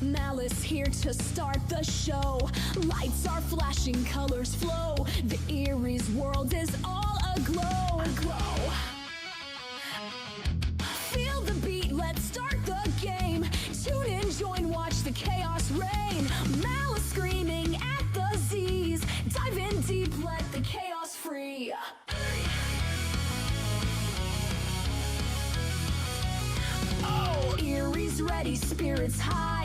Malice here to start the show. Lights are flashing, colors flow. The Erie's world is all aglow. Feel the beat, let's start the game. Tune in, join, watch the chaos reign. Malice screaming at the Z's. Dive in deep, let the chaos free. Oh, Erie's ready, spirits high.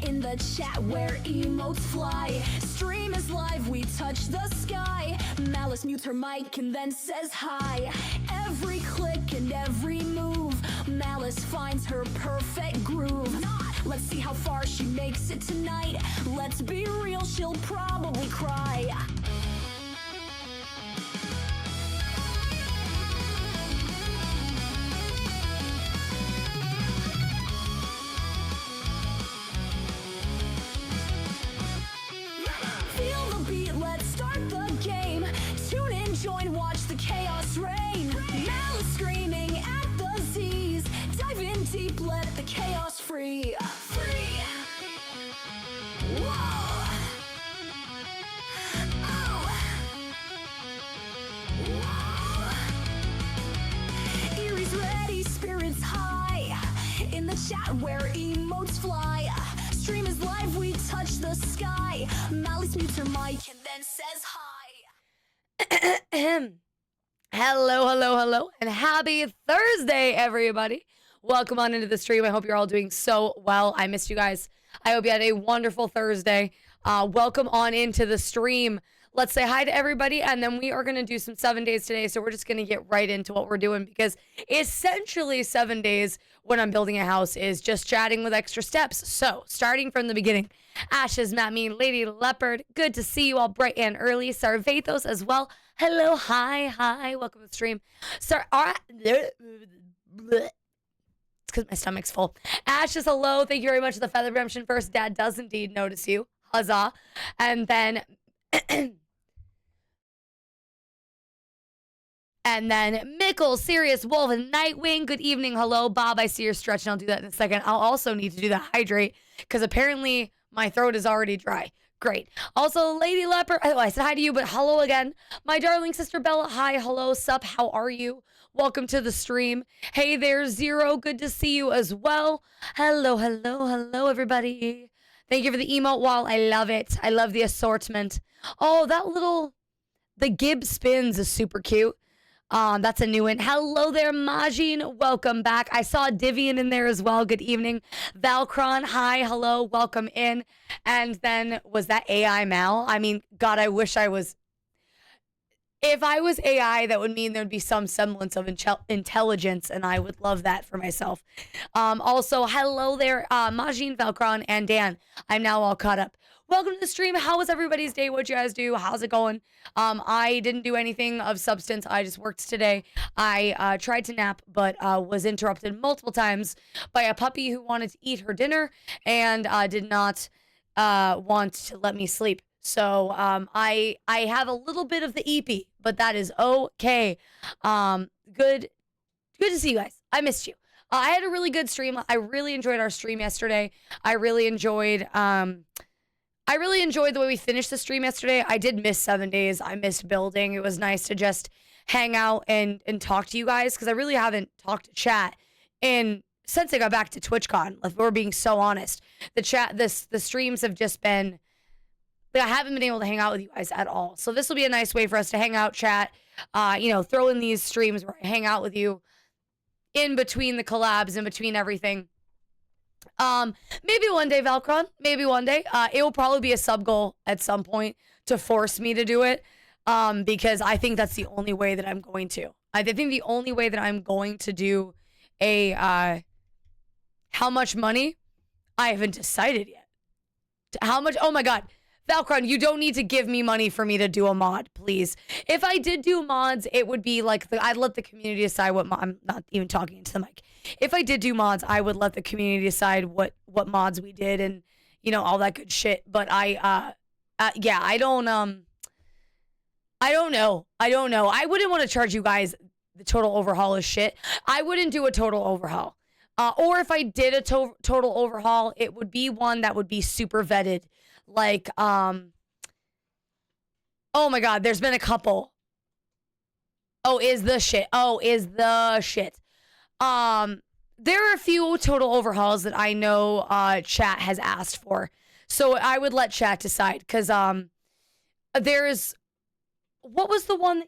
In the chat where emotes fly. Stream is live, we touch the sky. Malice mutes her mic and then says hi. Every click and every move, Malice finds her perfect groove. Let's see how far she makes it tonight. Let's be real, she'll probably cry. Feel the beat, let's start the game. Tune in, join, watch the chaos reign. Malice screaming at the Z's. Dive in deep, let the chaos free. Whoa. Oh. Whoa. Erie's ready, spirits high. In the chat where emotes fly. Stream is live, we touch the sky. Malice mutes her mic and then says hi. Hello, and happy Thursday, everybody. Welcome on into the stream. I hope you're all doing so well. I missed you guys. I hope you had a wonderful Thursday. Welcome on into the stream. Let's say hi to everybody, and then we are going to do some 7 days today, so we're just going to get right into what we're doing, because essentially 7 days when I'm building a house is just chatting with extra steps. So, starting from the beginning, Ashes, Matt Mean, Lady Leopard, good to see you all bright and early. Sarvathos as well. Hello, hi, welcome to the stream. It's because my stomach's full. Ashes, hello, thank you very much for the Feather Redemption first. Dad does indeed notice you. Huzzah. And then... And then Mickle, Sirius, Wolf, and Nightwing. Good evening. Hello, Bob. I see you're stretching. I'll do that in a second. I'll also need to do the hydrate because apparently my throat is already dry. Great. Also, Lady Leopard. Oh, I said hi to you, but hello again. My darling sister Bella. Hi, hello, sup. How are you? Welcome to the stream. Hey there, Zero. Good to see you as well. Hello, everybody. Thank you for the emote wall. I love it. I love the assortment. Oh, the Gib spins is super cute. That's a new one. Hello there, Majin. Welcome back. I saw Divian in there as well. Good evening. Valcron, hi, hello, welcome in. And then, was that AI Mal? I mean, God, I wish I was. If I was AI, that would mean there'd be some semblance of intelligence, and I would love that for myself. Also, hello there, Majin, Valcron, and Dan. I'm now all caught up. Welcome to the stream. How was everybody's day? What'd you guys do? How's it going? I didn't do anything of substance. I just worked today. I tried to nap, but was interrupted multiple times by a puppy who wanted to eat her dinner and did not want to let me sleep. So I have a little bit of the EP, but that is okay. Good to see you guys. I missed you. I had a really good stream. I really enjoyed our stream yesterday. I really enjoyed the way we finished the stream yesterday. I did miss 7 days. I missed building. It was nice to just hang out and talk to you guys, because I really haven't talked to chat since I got back to TwitchCon. If we're being so honest, the streams have just been. But I haven't been able to hang out with you guys at all. So this will be a nice way for us to hang out, chat, throw in these streams where I hang out with you in between the collabs, in between everything. Maybe one day, Valcron, maybe one day. It will probably be a sub goal at some point to force me to do it. Because I think that's the only way that I'm going to. I think the only way that I'm going to do how much money, I haven't decided yet. How much? Oh my God. Valcron, you don't need to give me money for me to do a mod, please. If I did do mods, it would be like, I'd let the community decide what I'm not even talking into the mic. If I did do mods, I would let the community decide what mods we did and, all that good shit. But I don't know. I don't know. I wouldn't want to charge you guys the total overhaul of shit. I wouldn't do a total overhaul. Or if I did a total overhaul, it would be one that would be super vetted. Like, oh my God, there's been a couple. Oh, is the shit. There are a few total overhauls that I know chat has asked for. So I would let chat decide, because there is, what was the one?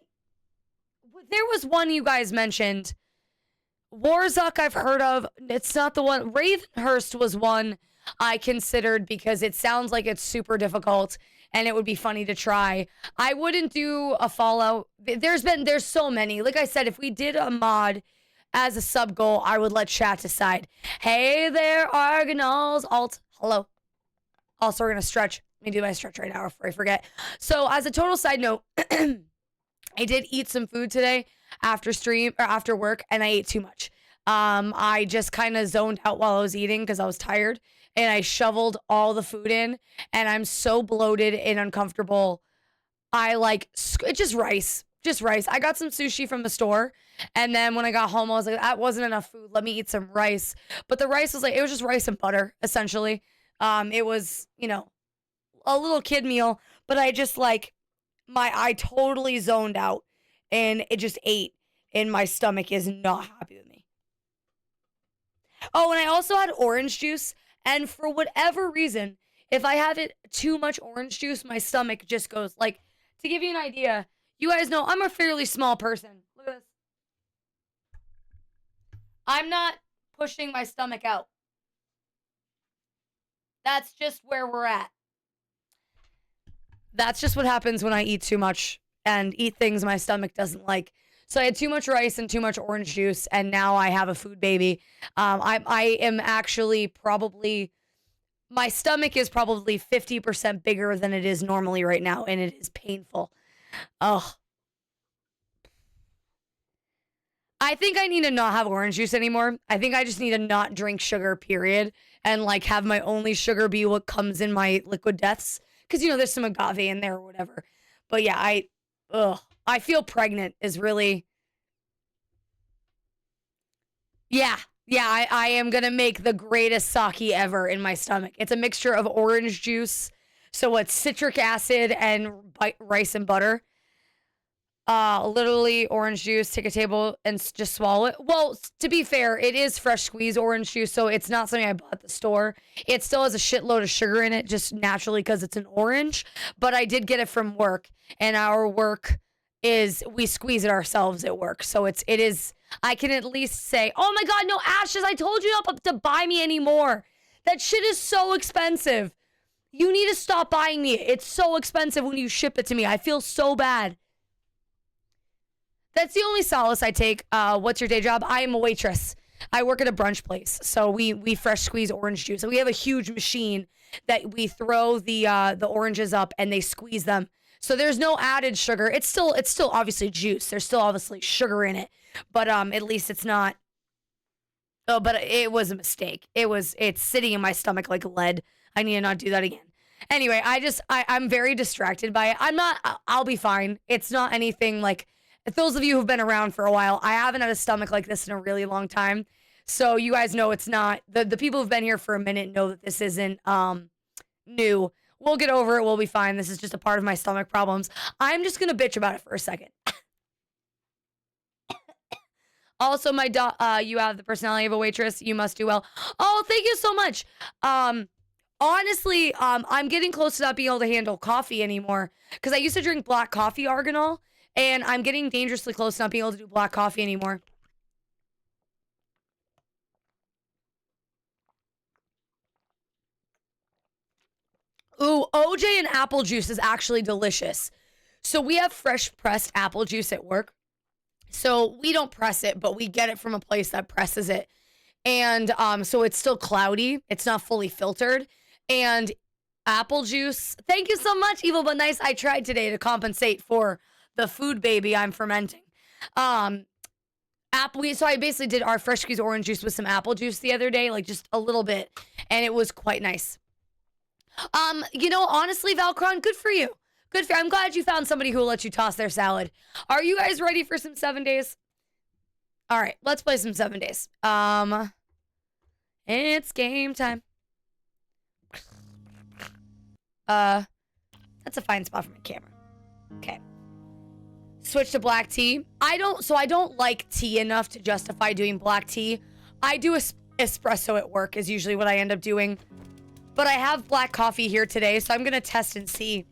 There was one you guys mentioned. Warzuk I've heard of. It's not the one. Ravenhurst was one I considered because it sounds like it's super difficult and it would be funny to try. I wouldn't do a Fallout. There's so many. Like I said, if we did a mod as a sub goal, I would let chat decide. Hey there, Argonauts. Alt, hello. Also, we're going to stretch. Let me do my stretch right now before I forget. So as a total side note, I did eat some food today after stream or after work, and I ate too much. I just kind of zoned out while I was eating because I was tired, and I shoveled all the food in, and I'm so bloated and uncomfortable. I like just rice. I got some sushi from the store, and then when I got home, I was like, that wasn't enough food. Let me eat some rice. But the rice was like, it was just rice and butter, essentially. It was, a little kid meal, but I just like, I totally zoned out, and it just ate, and my stomach is not happy with me. Oh, and I also had orange juice, and for whatever reason, if I have too much orange juice, my stomach just goes, like, to give you an idea, you guys know I'm a fairly small person. Look at this. I'm not pushing my stomach out. That's just where we're at. That's just what happens when I eat too much and eat things my stomach doesn't like. So I had too much rice and too much orange juice, and now I have a food baby. I am actually probably, my stomach is probably 50% bigger than it is normally right now, and it is painful. Ugh. I think I need to not have orange juice anymore. I think I just need to not drink sugar, period, and like have my only sugar be what comes in my liquid deaths. Because, there's some agave in there or whatever. But yeah, I feel pregnant is really... Yeah, I am going to make the greatest sake ever in my stomach. It's a mixture of orange juice, so what's citric acid and rice and butter. Literally orange juice, take a table and just swallow it. Well, to be fair, it is fresh squeezed orange juice, so it's not something I bought at the store. It still has a shitload of sugar in it, just naturally because it's an orange. But I did get it from work, and our work is, we squeeze it ourselves at work. So it is, I can at least say, oh my God, no, Ashes, I told you not to buy me anymore. That shit is so expensive. You need to stop buying me. It's so expensive when you ship it to me. I feel so bad. That's the only solace I take. What's your day job? I am a waitress. I work at a brunch place, so we fresh squeeze orange juice. And we have a huge machine that we throw the oranges up and they squeeze them. So there's no added sugar. It's still obviously juice. There's still obviously sugar in it, but at least it's not. Oh, but it was a mistake. It's sitting in my stomach like lead. I need to not do that again. Anyway, I'm very distracted by it. I'll be fine. It's not anything like. Those of you who've been around for a while, I haven't had a stomach like this in a really long time. So you guys know it's not, the people who've been here for a minute know that this isn't new. We'll get over it. We'll be fine. This is just a part of my stomach problems. I'm just going to bitch about it for a second. Also, you have the personality of a waitress. You must do well. Oh, thank you so much. Honestly, I'm getting close to not being able to handle coffee anymore because I used to drink black coffee, Argonol. And I'm getting dangerously close to not being able to do black coffee anymore. Ooh, OJ and apple juice is actually delicious. So we have fresh pressed apple juice at work. So we don't press it, but we get it from a place that presses it. And so it's still cloudy. It's not fully filtered. And apple juice. Thank you so much, Evil But Nice. I tried today to compensate for the food baby I'm fermenting. So I basically did our fresh squeezed orange juice with some apple juice the other day, like just a little bit, and it was quite nice. Honestly, Valcron, good for you. I'm glad you found somebody who will let you toss their salad. Are you guys ready for some 7 days? All right, let's play some 7 days. It's game time. That's a fine spot for my camera. Okay. Switch to black tea. I don't like tea enough to justify doing black tea. I do espresso at work is usually what I end up doing. But I have black coffee here today, so I'm going to test and see.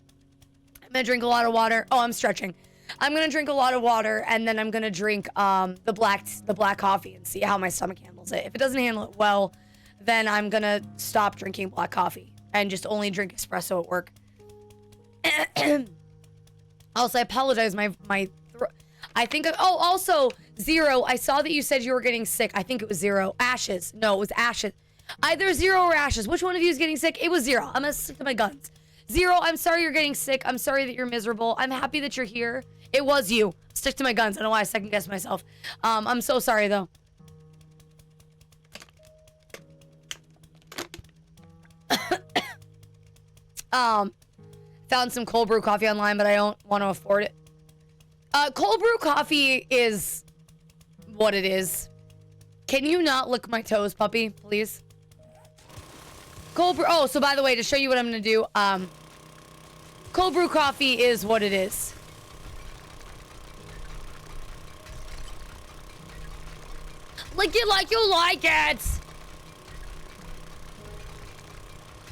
I'm going to drink a lot of water. Oh, I'm stretching. I'm going to drink a lot of water, and then I'm going to drink the black coffee and see how my stomach handles it. If it doesn't handle it well, then I'm going to stop drinking black coffee and just only drink espresso at work. Also, I apologize. My throat. I think. Also, Zero. I saw that you said you were getting sick. I think it was Zero. Ashes. No, it was Ashes. Either Zero or Ashes. Which one of you is getting sick? It was Zero. I'm gonna stick to my guns. Zero. I'm sorry you're getting sick. I'm sorry that you're miserable. I'm happy that you're here. It was you. Stick to my guns. I don't know why I second guessed myself. I'm so sorry though. Found some cold brew coffee online, but I don't want to afford it. Cold brew coffee is what it is. Can you not lick my toes, puppy, please? Cold brew. Oh, so by the way, to show you what I'm gonna do, cold brew coffee is what it is. Lick it like you like it.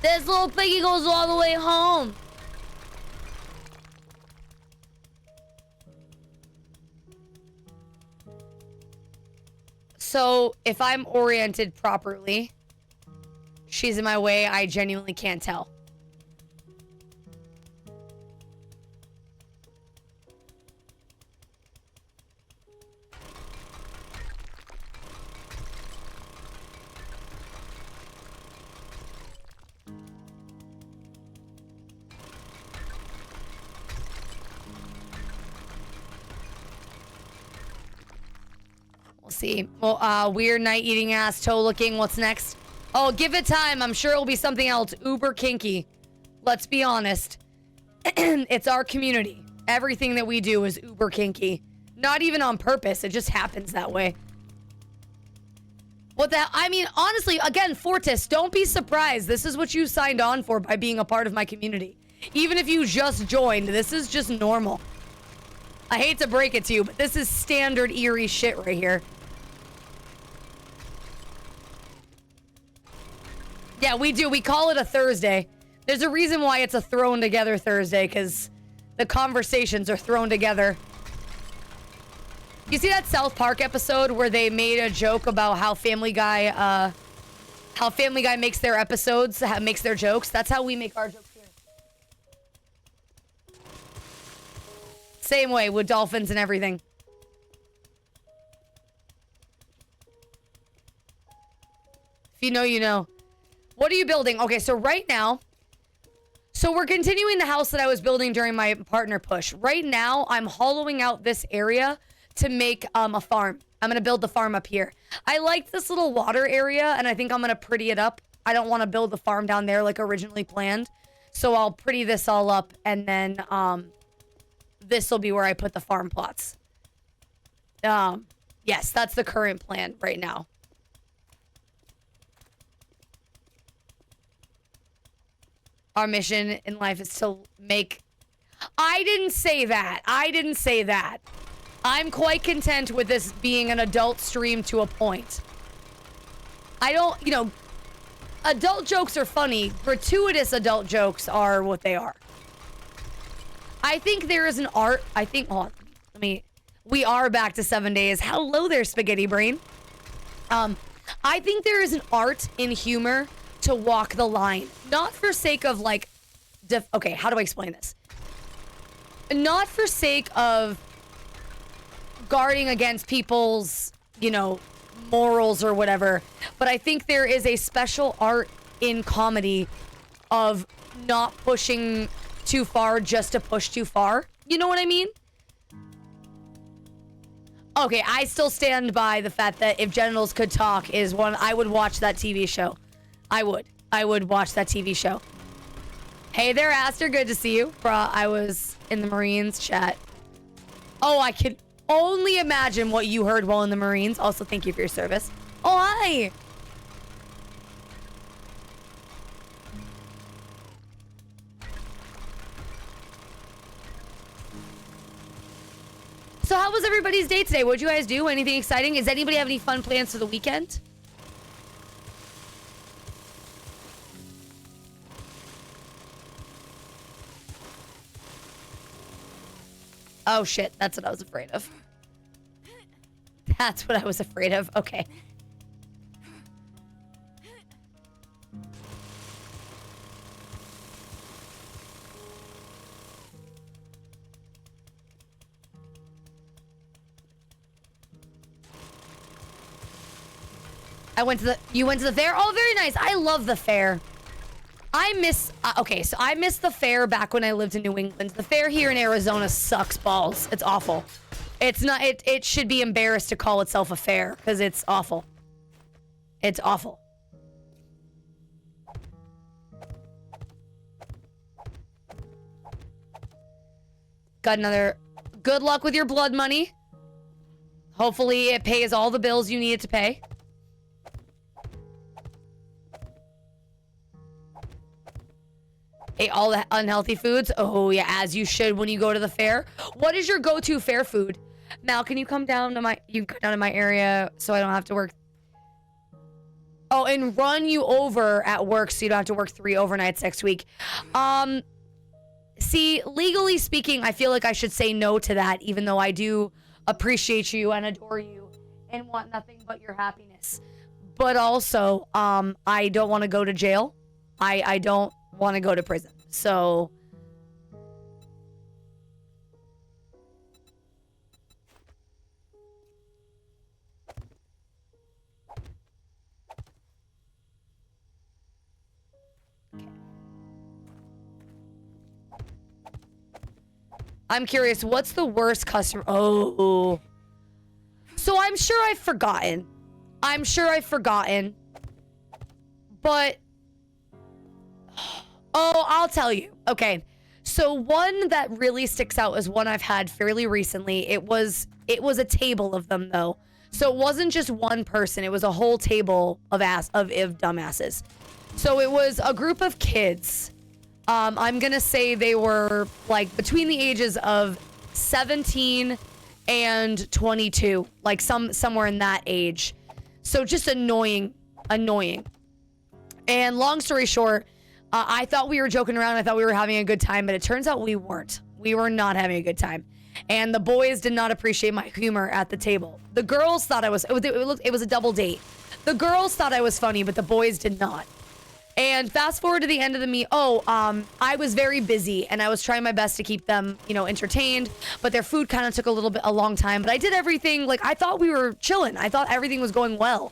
This little piggy goes all the way home. So, if I'm oriented properly, she's in my way, I genuinely can't tell. We'll see. Well, weird night eating ass, toe looking. What's next? Oh, give it time. I'm sure it'll be something else. Uber kinky. Let's be honest. It's our community. Everything that we do is uber kinky. Not even on purpose. It just happens that way. What the hell? I mean, honestly, again, Fortis, don't be surprised. This is what you signed on for by being a part of my community. Even if you just joined, this is just normal. I hate to break it to you, but this is standard eerie shit right here. Yeah, we do. We call it a Thursday. There's a reason why it's a thrown together Thursday, because the conversations are thrown together. You see that South Park episode where they made a joke about how Family Guy makes their episodes, makes their jokes? That's how we make our jokes here. Same way with dolphins and everything. If you know, you know. What are you building? Okay, so right now, so we're continuing the house that I was building during my partner push. Right now, I'm hollowing out this area to make a farm. I'm going to build the farm up here. I like this little water area, and I think I'm going to pretty it up. I don't want to build the farm down there like originally planned. So I'll pretty this all up, and then this will be where I put the farm plots. Yes, that's the current plan right now. Our mission in life is to make... I didn't say that. I didn't say that. I'm quite content with this being an adult stream to a point. I don't, you know, adult jokes are funny. Gratuitous adult jokes are what they are. I think there is an art. I think, hold on, we are back to 7 days. Hello there, Spaghetti Brain. I think there is an art in humor to walk the line. Not for sake of like, okay, how do I explain this? Not for sake of guarding against people's, you know, morals or whatever, but I think there is a special art in comedy of not pushing too far just to push too far. You know what I mean? Okay, I still stand by the fact that If Genitals Could Talk is one, I would watch that TV show. I would watch that TV show. Hey there, Aster. Good to see you. Bruh, I was in the Marines chat. Oh, I could only imagine what you heard while in the Marines. Also, thank you for your service. Oh, hi. So how was everybody's day today? What'd you guys do? Anything exciting? Does anybody have any fun plans for the weekend? Oh shit, that's what I was afraid of. That's what I was afraid of. Okay. You went to the fair? Oh, very nice. I love the fair. I miss the fair back when I lived in New England. The fair here in Arizona sucks balls. It's awful. It's not, it should be embarrassed to call itself a fair because it's awful. It's awful. Got another, good luck with your blood money. Hopefully it pays all the bills you need it to pay. Ate all the unhealthy foods. Oh yeah, as you should when you go to the fair. What is your go-to fair food? Mal, can you come down to my area so I don't have to work? Oh, and run you over at work so you don't have to work 3 overnights next week. See, legally speaking, I feel like I should say no to that, even though I do appreciate you and adore you and want nothing but your happiness. But also, I don't want to go to jail. I don't want to go to prison. So I'm curious, what's the worst customer? Oh. So I'm sure I've forgotten. But oh, I'll tell you. Okay. So one that really sticks out is one I've had fairly recently. It was a table of them though. So it wasn't just one person. It was a whole table of dumbasses. So it was a group of kids. I'm going to say they were like between the ages of 17 and 22, like somewhere in that age. So just annoying. And long story short, I thought we were joking around. I thought we were having a good time, but it turns out we weren't. We were not having a good time. And the boys did not appreciate my humor at the table. The girls thought it was a double date. The girls thought I was funny, but the boys did not. And fast forward to the end of the meet. I was very busy and I was trying my best to keep them, entertained, but their food kind of took a long time, but I did everything. Like I thought we were chilling. I thought everything was going well.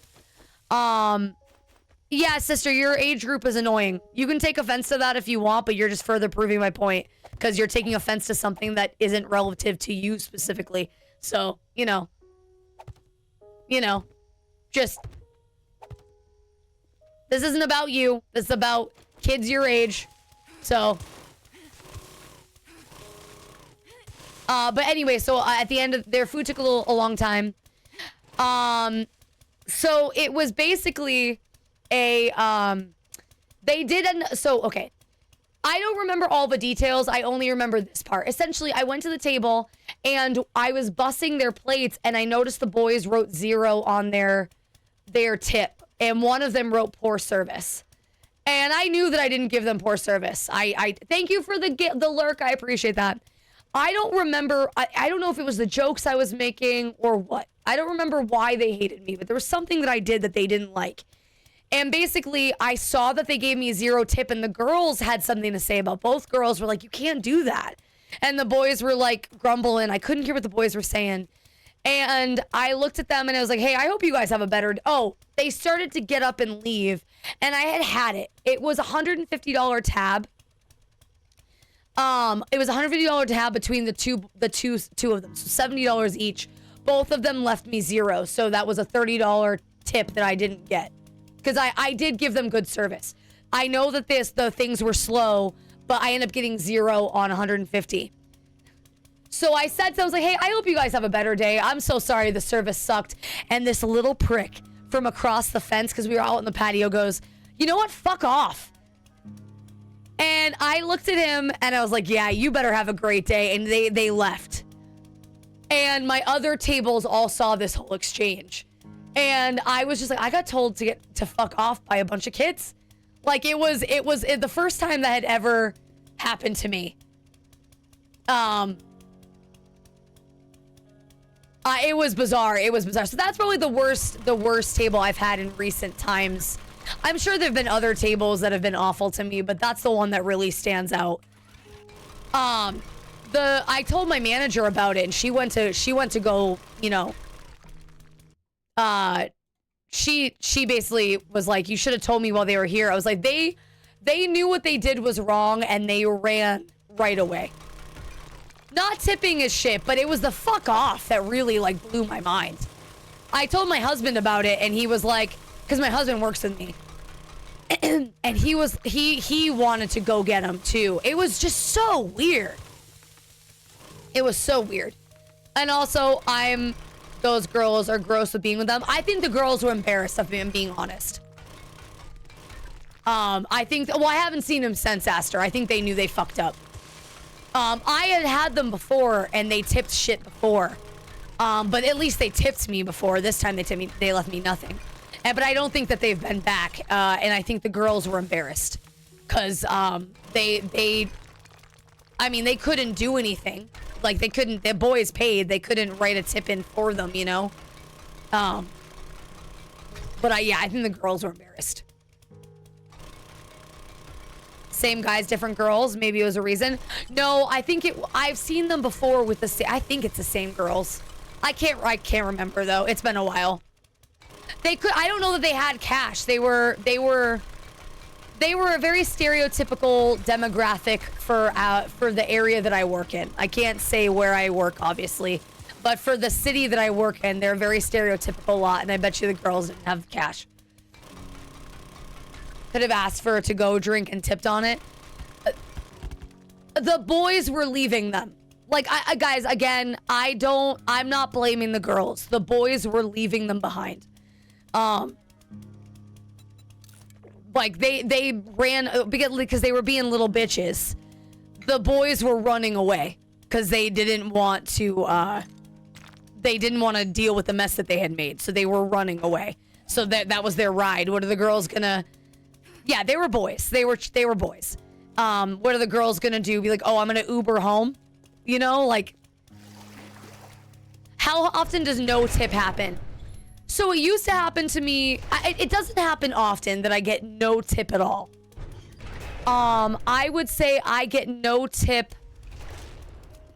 Yeah, sister, your age group is annoying. You can take offense to that if you want, but you're just further proving my point because you're taking offense to something that isn't relative to you specifically. So, just, this isn't about you. This is about kids your age. So, but anyway, so at the end of their food took a long time. So it was basically okay. I don't remember all the details. I only remember this part. Essentially, I went to the table and I was bussing their plates and I noticed the boys wrote 0 on their tip and one of them wrote poor service. And I knew that I didn't give them poor service. I thank you for the lurk. I appreciate that. I don't remember. I don't know if it was the jokes I was making or what. I don't remember why they hated me, but there was something that I did that they didn't like. And basically, I saw that they gave me 0 tip, and the girls had something to say about. Both girls were like, you can't do that. And the boys were like grumbling. I couldn't hear what the boys were saying. And I looked at them and I was like, hey, I hope you guys have a better... Oh, they started to get up and leave. And I had it. It was a $150 tab. It was a $150 tab between the two of them. So $70 each. Both of them left me 0. So that was a $30 tip that I didn't get. Because I did give them good service. I know that the things were slow, but I ended up getting 0 on 150. So I said to them, I was like, hey, I hope you guys have a better day. I'm so sorry the service sucked. And this little prick from across the fence, because we were out in the patio, goes, you know what? Fuck off. And I looked at him and I was like, yeah, you better have a great day. And they left. And my other tables all saw this whole exchange. And I was just like, I got told to fuck off by a bunch of kids. Like it was the first time that had ever happened to me. It was bizarre. It was bizarre. So that's probably the worst table I've had in recent times. I'm sure there've been other tables that have been awful to me, but that's the one that really stands out. I told my manager about it, and she went to go, you know, she basically was like, you should have told me while they were here. I was like, they knew what they did was wrong, and they ran right away. Not tipping is shit, but it was the fuck off that really like blew my mind. I told my husband about it, and he was like, because my husband works with me, and he wanted to go get him too. It was just so weird. It was so weird. And also, those girls are gross with being with them. I think the girls were embarrassed of me, I'm being honest. I think, well, I haven't seen them since Aster. I think they knew they fucked up. I had them before, and they tipped shit before. But at least they tipped me before. This time they left me nothing. But I don't think that they've been back. And I think the girls were embarrassed. Because they couldn't do anything. Like, they couldn't, the boys paid. They couldn't write a tip in for them, you know? But I think the girls were embarrassed. Same guys, different girls. Maybe it was a reason. No, I've seen them before with I think it's the same girls. I can't remember though. It's been a while. I don't know that they had cash. They were a very stereotypical demographic for the area that I work in. I can't say where I work, obviously, but for the city that I work in, they're a very stereotypical lot, and I bet you the girls didn't have cash. Could have asked for it to go drink and tipped on it. The boys were leaving them. Like, guys, again, I'm not blaming the girls. The boys were leaving them behind. Like, they ran because they were being little bitches. The boys were running away because they didn't want to deal with the mess that they had made. So they were running away. So that was their ride. What are the girls gonna... Yeah, they were boys. They were boys. What are the girls gonna do? Be like, oh, I'm gonna Uber home? You know, like... How often does no tip happen? So it used to happen to me... It doesn't happen often that I get no tip at all. I would say I get no tip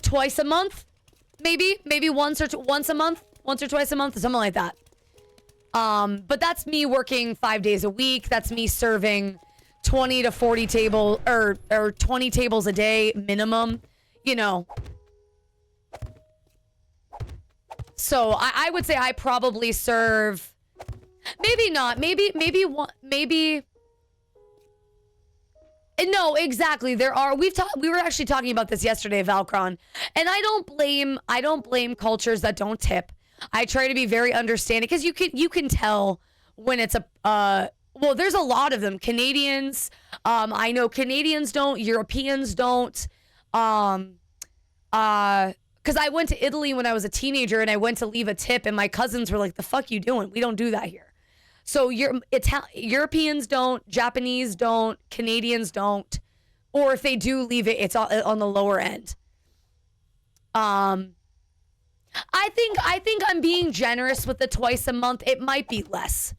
twice a month. Maybe once a month. Once or twice a month, something like that. But that's me working 5 days a week. That's me serving 20 to 40 tables or 20 tables a day minimum, you know. So I would say I probably serve, maybe not, maybe no, exactly. We were actually talking about this yesterday, Valcron, and I don't blame cultures that don't tip. I try to be very understanding because you can tell when it's well, there's a lot of them. Canadians, I know Canadians don't, Europeans don't, because I went to Italy when I was a teenager and I went to leave a tip and my cousins were like, the fuck you doing? We don't do that here. So Europeans don't, Japanese don't, Canadians don't, or if they do leave it, it's on the lower end. I think I'm being generous with the twice a month. It might be less.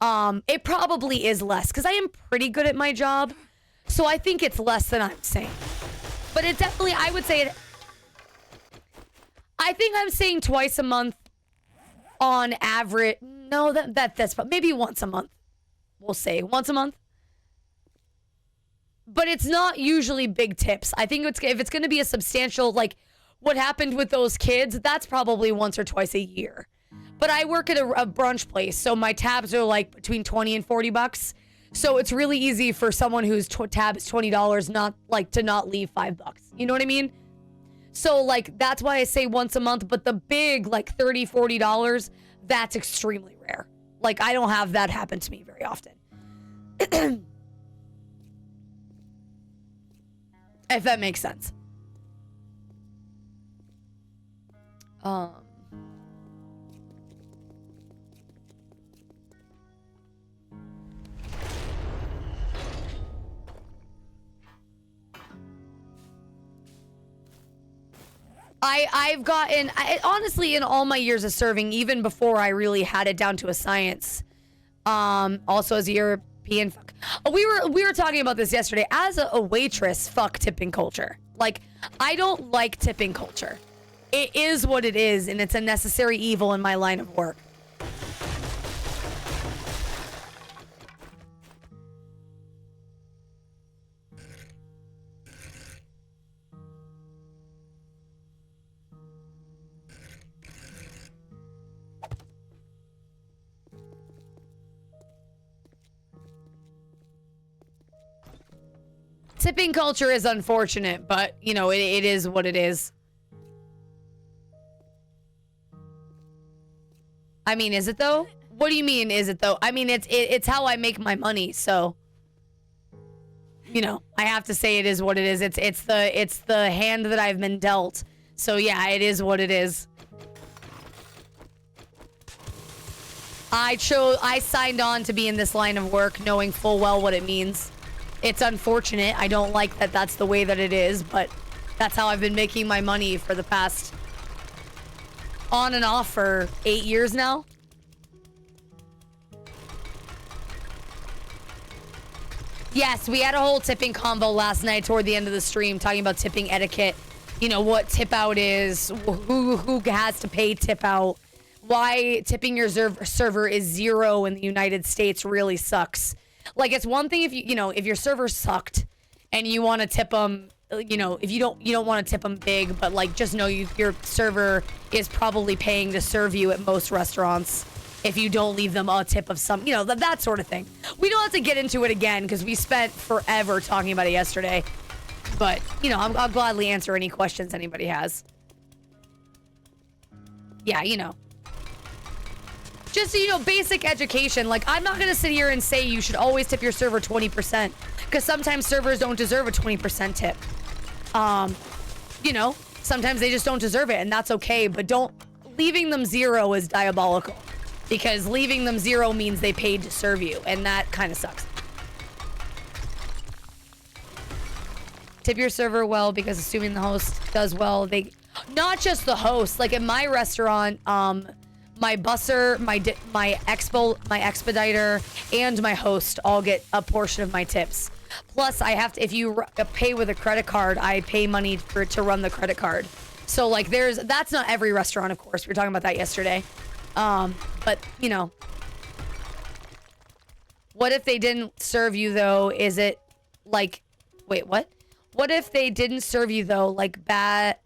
It probably is less because I am pretty good at my job. So I think it's less than I'm saying. But it definitely, I would say I think I'm saying twice a month on average. No, that's maybe once a month. We'll say once a month. But it's not usually big tips. I think if it's going to be a substantial, like what happened with those kids, that's probably once or twice a year. But I work at a brunch place, so my tabs are like between 20 and 40 bucks. So it's really easy for someone whose tab is $20 to not leave $5. You know what I mean? So like that's why I say once a month, but the big like $30, $40, that's extremely rare. Like I don't have that happen to me very often. If that makes sense. Um. I've gotten, honestly, in all my years of serving, even before I really had it down to a science, also as a European, we were talking about this yesterday. As a waitress, fuck tipping culture. Like, I don't like tipping culture. It is what it is, and it's a necessary evil in my line of work. Tipping culture is unfortunate, but, you know, it is what it is. I mean, is it though? What do you mean, is it though? I mean, it's how I make my money, so, you know, I have to say it is what it is. It's the hand that I've been dealt. So yeah, it is what it is. I signed on to be in this line of work knowing full well what it means. It's unfortunate. I don't like that that's the way that it is, but that's how I've been making my money for the past on and off for 8 years now. Yes, we had a whole tipping convo last night toward the end of the stream talking about tipping etiquette. You know, what tip out is, who has to pay tip out, why tipping your server is 0 in the United States really sucks. Like, it's one thing if if your server sucked and you want to tip them, if you don't want to tip them big, but like just know your server is probably paying to serve you at most restaurants if you don't leave them a tip of some, that sort of thing. We don't have to get into it again because we spent forever talking about it yesterday. But, I'll gladly answer any questions anybody has. Yeah, Just so basic education. Like, I'm not going to sit here and say you should always tip your server 20% because sometimes servers don't deserve a 20% tip. Sometimes they just don't deserve it, and that's okay. But leaving them 0 is diabolical because leaving them 0 means they paid to serve you, and that kind of sucks. Tip your server well because assuming the host does well, not just the host. Like, in my restaurant, my busser, my expediter, and my host all get a portion of my tips. Plus, I have to, if you pay with a credit card, I pay money to run the credit card. So, like, that's not every restaurant, of course. We were talking about that yesterday. But, what if they didn't serve you, though? Is it, like, wait, what? What if they didn't serve you, though, like that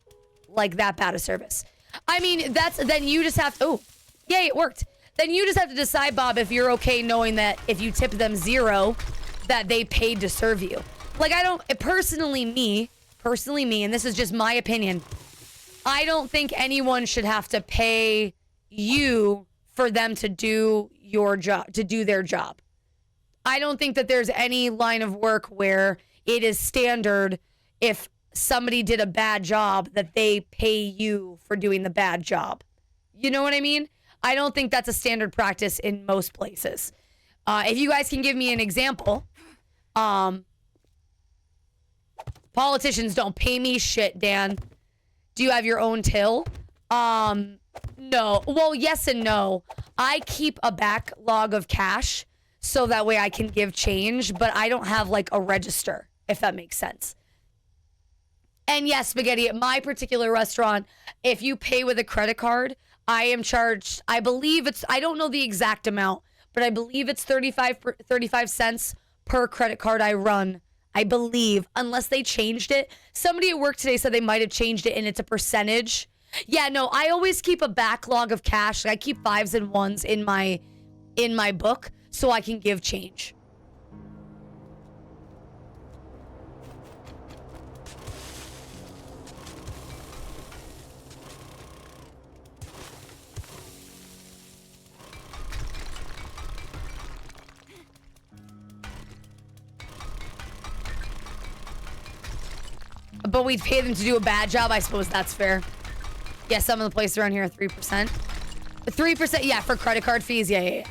bad a service? I mean, then you just have to, oh, yay, it worked. Then you just have to decide, Bob, if you're okay knowing that if you tip them 0, that they paid to serve you. Like, personally me, and this is just my opinion, I don't think anyone should have to pay you for them to do your job, to do their job. I don't think that there's any line of work where it is standard if somebody did a bad job that they pay you for doing the bad job. You know what I mean? I don't think that's a standard practice in most places. If you guys can give me an example, politicians don't pay me shit, Dan. Do you have your own till? No. Well, yes and no. I keep a backlog of cash so that way I can give change, but I don't have like a register, if that makes sense. And yes, Spaghetti, at my particular restaurant, if you pay with a credit card, I am charged, I believe I don't know the exact amount, but I believe it's 35 cents per credit card I run. I believe, unless they changed it. Somebody at work today said they might have changed it and it's a percentage. Yeah, no, I always keep a backlog of cash. I keep 5s and 1s in my book so I can give change. But we'd pay them to do a bad job. I suppose that's fair. Yeah, some of the places around here are 3%. 3%, yeah, for credit card fees. Yeah.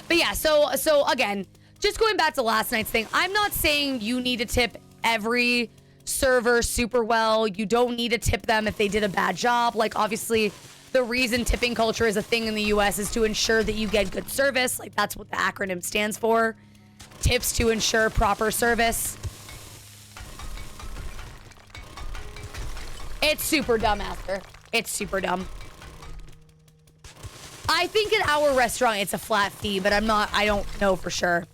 But yeah, so again, just going back to last night's thing, I'm not saying you need to tip every server super well. You don't need to tip them if they did a bad job. Like, obviously, the reason tipping culture is a thing in the US is to ensure that you get good service. Like, that's what the acronym stands for. Tips to ensure proper service. It's super dumb, Aster. It's super dumb. I think at our restaurant it's a flat fee, but I don't know for sure.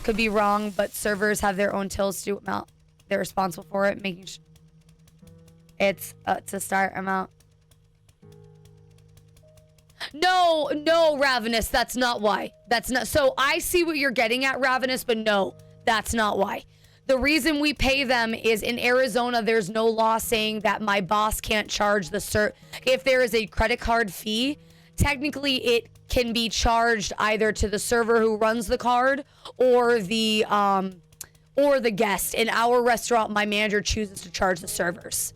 Could be wrong, but servers have their own tills to do amount. They're responsible for it, making sure it's to start amount. No, Ravenous, that's not why. That's not. So I see what you're getting at, Ravenous, but no, that's not why. The reason we pay them is in Arizona, there's no law saying that my boss can't charge the if there is a credit card fee, technically it can be charged either to the server who runs the card or the guest. In our restaurant, my manager chooses to charge the servers.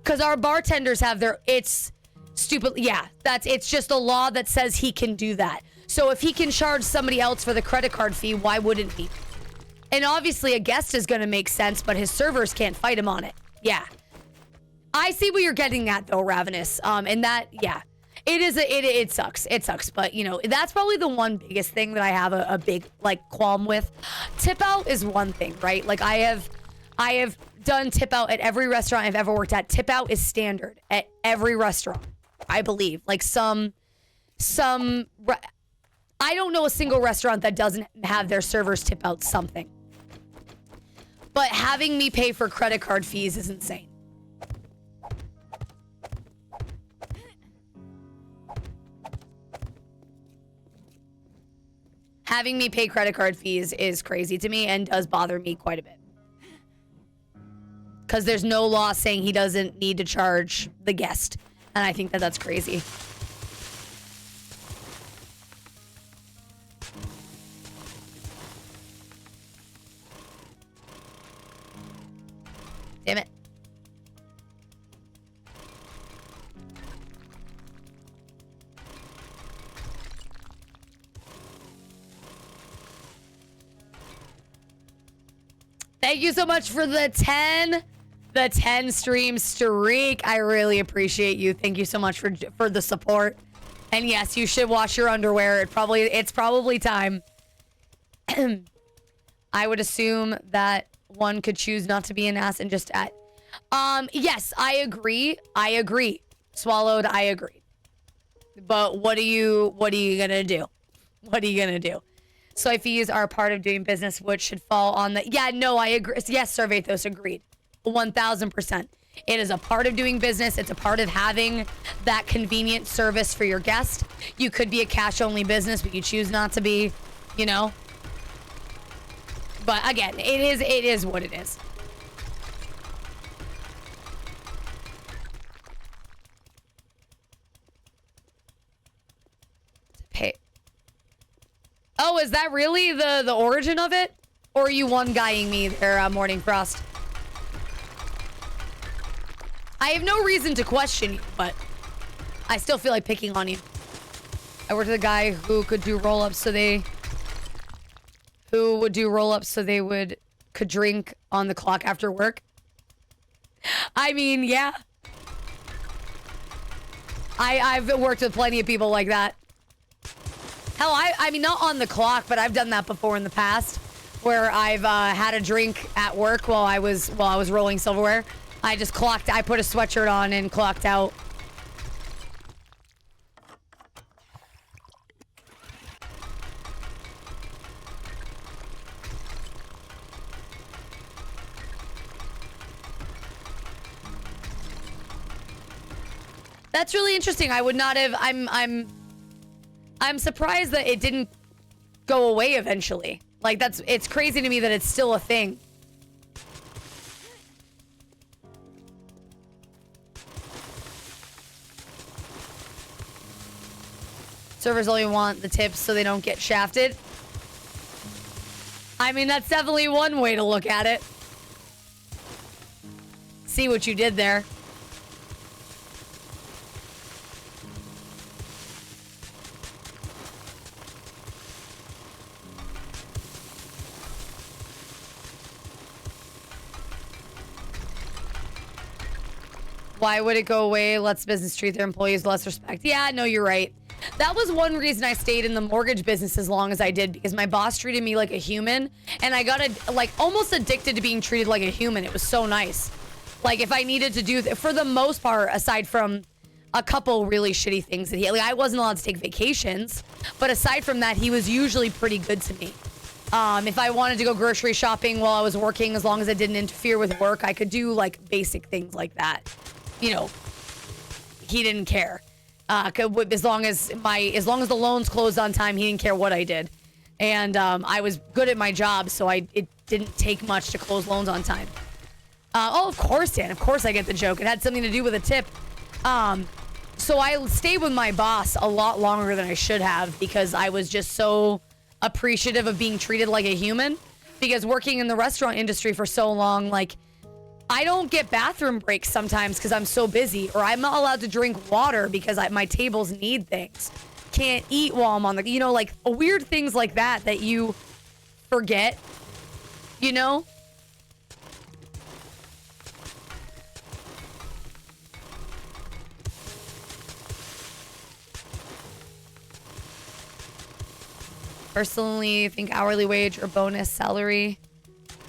Because our bartenders have it's stupid. Yeah, it's just a law that says he can do that. So if he can charge somebody else for the credit card fee, why wouldn't he? And obviously a guest is going to make sense, but his servers can't fight him on it. Yeah. I see what you're getting at though, Ravenous. And that, yeah, it sucks. It sucks. But you know, that's probably the one biggest thing that I have a big like qualm with. Tip out is one thing, right? Like I have done tip out at every restaurant I've ever worked at. Tip out is standard at every restaurant, I believe. Like I don't know a single restaurant that doesn't have their servers tip out something. But having me pay for credit card fees is insane. Having me pay credit card fees is crazy to me and does bother me quite a bit. Because there's no law saying he doesn't need to charge the guest. And I think that that's crazy. Damn it. Thank you so much for the 10 stream streak. I really appreciate you. Thank you so much for the support. And yes, you should wash your underwear. It's probably time. I would assume that one could choose not to be an ass and just at. Yes, I agree. Swallowed, I agree. But what are you gonna do? What are you gonna do? Soy fees are a part of doing business, which should fall on the. Yeah, no, I agree. Yes, Surveythos agreed. 1000%. It is a part of doing business. It's a part of having that convenient service for your guest. You could be a cash-only business, but you choose not to be, you know. But again, it is what it is. Pay. Oh, is that really the origin of it? Or are you one-guying me there, Morning Frost? I have no reason to question you, but I still feel like picking on you. I worked with a guy who could do roll-ups so they... Who would do roll-ups so they could drink on the clock after work. I mean, yeah. I've worked with plenty of people like that. Hell, I mean, not on the clock, but I've done that before in the past, where I've had a drink at work while I was rolling silverware. I just clocked. I put a sweatshirt on and clocked out. That's really interesting. I would not have. I'm surprised that it didn't go away eventually. Like it's crazy to me that it's still a thing. Servers only want the tips so they don't get shafted. I mean, that's definitely one way to look at it. See what you did there. Why would it go away? Lets business treat their employees with less respect. Yeah, no, you're right. That was one reason I stayed in the mortgage business as long as I did, because my boss treated me like a human, and I got like almost addicted to being treated like a human. It was so nice. Like if I needed to do, for the most part, aside from a couple really shitty things that I wasn't allowed to take vacations, but aside from that, he was usually pretty good to me. If I wanted to go grocery shopping while I was working, as long as it didn't interfere with work, I could do like basic things like that. You know, he didn't care. As long as the loans closed on time, he didn't care what I did. And I was good at my job, so it didn't take much to close loans on time. Oh, of course, Dan. Of course I get the joke. It had something to do with a tip. So I stayed with my boss a lot longer than I should have, because I was just so appreciative of being treated like a human. Because working in the restaurant industry for so long, like, I don't get bathroom breaks sometimes because I'm so busy, or I'm not allowed to drink water because my tables need things. Can't eat while I'm on the, like weird things like that you forget, Personally, think hourly wage or bonus salary.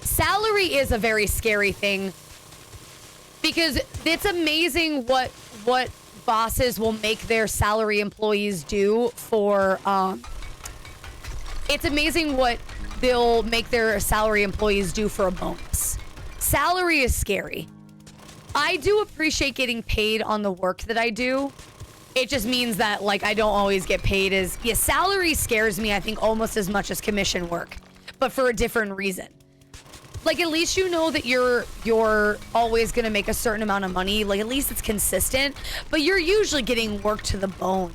Salary is a very scary thing, because it's amazing what bosses will make their salary employees do for, it's amazing what they'll make their salary employees do for a bonus. Salary is scary. I do appreciate getting paid on the work that I do. It just means that, like, I don't always get paid salary scares me, I think, almost as much as commission work, but for a different reason. Like, at least you know that you're always going to make a certain amount of money. Like, at least it's consistent. But you're usually getting work to the bone.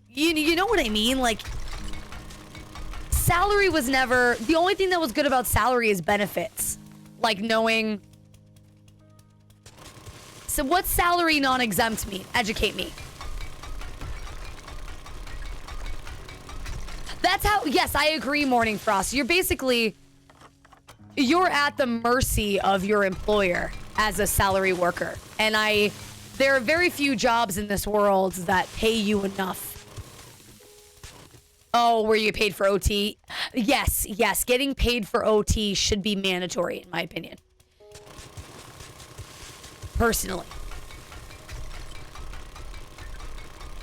You know what I mean? Like, salary was never... The only thing that was good about salary is benefits. Like, knowing... So what's salary non-exempt mean? Educate me. That's how... Yes, I agree, Morning Frost. You're at the mercy of your employer as a salary worker. And there are very few jobs in this world that pay you enough. Oh, were you paid for OT? Yes. Getting paid for OT should be mandatory, in my opinion. Personally.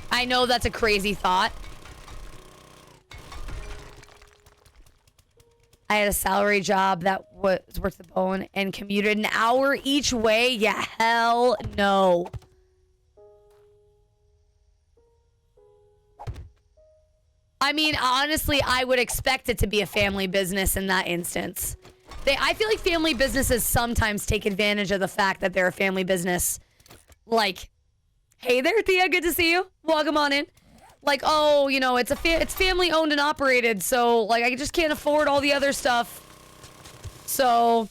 I know that's a crazy thought. I had a salary job that was worth the bone and commuted an hour each way. Yeah, hell no. I mean, honestly, I would expect it to be a family business in that instance. I feel like family businesses sometimes take advantage of the fact that they're a family business. Like, hey there, Thea, good to see you. Welcome on in. Like, oh, it's family owned and operated, so, like, I just can't afford all the other stuff. So,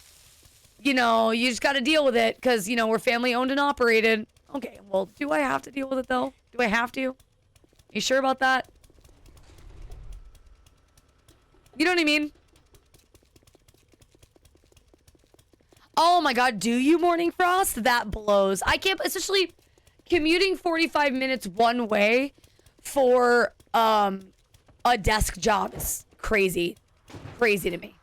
you just got to deal with it because, we're family owned and operated. Okay, well, do I have to deal with it, though? Do I have to? You sure about that? You know what I mean? Oh, my God, do you, Morning Frost? That blows. I can't, especially commuting 45 minutes one way for a desk job is crazy to me.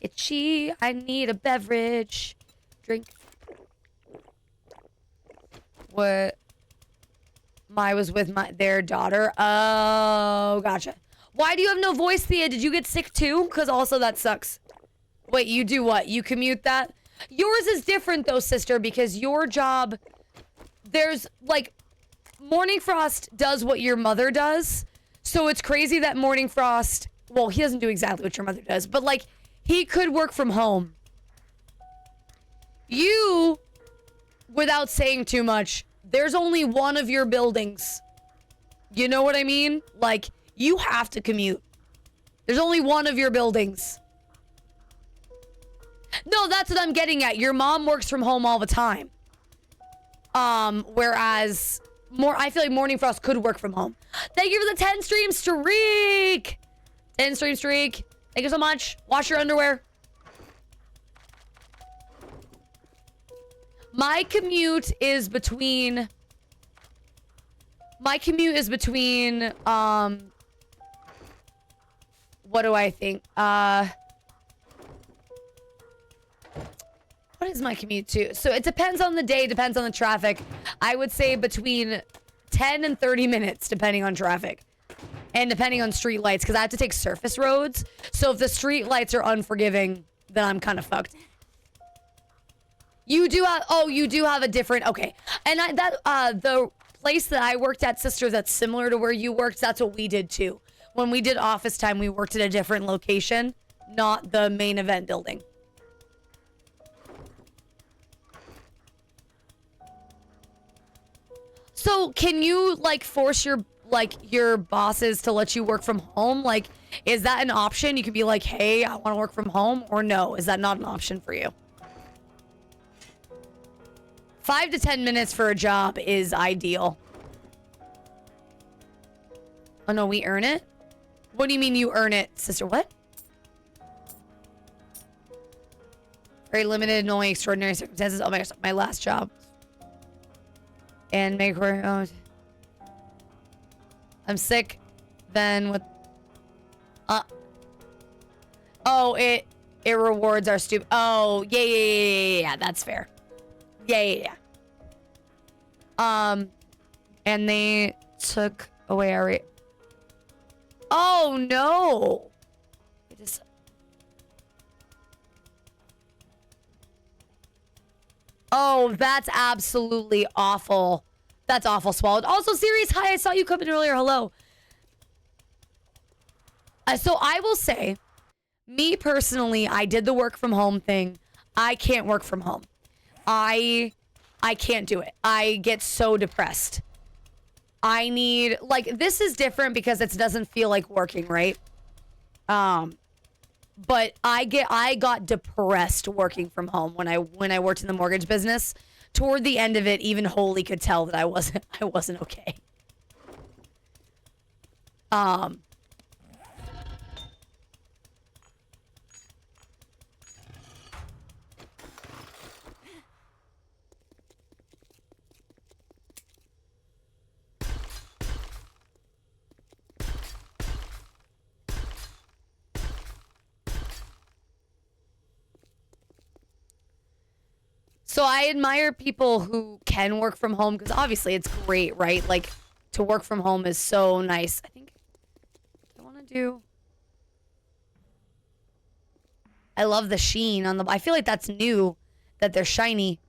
Itchy, I need a beverage. Drink. What? I was with their daughter. Oh, gotcha. Why do you have no voice, Thea? Did you get sick too? Because also that sucks. Wait, you do what? You commute that? Yours is different though, sister, because your job, there's like, Morning Frost does what your mother does. So it's crazy that Morning Frost, well, he doesn't do exactly what your mother does, but like, he could work from home. You, without saying too much, there's only one of your buildings You know what I mean? Like, you have to commute. There's only one of your buildings. No, that's what I'm getting at. Your mom works from home all the time. Whereas I feel like Morning Frost could work from home. Thank you for the 10 stream streak. 10 stream streak. Thank you so much. Wash your underwear. My commute is between what do I think? What is my commute to? So it depends on the day, depends on the traffic. I would say between 10 and 30 minutes, depending on traffic. And depending on street lights, because I have to take surface roads. So if the street lights are unforgiving, then I'm kind of fucked. You do have a different, okay. And the place that I worked at, sister, that's similar to where you worked, that's what we did too. When we did office time, we worked at a different location, not the main event building. So can you like force your bosses to let you work from home? Like, is that an option? You could be like, hey, I want to work from home, or no? Is that not an option for you? 5 to 10 minutes for a job is ideal. Oh no, we earn it? What do you mean you earn it, sister? What? Very limited, only extraordinary circumstances. Oh my gosh, my last job. And make her. Oh, I'm sick. Then what? Oh, it rewards our stupid. Oh, yeah. That's fair. Yeah. And they took away our. Oh no. It is. Oh, that's absolutely awful. That's awful, Swallowed. Also, Sirius, hi, I saw you come in earlier. Hello. So I will say, me personally, I did the work from home thing. I can't work from home. I can't do it. I get so depressed. I need, like, this is different because it doesn't feel like working, right? But I got depressed working from home when I worked in the mortgage business. Toward the end of it, even Holy could tell that I wasn't okay. So I admire people who can work from home because obviously it's great, right? Like, to work from home is so nice. I think I want to do. I love the sheen on the. I feel like that's new, that they're shiny.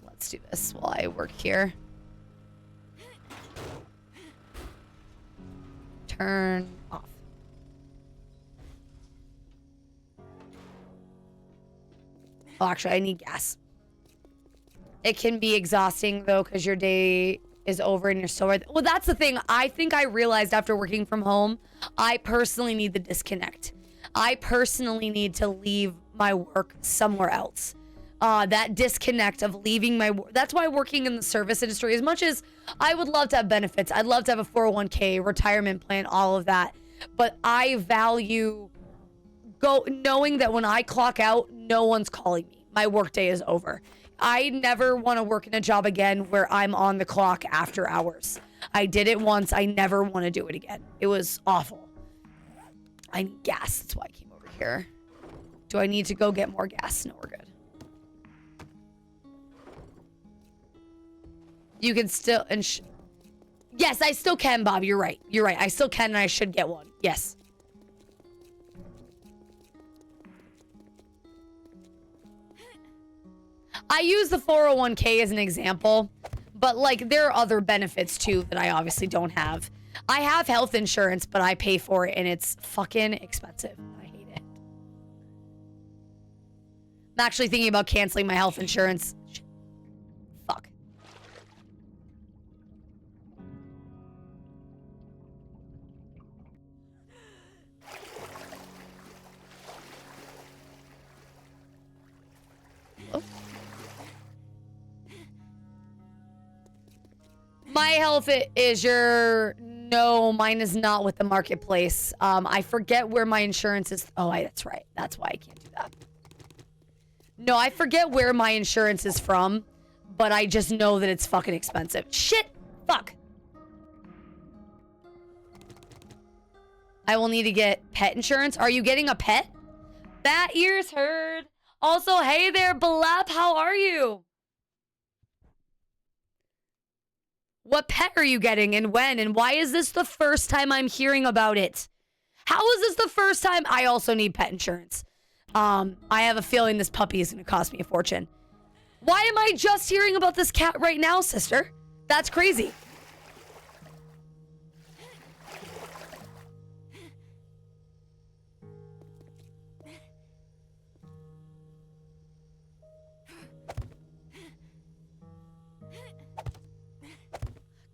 Let's do this while I work here. Turn off. Oh, actually, I need gas. It can be exhausting, though, because your day is over and you're so... Well, that's the thing. I think I realized after working from home, I personally need the disconnect. I personally need to leave my work somewhere else. That disconnect of leaving my work. That's why working in the service industry, as much as I would love to have benefits, I'd love to have a 401k, retirement plan, all of that. But I value knowing that when I clock out, no one's calling me. My workday is over. I never want to work in a job again where I'm on the clock after hours. I did it once. I never want to do it again. It was awful. I need gas. That's why I came over here. Do I need to go get more gas? No, we're good. You can still... Yes, I still can, Bob. You're right. You're right. I still can, and I should get one. Yes. I use the 401k as an example, but like there are other benefits too that I obviously don't have. I have health insurance, but I pay for it and it's fucking expensive. I hate it. I'm actually thinking about canceling my health insurance. Fuck. Oh. My health is your... No, mine is not with the marketplace. I forget where my insurance is. Oh, that's right. That's why I can't do that. No, I forget where my insurance is from, but I just know that it's fucking expensive. Shit! Fuck. I will need to get pet insurance. Are you getting a pet? That ears heard. Also, hey there, Balap. How are you? What pet are you getting and when? And why is this the first time I'm hearing about it? How is this the first time? I also need pet insurance. I have a feeling this puppy is going to cost me a fortune. Why am I just hearing about this cat right now, sister? That's crazy.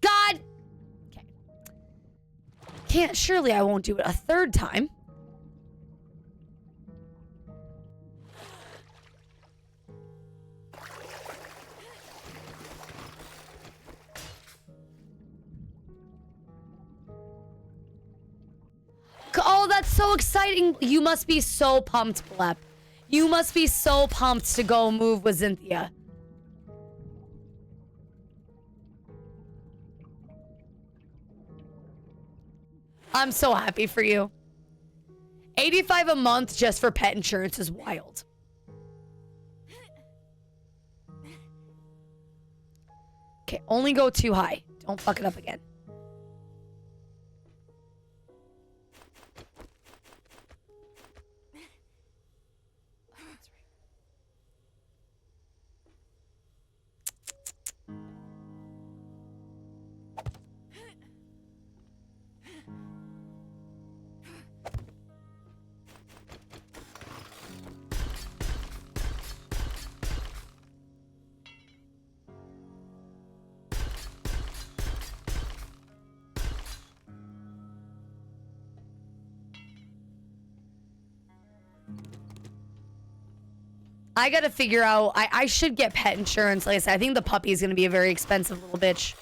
God! Okay. Can't, surely I won't do it a third time. Oh, that's so exciting. You must be so pumped, Blep. You must be so pumped to go move with Cynthia. I'm so happy for you. $85 a month just for pet insurance is wild. Okay, only go too high. Don't fuck it up again. I gotta figure out, I should get pet insurance. Like I said, I think the puppy is gonna be a very expensive little bitch.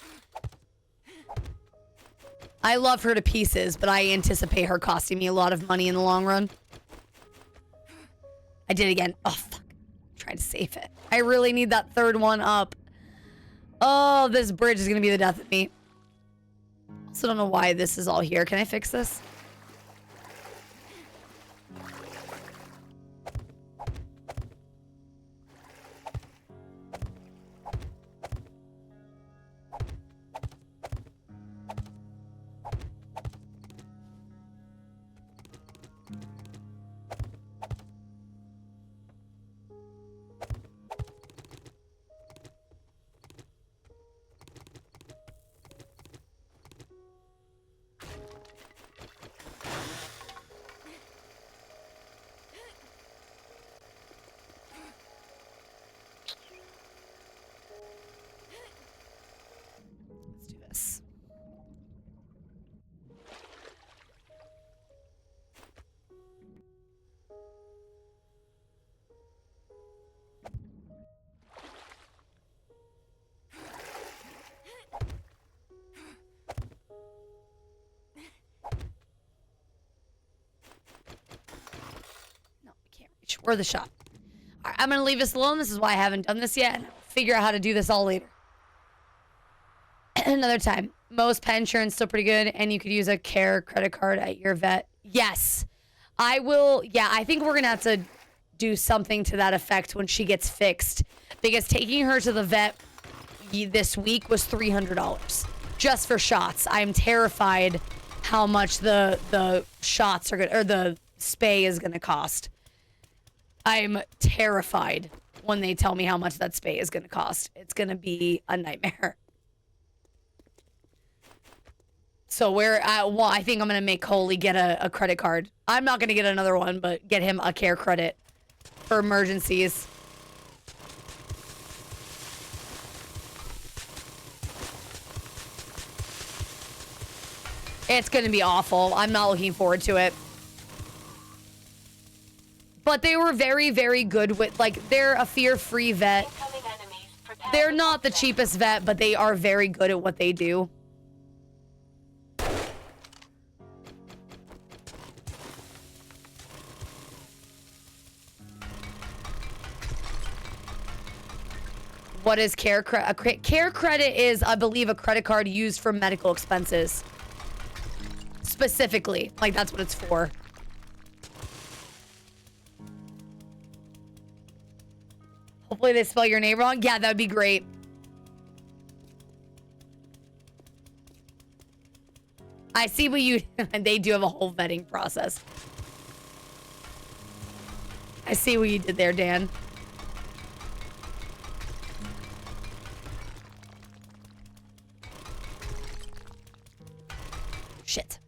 I love her to pieces, but I anticipate her costing me a lot of money in the long run. I did again. Oh, fuck. I'm trying to save it. I really need that third one up. Oh, this bridge is gonna be the death of me. Also don't know why this is all here. Can I fix this? Or the shop. All right, I'm gonna leave this alone. This is why I haven't done this yet. And I'll figure out how to do this all later. Another time. Most pet insurance still pretty good, and you could use a care credit card at your vet. Yes, I will. Yeah, I think we're gonna have to do something to that effect when she gets fixed, because taking her to the vet this week was $300 just for shots. I'm terrified how much the shots are gonna, or the spay is gonna cost. I'm terrified when they tell me how much that spay is going to cost. It's going to be a nightmare. So I think I'm going to make Coley get a credit card. I'm not going to get another one, but get him a care credit for emergencies. It's going to be awful. I'm not looking forward to it. But they were very, very good with, like, they're a fear-free vet. They're not the cheapest vet, but they are very good at what they do. What is care credit? Care credit is, I believe, a credit card used for medical expenses. Specifically. Like, that's what it's for. Hopefully they spell your name wrong. Yeah, that would be great. I see what you... And they do have a whole vetting process. I see what you did there, Dan. Shit.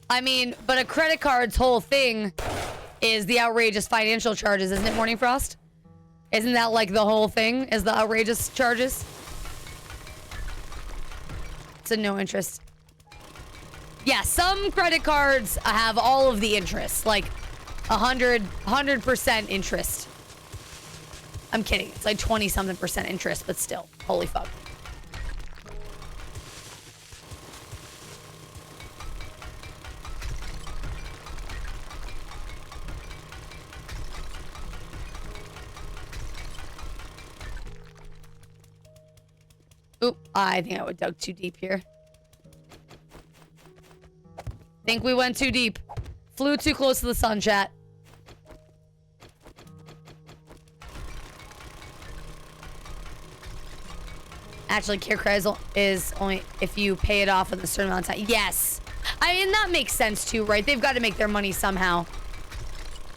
I mean, but a credit card's whole thing is the outrageous financial charges, isn't it, Morning Frost? Isn't that like the whole thing, is the outrageous charges? It's a no interest. Yeah, some credit cards have all of the interest, like 100% interest. I'm kidding. It's like 20-something% interest, but still, holy fuck. Oop, I think I would dug too deep here. Think we went too deep. Flew too close to the sun, chat. Actually, care credit is only if you pay it off in a certain amount of time. Yes. I mean, that makes sense too, right? They've got to make their money somehow.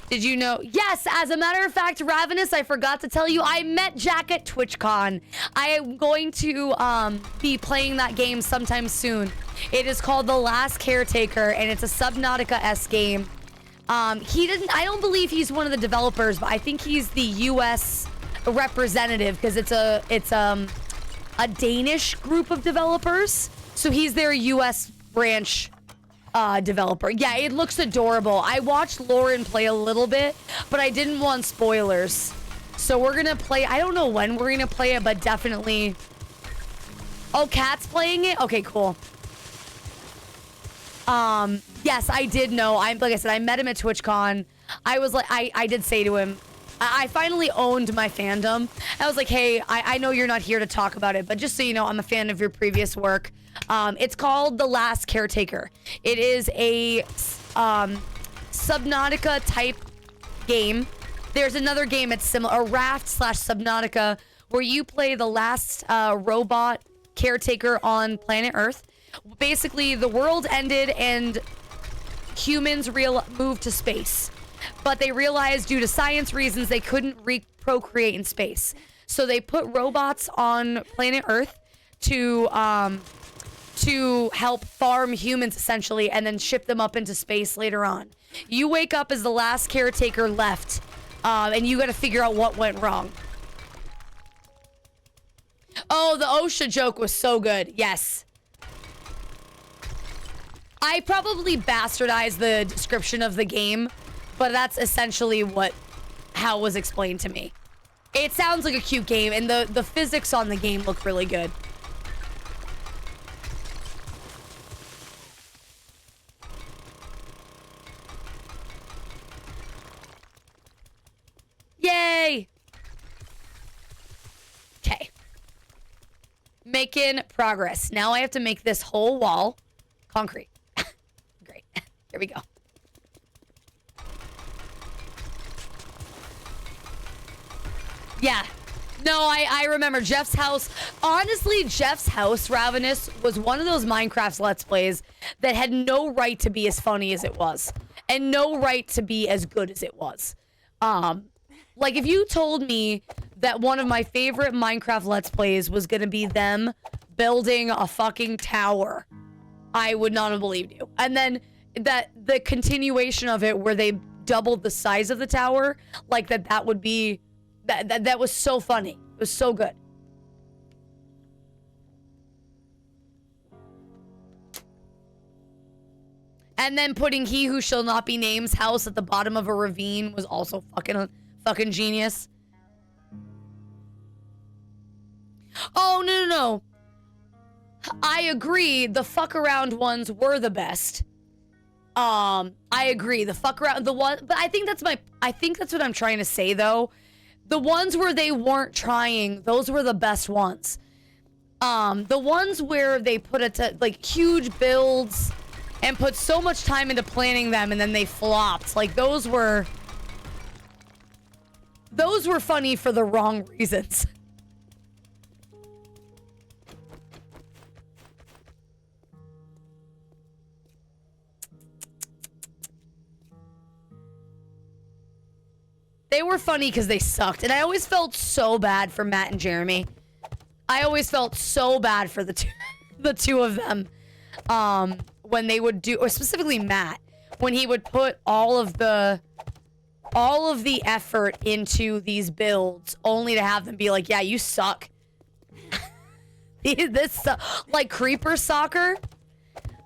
Did you know? Yes, as a matter of fact, Ravenous, I forgot to tell you, I met Jack at TwitchCon. I am going to be playing that game sometime soon. It is called The Last Caretaker, and it's a Subnautica-esque game. I don't believe he's one of the developers, but I think he's the U.S. representative because it's a Danish group of developers. So he's their U.S. branch developer. Yeah, it looks adorable. I watched Lauren play a little bit, but I didn't want spoilers. So we're gonna play, I don't know when we're gonna play it, but definitely. Oh, Kat's playing it? Okay, cool. Yes, I did know. Like I said, I met him at TwitchCon. I was like, I did say to him, I finally owned my fandom. I was like, hey, I know you're not here to talk about it, but just so you know, I'm a fan of your previous work. It's called The Last Caretaker. It is a Subnautica type game. There's another game that's similar, a Raft/Subnautica, where you play the last robot caretaker on planet Earth. Basically, the world ended and humans moved to space. But they realized due to science reasons they couldn't procreate in space. So they put robots on planet Earth to help farm humans, essentially, and then ship them up into space later on. You wake up as the last caretaker left, and you got to figure out what went wrong. Oh, the OSHA joke was so good. Yes. I probably bastardized the description of the game, but that's essentially how it was explained to me. It sounds like a cute game, and the physics on the game look really good. Yay! Okay. Making progress. Now I have to make this whole wall concrete. Great. Here we go. Yeah. No, I remember Jeff's house. Honestly, Jeff's house, Ravenous, was one of those Minecraft Let's Plays that had no right to be as funny as it was. And no right to be as good as it was. Like, if you told me that one of my favorite Minecraft Let's Plays was going to be them building a fucking tower, I would not have believed you. And then that the continuation of it where they doubled the size of the tower, like that would be... That was so funny. It was so good. And then putting He Who Shall Not Be Named's house at the bottom of a ravine was also fucking genius. Oh, no. I agree. The fuck around ones were the best. I agree. The fuck around the one, but I think that's what I'm trying to say though. The ones where they weren't trying, those were the best ones. The ones where they put it to like huge builds and put so much time into planning them and then they flopped. Like those were funny for the wrong reasons. They were funny because they sucked. And I always felt so bad for Matt and Jeremy. I always felt so bad for the two of them. When they would do, or specifically Matt, when he would put all of the effort into these builds only to have them be like, yeah, you suck. Like Creeper Soccer,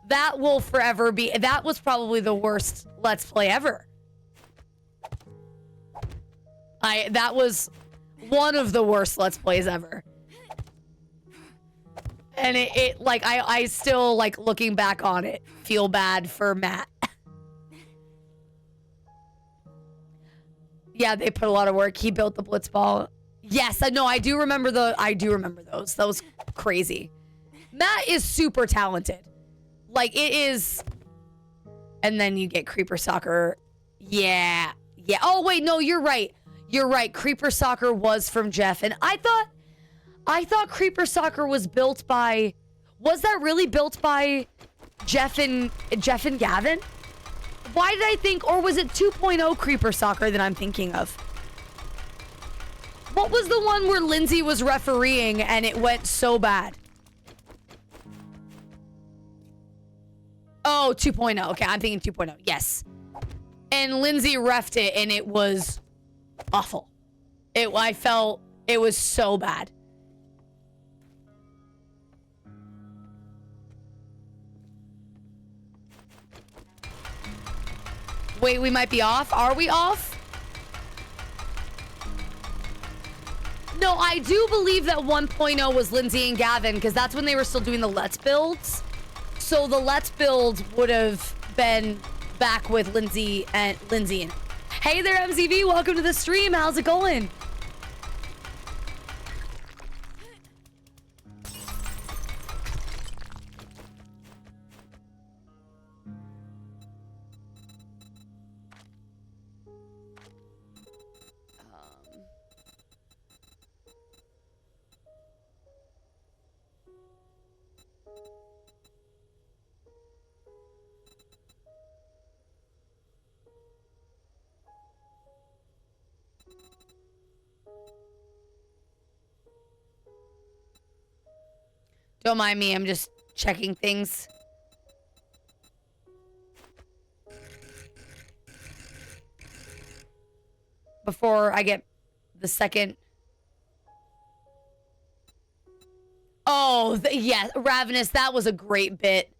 that will forever be, that was probably the worst Let's Play ever. That was one of the worst Let's Plays ever. And it like, I still, like, looking back on it, feel bad for Matt. Yeah, they put a lot of work. He built the Blitzball. Yes, I do remember those. That was crazy. Matt is super talented. Like, it is. And then you get Creeper Soccer. Yeah. Oh, wait, no, you're right. Creeper Soccer was from Jeff. And I thought Creeper Soccer was built by... Was that really built by Jeff and Gavin? Why did I think... Or was it 2.0 Creeper Soccer that I'm thinking of? What was the one where Lindsay was refereeing and it went so bad? Oh, 2.0. Okay, I'm thinking 2.0. Yes. And Lindsay refed it and it was awful. I felt it was so bad. Wait, we might be off. Are we off? No, I do believe that 1.0 was Lindsay and Gavin because that's when they were still doing the Let's Builds. So the Let's Build would have been back with Lindsay and Hey there, MZV. Welcome to the stream. How's it going? Don't mind me, I'm just checking things. Before I get the second. Oh, yeah, Ravenous, that was a great bit.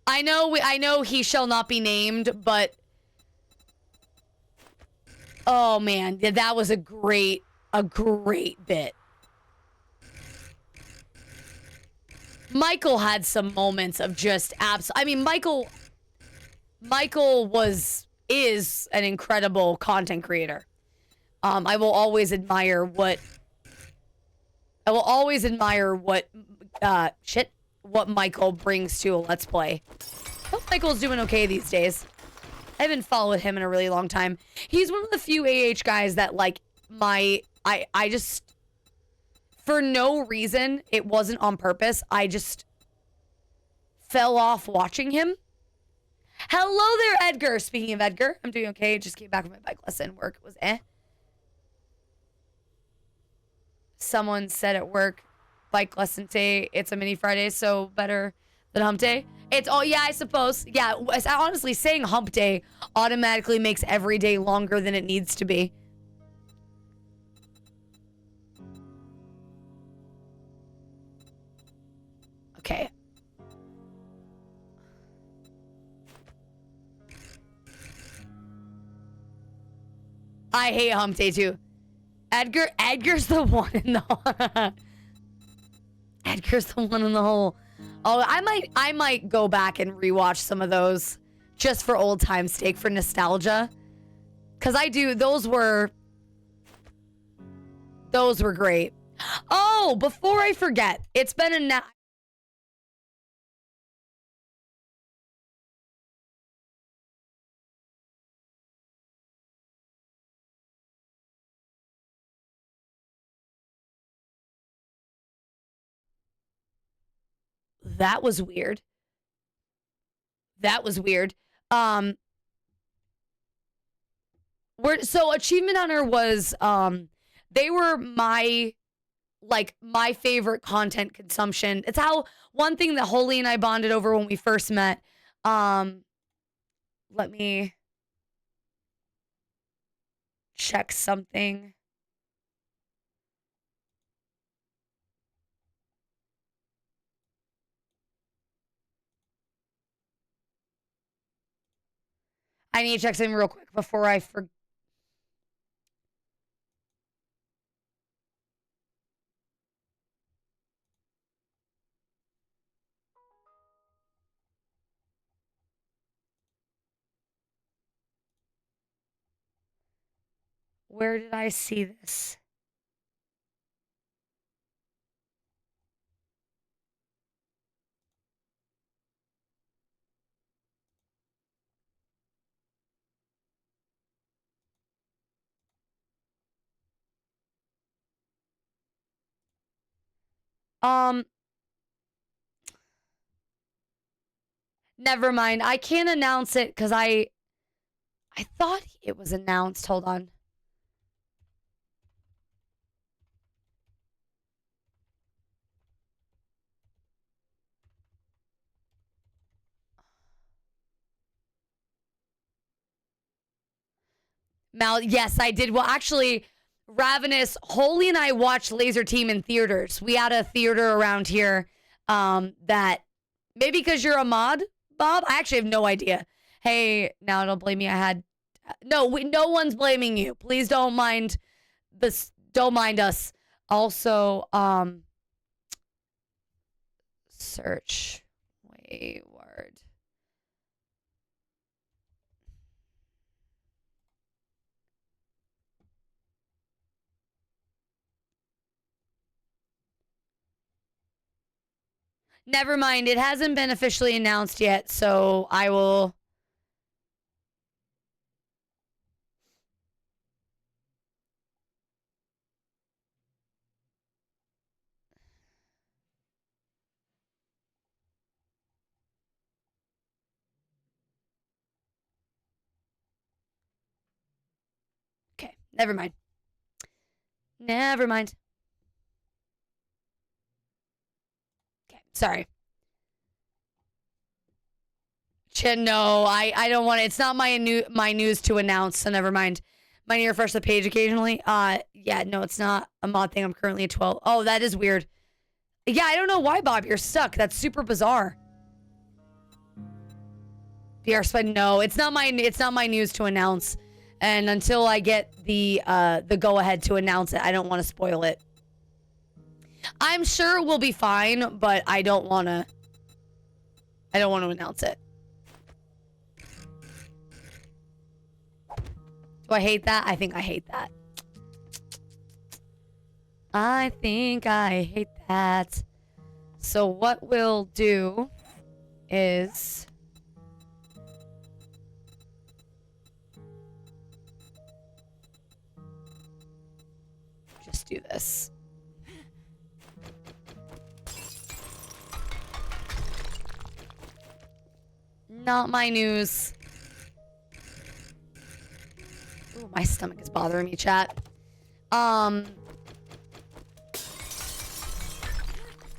I know He Shall Not Be Named, but oh man, yeah, that was a great bit. Michael had some moments of just I mean, Michael is an incredible content creator. I will always admire what Michael brings to a Let's Play. I hope Michael's doing okay these days. I haven't followed him in a really long time. He's one of the few AH guys that, like, my I just, for no reason, it wasn't on purpose. I just fell off watching him. Hello there, Edgar. Speaking of Edgar, I'm doing okay. Just came back from my bike lesson. Work was Someone said at work, bike lesson day, it's a mini Friday, so better than hump day. It's all, yeah, I suppose. Yeah, honestly, saying hump day automatically makes every day longer than it needs to be. Okay. I hate hump day too. Edgar's the one in the Edgar's the one in the hole. Oh, I might go back and rewatch some of those just for old time's sake, for nostalgia. Cause those were great. Oh, before I forget, it's been that was weird. That was weird. So Achievement Hunter was they were my favorite content consumption. It's how one thing that Holy and I bonded over when we first met. Let me check something. I need to check something real quick before I forget. Where did I see this? Never mind. I can't announce it because I thought it was announced. Hold on. Yes, I did. Well, actually, Ravenous, Holy and I watched Laser Team in theaters. We had a theater around here that maybe because you're a mod, Bob. I actually have no idea. Hey, now don't blame me. No one's blaming you. Please don't mind this. Don't mind us. Also, search Wayward. Never mind. It hasn't been officially announced yet, so I will. Okay, never mind. Never mind. Okay, sorry. No, I don't want it. It's not my news to announce, so never mind. My near refresh the page occasionally. Yeah, no, it's not a mod thing. I'm currently at 12. Oh, that is weird. Yeah, I don't know why, Bob. You're stuck. That's super bizarre. VR spend. No, it's not my news to announce. And until I get the go ahead to announce it, I don't want to spoil it. I'm sure it will be fine, but I don't want to announce it. Do I hate that? I think I hate that. I think I hate that. So what we'll do is just do this. Not my news. Ooh, my stomach is bothering me, chat.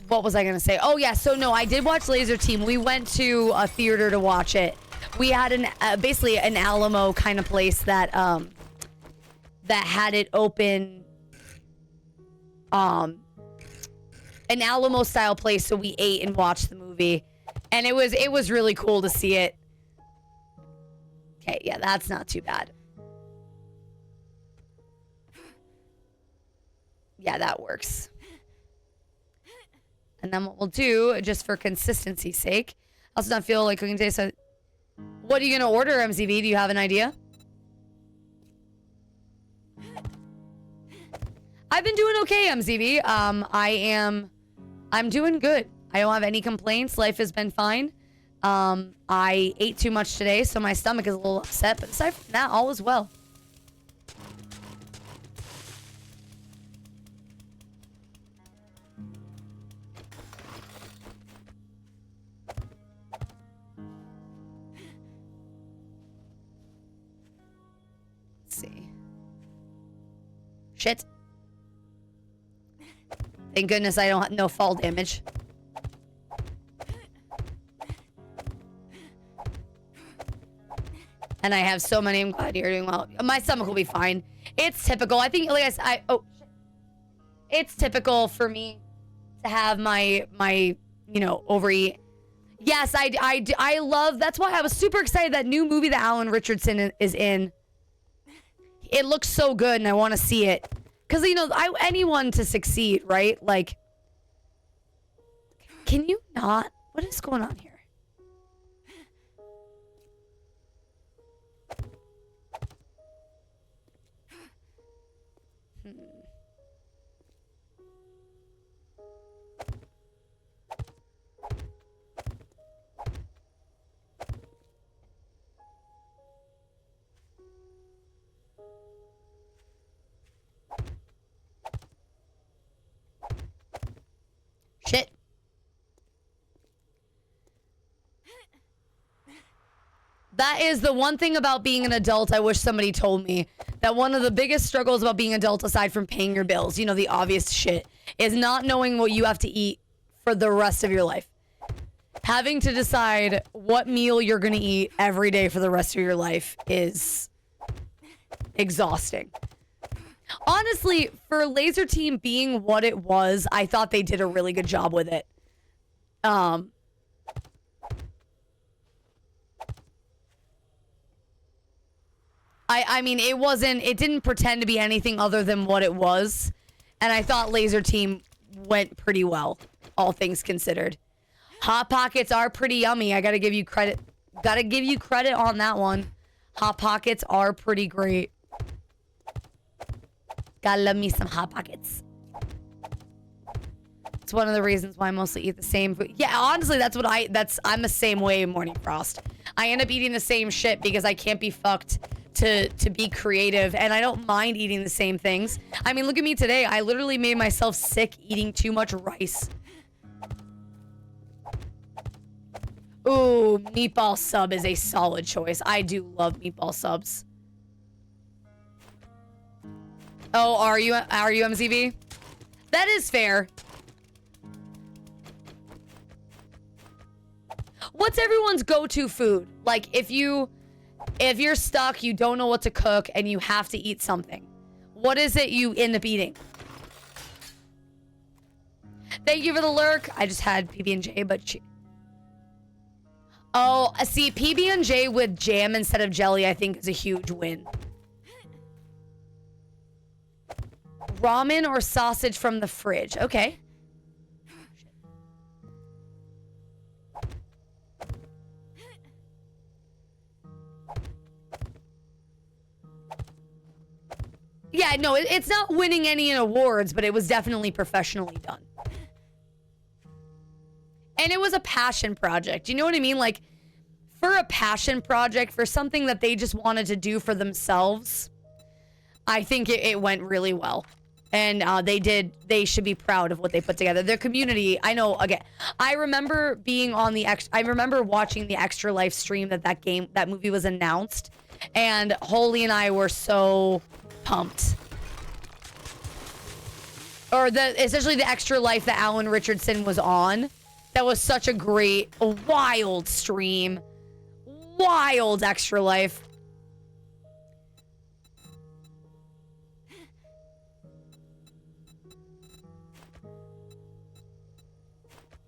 What was I gonna say? Oh yeah, so no, I did watch Laser Team. We went to a theater to watch it. We had an basically an Alamo kind of place that that had it open, an Alamo style place. So we ate and watched the movie, and it was really cool to see it. Okay, yeah, that's not too bad. Yeah, that works. And then what we'll do, just for consistency's sake, I also don't feel like cooking today, so what are you going to order, MCV? Do you have an idea? I've been doing okay, MCV. I'm doing good. I don't have any complaints. Life has been fine. I ate too much today, so my stomach is a little upset, but aside from that, all is well. Shit. Thank goodness I don't have no fall damage. And I have so many. I'm glad you're doing well. My stomach will be fine. It's typical. I think, like I said, it's typical for me to have my you know, overeat. Yes, I love. That's why I was super excited that new movie that Alan Richardson is in. It looks so good, and I want to see it. Because, you know, anyone to succeed, right? Like, can you not? What is going on here? Shit. That is the one thing about being an adult I wish somebody told me. That one of the biggest struggles about being an adult, aside from paying your bills, you know, the obvious shit, is not knowing what you have to eat for the rest of your life. Having to decide what meal you're going to eat every day for the rest of your life is exhausting. Honestly, for Laser Team being what it was, I thought they did a really good job with it. I mean, it didn't pretend to be anything other than what it was. And I thought Laser Team went pretty well, all things considered. Hot Pockets are pretty yummy. I gotta give you credit. Gotta give you credit on that one. Hot Pockets are pretty great. Gotta love me some Hot Pockets. It's one of the reasons why I mostly eat the same food. Yeah, honestly, I'm the same way, Morning Frost. I end up eating the same shit because I can't be fucked to be creative, and I don't mind eating the same things. I mean, look at me today. I literally made myself sick eating too much rice. Ooh, meatball sub is a solid choice. I do love meatball subs. Oh, are you MCV? That is fair. What's everyone's go-to food? Like, if you're stuck, you don't know what to cook, and you have to eat something, what is it you end up eating? Thank you for the lurk. I just had PB&J, but oh, see, PB&J with jam instead of jelly, I think is a huge win. Ramen or sausage from the fridge. Okay. Yeah, no, it's not winning any awards, but it was definitely professionally done. And it was a passion project. You know what I mean? Like, for a passion project, for something that they just wanted to do for themselves, I think it went really well. And they should be proud of what they put together. Their community, I know, again, I remember being on I remember watching the Extra Life stream that movie was announced. And Holy and I were so pumped. Or essentially the Extra Life that Alan Richardson was on. That was such a great, wild stream. Wild Extra Life.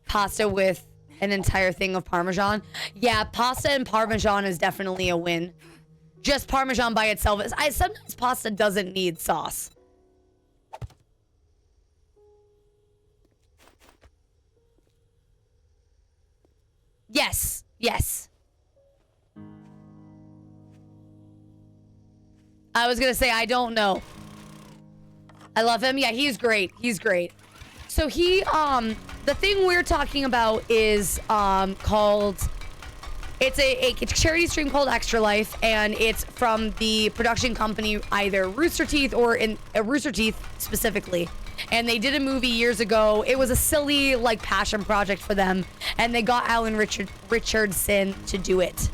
Pasta with an entire thing of Parmesan. Yeah, pasta and Parmesan is definitely a win. Just Parmesan by itself. Sometimes pasta doesn't need sauce. Yes, yes. I was gonna say, I don't know. I love him. Yeah, he's great. He's great. So the thing we're talking about is called, it's a charity stream called Extra Life, and it's from the production company either Rooster Teeth or Rooster Teeth specifically. And they did a movie years ago. It was a silly like passion project for them, and they got Alan Richardson to do it.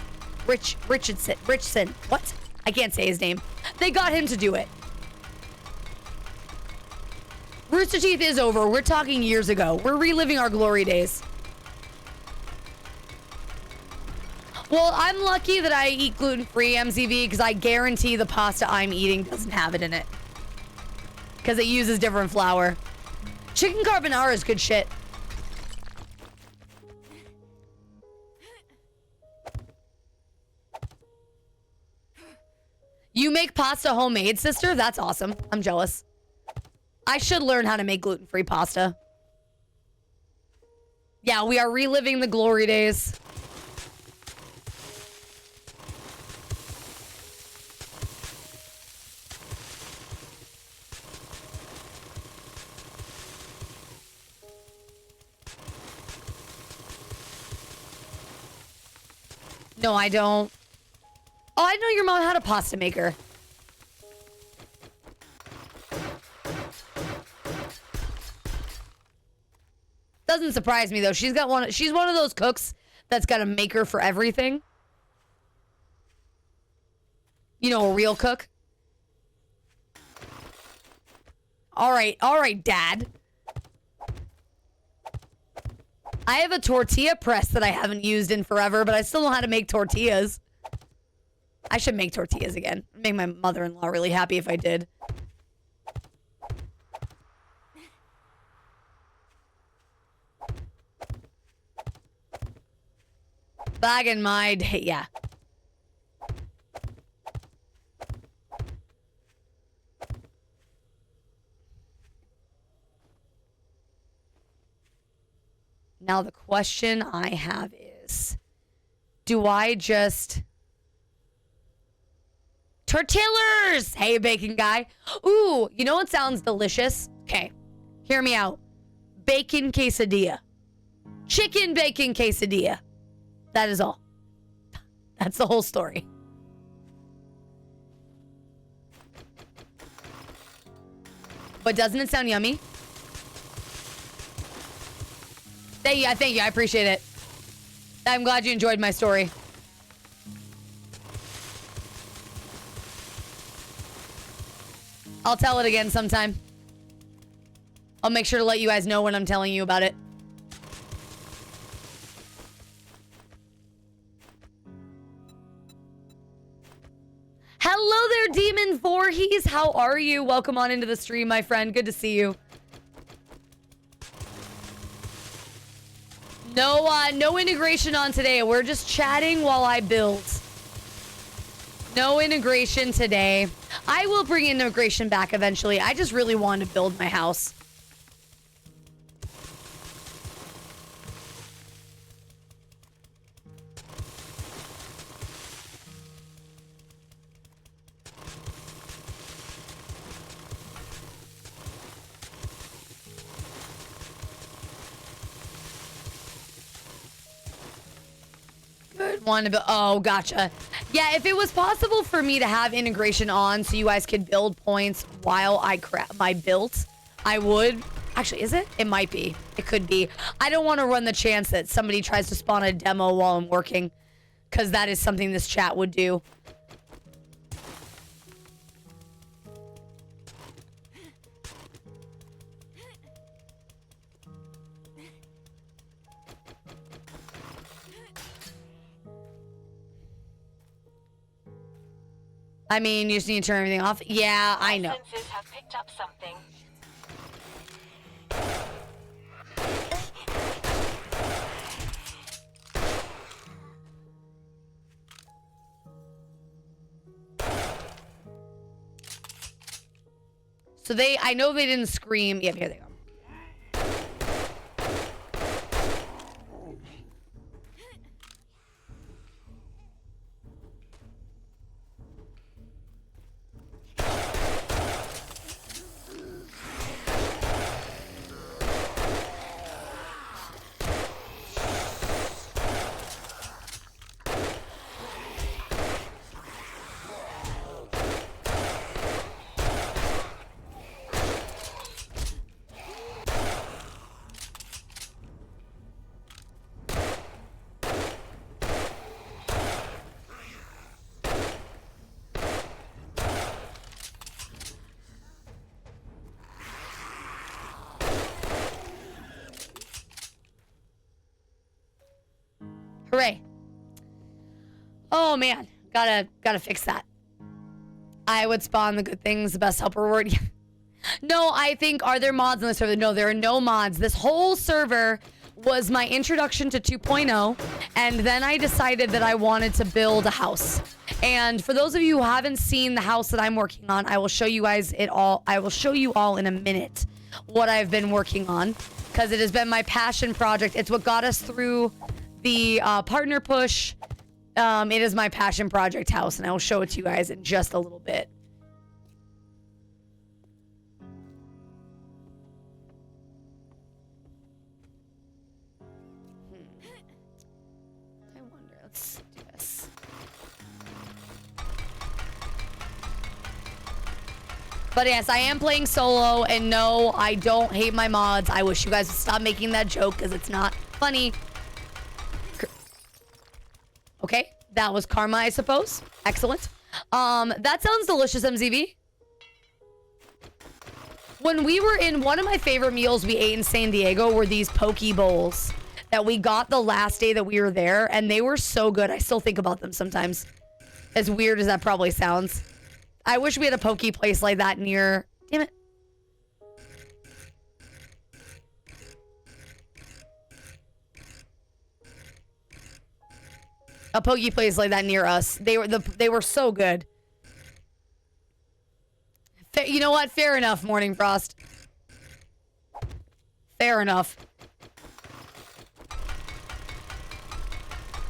Richardson. What? I can't say his name. They got him to do it. Rooster Teeth is over. We're talking years ago. We're reliving our glory days. Well, I'm lucky that I eat gluten-free MCV because I guarantee the pasta I'm eating doesn't have it in it. Because it uses different flour. Chicken carbonara is good shit. You make pasta homemade, sister? That's awesome. I'm jealous. I should learn how to make gluten-free pasta. Yeah, we are reliving the glory days. No, I don't. Oh, I know your mom had a pasta maker. Doesn't surprise me though. She's one of those cooks that's got a maker for everything. You know, a real cook. All right, Dad. I have a tortilla press that I haven't used in forever, but I still know how to make tortillas. I should make tortillas again. Make my mother-in-law really happy if I did. Back in my day, yeah. Now the question I have is, do I just... Tortillers! Hey, bacon guy. Ooh, you know what sounds delicious? Okay, hear me out. Bacon quesadilla. Chicken bacon quesadilla. That is all. That's the whole story. But doesn't it sound yummy? Thank you. I appreciate it. I'm glad you enjoyed my story. I'll tell it again sometime. I'll make sure to let you guys know when I'm telling you about it. Hello there, Demon Voorhees. How are you? Welcome on into the stream, my friend. Good to see you. No integration on today. We're just chatting while I build. No integration today. I will bring integration back eventually. I just really wanted to build my house. want to build. Oh, gotcha. Yeah, if it was possible for me to have integration on so you guys could build points while I craft my build, I would. Actually, is it? It might be. It could be. I don't want to run the chance that somebody tries to spawn a demo while I'm working, because that is something this chat would do. I mean, you just need to turn everything off. Yeah, I know. Sensors have picked up something. So I know they didn't scream. Yep, here they go. Hooray. Oh man, gotta fix that. I would spawn the good things, the best helper reward. No, I think, are there mods on the server? No, there are no mods. This whole server was my introduction to 2.0, and then I decided that I wanted to build a house. And for those of you who haven't seen the house that I'm working on, I will show you guys it all. I will show you all in a minute what I've been working on, because it has been my passion project. It's what got us through the partner push. It is my passion project house, and I will show it to you guys in just a little bit. I wonder, let's do this. But yes, I am playing solo, and no, I don't hate my mods. I wish you guys would stop making that joke, because it's not funny. Okay, that was karma, I suppose. Excellent. That sounds delicious, MZV. When we were in, one of my favorite meals we ate in San Diego were these poke bowls that we got the last day that we were there, and they were so good. I still think about them sometimes. As weird as that probably sounds. I wish we had a poke place like that near... Damn it. A poke place like that near us. They were so good. You know what? Fair enough, Morning Frost. Fair enough.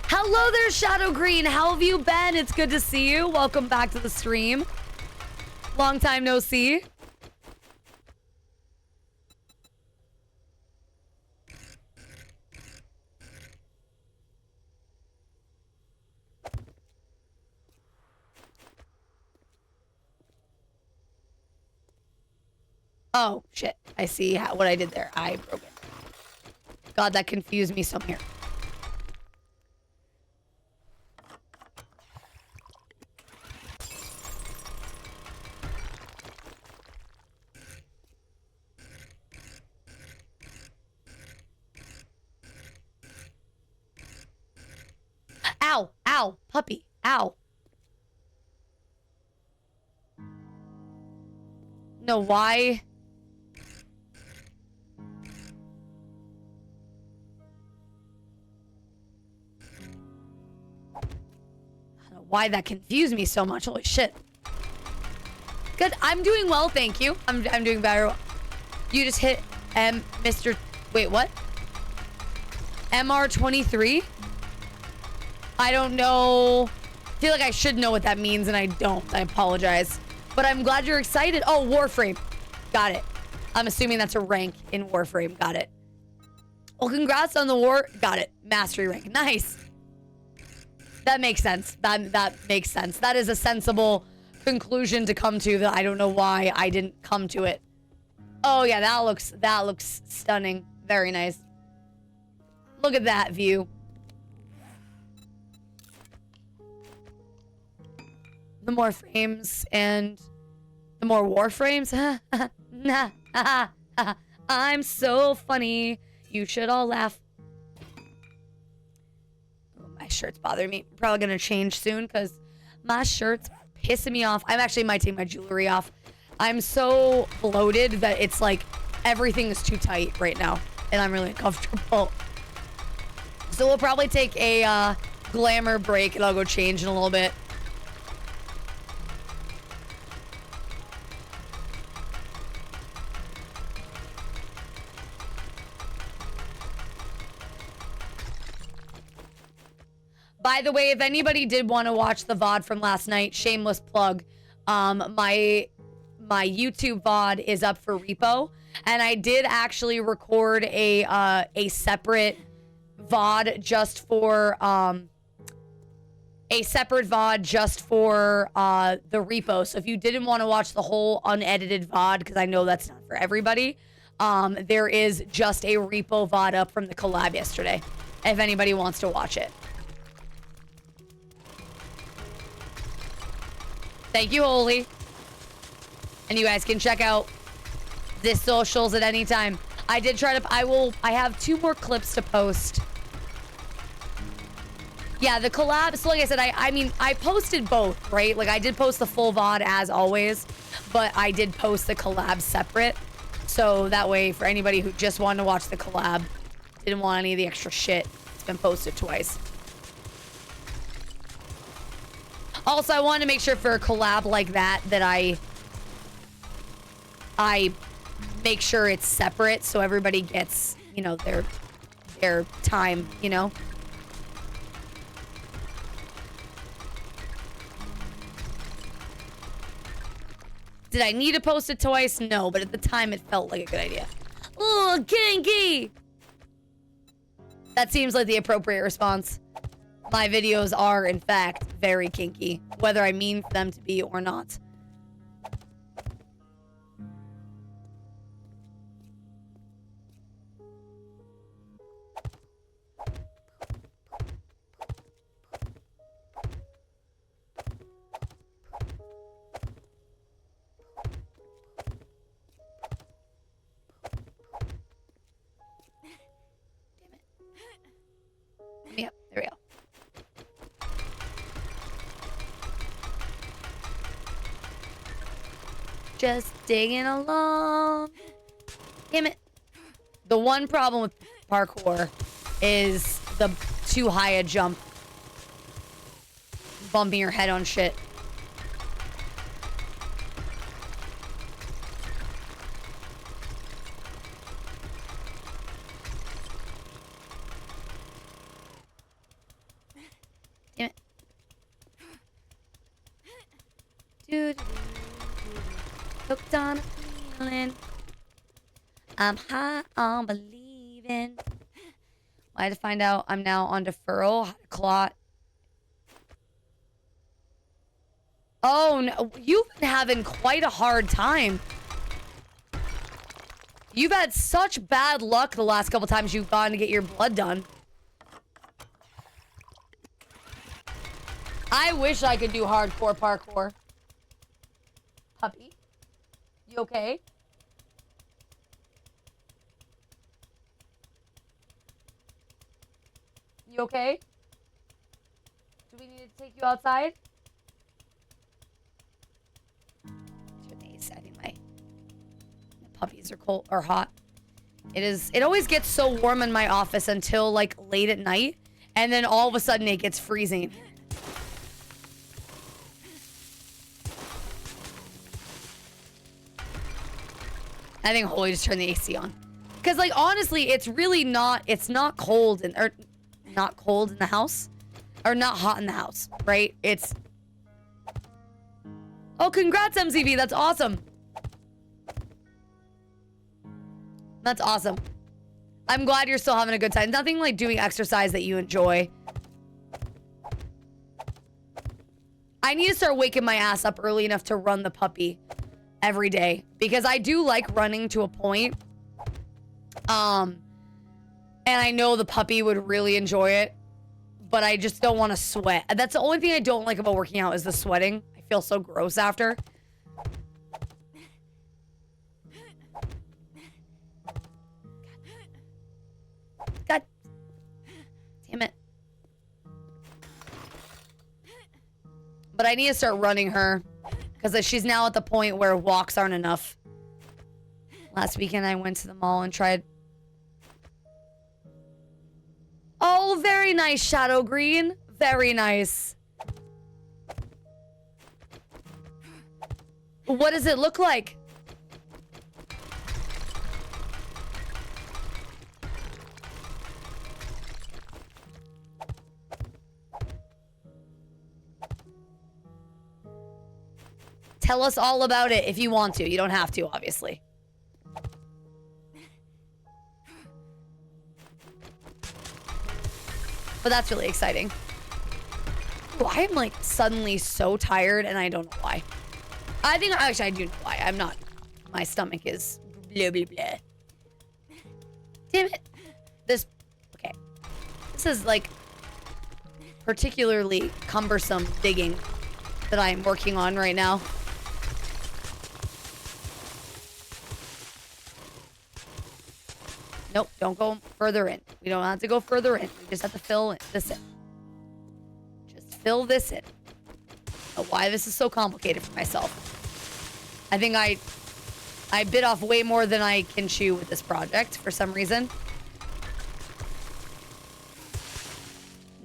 Hello there, Shadow Green. How have you been? It's good to see you. Welcome back to the stream. Long time no see. Oh, shit. I see what I did there. I broke it. God, that confused me some here. Ow! Ow! Puppy! Ow! No, why? Why that confused me so much. Holy shit. Good. I'm doing well, thank you. I'm doing better. You just hit Mr. Wait, what? MR23? I don't know. I feel like I should know what that means, and I don't. I apologize. But I'm glad you're excited. Oh, Warframe. Got it. I'm assuming that's a rank in Warframe. Got it. Well, congrats on the war. Got it. Mastery rank. Nice. That makes sense. That makes sense. That is a sensible conclusion to come to that I don't know why I didn't come to it. Oh yeah, that looks stunning. Very nice. Look at that view. The more frames and the more warframes. I'm so funny. You should all laugh. Oh, my shirt's bothering me. I'm probably gonna change soon because my shirt's pissing me off. I actually might take my jewelry off. I'm so bloated that it's like everything is too tight right now, and I'm really uncomfortable. So we'll probably take a glamour break, and I'll go change in a little bit. By the way, if anybody did want to watch the VOD from last night, shameless plug, my YouTube VOD is up for repo, and I did actually record a separate VOD just for the repo. So if you didn't want to watch the whole unedited VOD, because I know that's not for everybody, there is just a repo VOD up from the collab yesterday, if anybody wants to watch it. Thank you, Holy. And you guys can check out this socials at any time. I did try to, I have 2 more clips to post. Yeah, the collab, so like I said, I mean, I posted both, right? Like I did post the full VOD as always, but I did post the collab separate. So that way, for anybody who just wanted to watch the collab, didn't want any of the extra shit, it's been posted twice. Also, I wanted to make sure for a collab like that I make sure it's separate so everybody gets, you know, their time, you know? Did I need to post it twice? No, but at the time it felt like a good idea. Oh, kinky! That seems like the appropriate response. My videos are, in fact, very kinky, whether I mean for them to be or not. Damn it. Yep, there we go. Just digging along. Damn it. The one problem with parkour is the too high a jump. Bumping your head on shit. Damn it. Dude. Hooked on a feeling. I'm high on believing. I had to find out I'm now on deferral. Had a clot. Oh no, you've been having quite a hard time. You've had such bad luck the last couple times you've gone to get your blood done. I wish I could do hardcore parkour. Puppy, you okay? You okay? Do we need to take you outside? I think my puppies are cold or hot. It always gets so warm in my office until like late at night, and then all of a sudden it gets freezing. I think Holy just turned the AC on. Because, like, honestly, it's really not, it's not cold, or not cold in the house. Or not hot in the house, right? It's... Oh, congrats, MCV. That's awesome. That's awesome. I'm glad you're still having a good time. Nothing like doing exercise that you enjoy I need to start waking my ass up early enough to run the puppy every day because I do like running to a point. And I know the puppy would really enjoy it, but I just don't want to sweat. That's the only thing I don't like about working out is the sweating. I feel so gross after. God damn it. But I need to start running her because she's now at the point where walks aren't enough. Last weekend I went to the mall and tried. Oh, very nice, Shadow Green. Very nice. What does it look like? Tell us all about it if you want to. You don't have to, obviously. But that's really exciting. Ooh, I am like suddenly so tired and I don't know why. I think, actually I do know why. I'm not, my stomach is blah, blah, blah. Damn it. Okay. This is like particularly cumbersome digging that I'm working on right now. Nope, don't go further in. We don't have to go further in. We just have to fill this in. Just fill this in. I don't know why this is so complicated for myself. I think I bit off way more than I can chew with this project for some reason.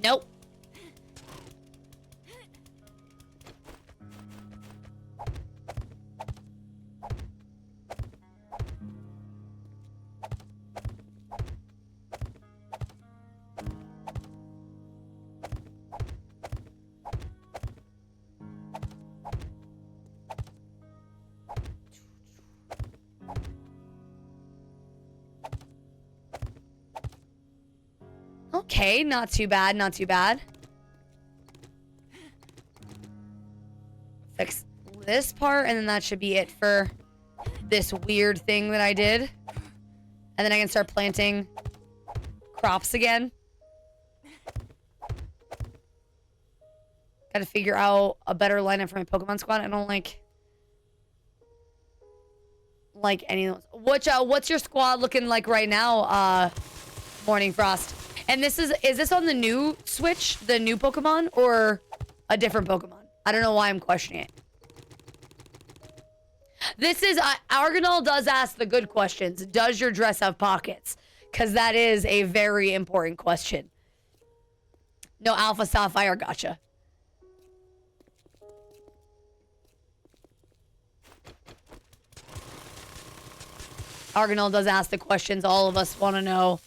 Nope. Okay, not too bad, not too bad. Fix this part, and then that should be it for this weird thing that I did. And then I can start planting crops again. Gotta figure out a better lineup for my Pokemon squad. I don't like any of those. What's your squad looking like right now, Morning Frost? And is this on the new Switch, the new Pokemon, or a different Pokemon? I don't know why I'm questioning it. This is, Argonol does ask the good questions. Does your dress have pockets? Because that is a very important question. No, Alpha Sapphire, gotcha. Argonol does ask the questions all of us want to know.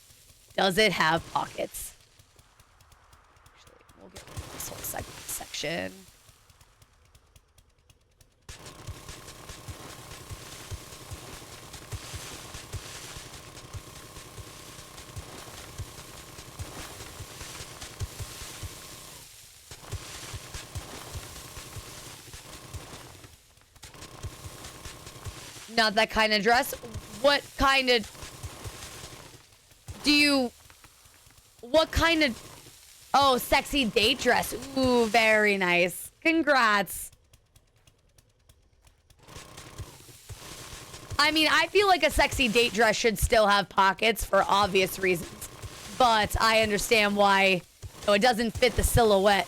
Does it have pockets? Actually, we'll get rid of this whole section. Not that kind of dress. What kind of... What kind of... Oh, sexy date dress. Ooh, very nice. Congrats. I mean, I feel like a sexy date dress should still have pockets for obvious reasons. But I understand why it doesn't fit the silhouette.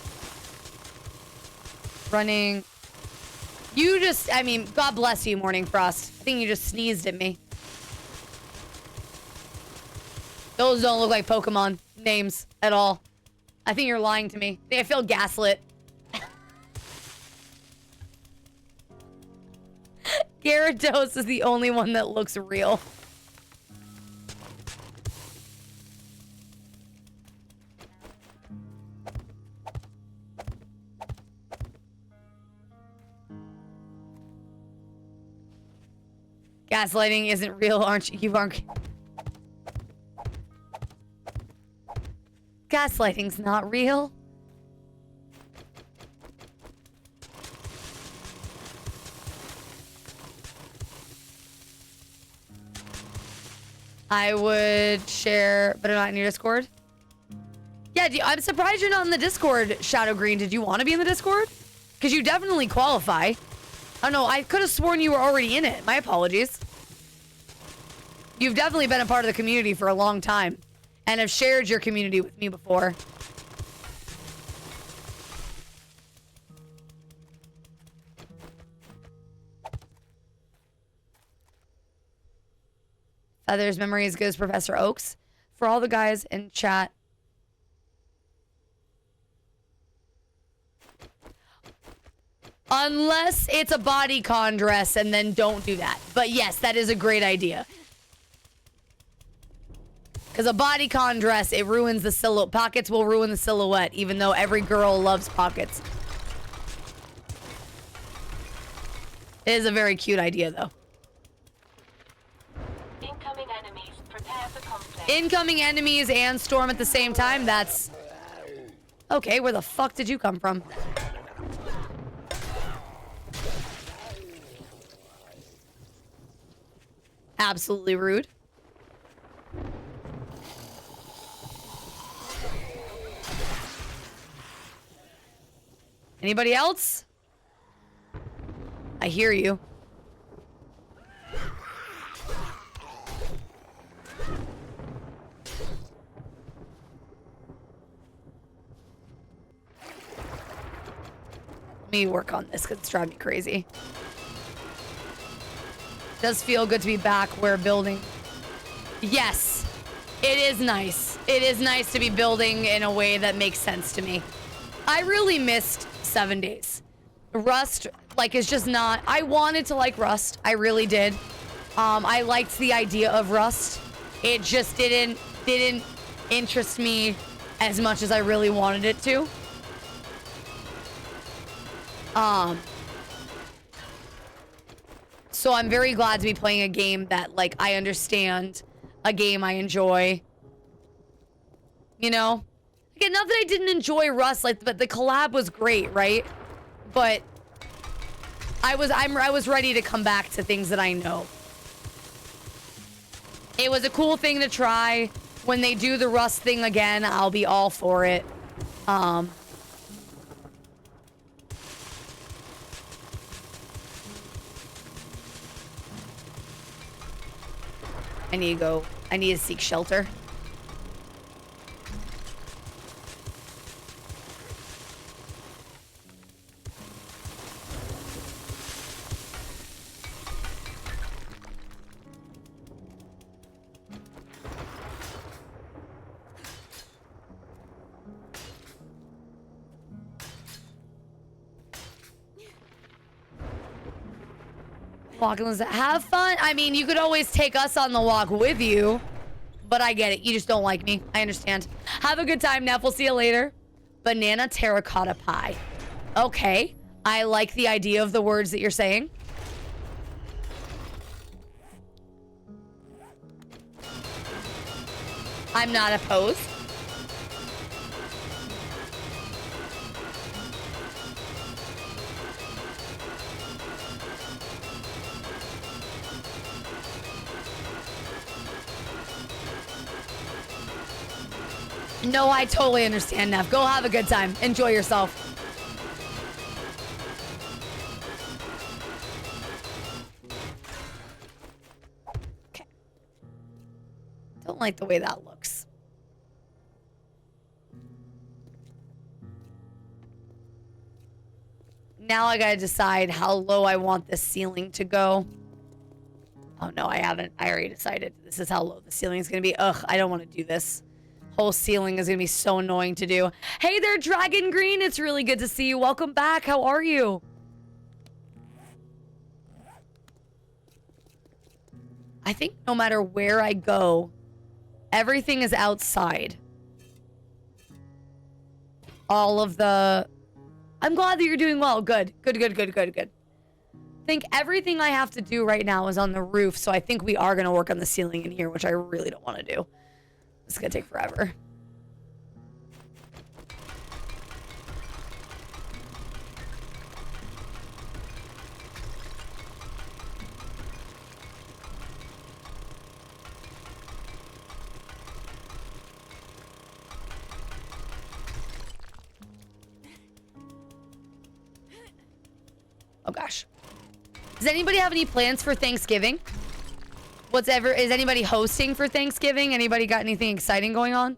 Running... You just... I mean, God bless you, Morning Frost. I think you just sneezed at me. Those don't look like Pokemon names at all. I think you're lying to me. I feel gaslit. Gyarados is the only one that looks real. Gaslighting isn't real, aren't you? You aren't... Gaslighting's not real. I would share, but I'm not in your Discord. Yeah, I'm surprised you're not in the Discord, Shadow Green. Did you want to be in the Discord? Because you definitely qualify. I don't know. I could have sworn you were already in it. My apologies. You've definitely been a part of the community for a long time and have shared your community with me before. Feather's memory as good as Professor Oak's. For all the guys in chat, unless it's a bodycon dress, and then don't do that. But yes, that is a great idea. Because a bodycon dress, it ruins the silhouette. Pockets will ruin the silhouette, even though every girl loves pockets. It is a very cute idea, though. Incoming enemies, prepare for conflict. Incoming enemies and storm at the same time, that's... Okay, where the fuck did you come from? Absolutely rude. Anybody else? I hear you. Let me work on this because it's driving me crazy. It does feel good to be back where building. Yes, it is nice. It is nice to be building in a way that makes sense to me. I really missed 7 days. Rust, like, is just not... I wanted to like Rust. I really did. I liked the idea of Rust. It just didn't interest me as much as I really wanted it to. So I'm very glad to be playing a game that, like, I understand, a game I enjoy. You know? Again, not that I didn't enjoy Rust, like, but the collab was great, right? But I was ready to come back to things that I know. It was a cool thing to try. When they do the Rust thing again, I'll be all for it. I need to seek shelter. Walking, have fun. I mean, you could always take us on the walk with you, but I get it. You just don't like me. I understand. Have a good time, Neff. We'll see you later. Banana terracotta pie. Okay. I like the idea of the words that you're saying. I'm not opposed. No, I totally understand, Neff. Go have a good time. Enjoy yourself. Okay. Don't like the way that looks. Now I gotta decide how low I want this ceiling to go. Oh no, I haven't. I already decided. This is how low the ceiling is gonna be. Ugh, I don't want to do this. Whole ceiling is gonna be so annoying to do. Hey there, Dragon Green. It's really good to see you. Welcome back. How are you? I think no matter where I go, everything is outside. All of the... I'm glad that you're doing well. Good. Good. I think everything I have to do right now is on the roof, so I think we are gonna work on the ceiling in here, which I really don't want to do. It's gonna take forever. Oh gosh. Does anybody have any plans for Thanksgiving? Is anybody hosting for Thanksgiving? Anybody got anything exciting going on?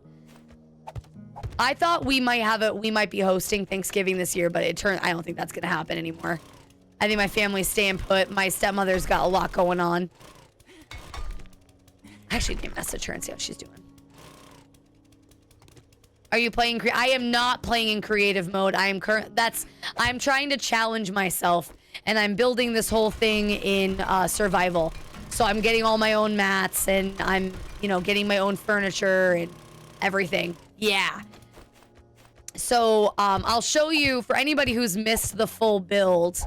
I thought we might be hosting Thanksgiving this year, but I don't think that's gonna happen anymore. I think my family's staying put. My stepmother's got a lot going on. I actually need to message her and see how she's doing. Are you playing? I am not playing in creative mode. I'm trying to challenge myself, and I'm building this whole thing in survival. So I'm getting all my own mats, and I'm, getting my own furniture and everything. Yeah. So I'll show you, for anybody who's missed the full build,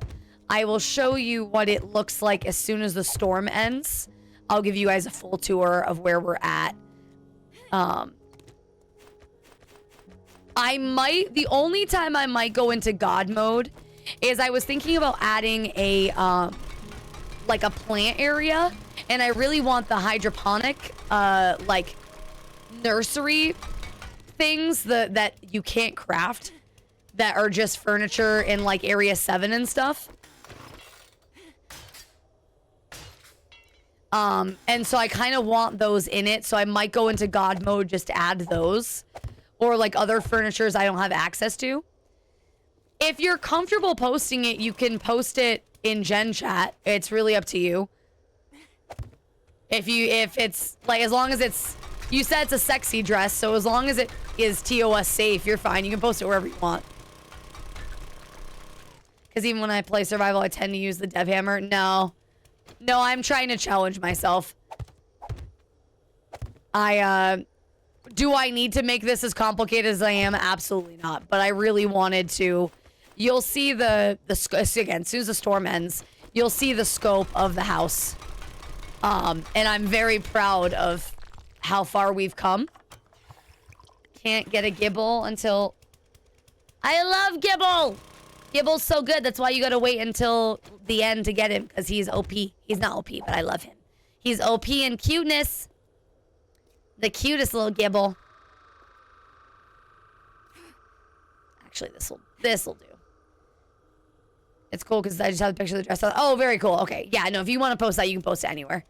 I will show you what it looks like as soon as the storm ends. I'll give you guys a full tour of where we're at. The only time I might go into God mode is I was thinking about adding a plant area, and I really want the hydroponic, nursery things that you can't craft, that are just furniture in area 7 and stuff. And so I kind of want those in it, so I might go into God mode just to add those, or other furnitures I don't have access to. If you're comfortable posting it, you can post it in Gen Chat. It's really up to you. If it's as long as you said it's a sexy dress, so as long as it is TOS safe, you're fine. You can post it wherever you want. Because even when I play survival, I tend to use the dev hammer. No, I'm trying to challenge myself. Do I need to make this as complicated as I am? Absolutely not. But I really wanted to. You'll see again, as soon as the storm ends, you'll see the scope of the house. And I'm very proud of how far we've come. Can't get a Gibble until... I love Gibble! Gibble's so good. That's why you gotta wait until the end to get him, because he's OP. He's not OP, but I love him. He's OP in cuteness. The cutest little Gibble. Actually, this'll do. It's cool because I just have a picture of the dress on. Oh, very cool. Okay. Yeah, no, if you want to post that, you can post it anywhere.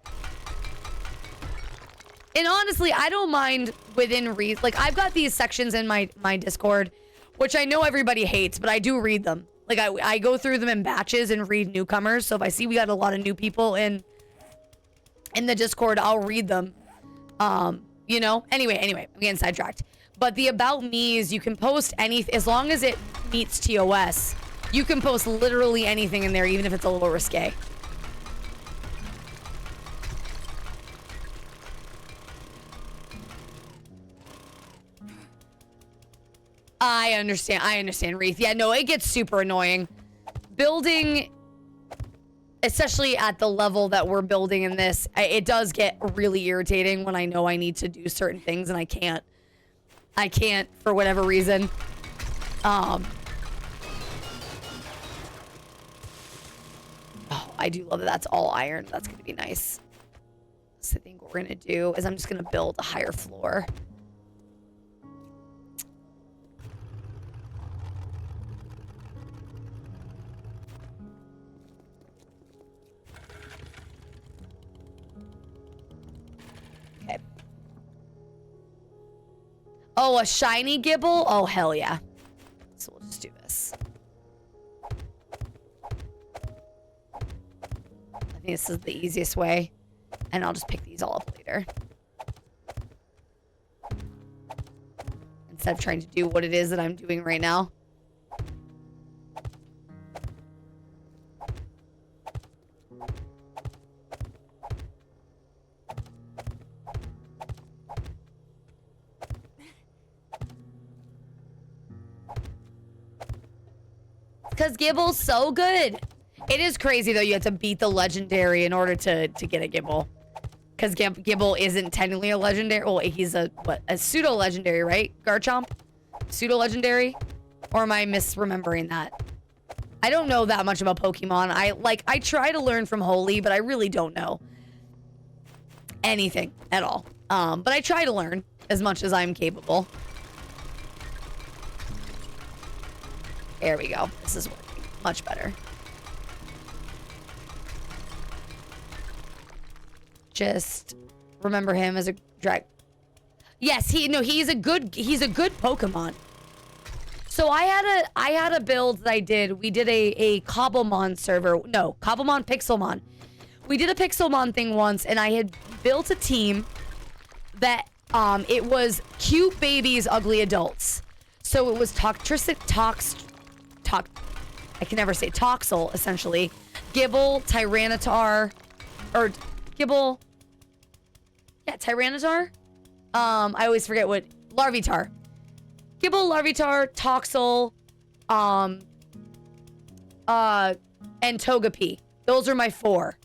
And honestly, I don't mind within reason. I've got these sections in my Discord, which I know everybody hates, but I do read them. I go through them in batches and read newcomers. So if I see we got a lot of new people in the Discord, I'll read them. Anyway, I'm getting sidetracked. But the about me's, you can post anything as long as it meets TOS. You can post literally anything in there, even if it's a little risque. I understand, Reeth. Yeah, no, it gets super annoying. Building, especially at the level that we're building in this, it does get really irritating when I know I need to do certain things and I can't. I can't for whatever reason. Oh, I do love that that's all iron. That's going to be nice. So I think what we're going to do is I'm just going to build a higher floor. Okay. Oh, a shiny Gibble? Oh, hell yeah. So we'll just do this. I think this is the easiest way. And I'll just pick these all up later. Instead of trying to do what it is that I'm doing right now. Because Gibble's so good. It is crazy, though. You have to beat the legendary in order to get a Gibble. Because Gibble isn't technically a legendary. Well, he's a pseudo-legendary, right? Garchomp? Pseudo-legendary? Or am I misremembering that? I don't know that much about Pokemon. I try to learn from Holy, but I really don't know anything at all. But I try to learn as much as I'm capable. There we go. This is working much better. just remember him as a drag. Yes, he's a good Pokemon. So I had a build that I did. We did a Cobblemon server. No, Cobblemon Pixelmon. We did a Pixelmon thing once, and I had built a team that it was cute babies, ugly adults. So it was I can never say Toxel, essentially. Gibble, Tyranitar, or Gibble. Yeah, Tyranitar. I always forget what Larvitar. Gibble, Larvitar, Toxel, and Togepi. Those are my 4.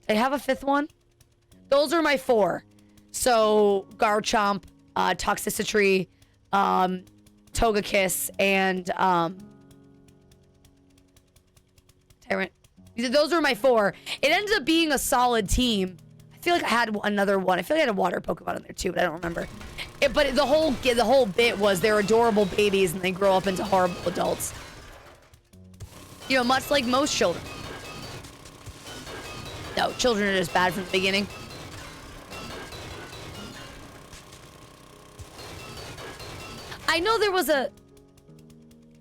Did I have a 5th one? Those are my 4. So Garchomp, Toxicity, Togekiss, and Tyrant. Those were my 4. It ended up being a solid team. I feel like I had another one. I feel like I had a water Pokemon in there too, but I don't remember. But the whole bit was they're adorable babies and they grow up into horrible adults. You know, much like most children. No, children are just bad from the beginning. I know there was a...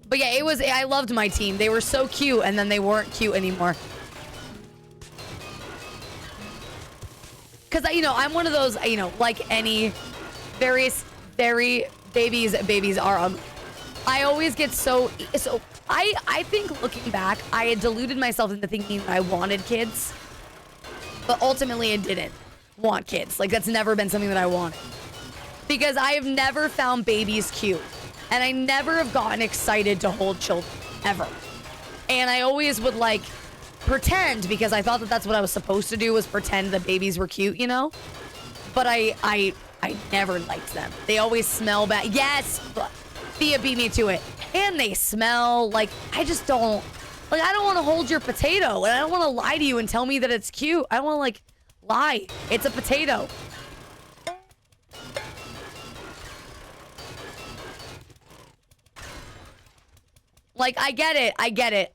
But yeah, it was... I loved my team. They were so cute, and then they weren't cute anymore. Because, you know, I'm one of those, you know, like any very babies are ugly. I always get so... I think looking back, I had deluded myself into thinking that I wanted kids. But ultimately, I didn't want kids. Like, that's never been something that I wanted. Because I have never found babies cute. And I never have gotten excited to hold children. Ever. And I always would, like, pretend, because I thought that that's what I was supposed to do, was pretend that babies were cute, you know? But I never liked them. They always smell bad. Yes! Thea beat me to it. And they smell like, I just don't... Like, I don't want to hold your potato. And I don't want to lie to you and tell me that it's cute. I don't want to, like, lie. It's a potato. Like, I get it.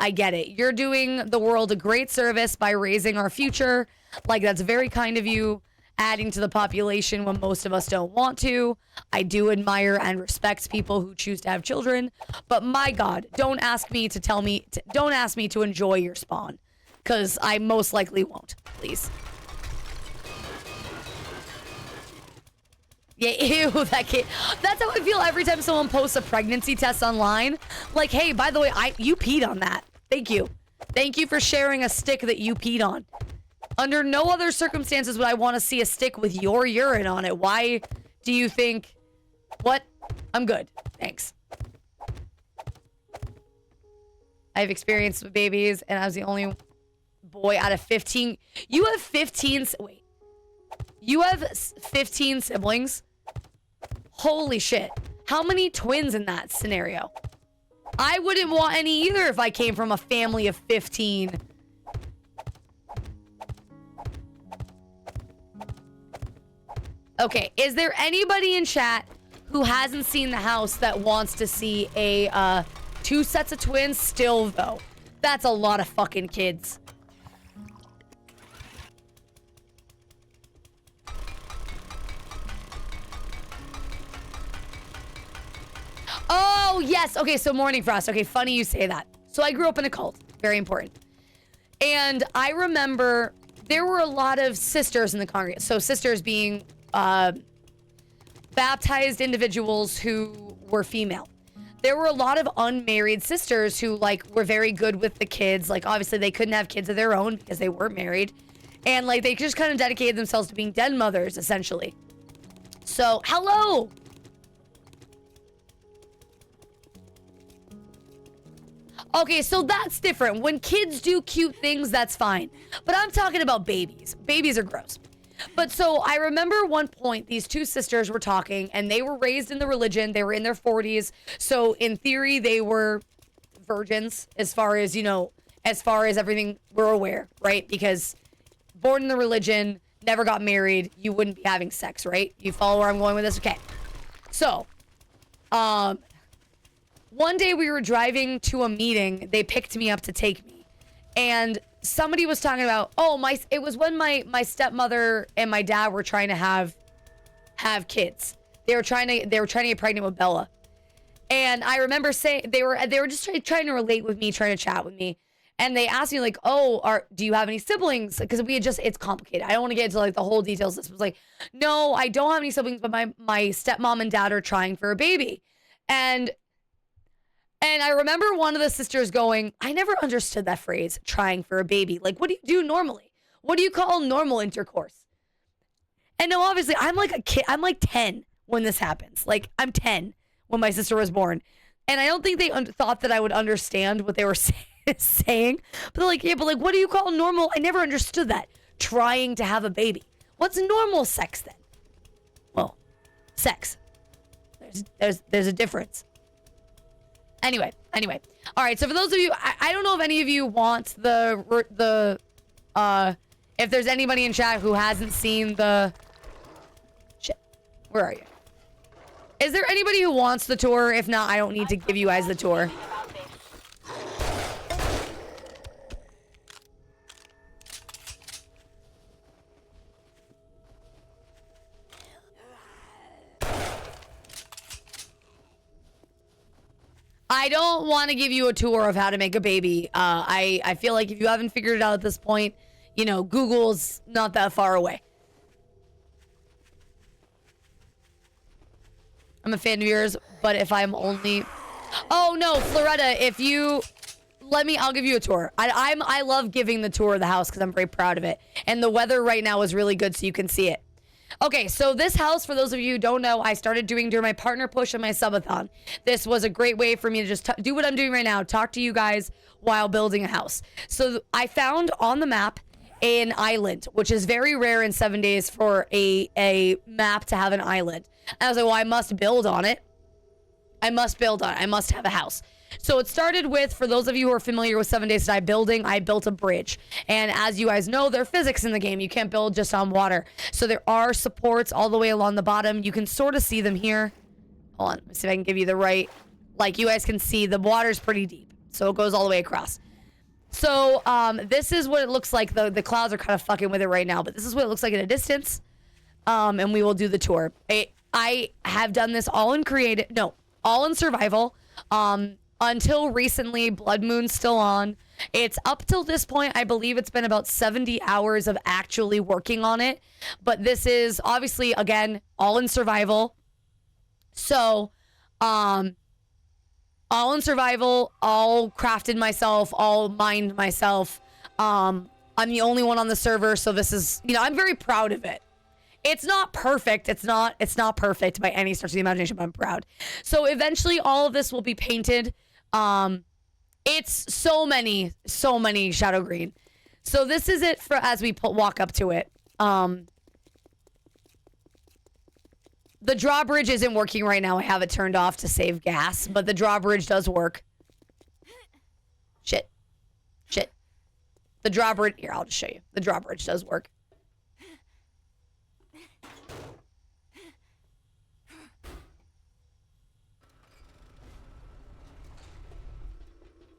You're doing the world a great service by raising our future. Like, that's very kind of you, adding to the population when most of us don't want to. I do admire and respect people who choose to have children. But my God, don't ask me to enjoy your spawn. Because I most likely won't, please. Yeah, ew, that kid. That's how I feel every time someone posts a pregnancy test online. Like, hey, by the way, you peed on that. Thank you. Thank you for sharing a stick that you peed on. Under no other circumstances would I want to see a stick with your urine on it. Why do you think... What? I'm good. Thanks. I've experienced with babies, and I was the only boy out of 15. You have 15... Wait. You have 15 siblings? Holy shit. How many twins in that scenario? I wouldn't want any either if I came from a family of 15. Okay, is there anybody in chat who hasn't seen the house that wants to see a 2 sets of twins? Still, though. That's a lot of fucking kids. Oh, yes. Okay, so Morning Frost. Okay, funny you say that. So I grew up in a cult. Very important. And I remember there were a lot of sisters in the congregation. So sisters being baptized individuals who were female. There were a lot of unmarried sisters who, like, were very good with the kids. Like, obviously, they couldn't have kids of their own because they weren't married. And, like, they just kind of dedicated themselves to being dead mothers, essentially. So, hello! Okay, so that's different. When kids do cute things, that's fine. But I'm talking about babies. Babies are gross. But so I remember one point, these 2 sisters were talking, and they were raised in the religion. They were in their 40s. So in theory, they were virgins as far as, you know, as far as everything we're aware, right? Because born in the religion, never got married, you wouldn't be having sex, right? You follow where I'm going with this? Okay. So, one day we were driving to a meeting. They picked me up to take me. And somebody was talking about, it was when my stepmother and my dad were trying to have kids. They were trying to get pregnant with Bella. And I remember saying they were just trying to relate with me, trying to chat with me. And they asked me like, do you have any siblings? Because it's complicated. I don't want to get into like the whole details. This was like, no, I don't have any siblings, but my stepmom and dad are trying for a baby. And I remember one of the sisters going, I never understood that phrase, trying for a baby. Like, what do you do normally? What do you call normal intercourse? And no, obviously, I'm like a kid. I'm like 10 when this happens. Like, I'm 10 when my sister was born. And I don't think they thought that I would understand what they were saying. But they're like, yeah, but like, what do you call normal? I never understood that. Trying to have a baby. What's normal sex then? Well, sex. There's a difference. Anyway. All right, so for those of you, I don't know if any of you want if there's anybody in chat who hasn't seen the... Shit. Where are you? Is there anybody who wants the tour? If not, I don't need to give you guys the tour. I don't want to give you a tour of how to make a baby. I feel like if you haven't figured it out at this point, you know, Google's not that far away. I'm a fan of yours, but if I'm only... Oh, no, Floretta, if you... I'll give you a tour. I love giving the tour of the house because I'm very proud of it. And the weather right now is really good, so you can see it. Okay, so this house, for those of you who don't know, I started doing during my partner push and my subathon. This was a great way for me to just do what I'm doing right now, talk to you guys while building a house. So I found on the map an island, which is very rare in 7 days for a map to have an island. And I was like, well, I must build on it. I must have a house. So it started with, for those of you who are familiar with 7 Days to Die building, I built a bridge. And as you guys know, there are physics in the game. You can't build just on water. So there are supports all the way along the bottom. You can sort of see them here. Hold on, let me see if I can give you the right. Like, you guys can see the water's pretty deep. So it goes all the way across. So this is what it looks like. The clouds are kind of fucking with it right now. But this is what it looks like at a distance. And we will do the tour. I have done this all in survival. Until recently, Blood Moon's still on. It's up till this point, I believe it's been about 70 hours of actually working on it. But this is obviously, again, all in survival. So, all in survival, all crafted myself, all mined myself. I'm the only one on the server, so this is, I'm very proud of it. It's not perfect. It's not perfect by any stretch of the imagination, but I'm proud. So eventually all of this will be painted. It's so many shadow green. So this is it for as we walk up to it. The drawbridge isn't working right now. I have it turned off to save gas, but the drawbridge does work. Shit. The drawbridge, here, I'll just show you. The drawbridge does work.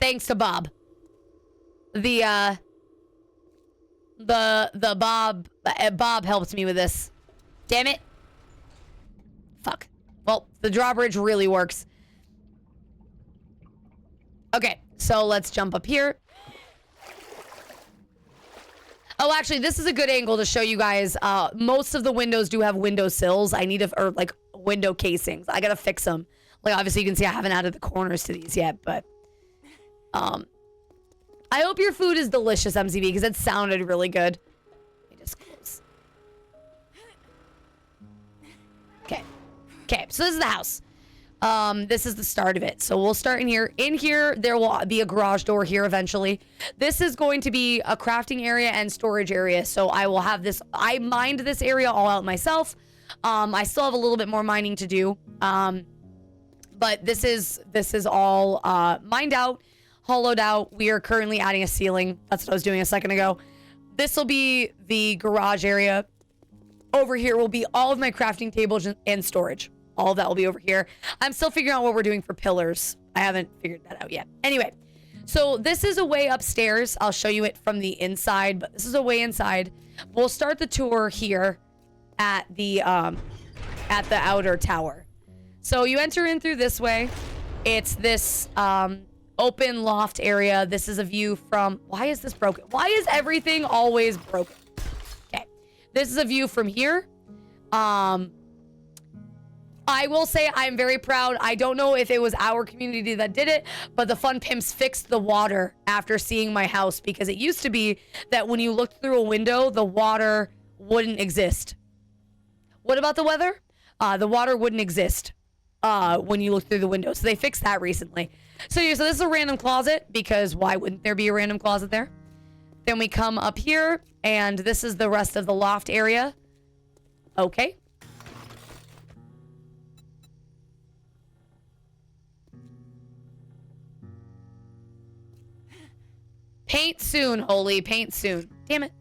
Thanks to Bob. Bob helped me with this. Damn it. Fuck. Well, the drawbridge really works. Okay, so let's jump up here. Oh, actually, this is a good angle to show you guys. Most of the windows do have window sills. Or like window casings. I gotta fix them. Like, obviously, you can see I haven't added the corners to these yet, but I hope your food is delicious, MCB, because it sounded really good. Let me just close. Okay, so this is the house. This is the start of it. So we'll start in here. In here, there will be a garage door here eventually. This is going to be a crafting area and storage area. So I will have this. I mined this area all out myself. I still have a little bit more mining to do. But this is all mined out, hollowed out. We are currently adding a ceiling. That's what I was doing a second ago. This will be the garage area. Over here will be all of my crafting tables and storage. All of that will be over here. I'm still figuring out what we're doing for pillars. I haven't figured that out yet. Anyway, So this is a way upstairs. I'll show you it from the inside, but this is a way inside. We'll start the tour here at the outer tower. So you enter in through this way. It's this open loft area. This is a view from, why is this broken? Why is everything always broken? Okay. This is a view from here. I will say I'm very proud. I don't know if it was our community that did it, but the Fun Pimps fixed the water after seeing my house, because it used to be that when you looked through a window, the water wouldn't exist. What about the weather? The water wouldn't exist when you look through the window. So they fixed that recently. So this is a random closet, because why wouldn't there be a random closet there? Then we come up here, and this is the rest of the loft area. Okay. Paint soon, Holy. Paint soon. Damn it.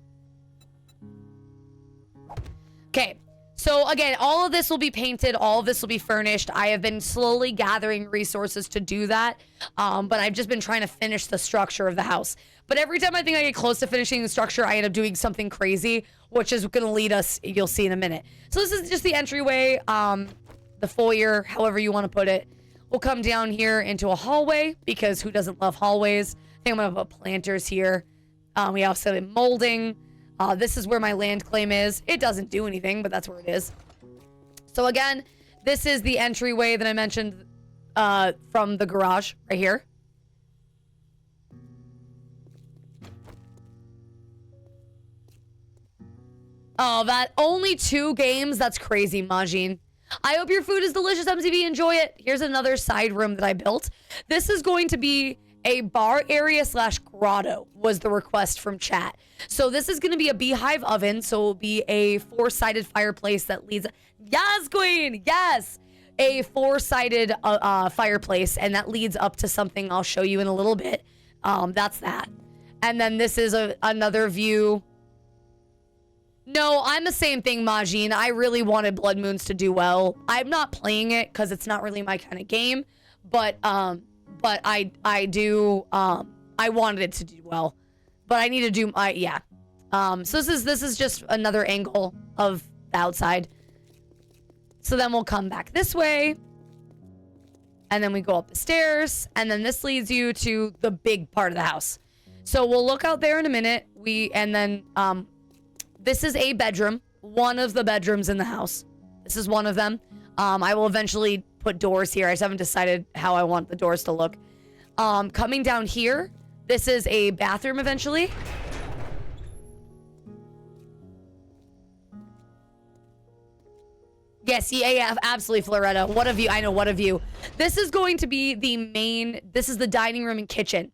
Okay. So again, all of this will be painted. All of this will be furnished. I have been slowly gathering resources to do that. But I've just been trying to finish the structure of the house. But every time I think I get close to finishing the structure, I end up doing something crazy, which is going to lead us, you'll see in a minute. So this is just the entryway, the foyer, however you want to put it. We'll come down here into a hallway, because who doesn't love hallways? I think I'm going to put planters here. We also have molding. This is where my land claim is. It doesn't do anything, but that's where it is. So again, this is the entryway that I mentioned from the garage right here. Oh, that only 2 games? That's crazy, Majin. I hope your food is delicious, MCB. Enjoy it. Here's another side room that I built. This is going to be a bar area / grotto, was the request from chat. So this is going to be a beehive oven. So it will be a 4-sided fireplace that leads... Yes, queen! Yes! A 4-sided fireplace, and that leads up to something I'll show you in a little bit. That's that. And then this is another view. No, I'm the same thing, Majin. I really wanted Blood Moons to do well. I'm not playing it because it's not really my kind of game, but I do, I wanted it to do well, but I need to do, yeah. So this is just another angle of the outside. So then we'll come back this way, and then we go up the stairs, and then this leads you to the big part of the house. So we'll look out there in a minute. This is a bedroom, one of the bedrooms in the house. This is one of them. I will eventually put doors here. I just haven't decided how I want the doors to look. Coming down here, this is a bathroom eventually. Yes, yeah, absolutely, Floretta. What of you? I know, what of you? This is going to be the main, this is the dining room and kitchen.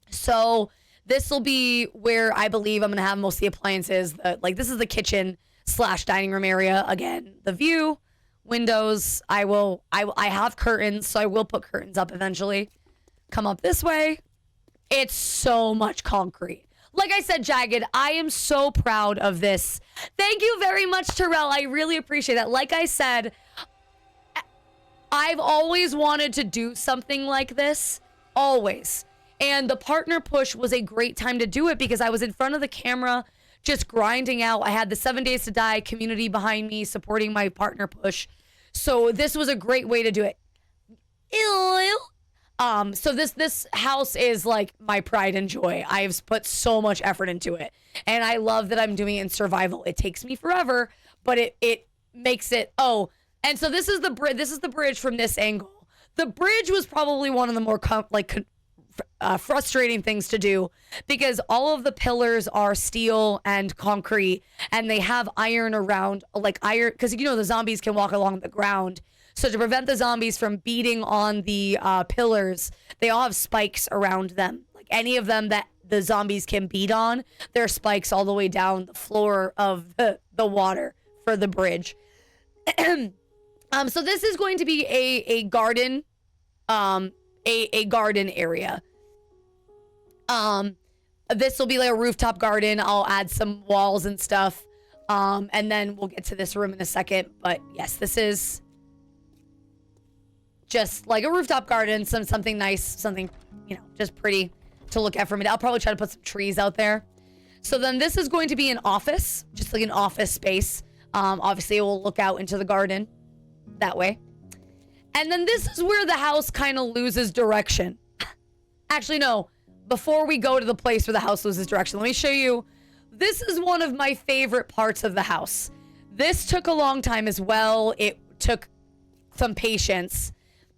So this will be where I believe I'm going to have most of the appliances. Like, this is the kitchen / dining room area. Again, the view, windows. I have curtains, so I will put curtains up eventually. Come up this way. It's so much concrete. Like I said, Jagged, I am so proud of this. Thank you very much, Terrell. I really appreciate that. Like I said, I've always wanted to do something like this. Always. And the partner push was a great time to do it because I was in front of the camera just grinding out. I had the 7 Days to Die community behind me supporting my partner push. So this was a great way to do it. Ew. So this house is like my pride and joy. I've put so much effort into it. And I love that I'm doing it in survival. It takes me forever, but it makes it, oh, and so this is the bridge from this angle. The bridge was probably one of the more frustrating things to do because all of the pillars are steel and concrete and they have iron around, like iron, because you know the zombies can walk along the ground. So to prevent the zombies from beating on the pillars, they all have spikes around them. Like any of them that the zombies can beat on, there are spikes all the way down the floor of the water for the bridge. So this is going to be a garden, a garden area. This will be like a rooftop garden. I'll add some walls and stuff. And then we'll get to this room in a second. But yes, this is just like a rooftop garden, something nice, something, you know, just pretty to look at for me. I'll probably try to put some trees out there. So then this is going to be an office, just like an office space. Obviously, it will look out into the garden that way. And then this is where the house kind of loses direction. Actually, no. Before we go to the place where the house loses direction, let me show you. This is one of my favorite parts of the house. This took a long time as well. It took some patience.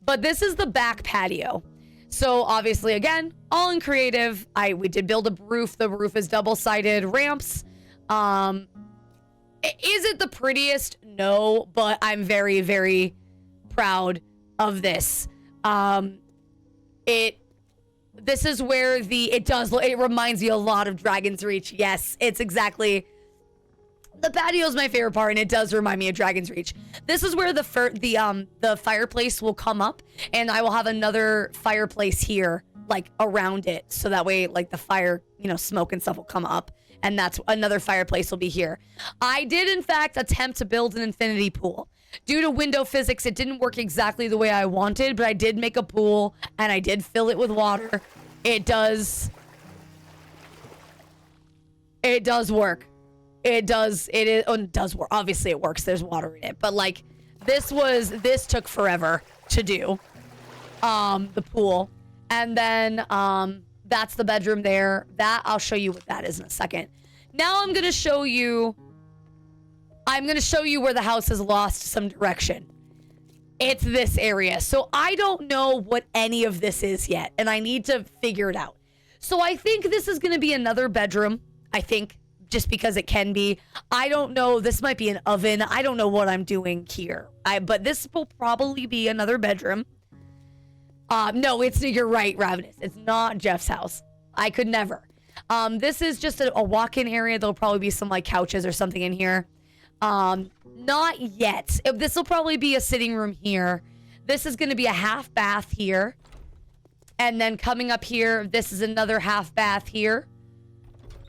But this is the back patio. So obviously, again, all in creative. We did build a roof. The roof is double-sided ramps. Is it the prettiest? No, but I'm very, very proud of this. This is where it reminds me a lot of Dragon's Reach. Yes, it's exactly. The patio is my favorite part, and it does remind me of Dragon's Reach. This is where the fireplace will come up, and I will have another fireplace here, like around it, so that way, like the fire, you know, smoke and stuff will come up, and that's another fireplace will be here. I did, in fact, attempt to build an infinity pool. Due to window physics, it didn't work exactly the way I wanted, but I did make a pool, and I did fill it with water. It does work. It does work. Obviously it works. There's water in it. But like this took forever to do. The pool. And then that's the bedroom there. That I'll show you what that is in a second. Now I'm going to show you where the house has lost some direction. It's this area. So I don't know what any of this is yet, and I need to figure it out. So I think this is going to be another bedroom. I think just because it can be. I don't know. This might be an oven. I don't know what I'm doing here. But this will probably be another bedroom. No, you're right, Ravenous. It's not Jeff's house. I could never. This is just a walk-in area. There'll probably be some like couches or something in here. Not yet. This will probably be a sitting room here. This is going to be a half bath here. And then coming up here, this is another half bath here.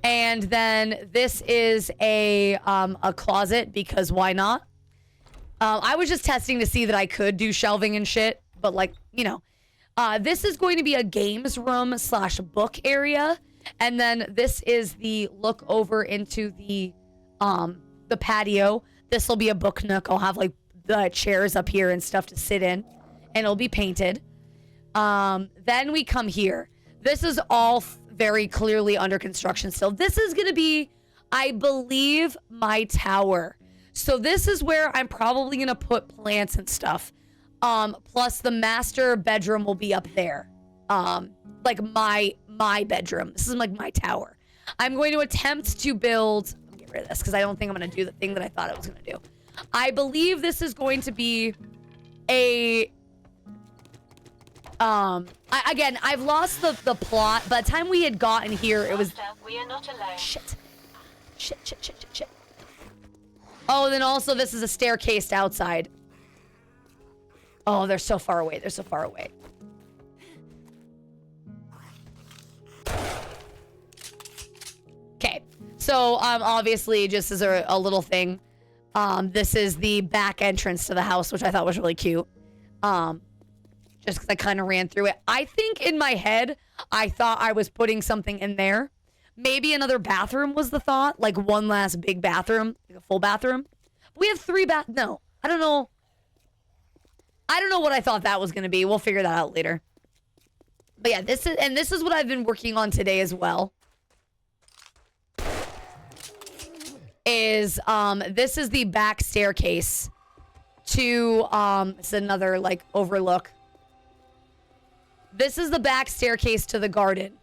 And then this is a closet because why not? I was just testing to see that I could do shelving and shit, but like, you know, this is going to be a games room / book area. And then this is the look over into the patio. This will be a book nook. I'll have like the chairs up here and stuff to sit in, and it'll be painted. Then we come here. This is all very clearly under construction still. This is going to be, I believe, my tower. So this is where I'm probably going to put plants and stuff. Plus the master bedroom will be up there. Like my bedroom. This is like my tower. I'm going to attempt to build, get rid of this because I don't think I'm going to do the thing that I thought I was going to do. I believe this is going to be a again, I've lost the plot. By the time we had gotten here, it was We are not alone. shit. Oh, then also this is a staircase outside. Oh, they're so far away. Okay, so obviously just as a little thing, this is the back entrance to the house, which I thought was really cute. Just because I kind of ran through it. I think in my head, I thought I was putting something in there. Maybe another bathroom was the thought, like one last big bathroom, like a full bathroom. But we have 3 no, I don't know. I don't know what I thought that was going to be. We'll figure that out later. But yeah, this is what I've been working on today as well. Is this is the back staircase to it's another like overlook. This is the back staircase to the garden.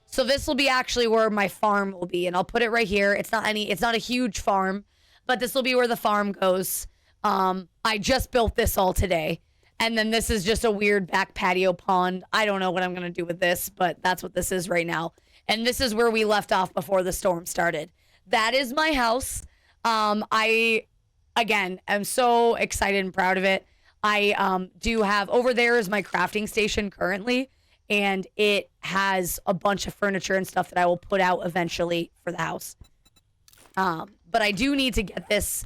So this will be actually where my farm will be, and I'll put it right here. It's not a huge farm, but this will be where the farm goes. I just built this all today. And then this is just a weird back patio pond. I don't know what I'm going to do with this, but that's what this is right now. And this is where we left off before the storm started. That is my house. I, again, am so excited and proud of it. I do have, over there is my crafting station currently, and it has a bunch of furniture and stuff that I will put out eventually for the house. But I do need to get this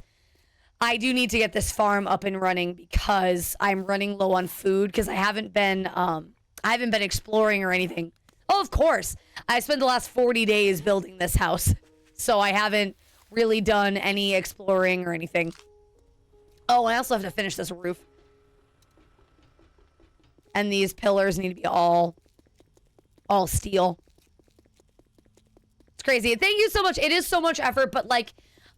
I do need to get this farm up and running because I'm running low on food because I haven't been exploring or anything. Oh, of course. I spent the last 40 days building this house. So I haven't really done any exploring or anything. Oh, I also have to finish this roof. And these pillars need to be all steel. It's crazy. Thank you so much. It is so much effort, but like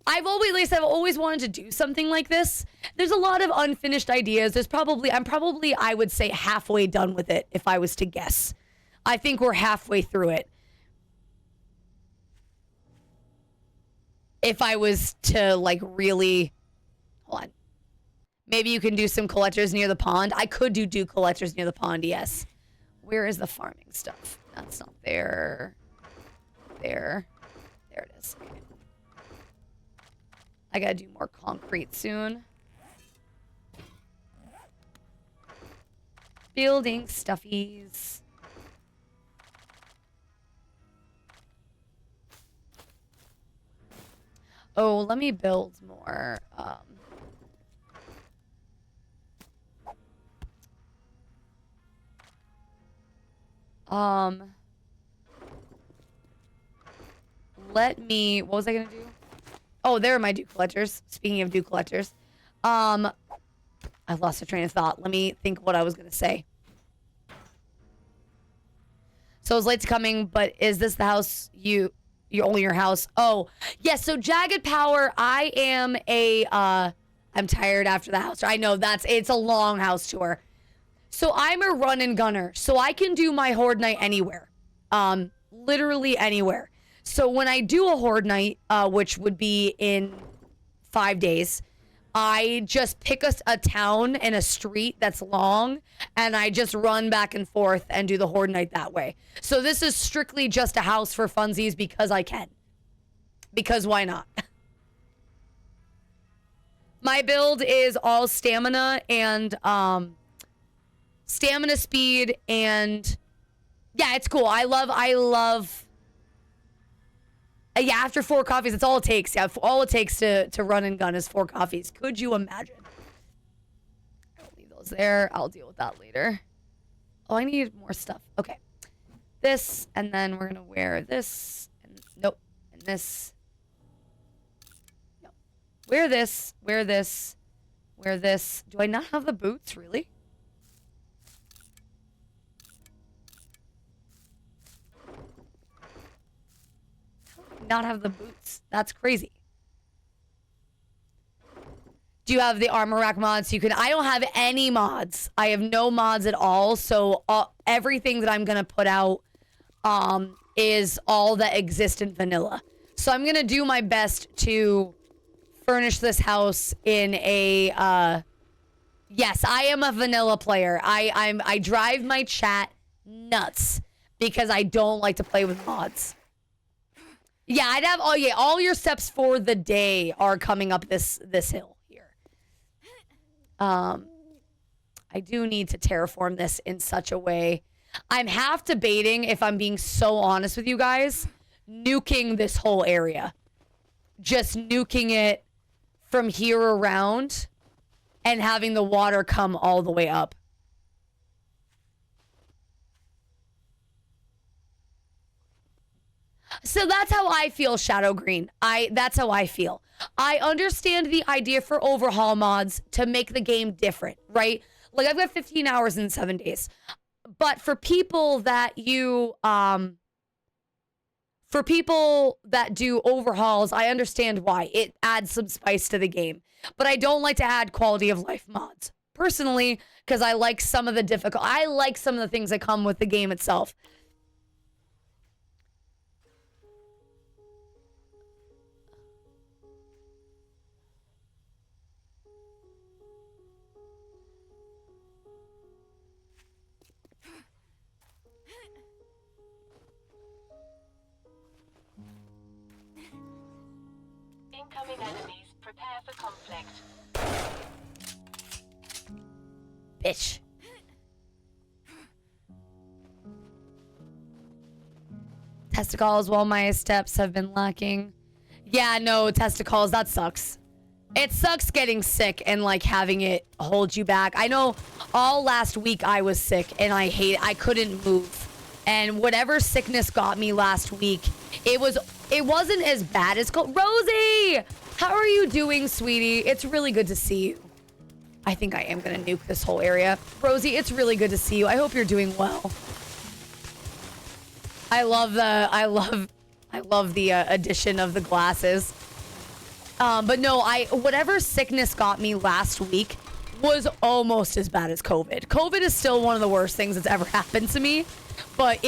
I've always wanted to do something like this. There's a lot of unfinished ideas. I'm probably, I would say, halfway done with it if I was to guess. I think we're halfway through it. If I was to like really, hold on. Maybe you can do some collectors near the pond. I could do collectors near the pond, yes. Where is the farming stuff? That's not there. There it is. Okay. I gotta do more concrete soon. Building stuffies. Oh, let me build more. What was I gonna do? Oh, there are my dew collectors. Speaking of dew collectors. I lost a train of thought. Let me think what I was gonna say. So it's late to coming, but is this the house you're only your house? Oh, yes. So Jagged Power, I'm tired after the house tour. I know it's a long house tour. So I'm a run and gunner. So I can do my horde night anywhere. Literally anywhere. So when I do a horde night, which would be in 5 days, I just pick a town and a street that's long, and I just run back and forth and do the horde night that way. So this is strictly just a house for funsies because I can. Because why not? My build is all stamina and stamina, speed, and yeah, it's cool. I love. Yeah, after 4 coffees, that's all it takes. Yeah, all it takes to run and gun is 4 coffees. Could you imagine? I'll leave those there. I'll deal with that later. Oh, I need more stuff. Okay. This, and then we're going to wear this. And, nope. And this. No. Wear this. Wear this. Wear this. Do I not have the boots, really? Not have the boots. That's crazy. Do you have the armor rack mods? I don't have any mods. I have no mods at all. So everything that I'm going to put out is all that exists in vanilla. So I'm going to do my best to furnish this house in a yes, I am a vanilla player. I drive my chat nuts because I don't like to play with mods. Yeah, I'd have all your steps for the day are coming up this hill here. I do need to terraform this in such a way. I'm half debating, if I'm being so honest with you guys, nuking this whole area. Just nuking it from here around and having the water come all the way up. So that's how I feel, Shadow Green. That's how I feel. I understand the idea for overhaul mods to make the game different, right? Like I've got 15 hours in 7 days. But for people that do overhauls, I understand why. It adds some spice to the game. But I don't like to add quality of life mods. Personally, because I like some of the things that come with the game itself. Incoming enemies. Prepare for conflict. Bitch. Testicles while my steps have been lacking. Yeah, no, testicles, that sucks. It sucks getting sick and like having it hold you back. I know all last week I was sick and I couldn't move. And whatever sickness got me last week, it wasn't as bad as Rosie, how are you doing, sweetie? It's really good to see you. I think I am gonna nuke this whole area. Rosie, it's really good to see you. I hope you're doing well. I love the addition of the glasses. But no, whatever sickness got me last week was almost as bad as COVID. COVID is still one of the worst things that's ever happened to me, but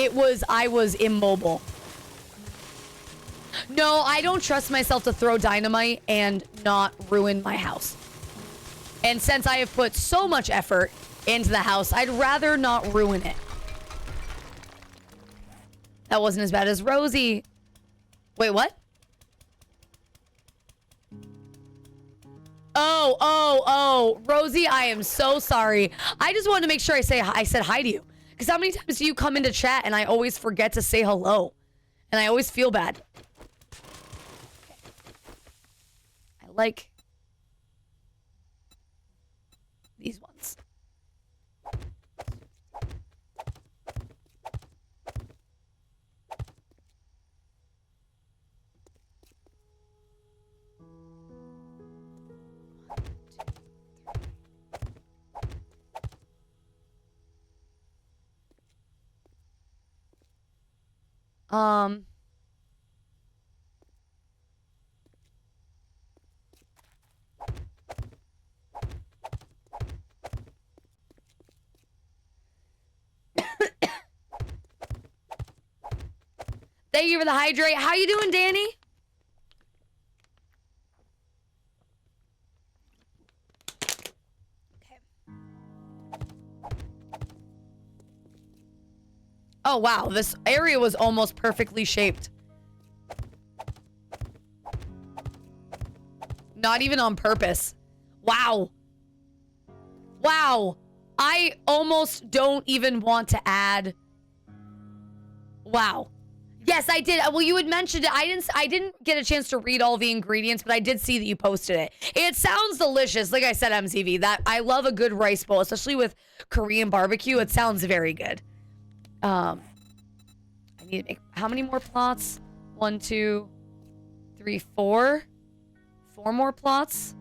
I was immobile. No, I don't trust myself to throw dynamite and not ruin my house. And since I have put so much effort into the house, I'd rather not ruin it. That wasn't as bad as Rosie. Wait, what? Oh, Rosie, I am so sorry. I just wanted to make sure I said hi to you. Because how many times do you come into chat and I always forget to say hello? And I always feel bad. I like these ones. Thank you for the hydrate. How you doing, Danny? Okay. Oh, wow. This area was almost perfectly shaped. Not even on purpose. Wow. Wow. I almost don't even want to add. Wow. Yes, I did. Well, you had mentioned it. I didn't get a chance to read all the ingredients, but I did see that you posted it. It sounds delicious. Like I said, MCV, that I love a good rice bowl, especially with Korean barbecue. It sounds very good. I need to make how many more plots? 1, 2, 3, 4. 4 more plots.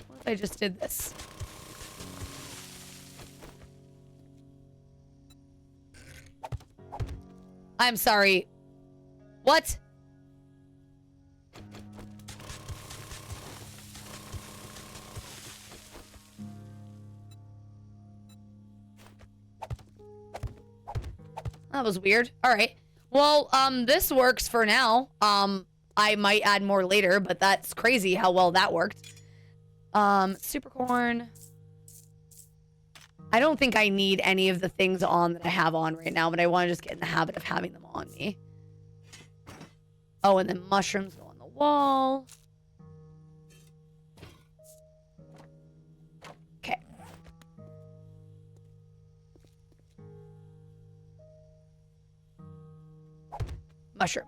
What if I just did this? I'm sorry. What? That was weird. All right. Well, this works for now. I might add more later, but that's crazy how well that worked. Super corn. I don't think I need any of the things on that I have on right now, but I want to just get in the habit of having them on me. Oh, and then mushrooms go on the wall. Okay. Mushroom.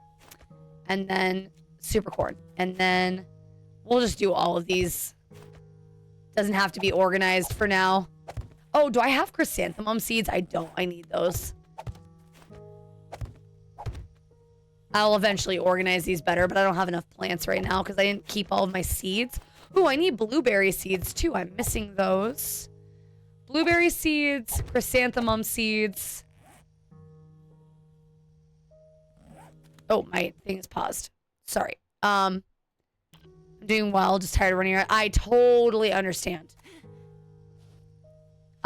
And then super corn. And then we'll just do all of these. Doesn't have to be organized for now. Oh, do I have chrysanthemum seeds? I don't. I need those. I'll eventually organize these better, but I don't have enough plants right now because I didn't keep all of my seeds. Ooh, I need blueberry seeds too. I'm missing those. Blueberry seeds, chrysanthemum seeds. Oh, my thing is paused. Sorry. I'm doing well, just tired of running around. I totally understand.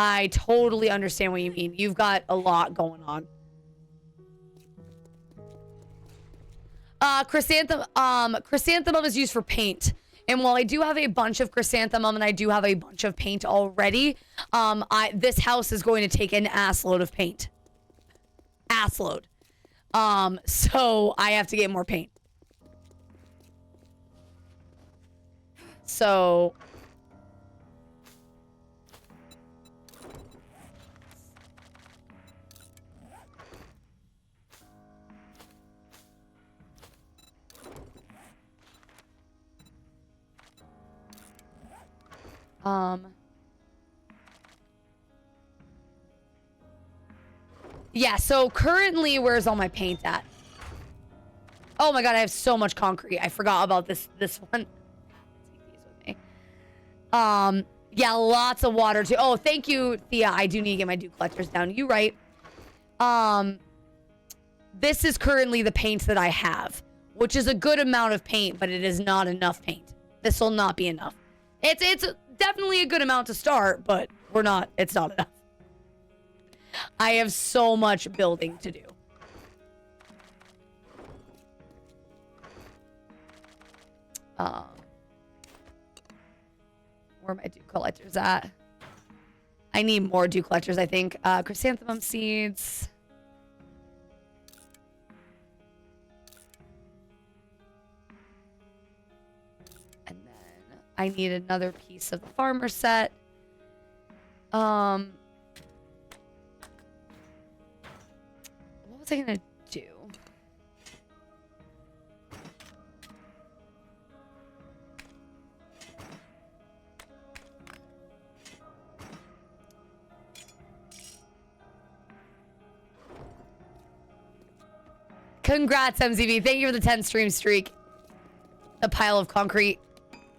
I totally understand what you mean. You've got a lot going on. Chrysanthemum is used for paint. And while I do have a bunch of chrysanthemum and I do have a bunch of paint already, this house is going to take an ass load of paint. Ass load. So I have to get more paint. So Yeah, so currently, where's all my paint at? Oh my god, I have so much concrete. I forgot about this one. Take these with me. Yeah, lots of water too. Oh, thank you, Thea. I do need to get my dew collectors down. You right. This is currently the paint that I have, which is a good amount of paint, but it is not enough paint. This will not be enough. It's definitely a good amount to start, but it's not enough. I have so much building to do. Where are my dew collectors at? I need more dew collectors, I think. Chrysanthemum seeds. And then I need another piece of the farmer set. What was I gonna do? Congrats, MZV. Thank you for the 10 stream streak. The pile of concrete.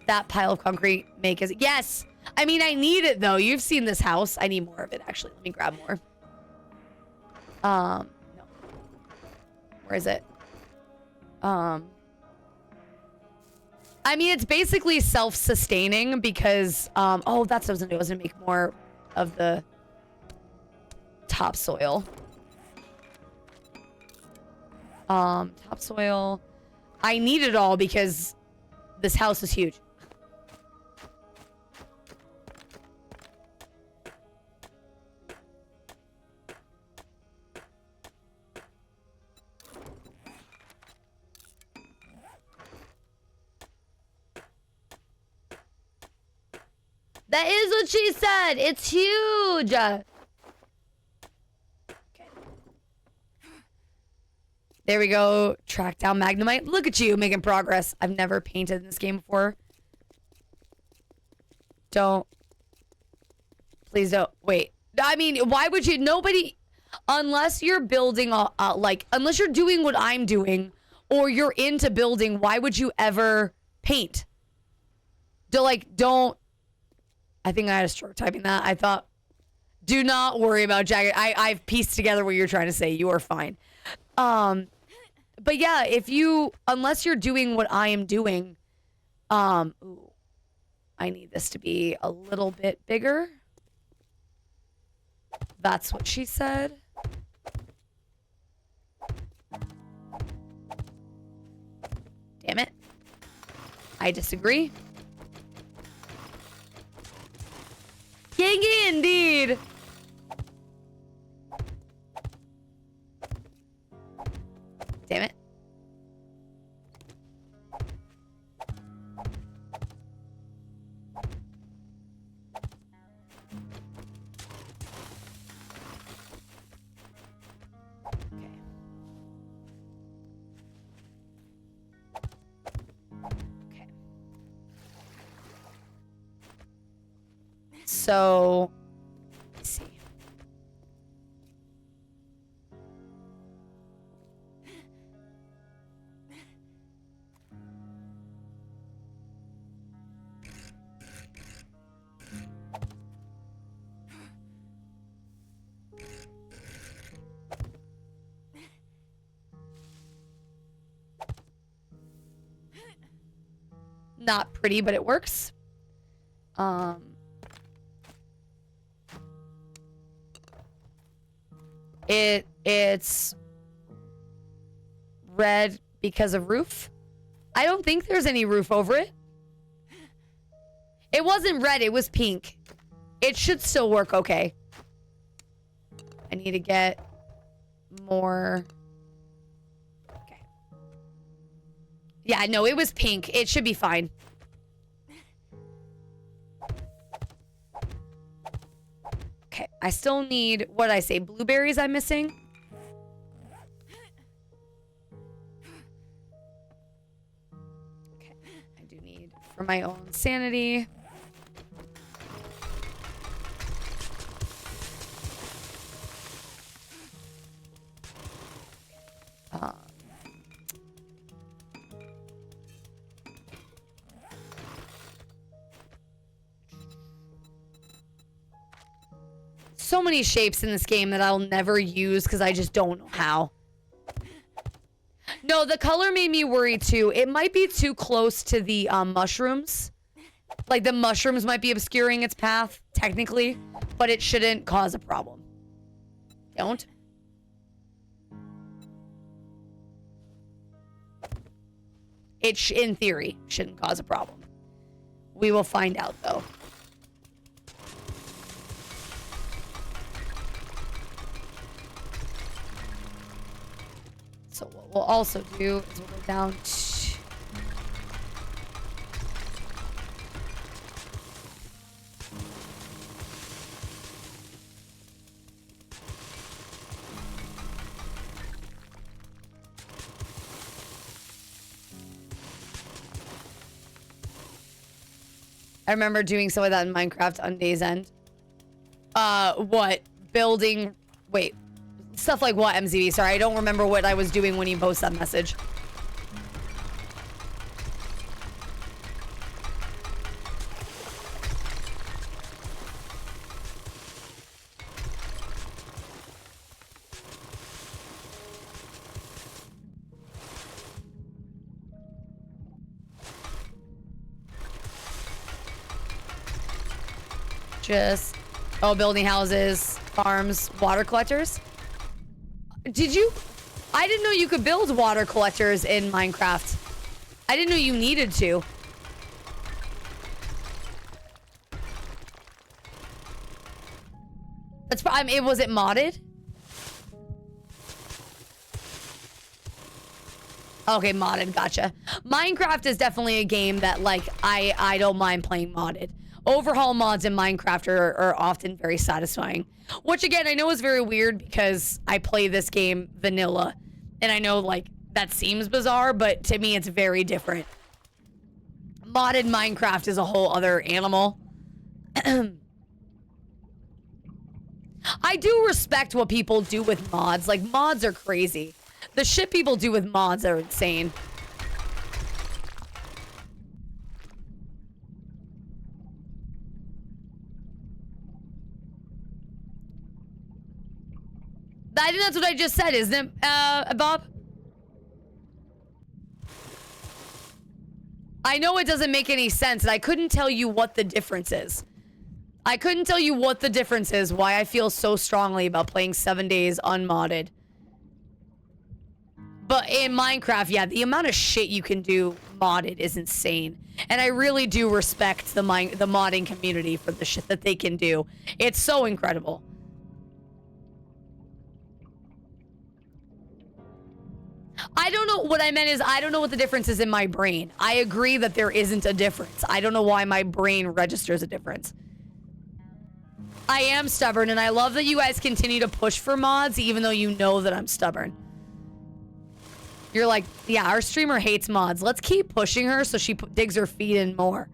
That pile of concrete make is... Yes! I mean, I need it, though. You've seen this house. I need more of it, actually. Let me grab more. No. Where is it? I mean, it's basically self-sustaining because... oh, that's what I was going to do. I was going to make more of the topsoil. Topsoil. I need it all because this house is huge. That is what she said. It's huge. Okay. There we go. Track down Magnemite. Look at you making progress. I've never painted in this game before. Don't. Please don't. Wait. I mean, why would you? Nobody. Unless you're building, unless you're doing what I'm doing or you're into building, why would you ever paint? Don't. I think I had a stroke typing that. I thought, do not worry about jagged. I've pieced together what you're trying to say. You are fine. But yeah, unless you're doing what I am doing, ooh, I need this to be a little bit bigger. That's what she said. Damn it. I disagree. Yangy indeed. Damn it. Okay. Okay. So, let's see. Not pretty, but it works. It's red because of roof. I don't think there's any roof over it. It wasn't red, it was pink. It should still work okay. I need to get more. Okay. Yeah, no, it was pink. It should be fine. Okay, I still need, what did I say, blueberries I'm missing? Okay, I do need for my own sanity. So many shapes in this game that I'll never use because I just don't know how. No, the color made me worry too. It might be too close to the mushrooms. Like the mushrooms might be obscuring its path, technically, but it shouldn't cause a problem. Don't. It, in theory, shouldn't cause a problem. We will find out, though. So what we'll also do is we'll go down to... I remember doing some of that in Minecraft on Day's End. What? Building... Wait. Stuff like what, MZV? Sorry, I don't remember what I was doing when you post that message. Just... Oh, building houses, farms, water collectors. Did you... I didn't know you could build water collectors in Minecraft. I didn't know you needed to. That's... I mean, was it modded? Okay, modded, gotcha. Minecraft is definitely a game that, like, I don't mind playing modded. Overhaul mods in Minecraft are often very satisfying. Which, again, I know is very weird because I play this game vanilla. And I know, like, that seems bizarre, but to me, it's very different. Modded Minecraft is a whole other animal. I do respect what people do with mods. Like, mods are crazy. The shit people do with mods are insane. I think that's what I just said, isn't it, Bob? I know it doesn't make any sense, and I couldn't tell you what the difference is. I couldn't tell you what the difference is, why I feel so strongly about playing 7 days unmodded. But in Minecraft, yeah, the amount of shit you can do modded is insane. And I really do respect the modding community for the shit that they can do. It's so incredible. I don't know, what I meant is I don't know what the difference is in my brain. I agree that there isn't a difference. I don't know why my brain registers a difference. I am stubborn, and I love that you guys continue to push for mods, even though you know that I'm stubborn. You're like, yeah, our streamer hates mods. Let's keep pushing her so she digs her feet in more.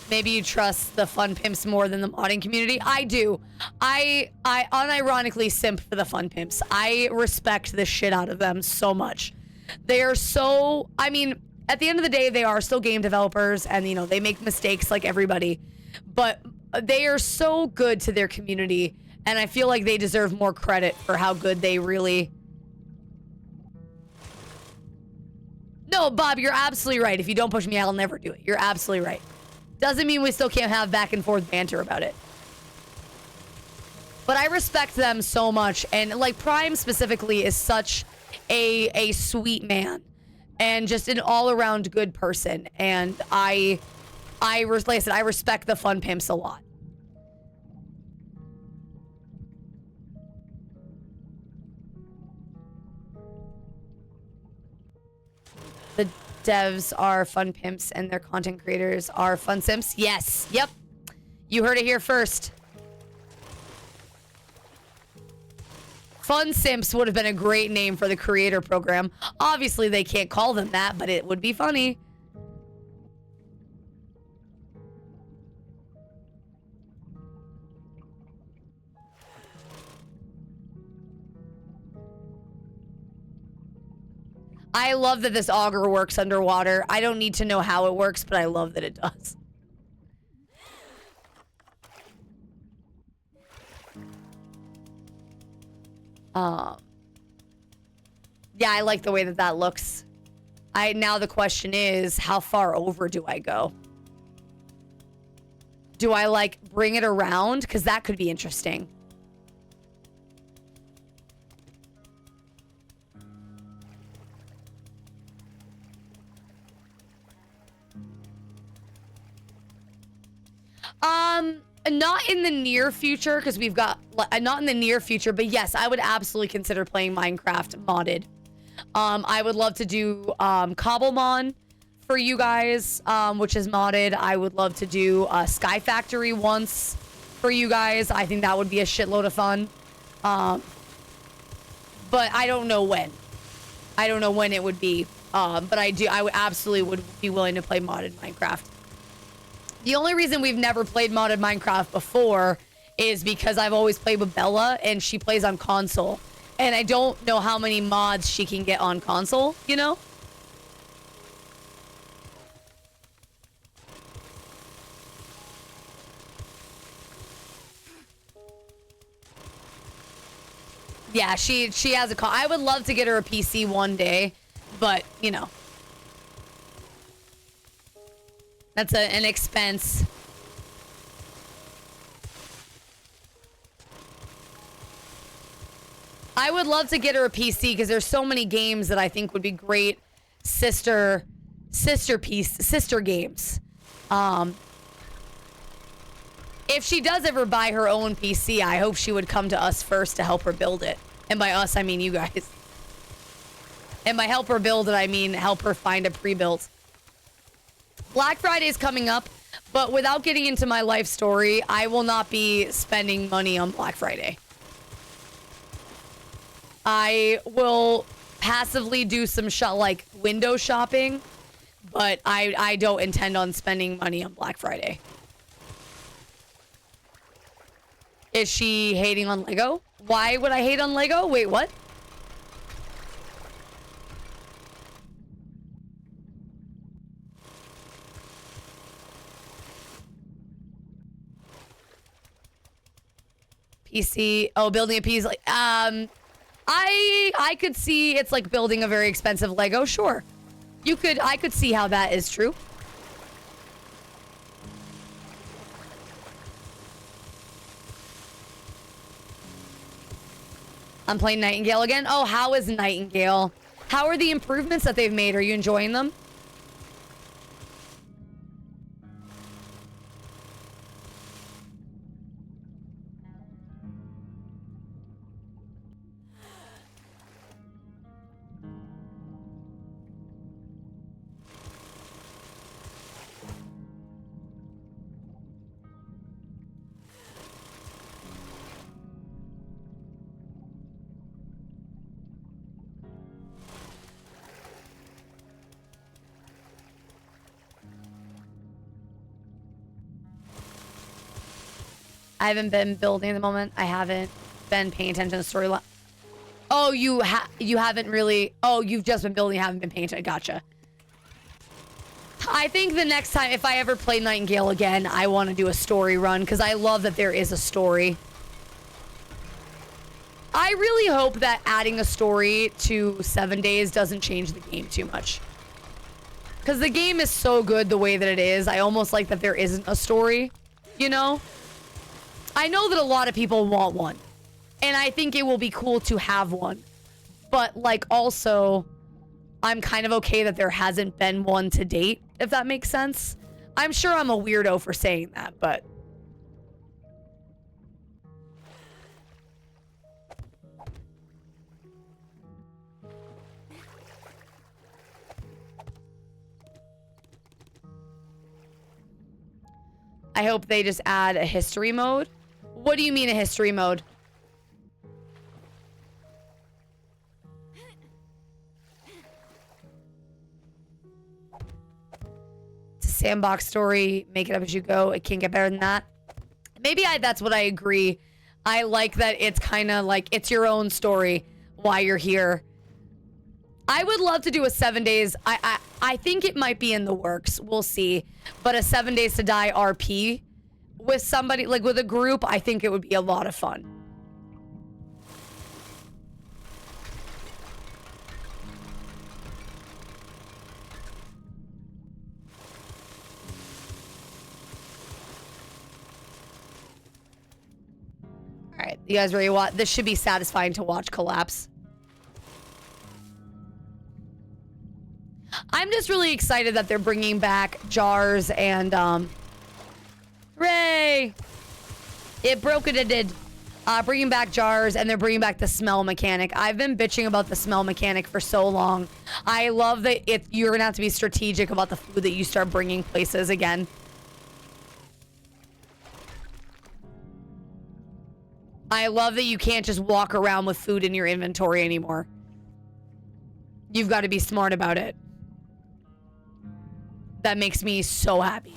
Maybe you trust the fun pimps more than the modding community. I do. I unironically simp for the fun pimps. I respect the shit out of them so much. They are so, I mean, at the end of the day, they are still game developers and, you know, they make mistakes like everybody, but they are so good to their community. And I feel like they deserve more credit for how good they really... No, Bob, you're absolutely right. If you don't push me, I'll never do it. You're absolutely right. Doesn't mean we still can't have back and forth banter about it. But I respect them so much. And like Prime specifically is such a sweet man and just an all around good person. And like I said, I respect the fun pimps a lot. The devs are fun pimps and their content creators are fun simps. Yes. Yep. You heard it here first. Fun simps would have been a great name for the creator program. Obviously, they can't call them that, but it would be funny. I love that this auger works underwater. I don't need to know how it works, but I love that it does. Yeah, I like the way that that looks. Now the question is, how far over do I go? Do I like bring it around? Because that could be interesting. Not in the near future, because we've got, not in the near future, but yes, I would absolutely consider playing Minecraft modded. I would love to do Cobblemon for you guys, which is modded. I would love to do Sky Factory once for you guys. I think that would be a shitload of fun. But I don't know when. I don't know when it would be. But I would absolutely would be willing to play modded Minecraft. The only reason we've never played modded Minecraft before is because I've always played with Bella and she plays on console. And I don't know how many mods she can get on console, you know? Yeah, she has a I would love to get her a PC one day, but, you know. That's an expense. I would love to get her a PC because there's so many games that I think would be great sister games. If she does ever buy her own PC, I hope she would come to us first to help her build it. And by us, I mean you guys. And by help her build it, I mean help her find a pre-built. Black Friday is coming up, but without getting into my life story, I will not be spending money on Black Friday. I will passively do some like window shopping, but I don't intend on spending money on Black Friday. Is she hating on Lego? Why would I hate on Lego? Wait, what? PC. Oh, building a PC. Like, I could see it's like building a very expensive Lego. Sure. I could see how that is true. I'm playing Nightingale again. Oh, how is Nightingale? How are the improvements that they've made? Are you enjoying them? I haven't been building at the moment. I haven't been paying attention to the storyline. Oh, you haven't really... Oh, you've just been building, haven't been paying attention. Gotcha. I think the next time, if I ever play Nightingale again, I want to do a story run, because I love that there is a story. I really hope that adding a story to 7 days doesn't change the game too much. Because the game is so good the way that it is. I almost like that there isn't a story, you know? I know that a lot of people want one, and I think it will be cool to have one, but like also I'm kind of okay that there hasn't been one to date, if that makes sense. I'm sure I'm a weirdo for saying that, but I hope they just add a history mode. What do you mean a history mode? It's a sandbox story. Make it up as you go. It can't get better than that. Maybe that's what I agree. I like that it's kind of like it's your own story why you're here. I would love to do a 7 days. I think it might be in the works. We'll see. But a 7 days to die RP with somebody, like with a group, I think it would be a lot of fun. All right, you guys ready to watch? This should be satisfying to watch collapse. I'm just really excited that they're bringing back jars and, hooray! It broke it did. Bringing back jars, and they're bringing back the smell mechanic. I've been bitching about the smell mechanic for so long. I love that you're gonna have to be strategic about the food that you start bringing places again. I love that you can't just walk around with food in your inventory anymore. You've got to be smart about it. That makes me so happy.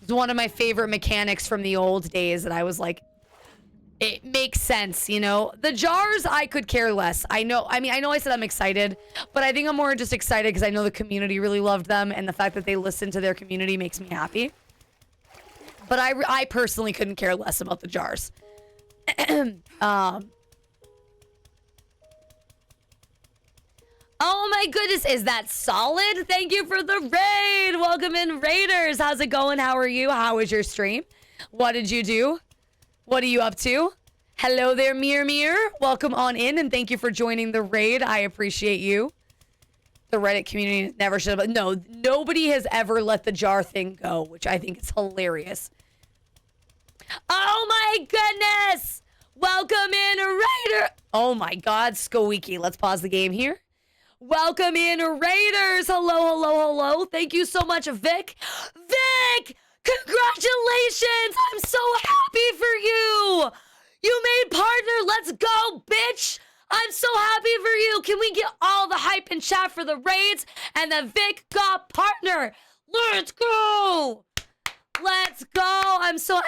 It's one of my favorite mechanics from the old days that I was like, it makes sense, you know? The jars, I could care less. I know I said I'm excited, but I think I'm more just excited because I know the community really loved them, and the fact that they listened to their community makes me happy. But I personally couldn't care less about the jars. Oh my goodness, is that solid? Thank you for the raid. Welcome in, Raiders. How's it going? How are you? How was your stream? What did you do? What are you up to? Hello there, Mir. Welcome on in, and thank you for joining the raid. I appreciate you. The Reddit community never should have. No, nobody has ever let the jar thing go, which I think is hilarious. Oh my goodness! Welcome in, Raider. Oh my God, squeaky. Let's pause the game here. Welcome in, Raiders. Hello. Thank you so much, Vic. Vic, congratulations. I'm so happy for you. You made partner. Let's go, bitch. I'm so happy for you. Can we get all the hype in chat for the raids and the Vic got partner? Let's go. Let's go.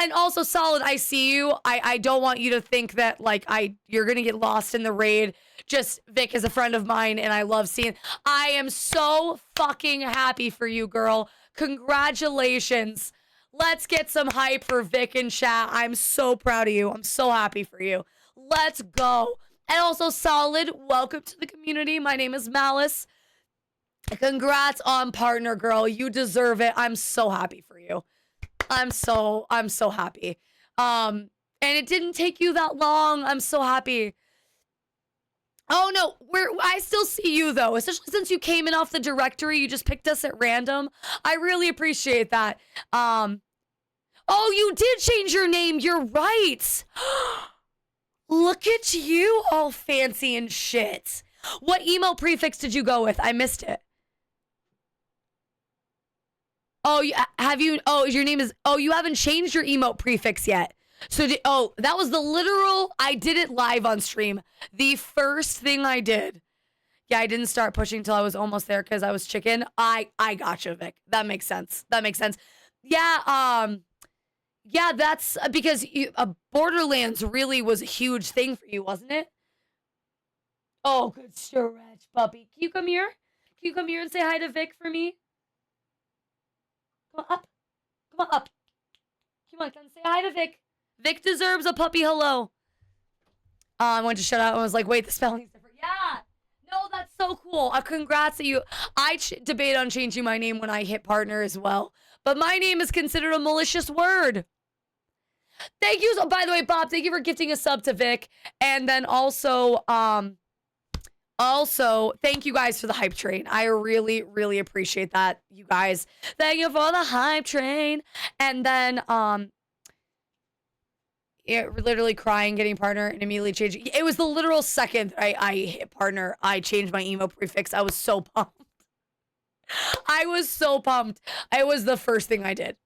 And also Solid, I see you. I don't want you to think that like you're going to get lost in the raid. Just Vic is a friend of mine and I love seeing. I am so fucking happy for you, girl. Congratulations. Let's get some hype for Vic in chat. I'm so proud of you. I'm so happy for you. Let's go. And also Solid, welcome to the community. My name is Malice. Congrats on partner, girl. You deserve it. I'm so happy for you. I'm so happy. And it didn't take you that long. I'm so happy. Oh no, I still see you though, especially since you came in off the directory. You just picked us at random. I really appreciate that. Oh, you did change your name. You're right. Look at you, all fancy and shit. What email prefix did you go with? I missed it. Oh, have you? Oh, your name is. Oh, you haven't changed your emote prefix yet. So, that was the literal. I did it live on stream. The first thing I did. Yeah, I didn't start pushing till I was almost there because I was chicken. I gotcha, Vic. That makes sense. Yeah. Yeah, that's because Borderlands really was a huge thing for you, wasn't it? Oh, good stretch, puppy. Can you come here? Can you come here and say hi to Vic for me? Come on up. Come on up. Come on, say hi to Vic. Vic deserves a puppy hello. I went to shut out and was like, wait, the spelling's different. Yeah. No, that's so cool. Congrats to you. I debate on changing my name when I hit partner as well. But my name is considered a malicious word. Thank you. By the way, Bob, thank you for gifting a sub to Vic. And then also, thank you guys for the hype train. I really, really appreciate that, you guys. Thank you for the hype train. And then, literally crying, getting partner, and immediately changing. It was the literal second I hit partner, I changed my emo prefix. I was so pumped. I was so pumped. It was the first thing I did.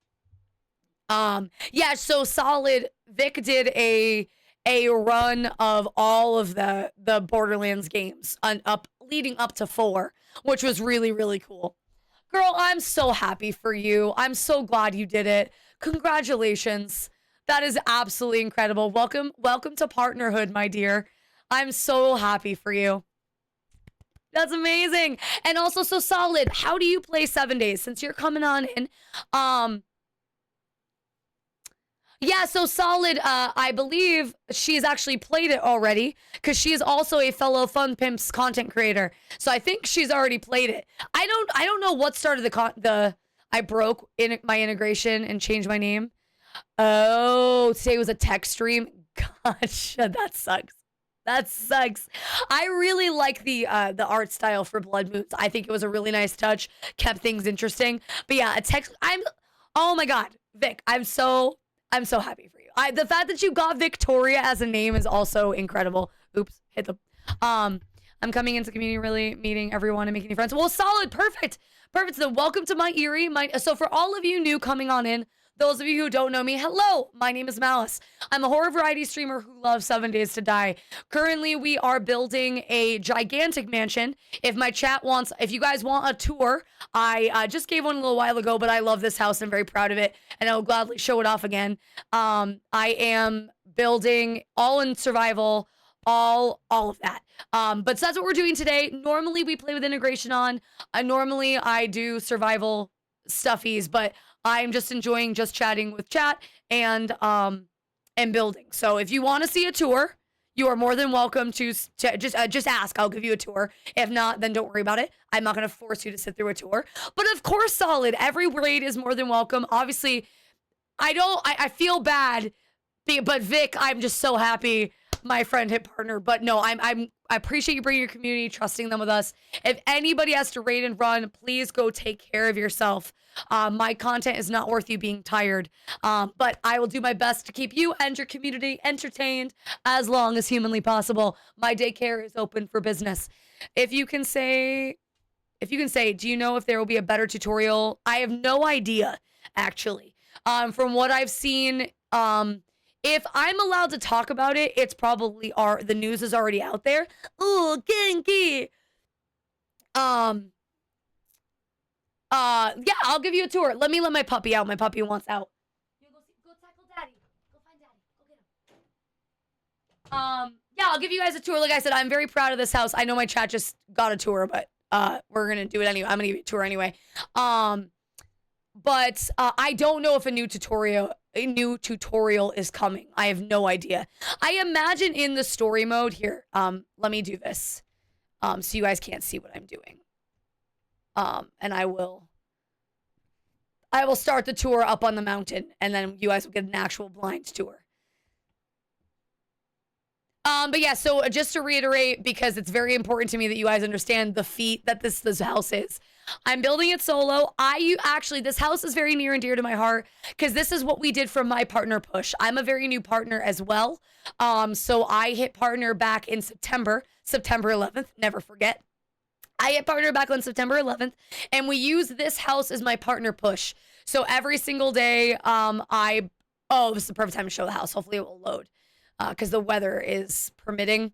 Yeah, so Solid, Vic did a run of all of the Borderlands games leading up to 4, which was really, really cool. Girl, I'm so happy for you. I'm so glad you did it. Congratulations. That is absolutely incredible. Welcome to partnerhood, my dear. I'm so happy for you. That's amazing. And also, so Solid, how do you play 7 days since you're coming on in? Yeah, so Solid, I believe she's actually played it already because she is also a fellow Fun Pimps content creator. So I think she's already played it. I don't know what started I broke in my integration and changed my name. Oh, today was a tech stream. Gosh, that sucks. That sucks. I really like the art style for Blood Moons. I think it was a really nice touch, kept things interesting. But yeah, oh my God, Vic, I'm so happy for you. The fact that you got Victoria as a name is also incredible. Oops, hit the I'm coming into community, really meeting everyone and making new friends. Well, Solid, perfect. So welcome to my Erie. So for all of you new coming on in, those of you who don't know me, hello, my name is Malice. I'm a horror variety streamer who loves 7 Days to Die. Currently, we are building a gigantic mansion. If you guys want a tour, I just gave one a little while ago, but I love this house. I'm very proud of it, and I will gladly show it off again. I am building all in survival, all of that. But so that's what we're doing today. Normally, we play with integration on. Normally, I do survival stuffies, but I'm just enjoying just chatting with chat and building. So if you want to see a tour, you are more than welcome to just ask. I'll give you a tour. If not, then don't worry about it. I'm not going to force you to sit through a tour. But of course, Solid, every raid is more than welcome. Obviously, I feel bad, but Vic, I'm just so happy my friend hit partner. But no, I appreciate you bringing your community, trusting them with us. If anybody has to raid and run, please go take care of yourself. My content is not worth you being tired, but I will do my best to keep you and your community entertained as long as humanly possible. My daycare is open for business. If you can say, do you know if there will be a better tutorial? I have no idea, actually. From what I've seen, if I'm allowed to talk about it, it's probably the news is already out there. Ooh, Genki. Yeah, I'll give you a tour. Let me let my puppy out. My puppy wants out. You go tackle daddy. Go find daddy. Go get him. Yeah, I'll give you guys a tour. Like I said, I'm very proud of this house. I know my chat just got a tour, but we're gonna do it anyway. I'm gonna give you a tour anyway. But I don't know if a new tutorial is coming. I have no idea. I imagine in the story mode here. Let me do this. So you guys can't see what I'm doing. And I will start the tour up on the mountain, and then you guys will get an actual blind tour. But yeah, so just to reiterate, because it's very important to me that you guys understand the feat that this house is. I'm building it solo. This house is very near and dear to my heart because this is what we did from my partner push. I'm a very new partner as well. So I hit partner back in September 11th, never forget. I hit partner back on September 11th, and we use this house as my partner push. So every single day, this is the perfect time to show the house. Hopefully it will load because the weather is permitting.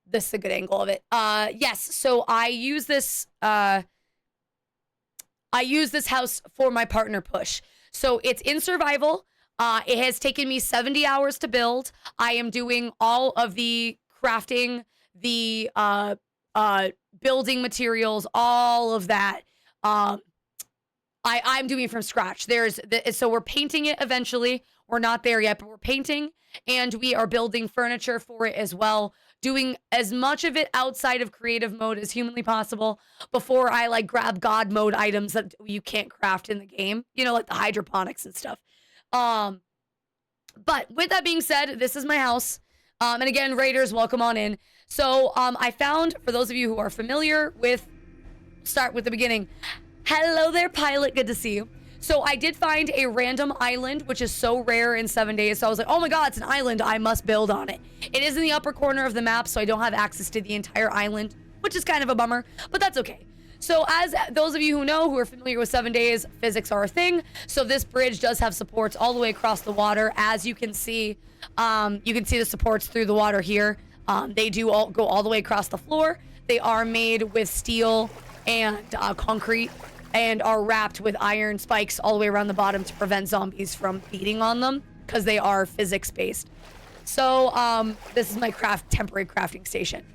This is a good angle of it. Yes, so I use this house for my partner push. So it's in survival. It has taken me 70 hours to build. I am doing all of the crafting, the building materials, all of that. I'm doing it from scratch. So we're painting it eventually. We're not there yet, but we're painting, and we are building furniture for it as well. Doing as much of it outside of creative mode as humanly possible before I grab God mode items that you can't craft in the game. Like the hydroponics and stuff. But with that being said, this is my house. And again, raiders, welcome on in. So I found, for those of you who are familiar with, start with the beginning. Hello there, pilot. Good to see you. So I did find a random island, which is so rare in 7 days. So I was like, oh my God, it's an island. I must build on it. It is in the upper corner of the map, so I don't have access to the entire island, which is kind of a bummer, but that's okay. So as those of you who are familiar with 7 days, physics are a thing. So this bridge does have supports all the way across the water. As you can see the supports through the water here. They do go all the way across the floor. They are made with steel and concrete, and are wrapped with iron spikes all the way around the bottom to prevent zombies from beating on them because they are physics based. So this is my temporary crafting station.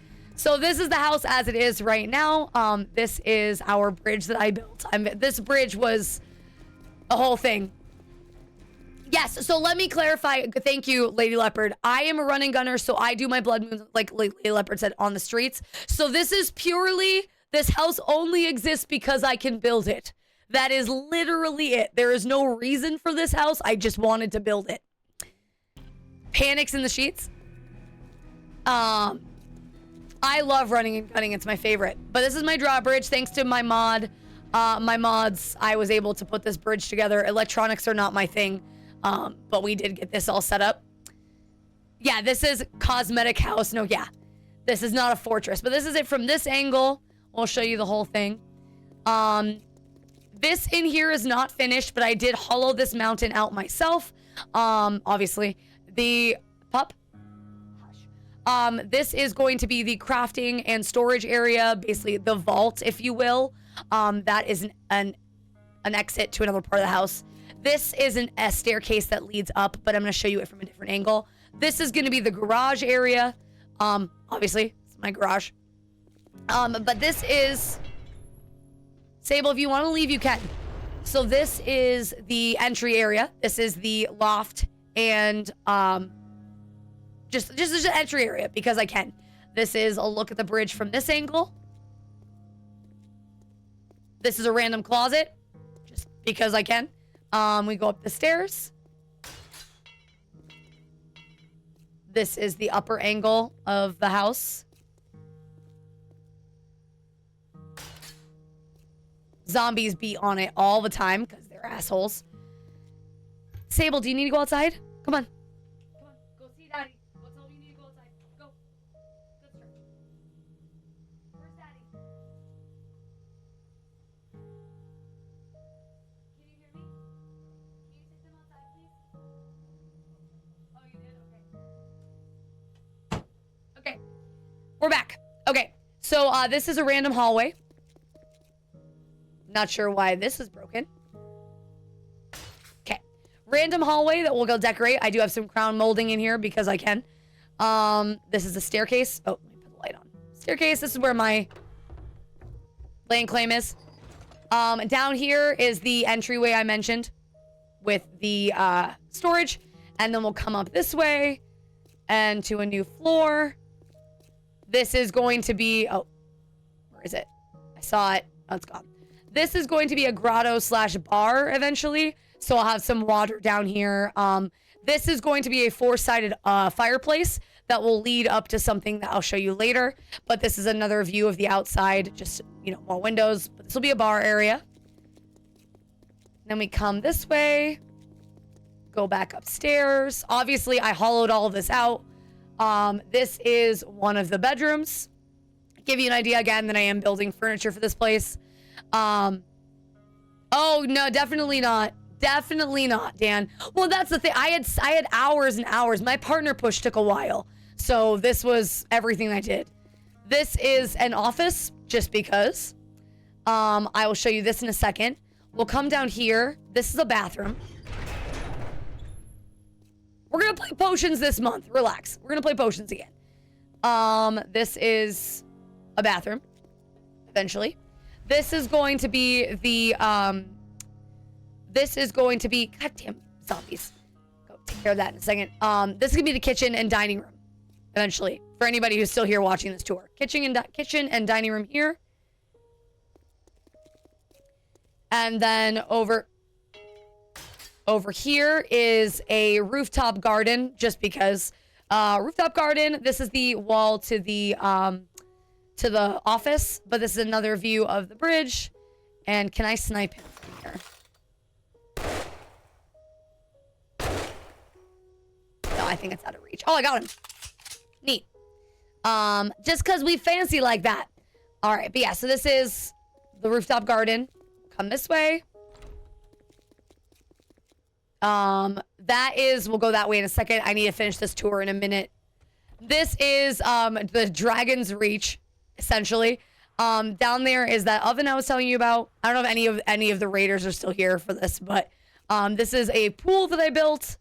So this is the house as it is right now. This is our bridge that I built. This bridge was a whole thing. Yes, so let me clarify. Thank you, Lady Leopard. I am a running gunner, so I do my blood moons, like Lady Leopard said, on the streets. So this is purely, this house only exists because I can build it. That is literally it. There is no reason for this house. I just wanted to build it. Panics in the sheets. I love running and gunning. It's my favorite. But this is my drawbridge. Thanks to my mods, I was able to put this bridge together. Electronics are not my thing. But we did get this all set up. Yeah, this is cosmetic house. No, yeah. This is not a fortress, but this is it from this angle. I'll show you the whole thing. This in here is not finished, but I did hollow this mountain out myself. Obviously, the pup. This is going to be the crafting and storage area, basically the vault, if you will. That is an exit to another part of the house. This is a staircase that leads up, but I'm going to show you it from a different angle. This is going to be the garage area. Obviously, it's my garage. But this is... Sable, if you want to leave, you can. So this is the entry area. This is the loft and just an entry area because I can. This is a look at the bridge from this angle. This is a random closet just because I can. We go up the stairs. This is the upper angle of the house. Zombies beat on it all the time because they're assholes. Sable, do you need to go outside? Come on. Come on, go see Daddy. What's all you need to go outside? Go. Good sir. Where's Daddy? Can you hear me? Can you take them outside, please? Oh, you did? Okay. Okay. We're back. Okay. So, this is a random hallway. Not sure why this is broken. Okay. Random hallway that we'll go decorate. I do have some crown molding in here because I can. This is a staircase. Oh, let me put the light on. Staircase. This is where my land claim is. Down here is the entryway I mentioned with the storage. And then we'll come up this way and to a new floor. This is going to be... Oh, where is it? I saw it. Oh, it's gone. This is going to be a grotto / bar eventually. So I'll have some water down here. This is going to be a 4-sided fireplace that will lead up to something that I'll show you later. But this is another view of the outside. Just, you know, more windows. But this will be a bar area. Then we come this way. Go back upstairs. Obviously, I hollowed all of this out. This is one of the bedrooms. Give you an idea again that I am building furniture for this place. Oh no, definitely not. Definitely not, Dan. Well, that's the thing. I had hours and hours. My partner push took a while. So this was everything I did. This is an office just because. I will show you this in a second. We'll come down here. This is a bathroom. We're going to play potions this month. Relax. We're going to play potions again. This is a bathroom eventually. This is going to be the, goddamn zombies. Go take care of that in a second. This is going to be the kitchen and dining room, eventually, for anybody who's still here watching this tour. Kitchen and dining room here. And then over here is a rooftop garden, just because. Rooftop garden, this is the wall to the office, but this is another view of the bridge. And can I snipe him from here? No, I think it's out of reach. Oh, I got him. Neat. Just because we fancy like that. All right, but yeah, so this is the rooftop garden. Come this way. We'll go that way in a second. I need to finish this tour in a minute. This is, the Dragon's Reach, essentially. Down there is that oven I was telling you about. I don't know if any of the raiders are still here for this, but, this is a pool that I built.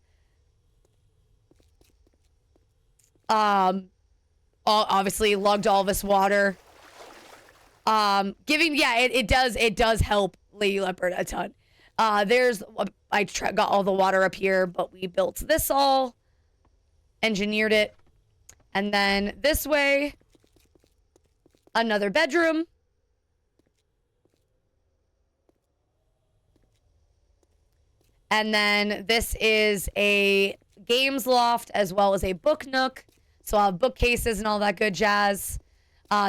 obviously lugged all this water. It does help Lady Leopard a ton. I got all the water up here, but we built this all, engineered it, and then this way, another bedroom. And then this is a games loft as well as a book nook. So I'll have bookcases and all that good jazz.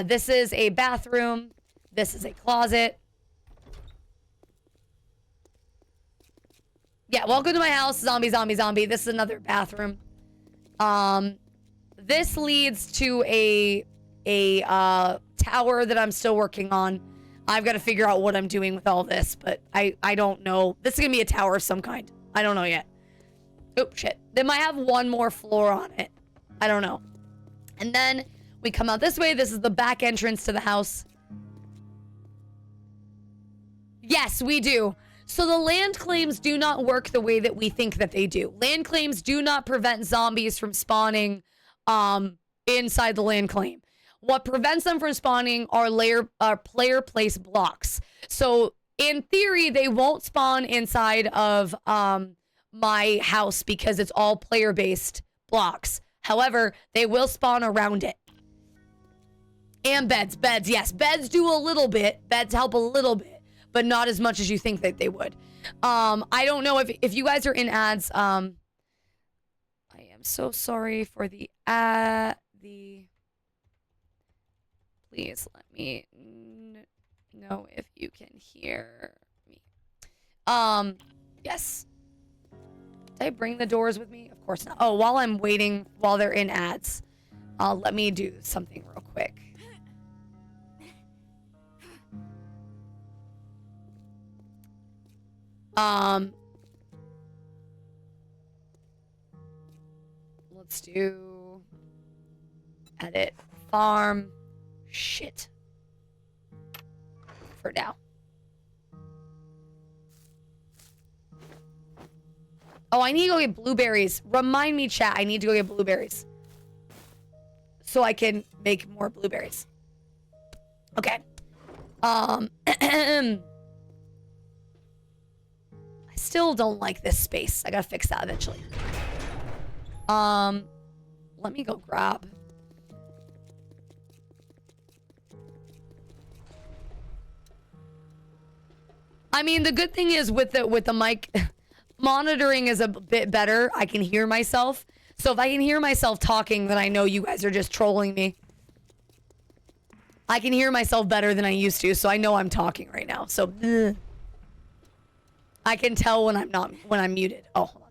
This is a bathroom. This is a closet. Yeah, welcome to my house, zombie, zombie, zombie. This is another bathroom. This leads to a tower that I'm still working on. I've got to figure out what I'm doing with all this, but I don't know. This is going to be a tower of some kind. I don't know yet. Oh, shit. They might have one more floor on it. I don't know. And then we come out this way. This is the back entrance to the house. Yes, we do. So the land claims do not work the way that we think that they do. Land claims do not prevent zombies from spawning inside the land claim. What prevents them from spawning are player place blocks. So in theory, they won't spawn inside of my house because it's all player-based blocks. However, they will spawn around it. And beds, yes. Beds do a little bit. Beds help a little bit, but not as much as you think that they would. I don't know if you guys are in ads. I am so sorry for the ad. Please let me know if you can hear me. Yes. Did I bring the doors with me? Of course not. Oh, while I'm waiting, while they're in ads, let me do something real quick. Let's do edit farm. Shit. For now. Oh, I need to go get blueberries. Remind me, chat. I need to go get blueberries. So I can make more blueberries. Okay. I still don't like this space. I gotta fix that eventually. Let me go grab. I mean, the good thing is with the mic monitoring is a bit better. I can hear myself. So if I can hear myself talking, then I know you guys are just trolling me. I can hear myself better than I used to, so I know I'm talking right now. So I can tell when I'm muted. Oh, hold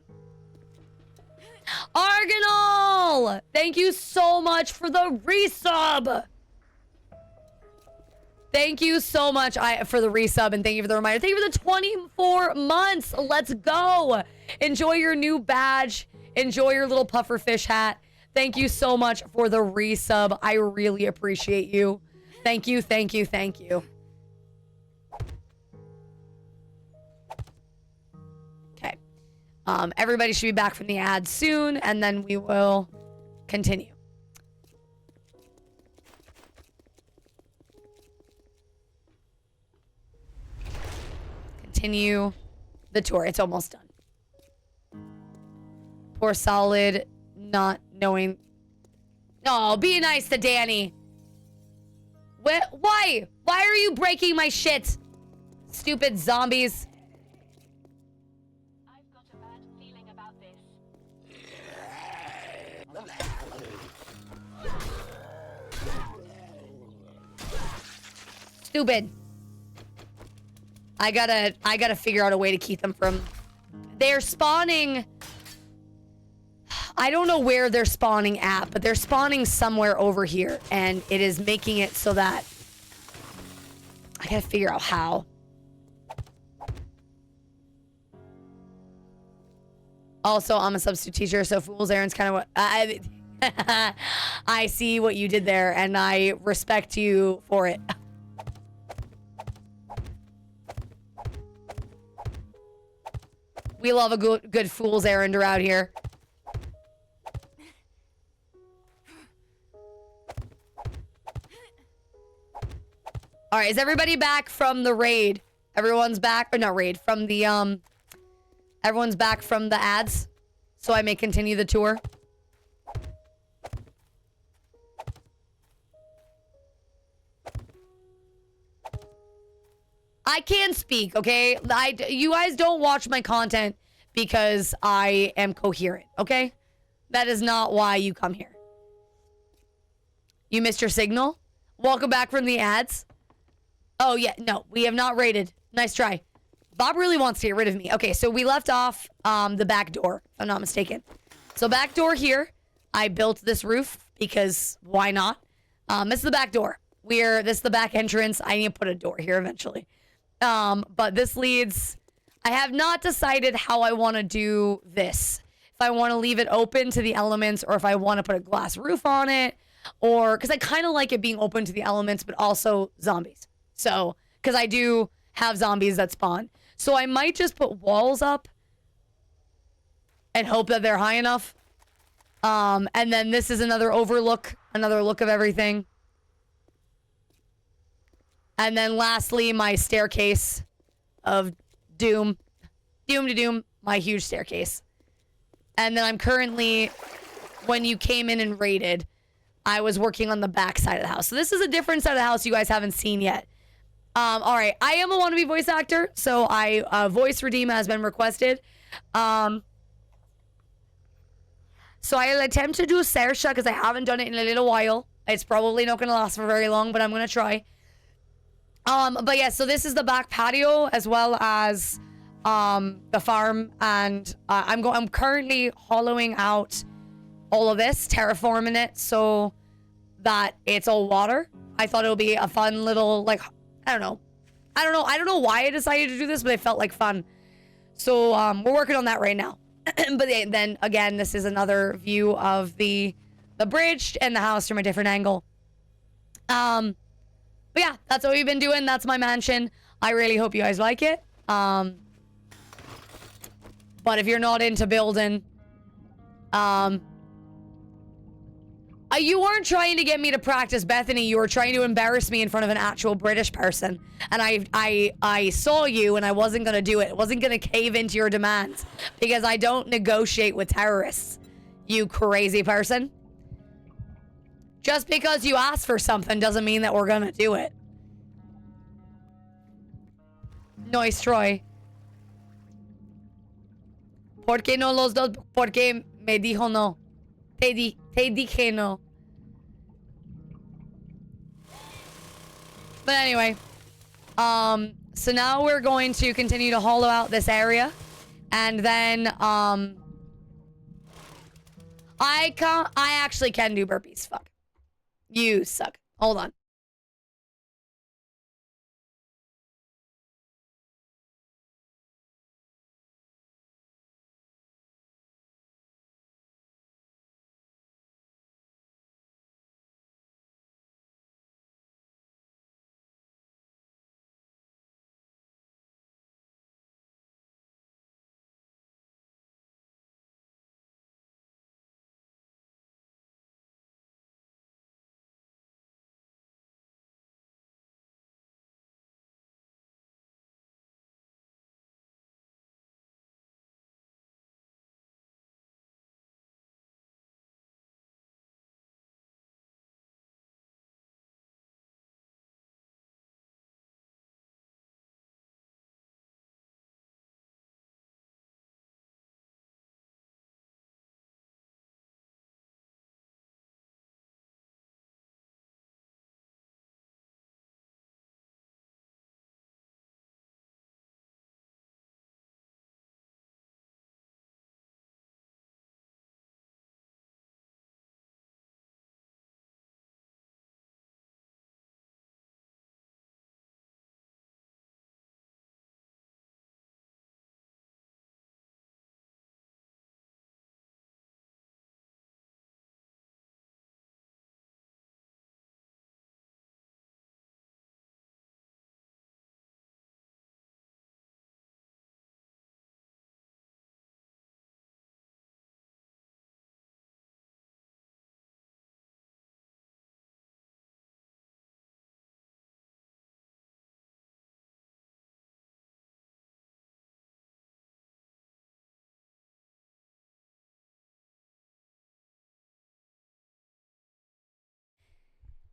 on. Argonal! Thank you so much for the resub. Thank you so much for the resub, and thank you for the reminder. Thank you for the 24 months. Let's go. Enjoy your new badge. Enjoy your little puffer fish hat. Thank you so much for the resub. I really appreciate you. Thank you, thank you, thank you. Okay. Everybody should be back from the ad soon, and then we will continue. Continue the tour. It's almost done. Poor Solid not knowing. Oh, be nice to Danny. Why? Why are you breaking my shit? Stupid zombies. I've got a bad feeling about this. Stupid. I gotta figure out a way to keep them from... They're spawning... I don't know where they're spawning at, but they're spawning somewhere over here, and it is making it so that... I gotta figure out how. Also, I'm a substitute teacher, so Fool's Errand's kind of what... I see what you did there, and I respect you for it. We love a good Fool's Errand around here. All right, is everybody back from the raid? Everyone's back, or not raid, from the, everyone's back from the ads, so I may continue the tour. I can speak, okay? You guys don't watch my content because I am coherent, okay? That is not why you come here. You missed your signal? Welcome back from the ads. Oh, yeah, no, we have not raided. Nice try. Bob really wants to get rid of me. Okay, so we left off the back door, if I'm not mistaken. So back door here. I built this roof because why not? This is the back door. This is the back entrance. I need to put a door here eventually. But this leads... I have not decided how I want to do this. If I want to leave it open to the elements or if I want to put a glass roof on it. Or... Because I kind of like it being open to the elements, but also zombies. So... Because I do have zombies that spawn. So I might just put walls up and hope that they're high enough. And then this is another overlook, another look of everything. And then lastly, my staircase of doom. Doom to doom, my huge staircase. And then I'm currently, when you came in and raided, I was working on the back side of the house. So this is a different side of the house you guys haven't seen yet. All right, I am a wannabe voice actor, so voice redeem has been requested. So I'll attempt to do Saoirse because I haven't done it in a little while. It's probably not going to last for very long, but I'm going to try. But yeah, so this is the back patio as well as the farm, and I'm currently hollowing out all of this, terraforming it so that it's all water. I thought it would be a fun little, like, I don't know why I decided to do this, but it felt like fun. So we're working on that right now. But then again, this is another view of the bridge and the house from a different angle. But yeah, that's what we've been doing. That's my mansion. I really hope you guys like it. But if you're not into building, you weren't trying to get me to practice Bethany. You were trying to embarrass me in front of an actual British person. And I saw you and I wasn't going to do it. I wasn't going to cave into your demands because I don't negotiate with terrorists, you crazy person. Just because you ask for something doesn't mean that we're going to do it. Nice try. ¿Por qué no los dos? Porque me dijo no. Te dije no. But anyway, so now we're going to continue to hollow out this area, and then I actually can do burpees. Fuck, you suck. Hold on.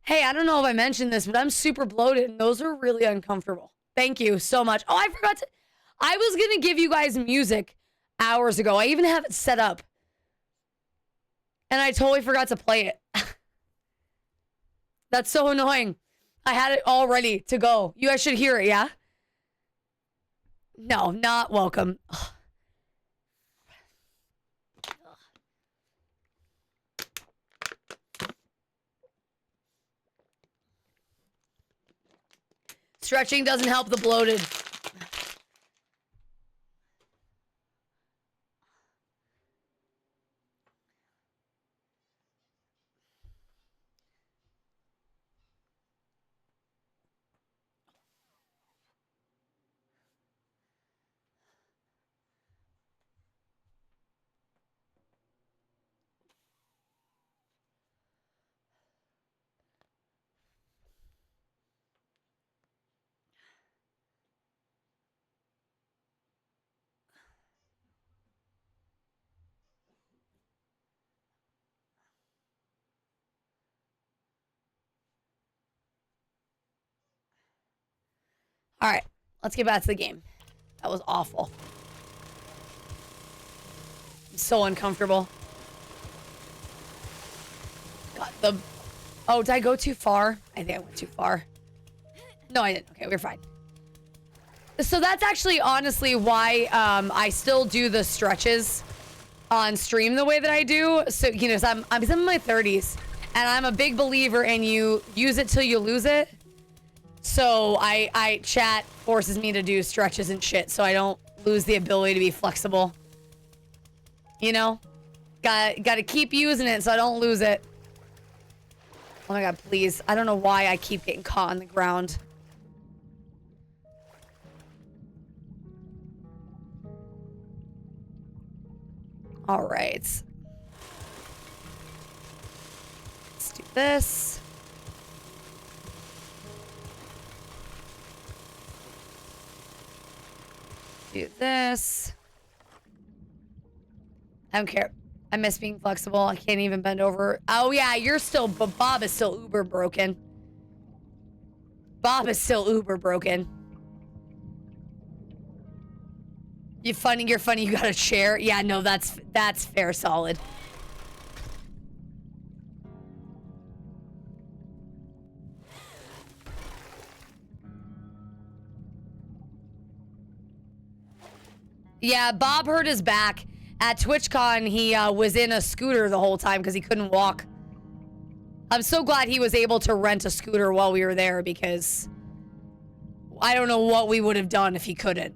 Hey, I don't know if I mentioned this, but I'm super bloated and those are really uncomfortable. Thank you so much. Oh, I forgot to. I was going to give you guys music hours ago. I even have it set up. And I totally forgot to play it. That's so annoying. I had it all ready to go. You guys should hear it, yeah? No, not welcome. Ugh. Stretching doesn't help the bloated. All right, let's get back to the game. That was awful. I'm so uncomfortable. God, oh, did I go too far? I think I went too far. No, I didn't. Okay, we're fine. So that's actually honestly why I still do the stretches on stream the way that I do. So, you know, so I'm in my 30s and I'm a big believer in you use it till you lose it. So I chat forces me to do stretches and shit so I don't lose the ability to be flexible. You know? Got to keep using it so I don't lose it. Oh my god, please. I don't know why I keep getting caught on the ground. All right. Let's do this. Do this. I don't care. I miss being flexible. I can't even bend over. Oh yeah, you're still, but Bob is still uber broken. Bob is still uber broken. You're funny, you got a chair. Yeah, no, that's fair, solid. Yeah, Bob hurt his back. At TwitchCon, he was in a scooter the whole time because he couldn't walk. I'm so glad he was able to rent a scooter while we were there because I don't know what we would have done if he couldn't.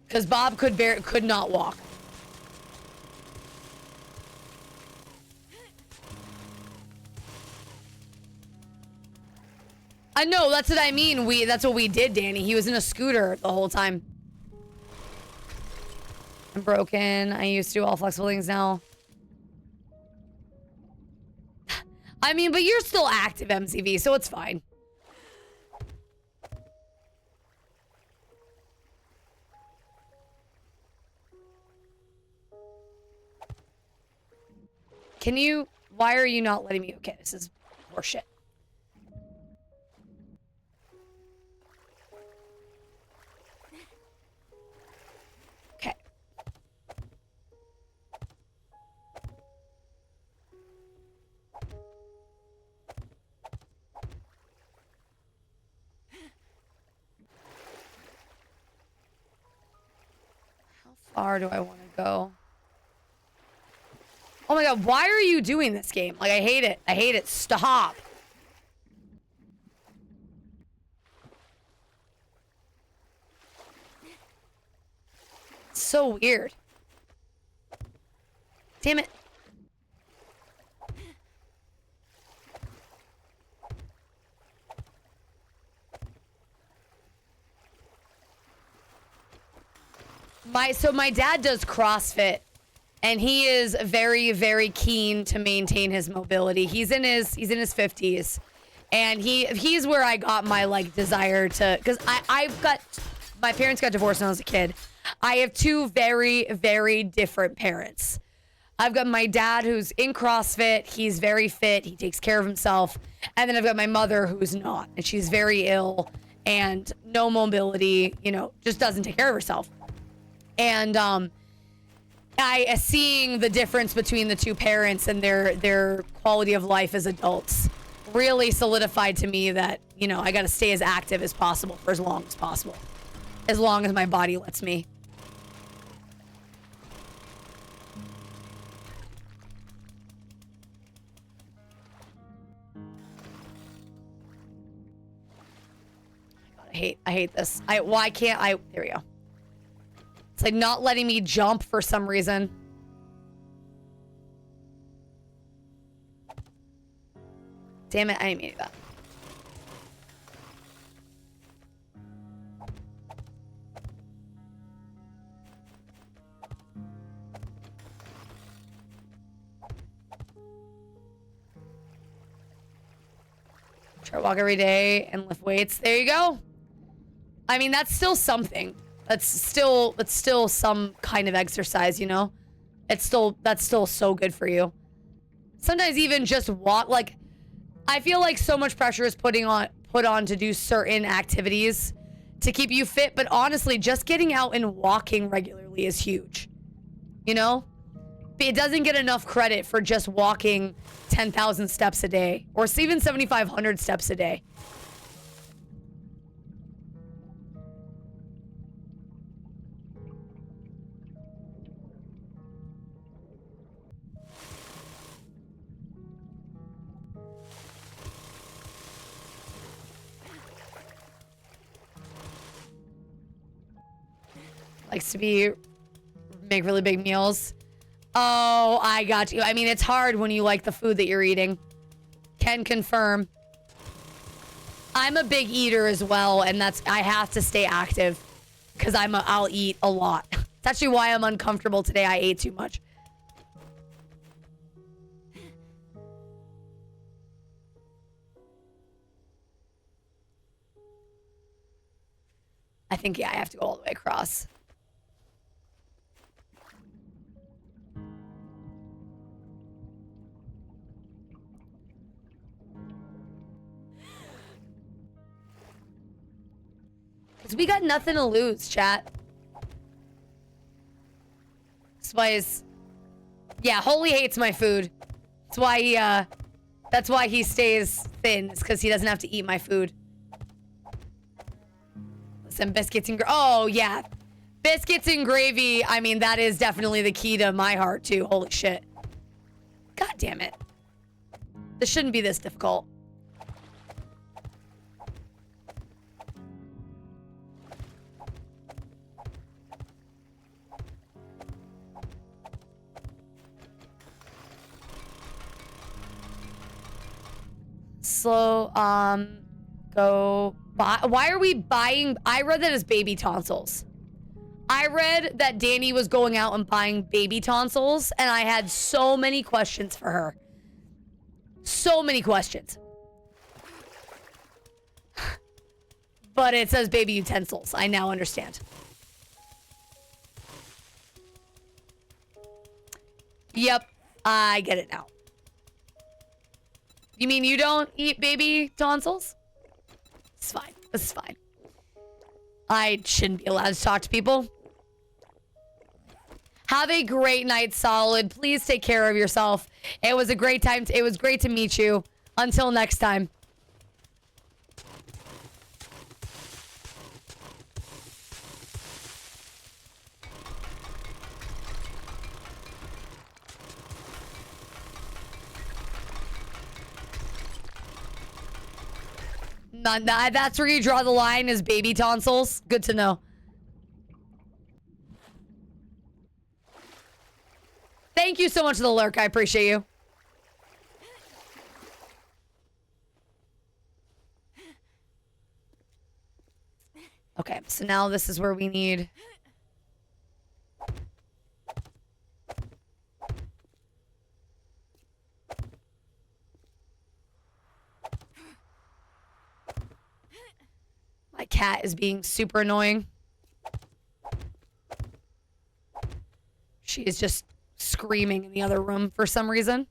Because Bob could not walk. I know, that's what I mean. That's what we did, Danny. He was in a scooter the whole time. I'm broken. I used to do all flexible things now. I mean, but you're still active, MCV, so it's fine. Can you... Why are you not letting me... Okay, this is horseshit. Okay. How far do I want to go? Oh my god, why are you doing this game? Like, I hate it. I hate it. Stop. It's so weird. Damn it. So my dad does CrossFit. And he is very, very keen to maintain his mobility. He's in his 50s. And he's where I got my like desire to, because my parents got divorced when I was a kid. I have two very, very different parents. I've got my dad who's in CrossFit. He's very fit. He takes care of himself. And then I've got my mother who's not. And she's very ill and no mobility, you know, just doesn't take care of herself. And seeing the difference between the two parents and their quality of life as adults really solidified to me that, you know, I got to stay as active as possible for as long as possible. As long as my body lets me. I hate this. Why can't I? There we go. It's like not letting me jump for some reason. Damn it, I didn't mean to do that. Try to walk every day and lift weights. There you go. I mean, that's still something. That's still some kind of exercise, you know? That's still so good for you. Sometimes even just walk, like, I feel like so much pressure is put on to do certain activities to keep you fit, but honestly, just getting out and walking regularly is huge. You know? It doesn't get enough credit for just walking 10,000 steps a day or even 7,500 steps a day. Likes to make really big meals. Oh, I got you. I mean, it's hard when you like the food that you're eating. Can confirm. I'm a big eater as well, and I have to stay active because I'll eat a lot. It's actually why I'm uncomfortable today. I ate too much. I think, yeah, I have to go all the way across. Because we got nothing to lose, chat. That's yeah, Holy hates my food. That's why he stays thin. It's because he doesn't have to eat my food. Some biscuits and oh, yeah. Biscuits and gravy, I mean, that is definitely the key to my heart, too. Holy shit. God damn it. This shouldn't be this difficult. Slow, go buy. Why are we buying? I read that as baby tonsils. I read that Danny was going out and buying baby tonsils, and I had so many questions for her. So many questions. But it says baby utensils. I now understand. Yep, I get it now. You mean you don't eat baby tonsils? It's fine. This is fine. I shouldn't be allowed to talk to people. Have a great night, Solid. Please take care of yourself. It was a great time. It was great to meet you. Until next time. That's where you draw the line, is baby tonsils. Good to know. Thank you so much for the lurk. I appreciate you. Okay, so now this is where we need... My cat is being super annoying. She is just screaming in the other room for some reason.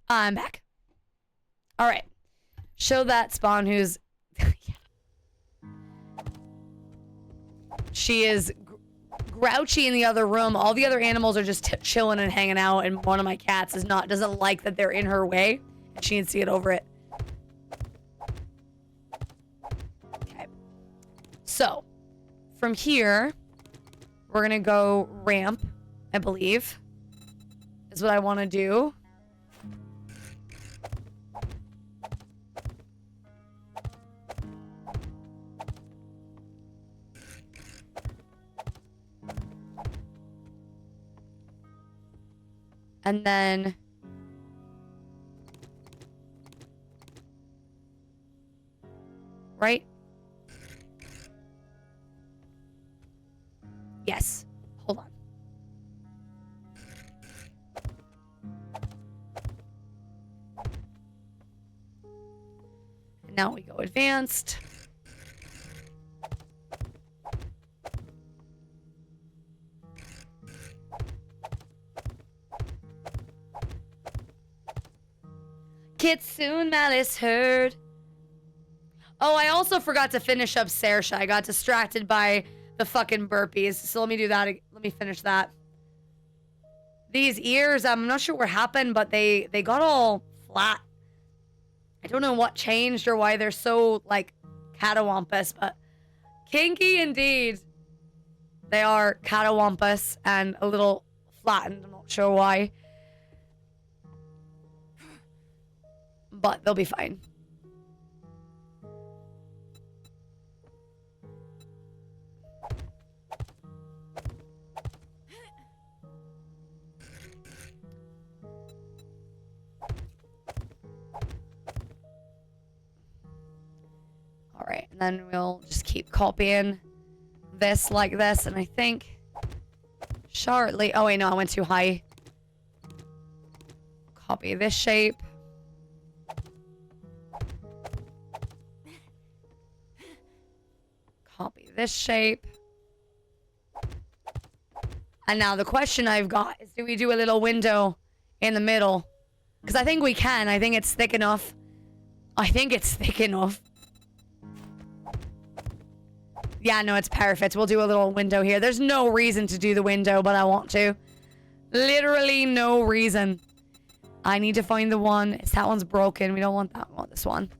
I'm back. All right. Show that Spawn who's... She is grouchy in the other room. All the other animals are just chilling and hanging out, and one of my cats doesn't like that they're in her way, and she needs to get over it. Okay. So, from here, we're gonna go ramp, I believe, is what I want to do. And then right? Yes. Hold on. And now we go advanced. Kitsune Malice heard. Oh, I also forgot to finish up Sersha. I got distracted by the fucking burpees. So let me do that. Let me finish that. These ears, I'm not sure what happened, but they got all flat. I don't know what changed or why they're so, like, catawampus, but kinky indeed. They are catawampus and a little flattened. I'm not sure why. But they'll be fine. All right, and then we'll just keep copying this like this, and I think shortly... Oh, wait, no, I went too high. Copy this shape. Copy this shape. And now the question I've got is, do we do a little window in the middle? Because I think we can. I think it's thick enough. I think it's thick enough. Yeah, no, it's perfect. We'll do a little window here. There's no reason to do the window, but I want to. Literally no reason. I need to find the one. That one's broken. We don't want that. We want this one.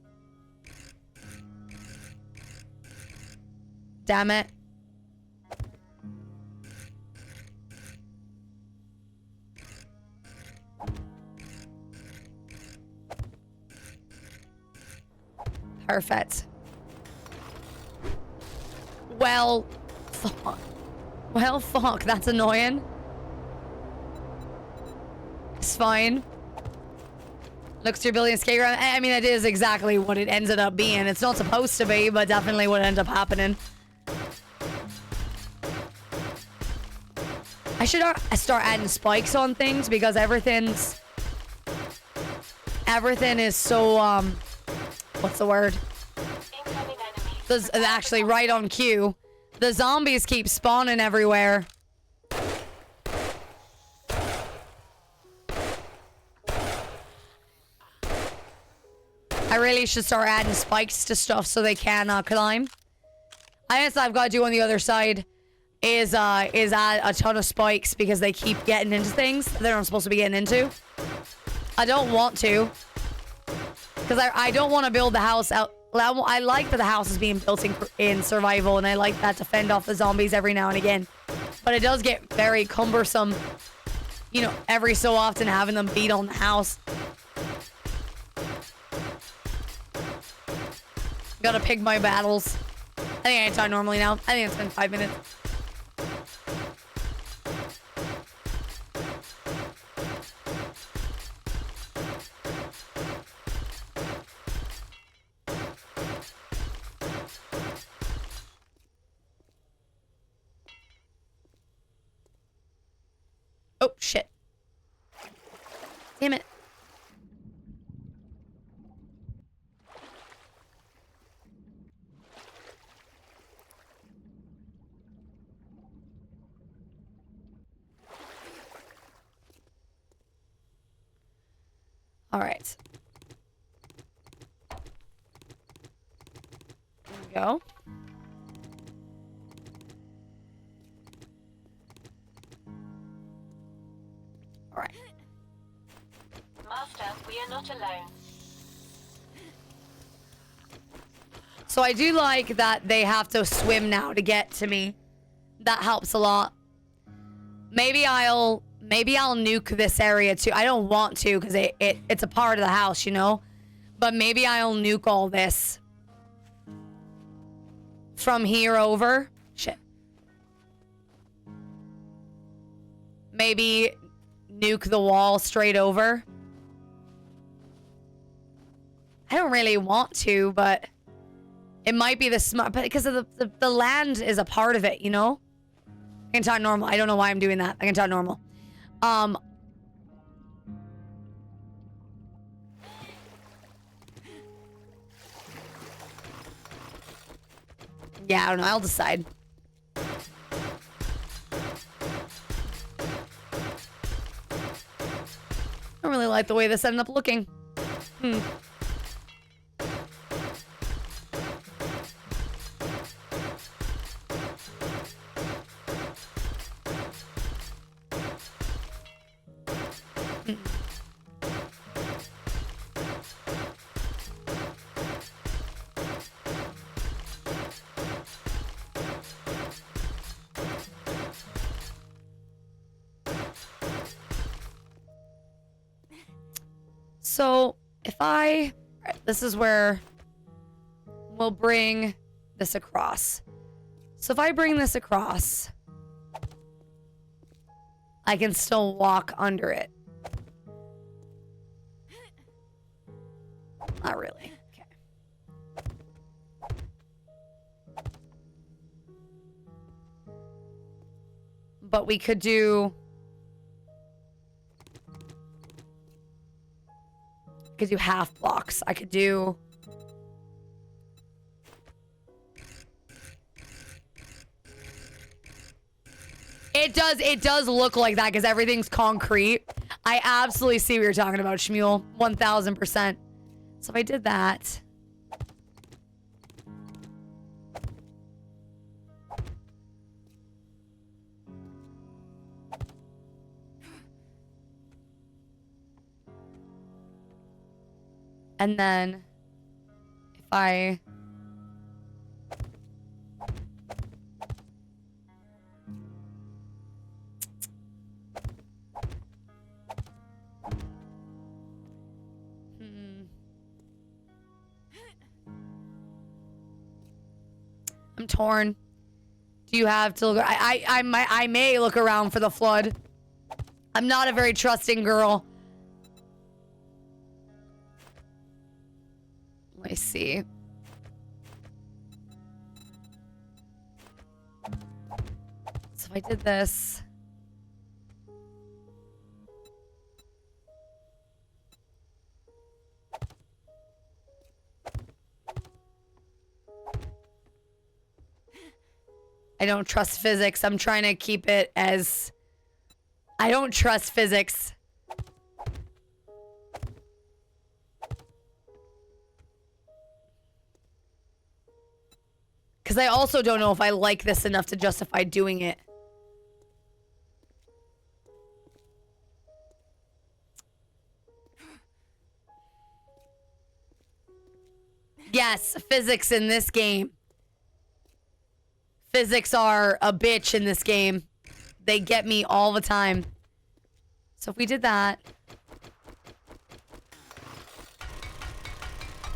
Damn it. Perfect. Well, fuck. Well, fuck. That's annoying. It's fine. Looks to your building skate around. I mean, that is exactly what it ended up being. It's not supposed to be, but definitely what ended up happening. I should start adding spikes on things because everything is so, what's the word? There's actually right on cue. The zombies keep spawning everywhere. I really should start adding spikes to stuff so they can climb. I guess I've got to do on the other side is add a ton of spikes because they keep getting into things that they're not supposed to be getting into. I don't want to. Because I don't want to build the house out. I like that the house is being built in survival, and I like that to fend off the zombies every now and again. But it does get very cumbersome, you know, every so often having them beat on the house. Gotta pick my battles. I think I can talk normally now. I think it's been 5 minutes. Oh, shit. Damn it. All right. There we go. All right. Master, we are not alone. So I do like that they have to swim now to get to me. That helps a lot. Maybe I'll nuke this area too. I don't want to because it's a part of the house, you know? But maybe I'll nuke all this. From here over. Shit. Maybe nuke the wall straight over. I don't really want to, but it might be the smart, but because of the land is a part of it, you know? I can talk normal. I don't know why I'm doing that. I can talk normal. Yeah, I don't know. I'll decide. I don't really like the way this ended up looking. So, this is where we'll bring this across. So if I bring this across, I can still walk under it. Not really. Okay. But we could do... half blocks. I could do... It does look like that because everything's concrete. I absolutely see what you're talking about, Shmuel. 1000%. So if I did that... And then if I... I'm torn. Do you have to look? I may look around for the flood. I'm not a very trusting girl. Let me see. So if I did this. I don't trust physics. I'm trying to keep it as... I don't trust physics. Because I also don't know if I like this enough to justify doing it. Yes, physics in this game. Physics are a bitch in this game. They get me all the time. So if we did that.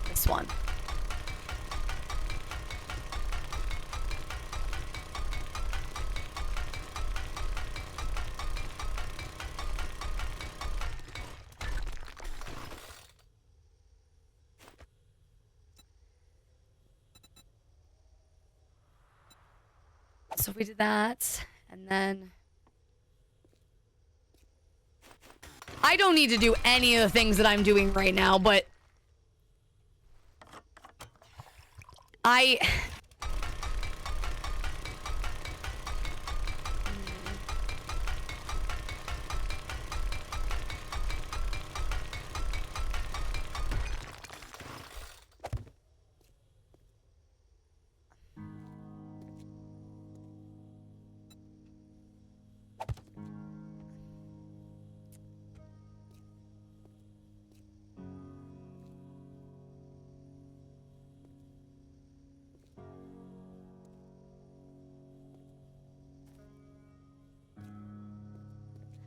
This one. So if we did that, and then... I don't need to do any of the things that I'm doing right now, but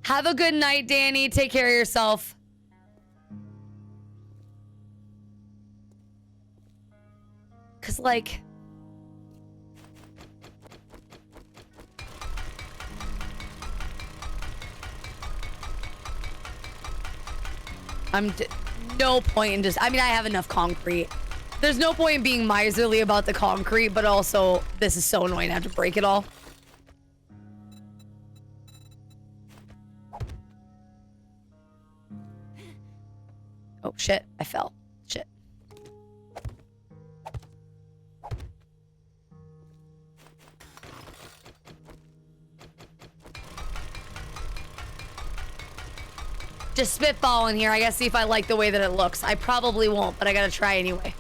have a good night, Danny. Take care of yourself. Cause like, no point in just, I mean, I have enough concrete. There's no point in being miserly about the concrete, but also this is so annoying to have to break it all. Oh shit, I fell. Shit. Just spitballing here. I gotta see if I like the way that it looks. I probably won't, but I gotta try anyway.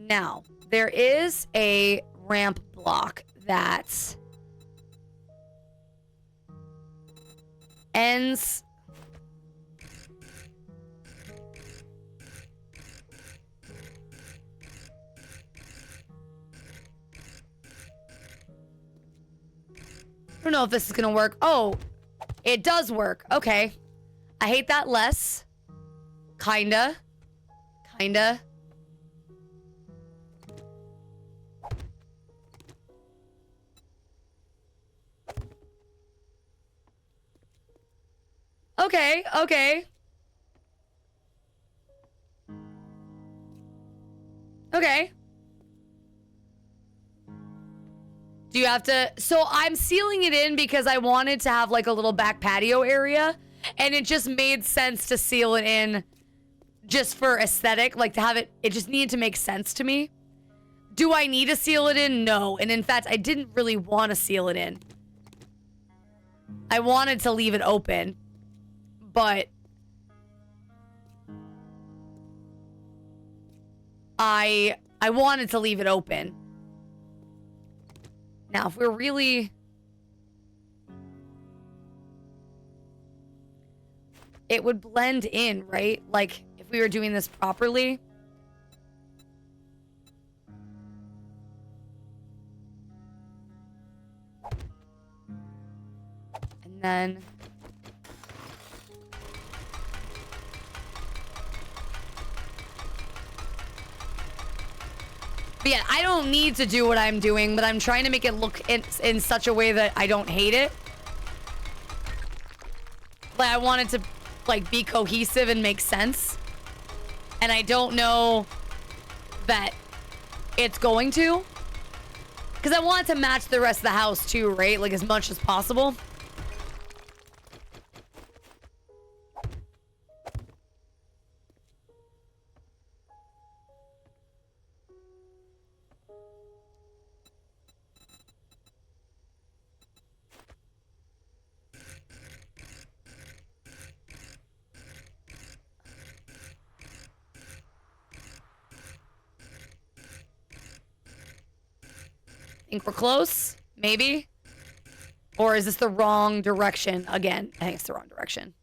Now, there is a ramp block that ends... I don't know if this is gonna work. Oh, it does work. Okay. I hate that less. Kinda. Okay. Do you have to... So I'm sealing it in because I wanted to have like a little back patio area. And it just made sense to seal it in just for aesthetic. Like to have it... It just needed to make sense to me. Do I need to seal it in? No. And in fact, I didn't really want to seal it in. I wanted to leave it open. But... I wanted to leave it open. Now, if we're really... It would blend in, right? Like, if we were doing this properly. And then... But yeah, I don't need to do what I'm doing, but I'm trying to make it look in such a way that I don't hate it. Like, I want it to, like, be cohesive and make sense. And I don't know that it's going to. Because I want it to match the rest of the house, too, right? Like, as much as possible. Think we're close? Maybe? Or is this the wrong direction? Again, I think it's the wrong direction.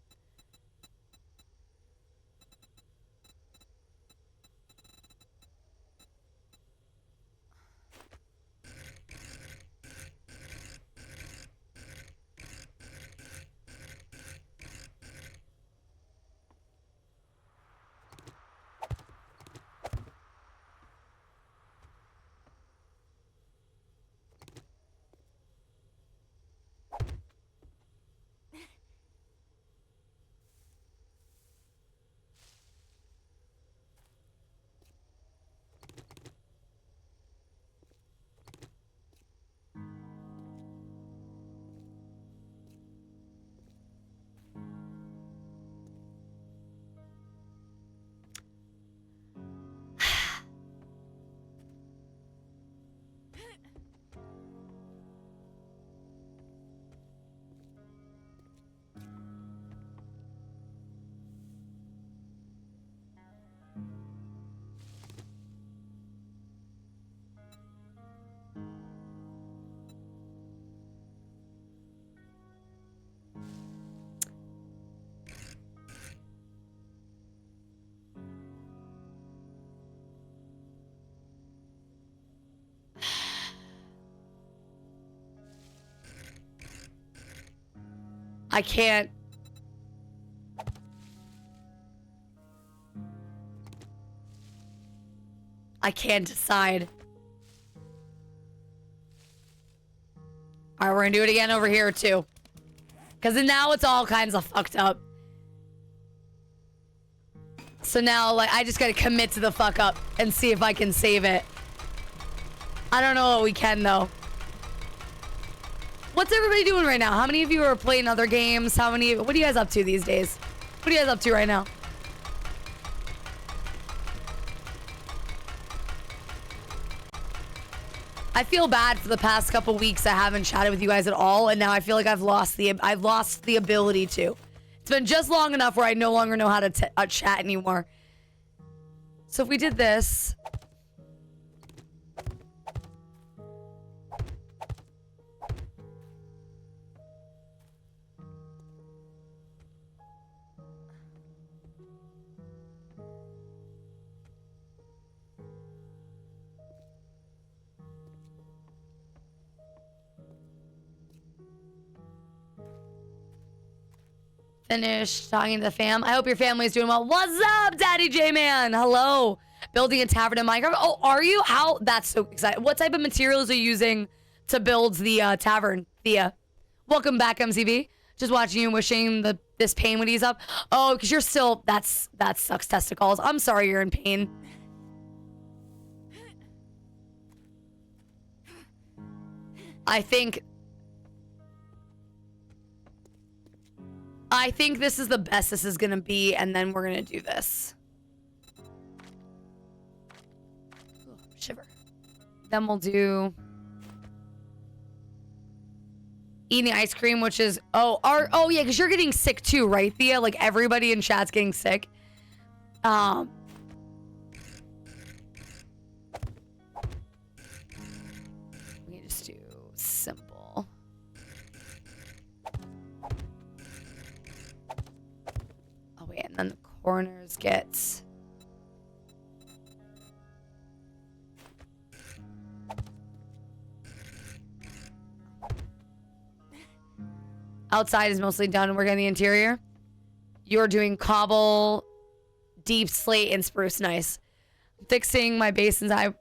I can't. I can't decide. All right, we're gonna do it again over here too. Because now it's all kinds of fucked up. So now, like, I just gotta commit to the fuck up and see if I can save it. I don't know what we can, though. What's everybody doing right now? How many of you are playing other games? What are you guys up to these days? What are you guys up to right now? I feel bad for the past couple weeks I haven't chatted with you guys at all, and now I feel like I've lost the ability to. It's been just long enough where I no longer know how to chat anymore. So if we did this. Finished talking to the fam. I hope your family's doing well. What's up, Daddy J-Man? Hello. Building a tavern in Minecraft. Oh, are you? How? That's so exciting. What type of materials are you using to build the tavern, Thea? Welcome back, MCV. Just watching you and wishing this pain would ease up. Oh, because you're still... That sucks, testicles. I'm sorry you're in pain. I think this is the best this is going to be, and then we're going to do this. Ooh, shiver. Then we'll do eating ice cream, which is... Oh, yeah, because you're getting sick too, right, Thea? Like, everybody in chat's getting sick. We just do simple. And then the corners get... Outside is mostly done. We're getting the interior. You're doing cobble, deep slate, and spruce. Nice. Fixing my basins. I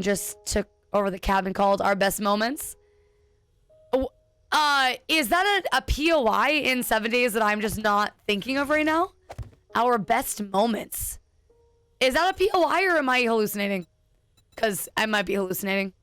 just took over the cabin called Our Best Moments. Is that a POI in 7 days that I'm just not thinking of right now? Our best moments. Is that a POI or am I hallucinating? Because I might be hallucinating.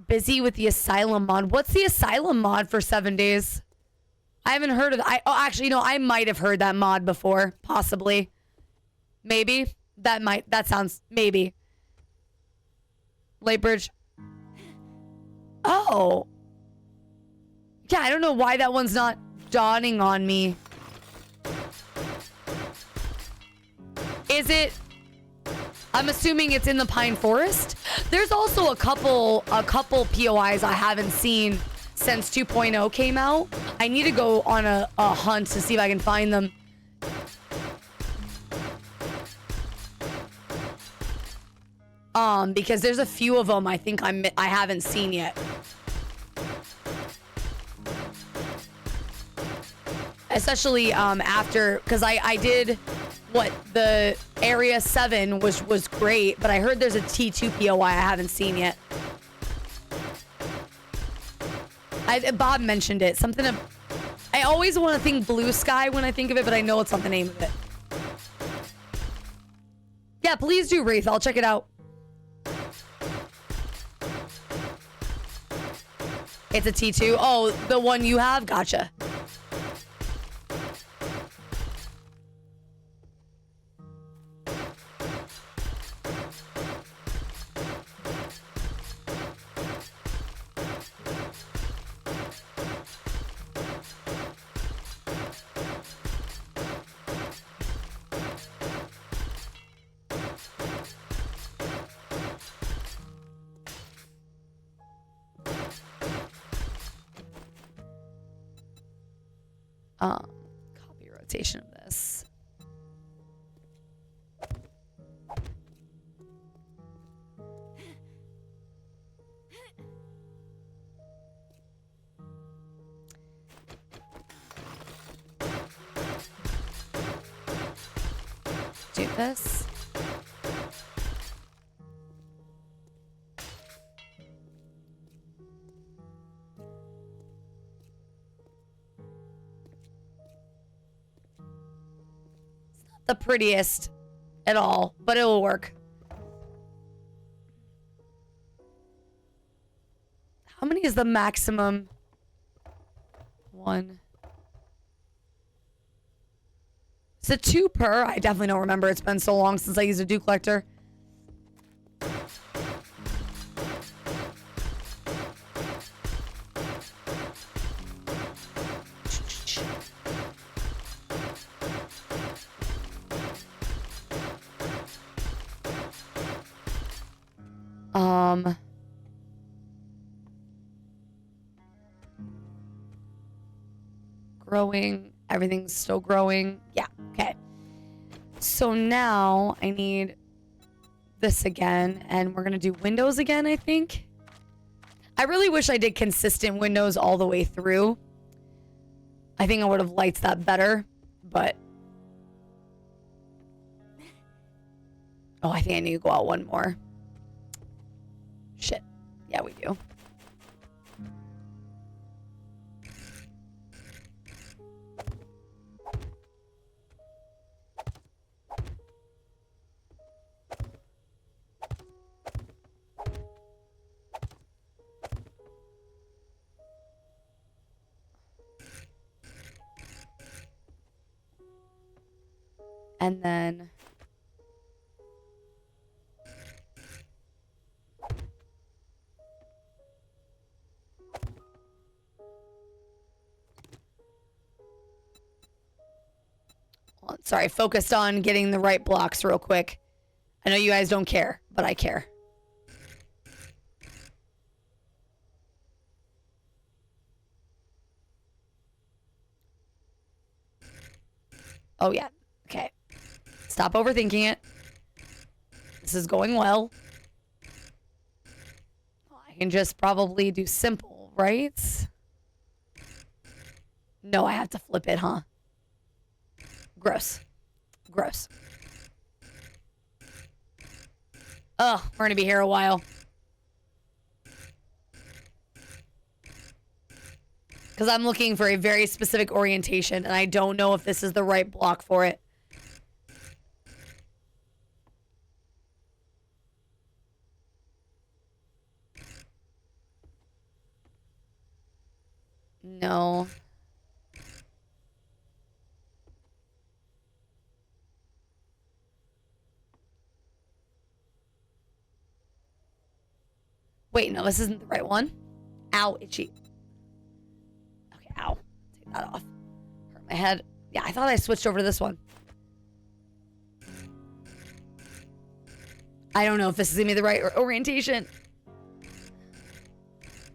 Busy with the asylum mod. What's the asylum mod for 7 days? I haven't heard of that. Actually, no, I might have heard that mod before. Possibly. Maybe. That sounds, maybe. Lightbridge. Oh. Yeah, I don't know why that one's not dawning on me. Is it... I'm assuming it's in the Pine Forest. There's also a couple POIs I haven't seen since 2.0 came out. I need to go on a hunt to see if I can find them. Because there's a few of them I think I haven't seen yet. Especially after, because I did what the Area 7 was great, but I heard there's a T2 POI I haven't seen yet. Bob mentioned it. Something of, I always want to think blue sky when I think of it, but I know it's not the name of it. Yeah, please do, Wraith. I'll check it out. It's a T2. Oh, the one you have? Gotcha. Copy rotation of this. Do this. The prettiest at all, but it will work. How many is the maximum? One. Is it 2 per? I definitely don't remember. It's been so long since I used a dew collector. Growing. Everything's still growing. Yeah, okay. So now I need this again, and we're gonna do windows again, I think. I really wish I did consistent windows all the way through. I think I would have liked that better, but... Oh, I think I need to go out one more. Shit. Yeah, we do. And then... Sorry, focused on getting the right blocks real quick. I know you guys don't care, but I care. Oh, yeah. Okay. Stop overthinking it. This is going well. I can just probably do simple, right? No, I have to flip it, huh? Gross. Gross. Oh, we're gonna be here a while. Because I'm looking for a very specific orientation, and I don't know if this is the right block for it. No. Wait, no, this isn't the right one. Ow, itchy. Okay, ow. Take that off. Hurt my head. Yeah, I thought I switched over to this one. I don't know if this is gonna be the right orientation.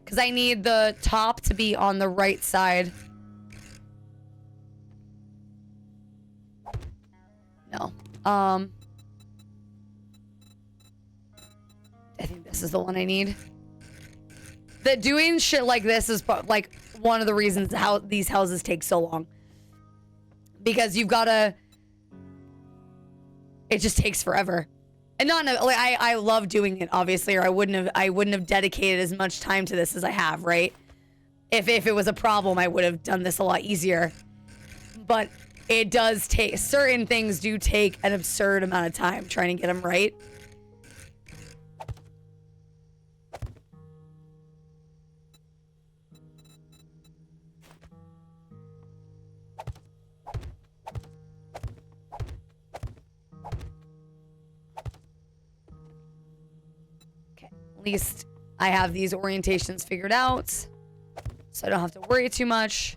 Because I need the top to be on the right side. No. I think this is the one I need. That doing shit like this is like one of the reasons how these houses take so long. Because you've got to... It just takes forever. And not like I love doing it, obviously, or I wouldn't have dedicated as much time to this as I have, right? If it was a problem, I would have done this a lot easier. But it does take, certain things do take an absurd amount of time trying to get them right. Okay, at least I have these orientations figured out, so I don't have to worry too much.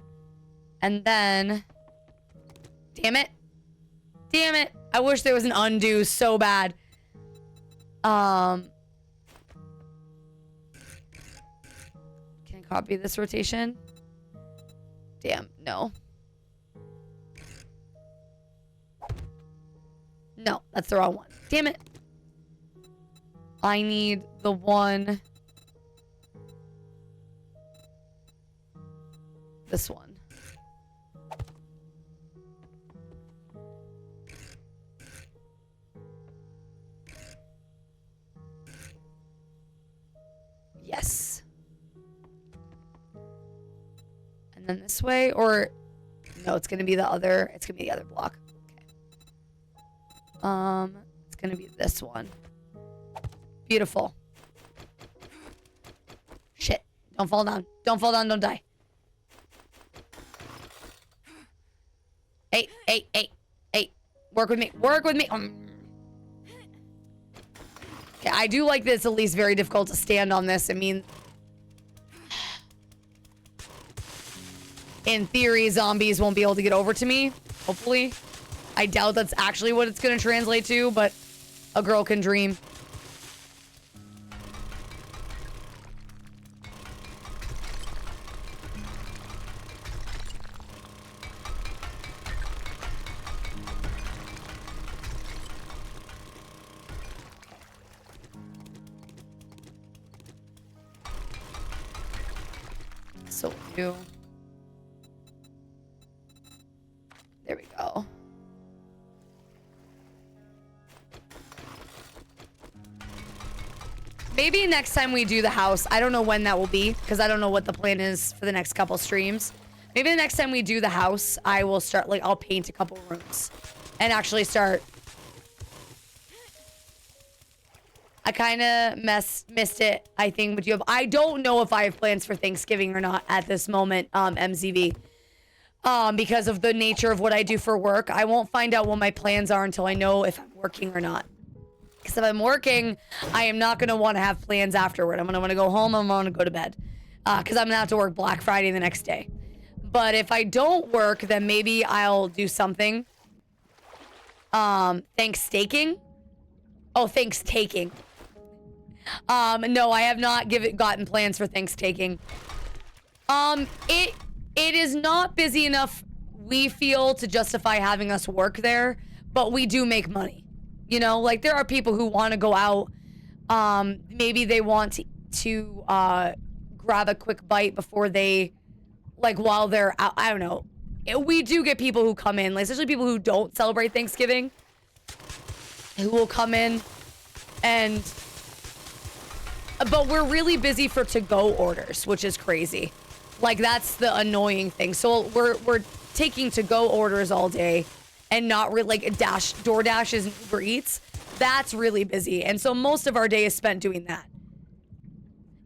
And then, damn it. Damn it. I wish there was an undo so bad. Can I copy this rotation? Damn, no. No, that's the wrong one. Damn it. I need the one. This one. Yes. And then this way, or no, it's gonna be the other, it's gonna be the other block. Okay. It's gonna be this one. Beautiful. Shit. Don't fall down. Don't fall down, don't die. Hey, hey, hey, hey. Work with me. Work with me. Okay, I do like this. At least very difficult to stand on this. I mean, in theory, zombies won't be able to get over to me. Hopefully. I doubt that's actually what it's going to translate to, but a girl can dream. So new. There we go. Maybe next time we do the house, I don't know when that will be, because I don't know what the plan is for the next couple streams. Maybe the next time we do the house, I will start, like, I'll paint a couple rooms and actually start. I kind of missed it, I think, but I don't know if I have plans for Thanksgiving or not at this moment, MZV. Because of the nature of what I do for work. I won't find out what my plans are until I know if I'm working or not. Because if I'm working, I am not going to want to have plans afterward. I'm going to want to go home. I'm going to go to bed. Because I'm going to have to work Black Friday the next day. But if I don't work, then maybe I'll do something. Thanks-taking? Oh, thanks-taking. No, I have not gotten plans for Thanks-taking. It is not busy enough, we feel, to justify having us work there, but we do make money. You know, like, there are people who want to go out. Maybe they want to grab a quick bite before they, like, while they're out. I don't know. We do get people who come in, like, especially people who don't celebrate Thanksgiving, who will come in and... But we're really busy for to-go orders, which is crazy. Like, that's the annoying thing. So we're taking to-go orders all day and not really, like, DoorDash and Uber Eats. That's really busy. And so most of our day is spent doing that.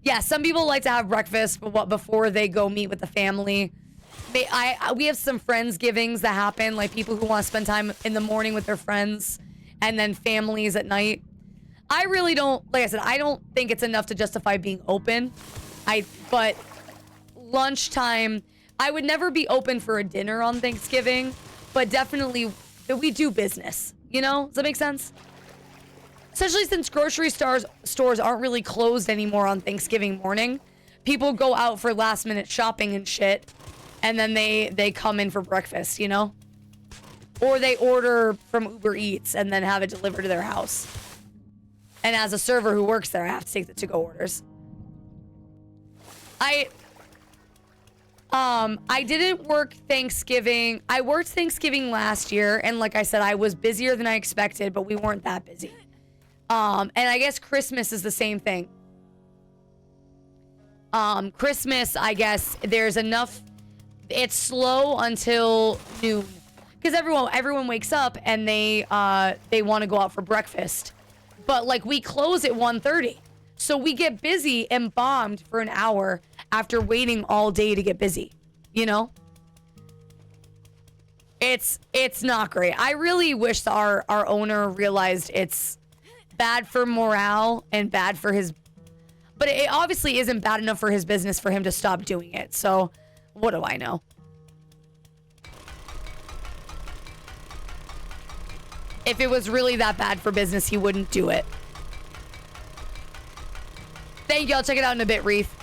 Yeah, some people like to have breakfast before they go meet with the family. We have some Friendsgivings that happen, like people who want to spend time in the morning with their friends and then families at night. I really don't, like I said, I don't think it's enough to justify being open. But lunchtime, I would never be open for a dinner on Thanksgiving, but definitely we do business, you know? Does that make sense? Especially since grocery stores aren't really closed anymore on Thanksgiving morning. People go out for last minute shopping and shit, and then they come in for breakfast, you know? Or they order from Uber Eats and then have it delivered to their house. And as a server who works there, I have to take the to-go orders. I didn't work Thanksgiving. I worked Thanksgiving last year, and like I said, I was busier than I expected, but we weren't that busy. And I guess Christmas is the same thing. Christmas, I guess there's enough. It's slow until noon because everyone wakes up and they want to go out for breakfast. But like we close at 1:30. So we get busy and bombed for an hour after waiting all day to get busy. You know? It's not great. I really wish our owner realized it's bad for morale and bad for his, but it obviously isn't bad enough for his business for him to stop doing it. So what do I know? If it was really that bad for business, he wouldn't do it. Thank you. I'll check it out in a bit, Reef.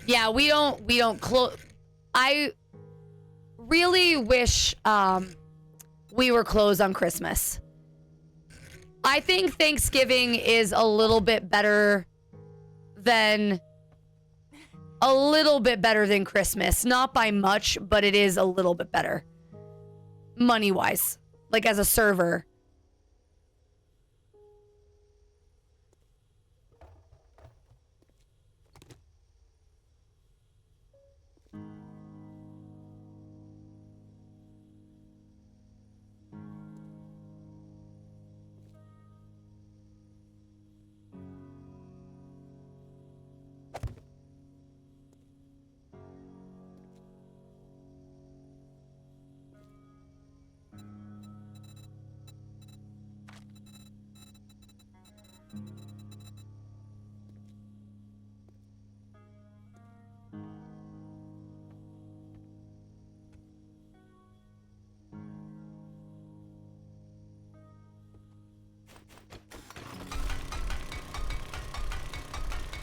Yeah, we don't close. I really wish we were closed on Christmas. I think Thanksgiving is a little bit better than Christmas. Not by much, but it is a little bit better. Money-wise, like as a server.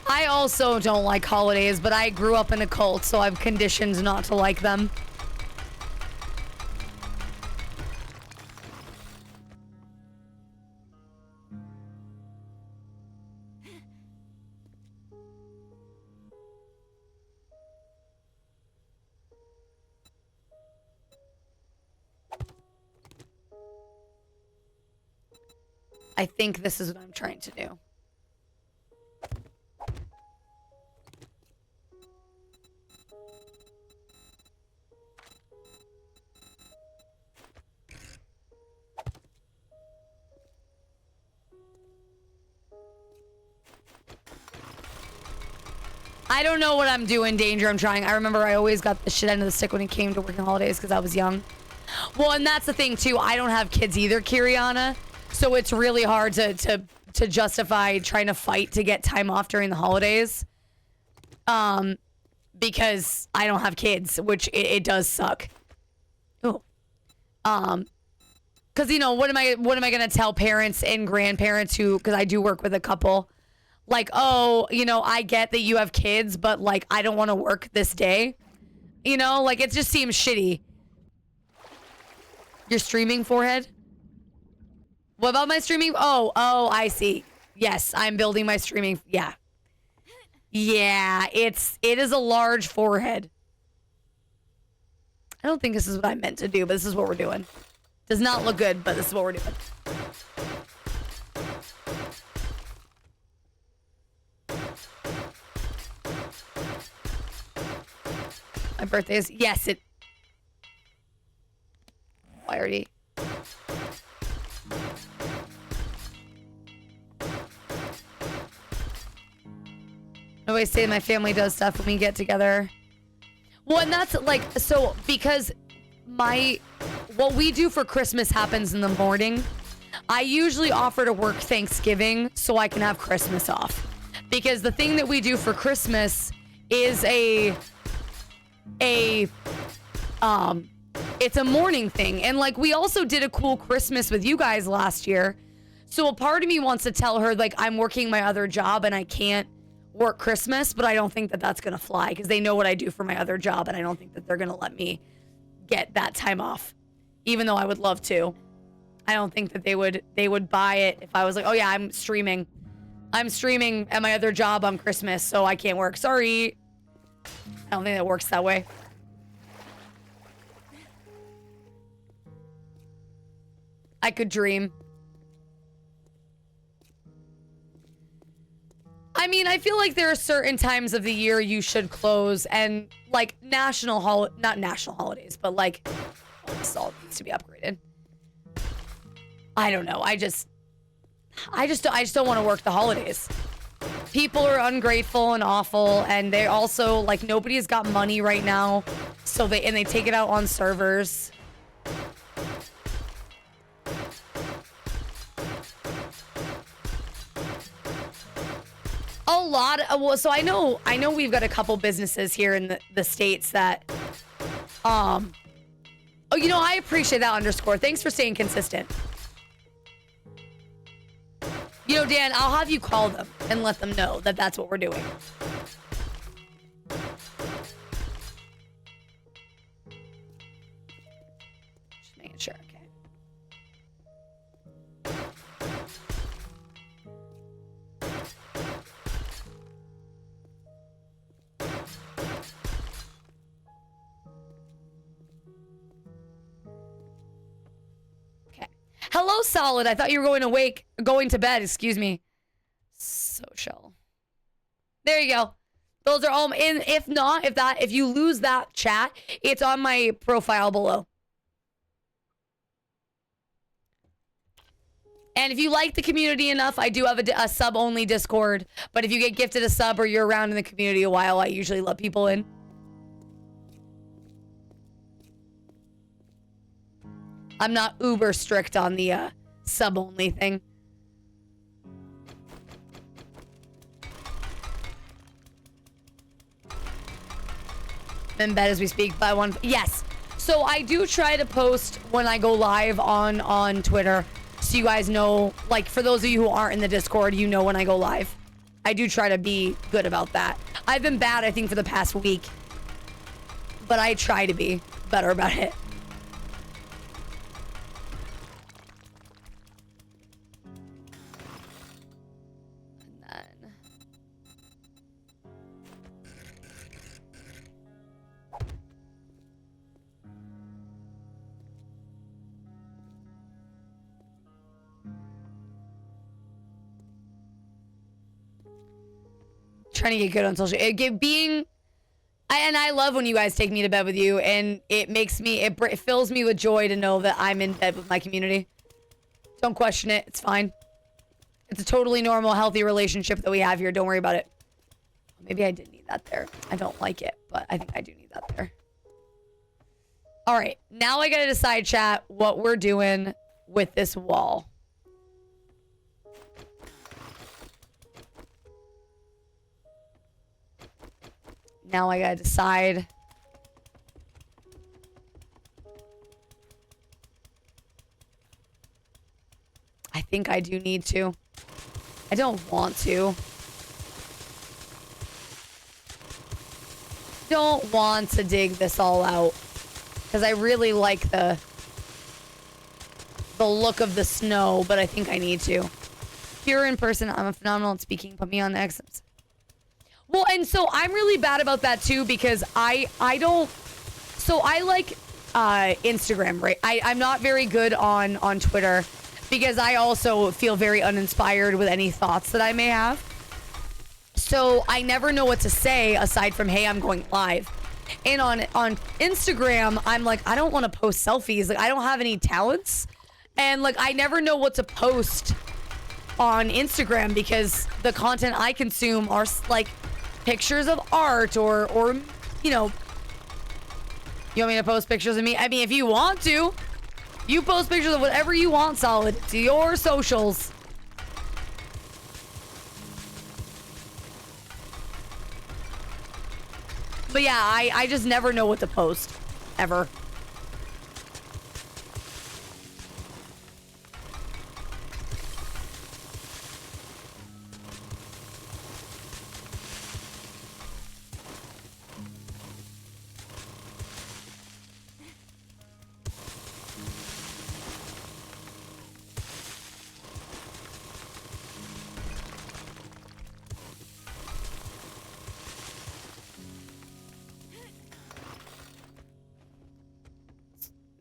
I also don't like holidays, but I grew up in a cult, so I'm conditioned not to like them. I think this is what I'm trying to do. I don't know what I'm doing, Danger. I'm trying. I remember I always got the shit end of the stick when it came to working holidays because I was young. Well, and that's the thing, too. I don't have kids either, Kiriana. So it's really hard to justify trying to fight to get time off during the holidays. Because I don't have kids, which it does suck. Oh. Because, you know, what am I going to tell parents and grandparents who, because I do work with a couple, like, oh, you know, I get that you have kids, but, like, I don't want to work this day. You know, like, it just seems shitty. Your streaming forehead? What about my streaming? Oh, I see. Yes, I'm building my streaming. Yeah. Yeah, it is a large forehead. I don't think this is what I meant to do, but this is what we're doing. Does not look good, but this is what we're doing. My birthday is, yes, it. I already. I always say my family does stuff when we get together. Well, and that's like, so because what we do for Christmas happens in the morning, I usually offer to work Thanksgiving so I can have Christmas off. Because the thing that we do for Christmas is it's a morning thing. And like, we also did a cool Christmas with you guys last year. So a part of me wants to tell her, like, I'm working my other job and I can't work Christmas, but I don't think that that's going to fly because they know what I do for my other job. And I don't think that they're going to let me get that time off, even though I would love to. I don't think that they would buy it if I was like, oh yeah, I'm streaming at my other job on Christmas, so I can't work. Sorry. I don't think that works that way. I could dream. I mean, I feel like there are certain times of the year you should close, and like not national holidays, but like this all needs to be upgraded. I don't know. I just don't want to work the holidays. People are ungrateful and awful, and they also like nobody's got money right now, so they take it out on servers. A lot of, well, so I know we've got a couple businesses here in the States that oh, you know, I appreciate that underscore. Thanks for staying consistent. You know, Dan, I'll have you call them and let them know that that's what we're doing. Just making sure, okay. Hello, Solid. I thought you were going to bed, excuse me. Social. There you go. Those are all, and if you lose that chat, it's on my profile below. And if you like the community enough, I do have a sub-only Discord. But if you get gifted a sub or you're around in the community a while, I usually let people in. I'm not uber strict on the sub-only thing. I'm in bed as we speak by one. Yes. So I do try to post when I go live on Twitter. So you guys know, like for those of you who aren't in the Discord, you know when I go live. I do try to be good about that. I've been bad, I think, for the past week. But I try to be better about it. Trying to get good on social. I love when you guys take me to bed with you, and it makes me, it fills me with joy to know that I'm in bed with my community. Don't question it. It's fine. It's a totally normal, healthy relationship that we have here. Don't worry about it. Maybe I did need that there. I don't like it, but I think I do need that there. All right. Now I got to decide, chat, what we're doing with this wall. Now I gotta decide. I think I do need to. I don't want to. Don't want to dig this all out. Because I really like the look of the snow, but I think I need to. If you're in person, I'm a phenomenal at speaking. Put me on the exits. Well, and so I'm really bad about that too, because I don't, so I like Instagram, right? I'm not very good on Twitter, because I also feel very uninspired with any thoughts that I may have. So I never know what to say aside from, hey, I'm going live. And on Instagram, I'm like, I don't want to post selfies. Like, I don't have any talents. And like, I never know what to post on Instagram, because the content I consume are like pictures of art or you know. You want me to post pictures of me? I mean, if you want to, you post pictures of whatever you want, Solid, to your socials. But yeah, I just never know what to post, ever.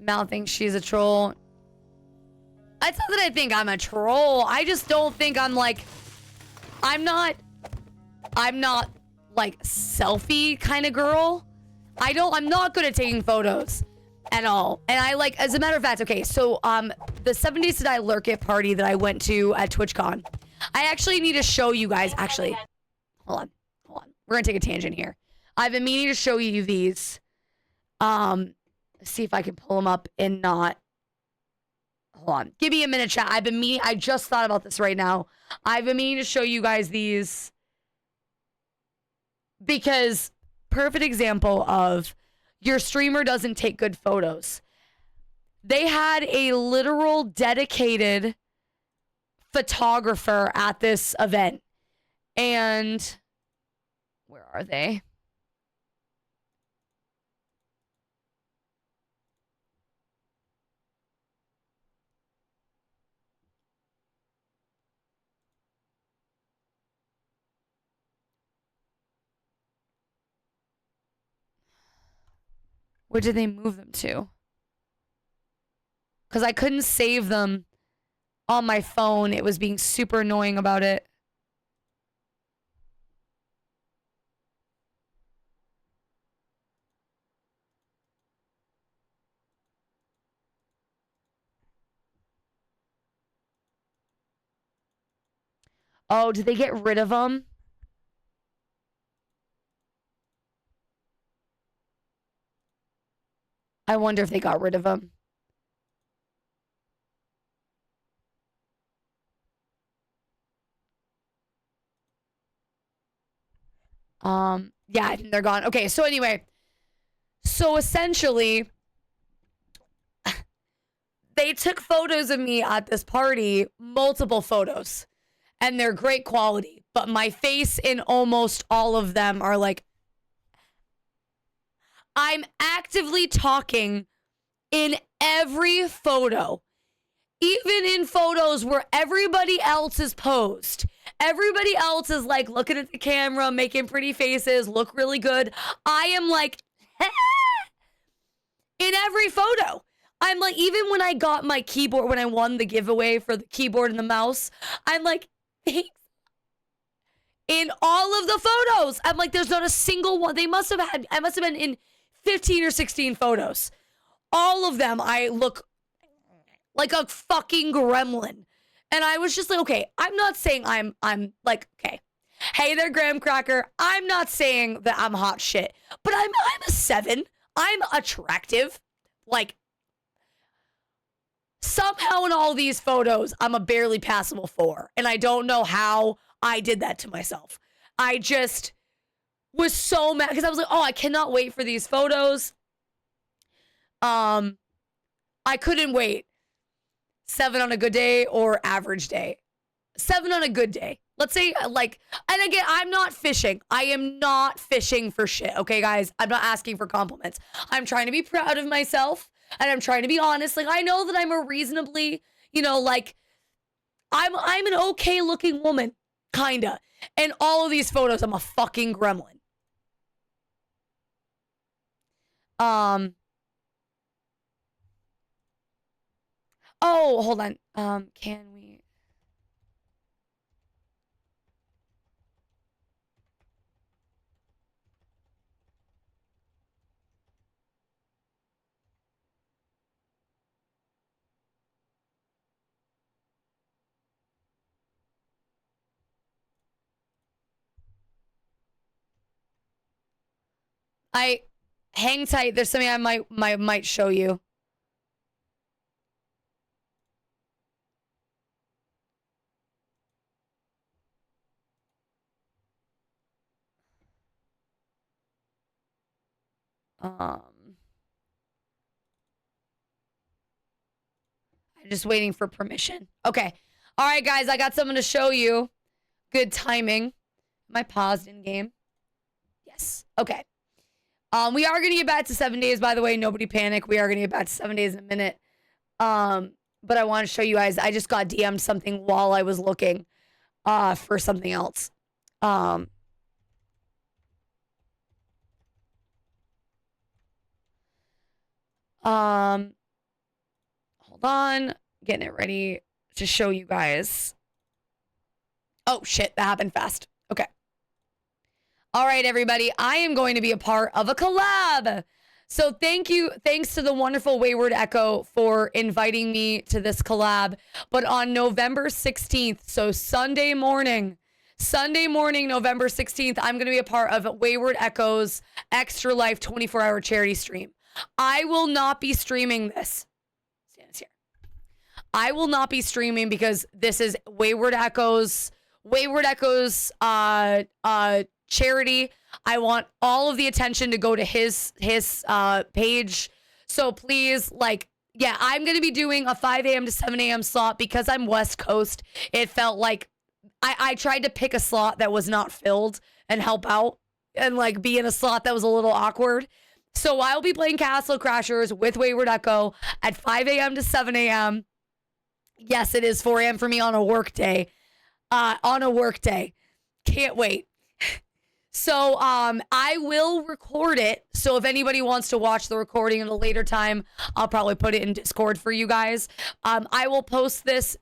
Mal thinks she's a troll. It's not that I think I'm a troll. I just don't think I'm like, I'm not like selfie kind of girl. I'm not good at taking photos at all. And I like, as a matter of fact, okay, so the 7 Days to Die Lurk It party that I went to at TwitchCon, I actually need to show you guys, actually, hold on. We're gonna take a tangent here. I've been meaning to show you these. Let's see if I can pull them up and not. Hold on. Give me a minute, chat. I just thought about this right now. I've been meaning to show you guys these because perfect example of your streamer doesn't take good photos. They had a literal dedicated photographer at this event. And where are they? Where did they move them to? Because I couldn't save them on my phone. It was being super annoying about it. Oh, did they get rid of them? I wonder if they got rid of them. Yeah, I think they're gone. Okay, so anyway. So essentially, they took photos of me at this party, multiple photos, and they're great quality. But my face in almost all of them are like, I'm actively talking in every photo, even in photos where everybody else is posed. Everybody else is like looking at the camera, making pretty faces, look really good. I am like, in every photo. I'm like, even when I got my keyboard, when I won the giveaway for the keyboard and the mouse, I'm like, thanks. In all of the photos, I'm like, there's not a single one. I must have been in 15 or 16 photos. All of them, I look like a fucking gremlin. And I was just like, okay, I'm not saying I'm like, okay. Hey there, Graham Cracker. I'm not saying that I'm hot shit, but I'm a 7. I'm attractive. Like, somehow in all these photos, I'm a barely passable 4. And I don't know how I did that to myself. I just was so mad because I was like, oh, I cannot wait for these photos. I couldn't wait. 7 on a good day or average day. 7 on a good day. Let's say, like, and again, I'm not fishing. I am not fishing for shit, okay, guys? I'm not asking for compliments. I'm trying to be proud of myself, and I'm trying to be honest. Like, I know that I'm a reasonably, like, I'm an okay-looking woman, kinda. And all of these photos, I'm a fucking gremlin. Oh, hold on. Can we... hang tight. There's something I might show you. I'm just waiting for permission. Okay. All right, guys, I got something to show you. Good timing. Am I paused in game? Yes. Okay. We are going to get back to 7 days, by the way. Nobody panic. We are going to get back to 7 days in a minute. But I want to show you guys. I just got DM'd something while I was looking for something else. on. Getting it ready to show you guys. Oh, shit. That happened fast. Okay. All right, everybody. I am going to be a part of a collab. So thanks to the wonderful Wayward Echo for inviting me to this collab. But on November 16th, so Sunday morning, November 16th, I'm going to be a part of Wayward Echo's Extra Life 24-hour charity stream. I will not be streaming this. Stan's here. I will not be streaming because this is Wayward Echo's charity. I want all of the attention to go to his page. So please, like, yeah, I'm going to be doing a 5 a.m. to 7 a.m. slot because I'm West Coast. It felt like I tried to pick a slot that was not filled and help out and like be in a slot that was a little awkward. So I'll be playing Castle Crashers with Wayward Echo at 5 a.m. to 7 a.m. Yes, it is 4 a.m. for me on a work day. Can't wait. So I will record it. So if anybody wants to watch the recording at a later time, I'll probably put it in Discord for you guys. I will post this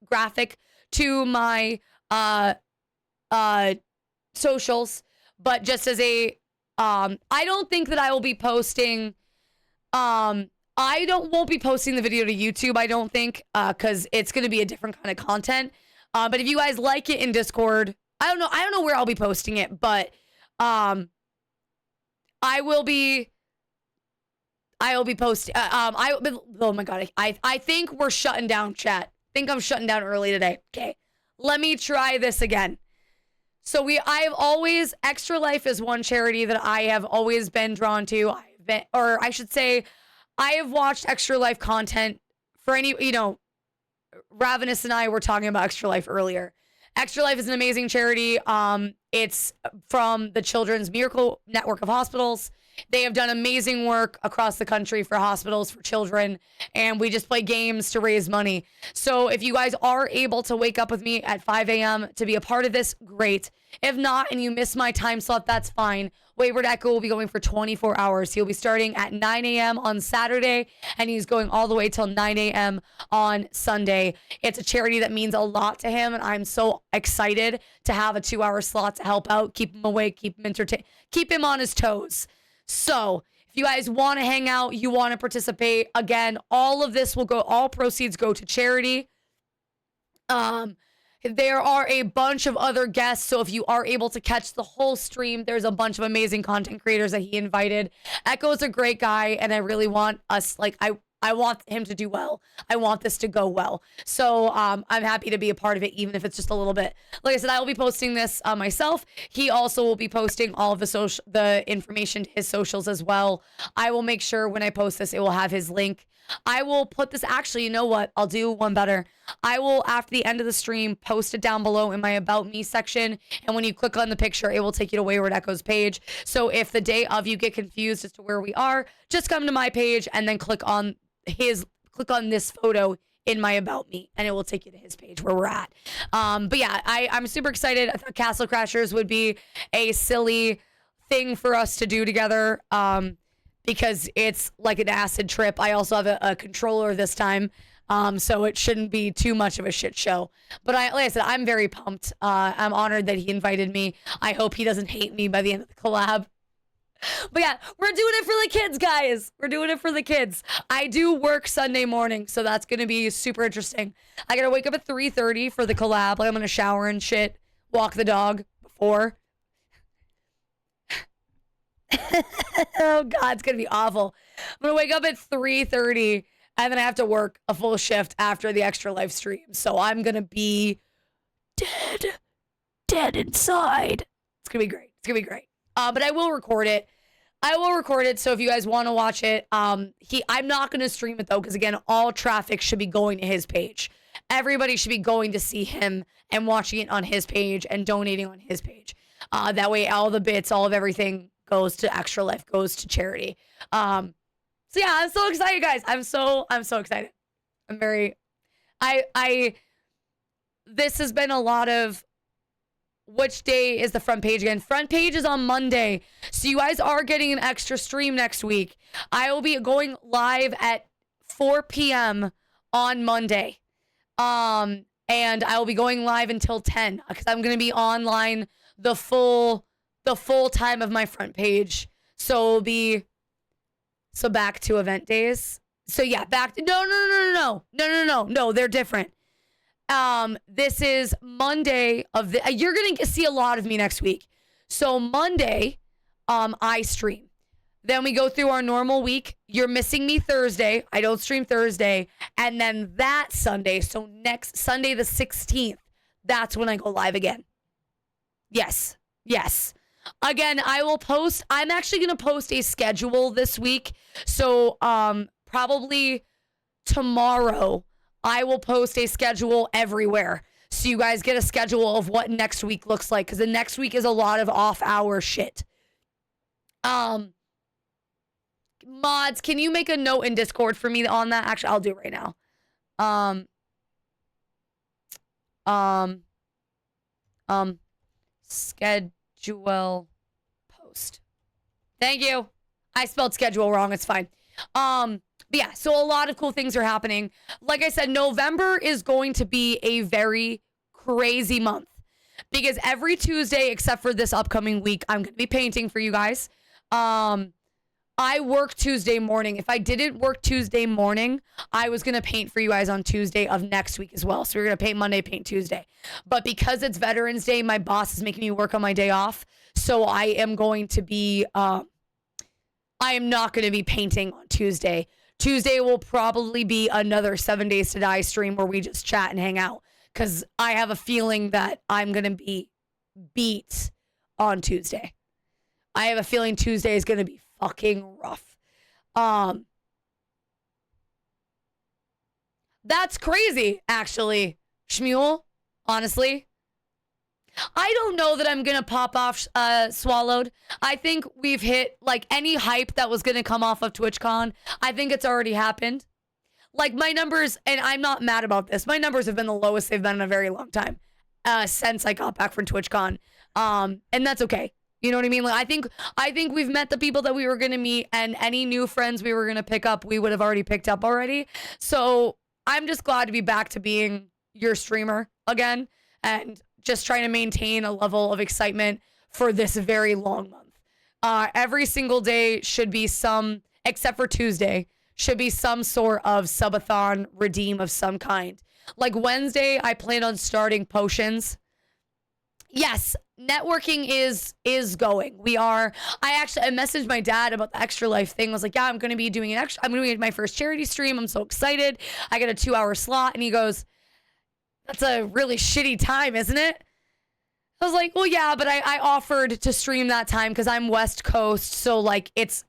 graphic to my socials, but just as a I don't think that I will be posting won't be posting the video to YouTube, I don't think, because it's going to be a different kind of content. But if you guys like it in Discord, I don't know where I'll be posting it, but I will be posting. Oh my god, I think we're shutting down chat. I think I'm shutting down early today. Okay, let me try this again. So Extra Life is one charity that I have always been drawn to. I have watched Extra Life content for Ravenous and I were talking about Extra Life earlier. Extra Life is an amazing charity. It's from the Children's Miracle Network of Hospitals. They have done amazing work across the country for hospitals for children, and we just play games to raise money. So if you guys are able to wake up with me at 5 a.m. to be a part of this, great. If not, and you miss my time slot, that's fine. Wayward Echo will be going for 24 hours. He'll be starting at 9 a.m. on Saturday, and he's going all the way till 9 a.m. on Sunday. It's a charity that means a lot to him, and I'm so excited to have a 2-hour slot to help out, keep him awake, keep him entertained, keep him on his toes. So if you guys want to hang out, you want to participate, again, all proceeds go to charity. There are a bunch of other guests, so if you are able to catch the whole stream, there's a bunch of amazing content creators that he invited. Echo's a great guy, and I really want us, I want him to do well. I want this to go well. So I'm happy to be a part of it, even if it's just a little bit. Like I said, I will be posting this myself. He also will be posting all of the information to his socials as well. I will make sure when I post this, it will have his link. I will put this, actually, you know what? I'll do one better. I will, after the end of the stream, post it down below in my About Me section. And when you click on the picture, it will take you to Wayward Echo's page. So if the day of you get confused as to where we are, just come to my page and then click on this photo in my About Me, and it will take you to his page where we're at. But yeah, I'm super excited. I thought Castle Crashers would be a silly thing for us to do together, because it's like an acid trip. I also have a controller this time, so it shouldn't be too much of a shit show. But like I said, I'm very pumped. I'm honored that he invited me. I hope he doesn't hate me by the end of the collab. But yeah, we're doing it for the kids, guys. We're doing it for the kids. I do work Sunday morning, so that's going to be super interesting. I got to wake up at 3:30 for the collab. Like, I'm going to shower and shit, walk the dog before. Oh, God, it's going to be awful. I'm going to wake up at 3:30, and then I have to work a full shift after the Extra Life stream. So I'm going to be dead inside. It's going to be great. It's going to be great. But I will record it. So if you guys want to watch it, I'm not going to stream it, though, because, again, all traffic should be going to his page. Everybody should be going to see him and watching it on his page and donating on his page. That way, all the bits, all of everything goes to Extra Life, goes to charity. So yeah, I'm so excited, guys. I'm so excited. This has been a lot of. Which day is the front page again? Front page is on Monday. So you guys are getting an extra stream next week. I will be going live at 4 p.m. on Monday. And I will be going live until 10 because I'm going to be online the full time of my front page. So it'll be back to event days. So yeah, back to no, they're different. This is Monday of the you're going to see a lot of me next week. So Monday, I stream. Then we go through our normal week. You're missing me Thursday. I don't stream Thursday. And then that Sunday, so next Sunday the 16th, that's when I go live again. Yes. Again, I will post. I'm actually going to post a schedule this week. So probably tomorrow, I will post a schedule everywhere. So you guys get a schedule of what next week looks like. Because the next week is a lot of off-hour shit. Mods, can you make a note in Discord for me on that? Actually, I'll do it right now. Schedule post. Thank you. I spelled schedule wrong. It's fine. But yeah, so a lot of cool things are happening. Like I said, November is going to be a very crazy month because every Tuesday, except for this upcoming week, I'm going to be painting for you guys. I work Tuesday morning. If I didn't work Tuesday morning, I was going to paint for you guys on Tuesday of next week as well. So we're going to paint Monday, paint Tuesday. But because it's Veterans Day, my boss is making me work on my day off. So I am going to be, I am not going to be painting on Tuesday. Tuesday will probably be another 7 Days to Die stream where we just chat and hang out. Because I have a feeling that I'm going to be beat on Tuesday. I have a feeling Tuesday is going to be fucking rough. That's crazy, actually, Shmuel, honestly. I don't know that I'm going to pop off Swallowed. I think we've hit, like, any hype that was going to come off of TwitchCon. I think it's already happened. Like, my numbers, and I'm not mad about this, my numbers have been the lowest they've been in a very long time since I got back from TwitchCon. And that's okay. You know what I mean? Like, I think we've met the people that we were going to meet, and any new friends we were going to pick up, we would have already picked up already. So I'm just glad to be back to being your streamer again and just trying to maintain a level of excitement for this very long month. Every single day should be some, except for Tuesday, should be some sort of subathon redeem of some kind. Like Wednesday, I plan on starting potions. Yes, networking is going. I messaged my dad about the Extra Life thing. I was like, yeah, I'm going to be doing I'm going to be my first charity stream. I'm so excited. I get a 2-hour slot. And he goes, that's a really shitty time, isn't it? I was like, well, yeah, but I offered to stream that time because I'm West Coast. So like it's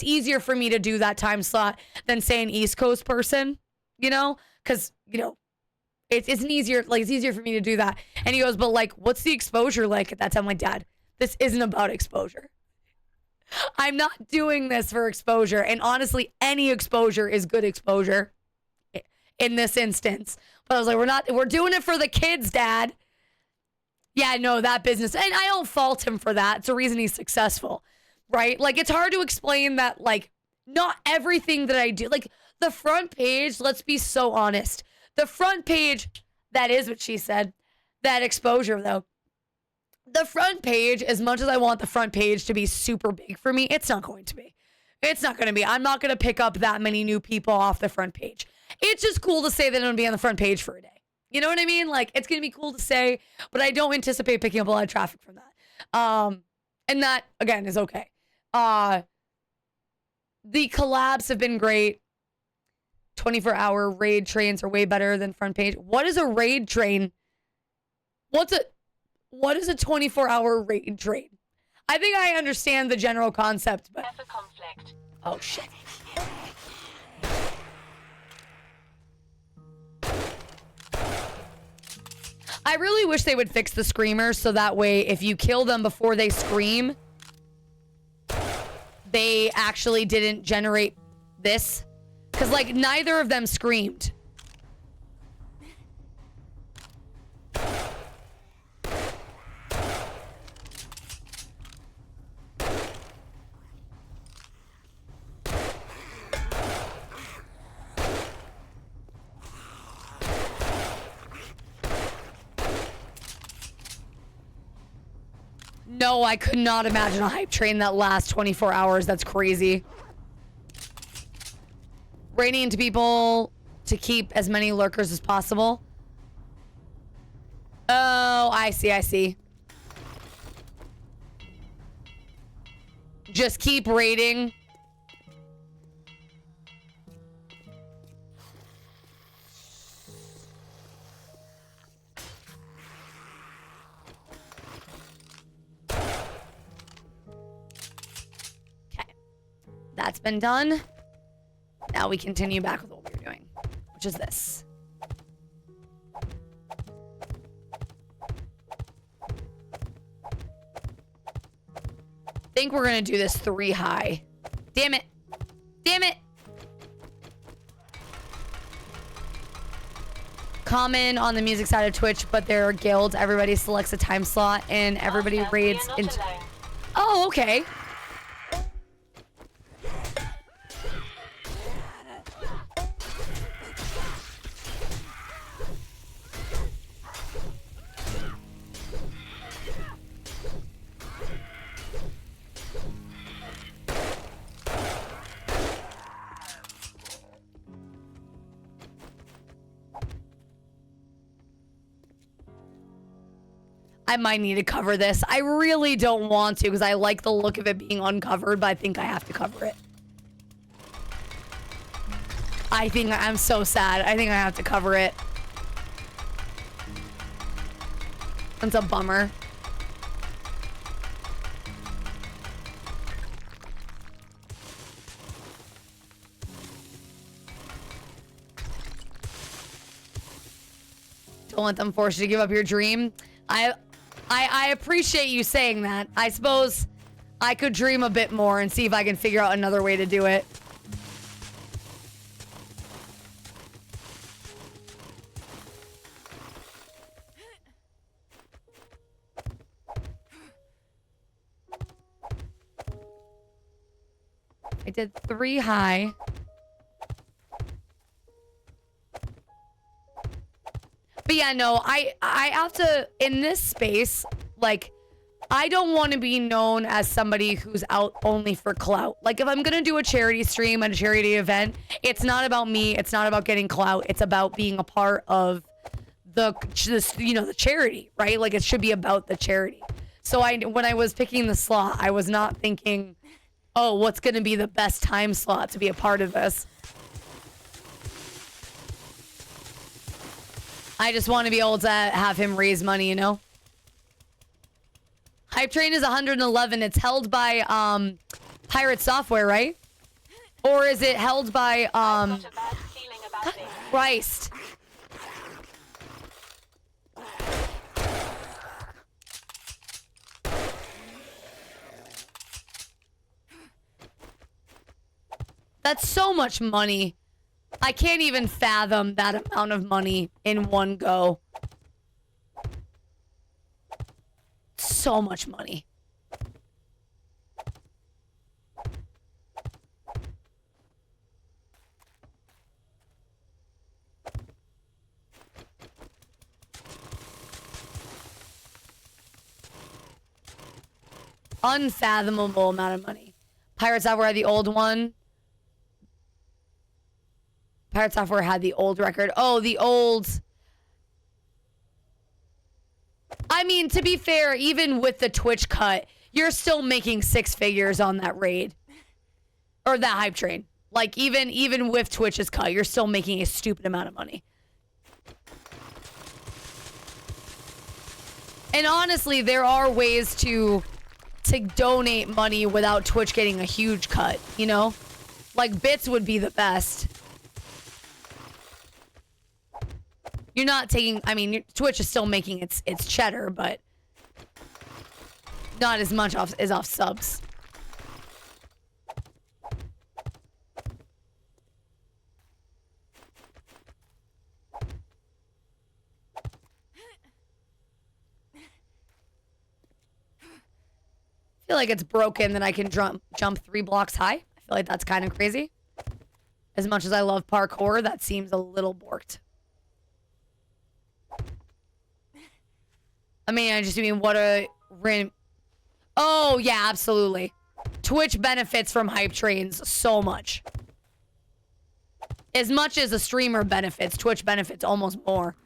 easier for me to do that time slot than say an East Coast person, you know, because, you know, it's easier for me to do that. And he goes, but like, what's the exposure like at that time? I'm like, Dad, this isn't about exposure. I'm not doing this for exposure. And honestly, any exposure is good exposure in this instance. But I was like, we're doing it for the kids, Dad. Yeah, no, that business. And I don't fault him for that. It's the reason he's successful, right? Like, it's hard to explain that, like, not everything that I do, like the front page, let's be so honest. The front page, that is what she said, that exposure though. The front page, as much as I want the front page to be super big for me, it's not going to be. It's not going to be. I'm not going to pick up that many new people off the front page. It's just cool to say that I'm going to be on the front page for a day. You know what I mean? Like, it's going to be cool to say, but I don't anticipate picking up a lot of traffic from that. And that, again, is okay. The collabs have been great. 24-hour raid trains are way better than front page. What is a raid train? What is a 24-hour raid train? I think I understand the general concept, but For conflict. oh shit. I really wish they would fix the screamers so that way if you kill them before they scream, they actually didn't generate this. Because, like, neither of them screamed. No, I could not imagine a hype train that lasts 24 hours. That's crazy. Raining into people to keep as many lurkers as possible. Oh, I see. Just keep raiding. Okay. That's been done. Now we continue back with what we were doing, which is this. I think we're gonna do this 3 high. Damn it. Damn it. Common on the music side of Twitch, but there are guilds. Everybody selects a time slot and everybody Master, raids you're not into. alone. Oh, okay. I might need to cover this. I really don't want to because I like the look of it being uncovered, but I think I have to cover it. I think I'm so sad. I think I have to cover it. That's a bummer. Don't let them force you to give up your dream. I appreciate you saying that. I suppose I could dream a bit more and see if I can figure out another way to do it. I did 3 high. But yeah, no, I have to, in this space, like, I don't want to be known as somebody who's out only for clout. Like, if I'm going to do a charity stream and a charity event, it's not about me. It's not about getting clout. It's about being a part of the charity, right? Like, it should be about the charity. So when I was picking the slot, I was not thinking, oh, what's going to be the best time slot to be a part of this? I just want to be able to have him raise money, you know? Hype Train is 111. It's held by Pirate Software, right? Or is it held by Got a bad feeling about this. Christ? That's so much money. I can't even fathom that amount of money in one go. So much money. Unfathomable amount of money. Pirate Software had the old one. Pirate Software had the old record. Oh, the old. I mean, to be fair, even with the Twitch cut, you're still making 6 figures on that raid. Or that hype train. Like, even with Twitch's cut, you're still making a stupid amount of money. And honestly, there are ways to donate money without Twitch getting a huge cut, you know? Like, bits would be the best. You're not taking, I mean, Twitch is still making its cheddar, but not as much off subs. I feel like it's broken that I can jump 3 blocks high. I feel like that's kind of crazy. As much as I love parkour, that seems a little borked. I mean, what a random... Oh, yeah, absolutely. Twitch benefits from hype trains so much. As much as a streamer benefits, Twitch benefits almost more.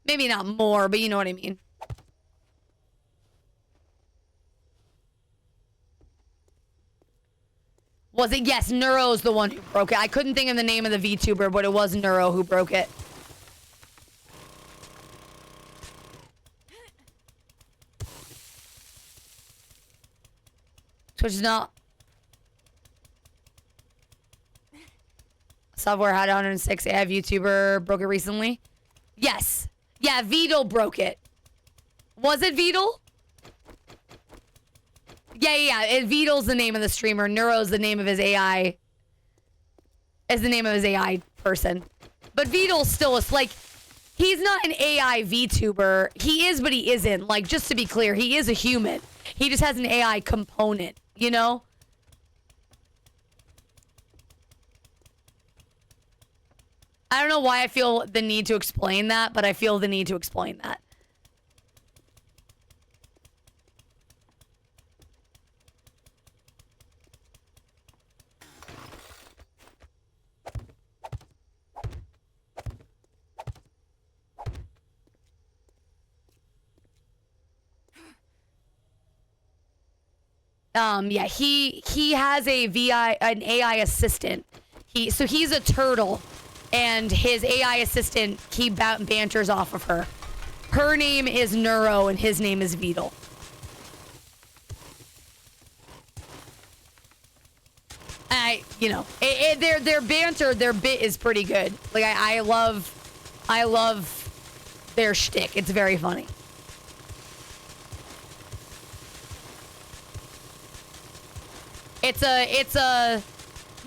Maybe not more, but you know what I mean. Was it? Yes, Neuro's the one who broke it. I couldn't think of the name of the VTuber, but it was Neuro who broke it. Twitch is not... Software had 106 AI VTuber broke it recently. Yes. Yeah, V.O.D broke it. Was it V.O.D? Yeah. V.O.D's the name of the streamer. Neuro's the name of his AI. Is the name of his AI person. But V.O.D's still like, he's not an AI VTuber. He is, but he isn't. Like, just to be clear, he is a human. He just has an AI component, you know? I don't know why I feel the need to explain that, but I feel the need to explain that. Yeah, he has an AI assistant. So he's a turtle, and his AI assistant, he banters off of her. Her name is Neuro, and his name is V.O.D. Their banter, their bit is pretty good. Like I love their shtick. It's very funny. It's a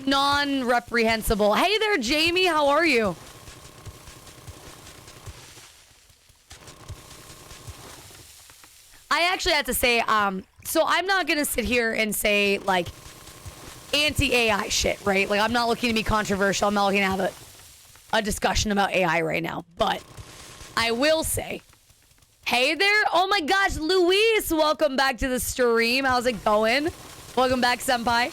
non-reprehensible. Hey there, Jamie. How are you? I actually have to say, so I'm not gonna sit here and say like anti-AI shit, right? Like I'm not looking to be controversial. I'm not looking to have a discussion about AI right now. But I will say, hey there. Oh my gosh, Luis, welcome back to the stream. How's it going? Welcome back, senpai.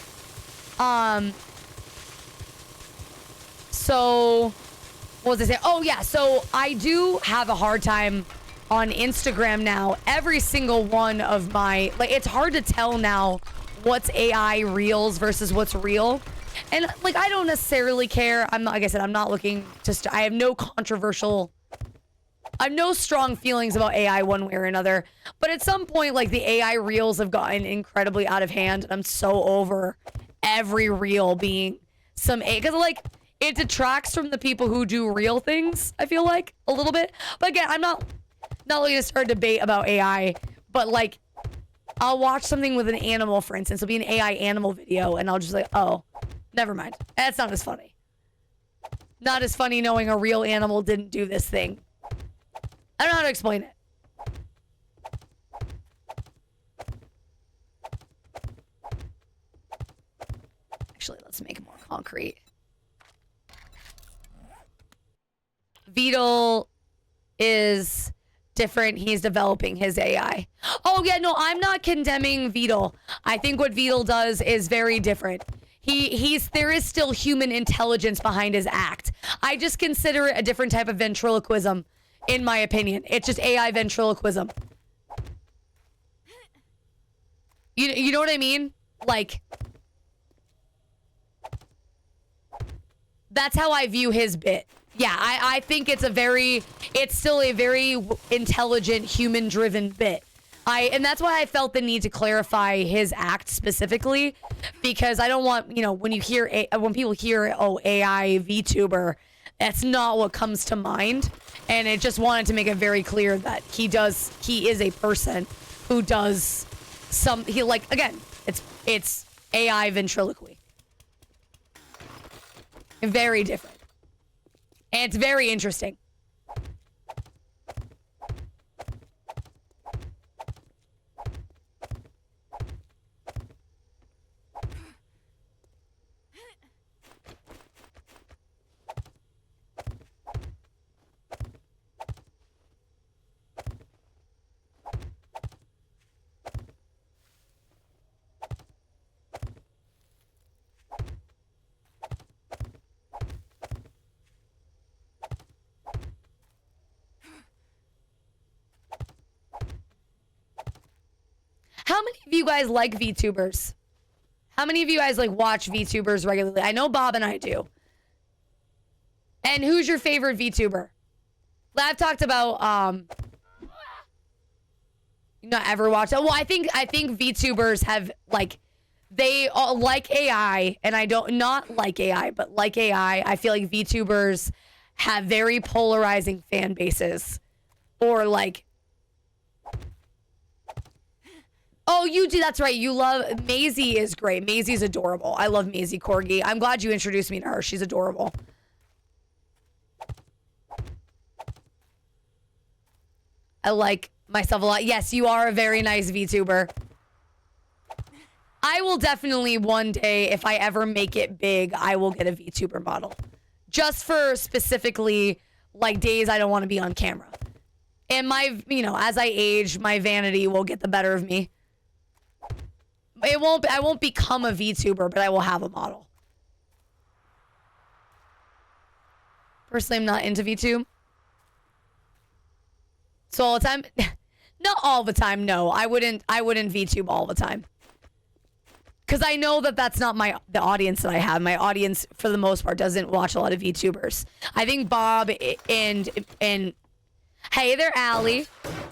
So, what was I saying? Oh, yeah. So, I do have a hard time on Instagram now. Every single one of my... Like, it's hard to tell now what's AI reels versus what's real. And, like, I don't necessarily care. I'm not... Like I said, I'm not looking to... I have no controversial... I have no strong feelings about AI one way or another. But at some point, like, the AI reels have gotten incredibly out of hand. And I'm so over every reel being some AI. Because, like, it detracts from the people who do real things, I feel like, a little bit. But again, I'm not looking to start a debate about AI. But, like, I'll watch something with an animal, for instance. It'll be an AI animal video. And I'll just like, oh, never mind. That's not as funny. Not as funny knowing a real animal didn't do this thing. I don't know how to explain it. Actually, let's make it more concrete. V.O.D is different. He's developing his AI. Oh, yeah, no, I'm not condemning V.O.D. I think what V.O.D does is very different. There is still human intelligence behind his act. I just consider it a different type of ventriloquism. In my opinion, it's just AI ventriloquism. You know what I mean? Like, that's how I view his bit. Yeah, I think it's still a very intelligent, human-driven bit. And that's why I felt the need to clarify his act specifically, because I don't want, when people hear, oh, AI VTuber, that's not what comes to mind. And it just wanted to make it very clear that he is a person who does again, it's AI ventriloquy. Very different. And it's very interesting. How many of you guys like VTubers? How many of you guys like watch VTubers regularly? I know Bob and I do. And who's your favorite VTuber? I've talked about not ever watched. Well, I think VTubers have like they all like AI, and I don't not like AI, but like AI. I feel like VTubers have very polarizing fan bases, or like. Oh, you do. That's right. You love Maisie is great. Maisie's adorable. I love Maisie Corgi. I'm glad you introduced me to her. She's adorable. I like myself a lot. Yes, you are a very nice VTuber. I will definitely one day, if I ever make it big, I will get a VTuber model. Just for specifically like days I don't want to be on camera. And my, as I age, my vanity will get the better of me. I won't become a VTuber, but I will have a model. Personally, I'm not into VTube. So all the time, not all the time. No, I wouldn't VTube all the time. Cause I know that that's not the audience that I have. My audience, for the most part, doesn't watch a lot of VTubers. I think Bob and hey there, Allie.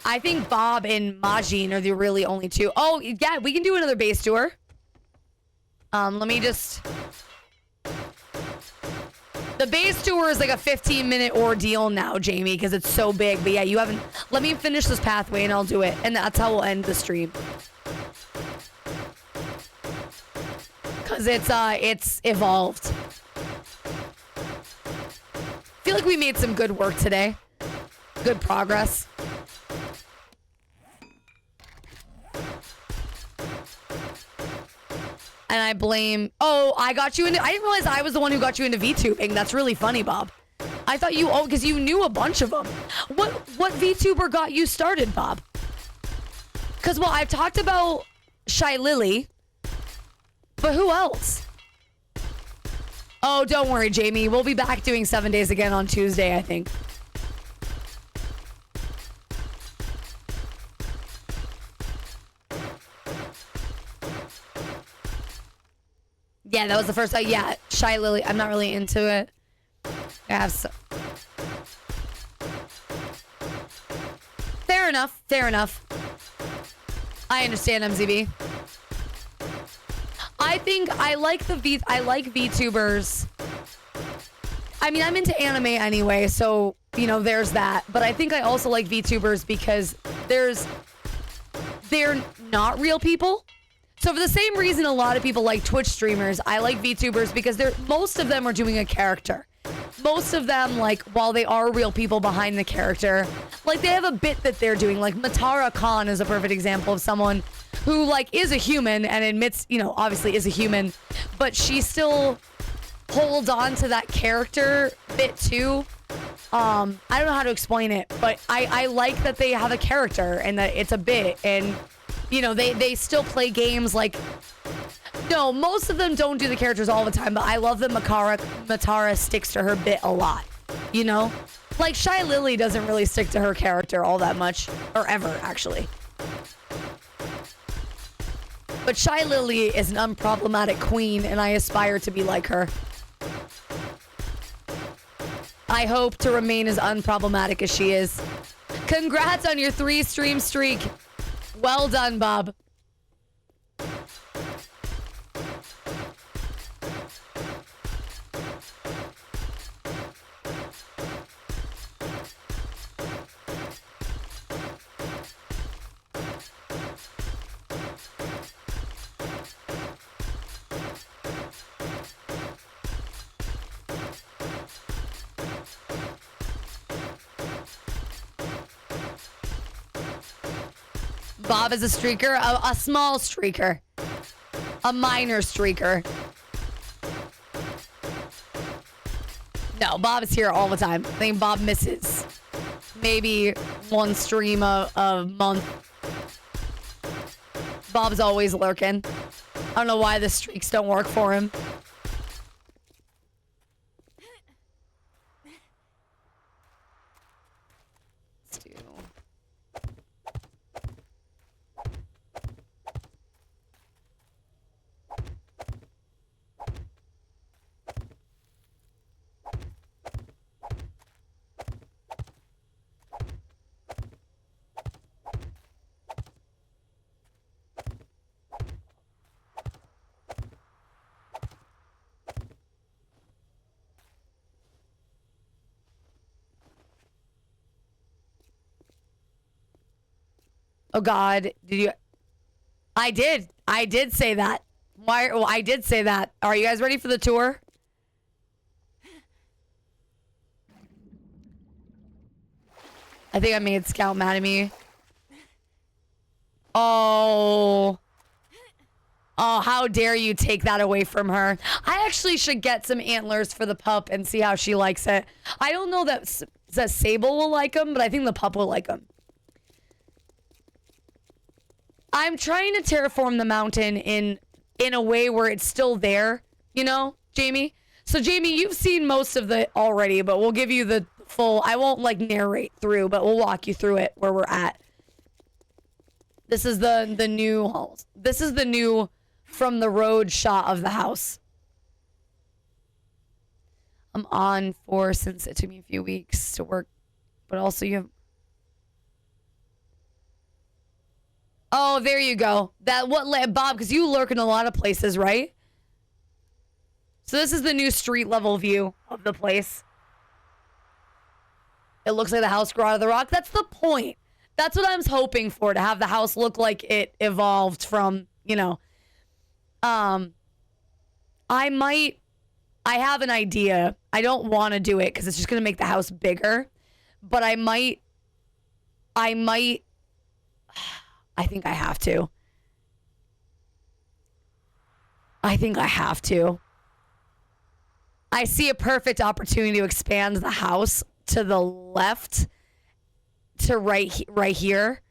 I think Bob and Majin are the really only two. Oh yeah, we can do another base tour. Let me just. The base tour is like a 15-minute ordeal now, Jamie, because it's so big. But yeah, you haven't. Let me finish this pathway and I'll do it, and that's how we'll end the stream. Cause it's evolved. Feel like we made some good work today. Good progress. And I blame. Oh, I got you into. I didn't realize I was the one who got you into VTubing. That's really funny, Bob. I thought you. Oh, because you knew a bunch of them. What VTuber got you started, Bob? Because well, I've talked about Shy Lily, but who else? Oh, don't worry, Jamie. We'll be back doing 7 days again on Tuesday, I think. Yeah, that was the first time. Yeah, Shy Lily. I'm not really into it. I have some. Fair enough. Fair enough. I understand, MZB. I think I like VTubers. I mean, I'm into anime anyway, so, there's that. But I think I also like VTubers because they're not real people. So for the same reason a lot of people like Twitch streamers, I like VTubers because most of them are doing a character. Most of them, like, while they are real people behind the character, like, they have a bit that they're doing. Like, Matara Khan is a perfect example of someone who, like, is a human and admits, obviously is a human, but she still holds on to that character bit too. I don't know how to explain it, but I like that they have a character and that it's a bit, and they still play games like. No, most of them don't do the characters all the time, but I love that Matara sticks to her bit a lot. Like Shy Lily doesn't really stick to her character all that much, or ever actually. But Shy Lily is an unproblematic queen, and I aspire to be like her. I hope to remain as unproblematic as she is. Congrats on your 3-stream streak. Well done, Bob. Bob is a streaker, a small streaker, a minor streaker. No, Bob is here all the time. I think Bob misses maybe one stream a month. Bob's always lurking. I don't know why the streaks don't work for him. Let's do. Oh God, did you? I did say that. Why? Well, I did say that. Are you guys ready for the tour? I think I made Scout mad at me. Oh. Oh, how dare you take that away from her. I actually should get some antlers for the pup and see how she likes it. I don't know that Sable will like them, but I think the pup will like them. I'm trying to terraform the mountain in a way where it's still there, you know, Jamie? So, Jamie, you've seen most of it already, but we'll give you the full... I won't, like, narrate through, but we'll walk you through it where we're at. This is the new halls. This is the new from the road shot of the house. I'm on for, since it took me a few weeks to work, but also you have... Oh, there you go. That what, Bob, because you lurk in a lot of places, right? So this is the new street level view of the place. It looks like the house grew out of the rock. That's the point. That's what I was hoping for, to have the house look like it evolved from, you know. I have an idea. I don't want to do it because it's just going to make the house bigger. But I think I have to. I see a perfect opportunity to expand the house to the left to right here.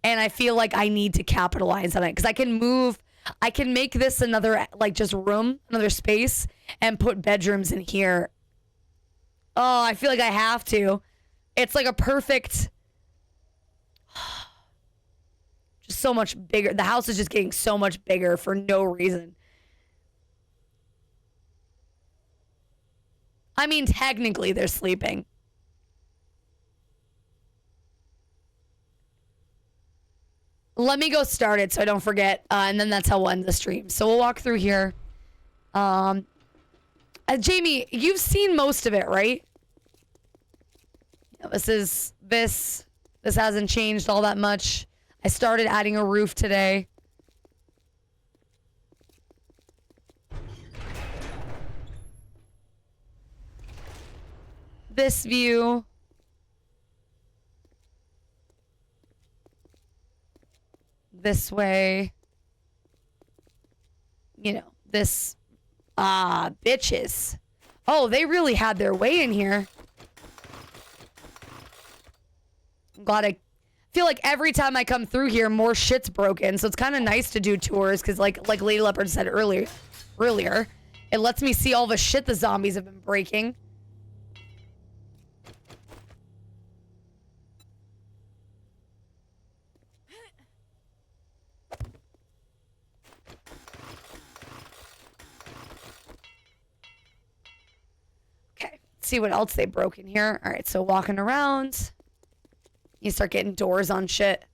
And I feel like I need to capitalize on it because I can make this another, like, just room, another space, and put bedrooms in here. Oh, I feel like I have to. It's like a perfect... Just so much bigger. The house is just getting so much bigger for no reason. I mean, technically, they're sleeping. Let me go start it so I don't forget, and then that's how we'll end the stream. So we'll walk through here. Jamie, you've seen most of it, right? This hasn't changed all that much. I started adding a roof today. This view. This way. You know, this. Bitches. Oh, they really had their way in here. I'm glad I feel like every time I come through here, more shit's broken. So it's kind of nice to do tours because, like Lady Leopard said earlier, it lets me see all the shit the zombies have been breaking. Okay, let's see what else they broke in here. All right, so walking around. You start getting doors on shit.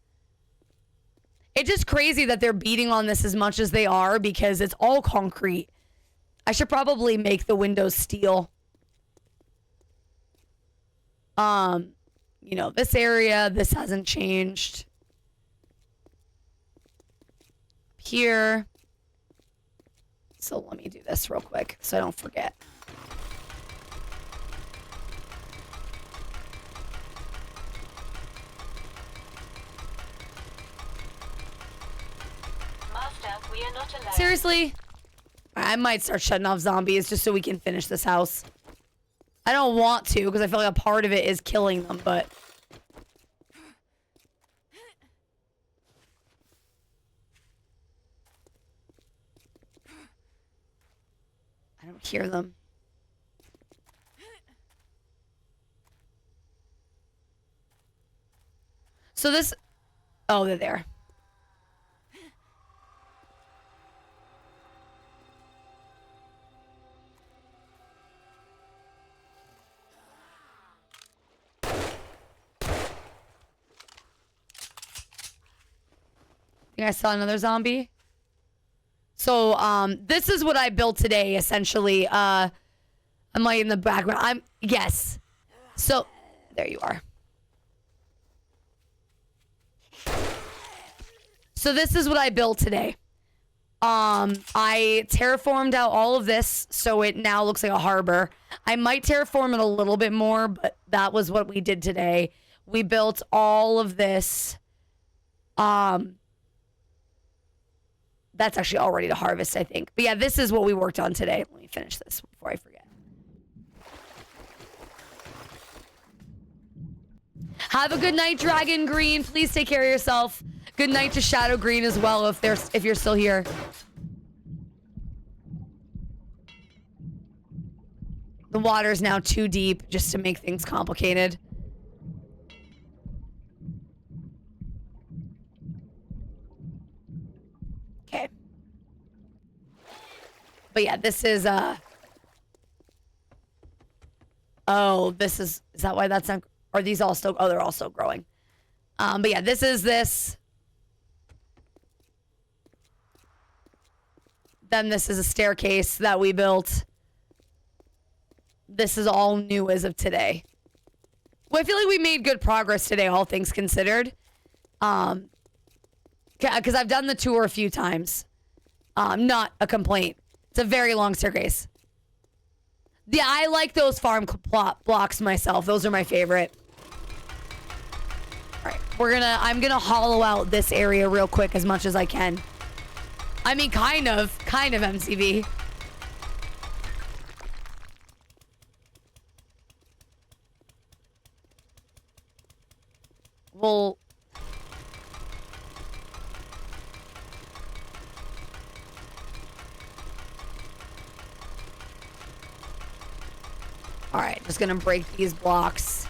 It's just crazy that they're beating on this as much as they are because it's all concrete. I should probably make the windows steel. You know, this area, this hasn't changed. Here. So let me do this real quick so I don't forget. We are not alone. Seriously? I might start shutting off zombies just so we can finish this house. I don't want to because I feel like a part of it is killing them, but... I don't hear them. So this... Oh, they're there. I saw another zombie. So, this is what I built today, essentially. I'm like in the background. Yes. So, there you are. So this is what I built today. I terraformed out all of this so it now looks like a harbor. I might terraform it a little bit more, but that was what we did today. We built all of this. That's actually all ready to harvest, I think. But yeah, this is what we worked on today. Let me finish this before I forget. Have a good night, Dragon Green. Please take care of yourself. Good night to Shadow Green as well if you're still here. The water is now too deep just to make things complicated. Okay. But yeah, this is oh, is that why that's not, are these all still, oh, they're all still growing. But yeah, this is this. Then this is a staircase that we built. This is all new as of today. Well, I feel like we made good progress today, all things considered. Because I've done the tour a few times. Not a complaint. It's a very long staircase. Yeah, I like those farm blocks myself. Those are my favorite. All right, I'm gonna hollow out this area real quick as much as I can. I mean, kind of MCV. Well, all right, just gonna break these blocks.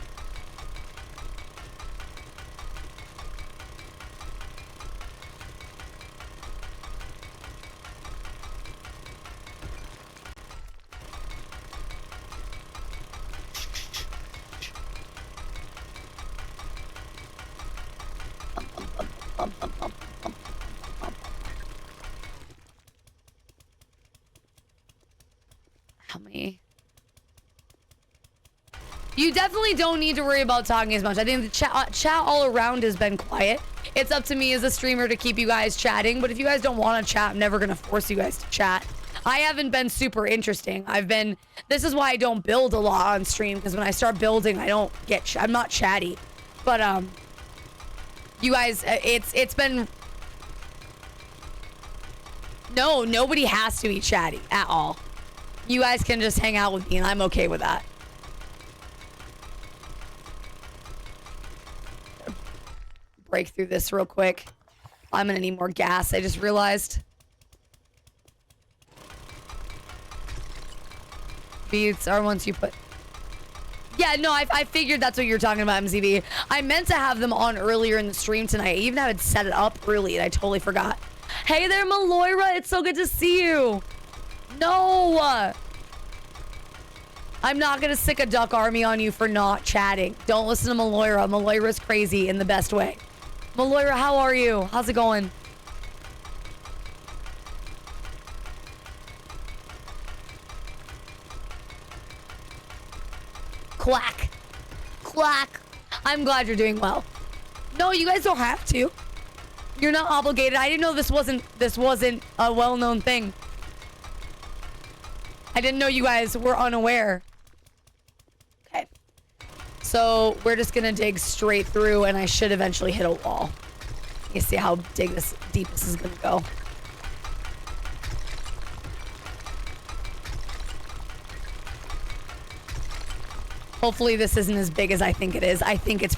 How many? You definitely don't need to worry about talking as much. I think the chat all around has been quiet. It's up to me as a streamer to keep you guys chatting, but if you guys don't want to chat, I'm never going to force you guys to chat. I haven't been super interesting. This is why I don't build a lot on stream, because when I start building, I'm not chatty. But, you guys, it's been... No, nobody has to be chatty at all. You guys can just hang out with me, and I'm okay with that. Break through this real quick. I'm gonna need more gas, I just realized. Beats are ones you put... Yeah, no, I figured that's what you're talking about, MZB. I meant to have them on earlier in the stream tonight. I even had set it up early, and I totally forgot. Hey there, Maloira. It's so good to see you. No. I'm not going to sick a duck army on you for not chatting. Don't listen to Maloira. Maloira's crazy in the best way. Maloira, how are you? How's it going? Quack. Quack. I'm glad you're doing well. No, you guys don't have to. You're not obligated. I didn't know this wasn't a well-known thing. I didn't know you guys were unaware. Okay. So we're just gonna dig straight through, and I should eventually hit a wall. You see how deep this is gonna go. Hopefully this isn't as big as I think it is. I think it's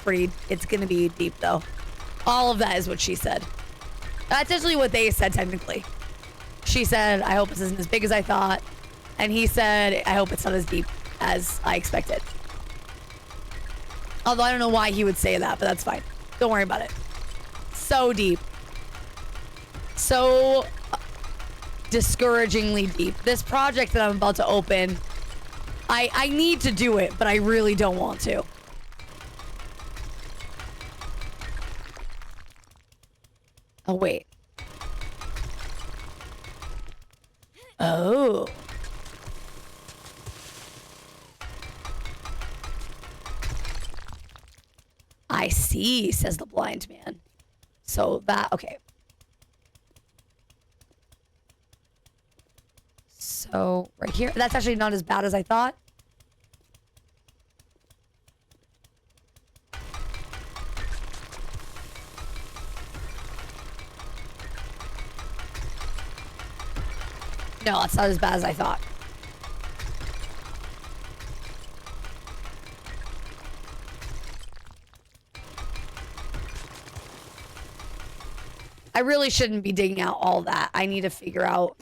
gonna be deep though. All of that is what she said. That's actually what they said technically. She said, I hope this isn't as big as I thought. And he said, I hope it's not as deep as I expected. Although I don't know why he would say that, but that's fine. Don't worry about it. So deep. So discouragingly deep. This project that I'm about to open, I need to do it, but I really don't want to. Oh, wait. Oh. I see, says the blind man. So that, okay. So right here, that's actually not as bad as I thought. No, it's not as bad as I thought. I really shouldn't be digging out all that. I need to figure out.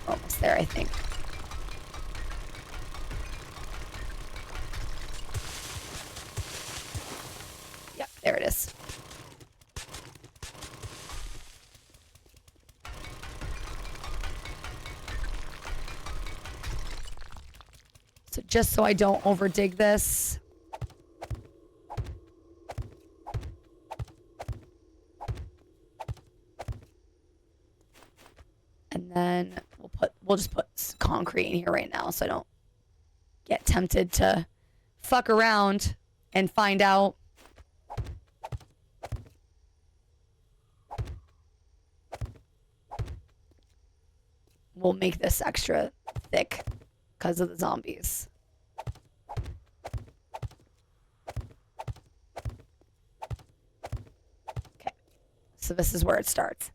Almost there, I think. Yep, there it is. So just so I don't over dig this. And then we'll just put concrete in here right now so I don't get tempted to fuck around and find out. We'll make this extra thick because of the zombies. Okay. So this is where it starts.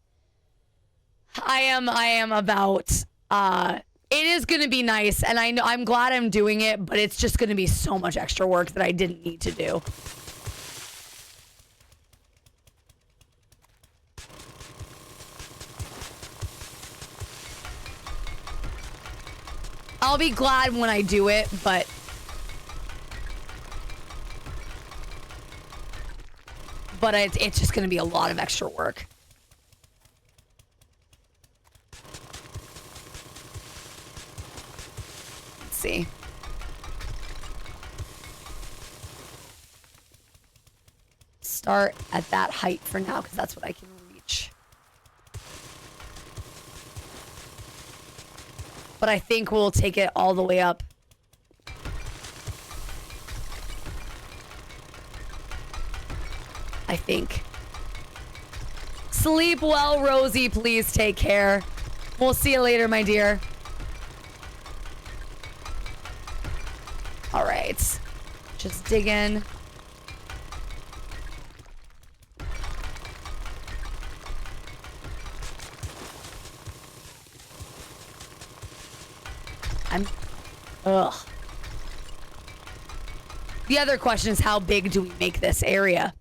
I am about it is going to be nice, and I'm glad I'm doing it, but it's just going to be so much extra work that I didn't need to do. I'll be glad when I do it, but it's just going to be a lot of extra work. Let's see. Start at that height for now because that's what I can reach. But I think we'll take it all the way up. I think. Sleep well, Rosie. Please take care. We'll see you later, my dear. All right. Just dig in. Ugh. The other question is how big do we make this area?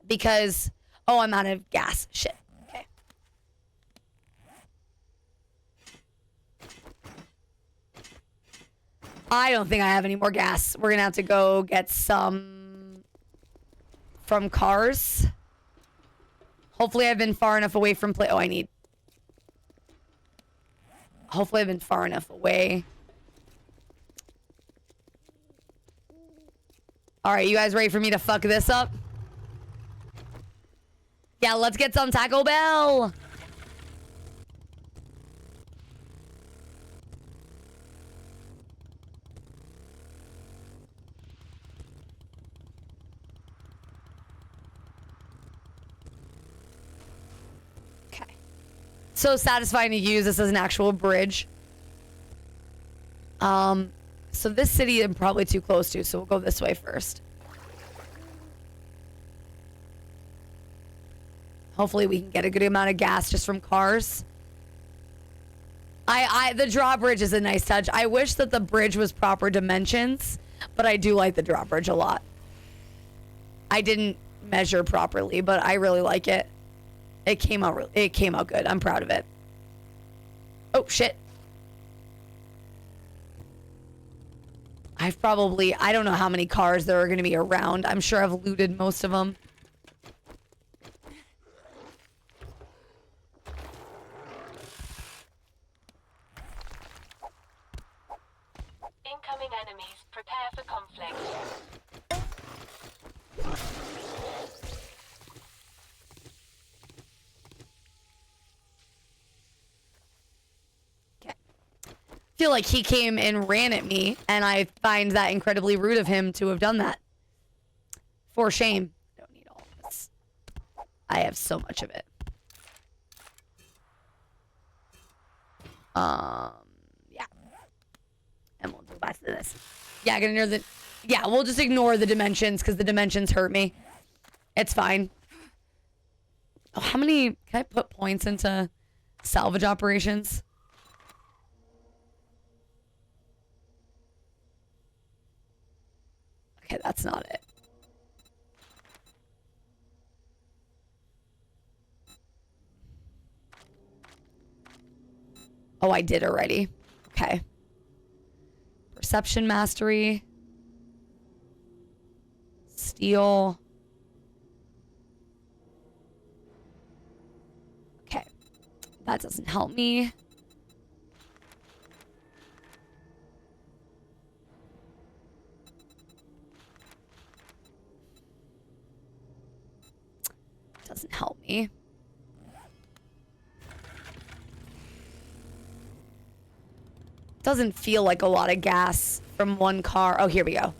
Because, oh, I'm out of gas. Shit. Okay. I don't think I have any more gas. We're gonna have to go get some from cars. Hopefully I've been far enough away from Hopefully I've been far enough away. All right, you guys ready for me to fuck this up? Yeah, let's get some Taco Bell. Okay. So satisfying to use. This as an actual bridge. So this city I'm probably too close to, so we'll go this way first. Hopefully we can get a good amount of gas just from cars. The drawbridge is a nice touch. I wish that the bridge was proper dimensions, but I do like the drawbridge a lot. I didn't measure properly, but I really like it. It came out good. I'm proud of it. Oh shit. I don't know how many cars there are going to be around. I'm sure I've looted most of them. Incoming enemies. Prepare for conflict. Okay. feel like he came and ran at me, and I find that incredibly rude of him to have done that. For shame. I don't need all this. I have so much of it. Yeah. And we'll go back to this. Yeah, I'm gonna ignore the... Yeah, we'll just ignore the dimensions, because the dimensions hurt me. It's fine. Oh, how many... Can I put points into salvage operations? Okay, that's not it. Oh, I did already. Okay. Perception mastery. Steal. Okay. That doesn't help me. Doesn't help me. Doesn't feel like a lot of gas from one car. Oh, here we go.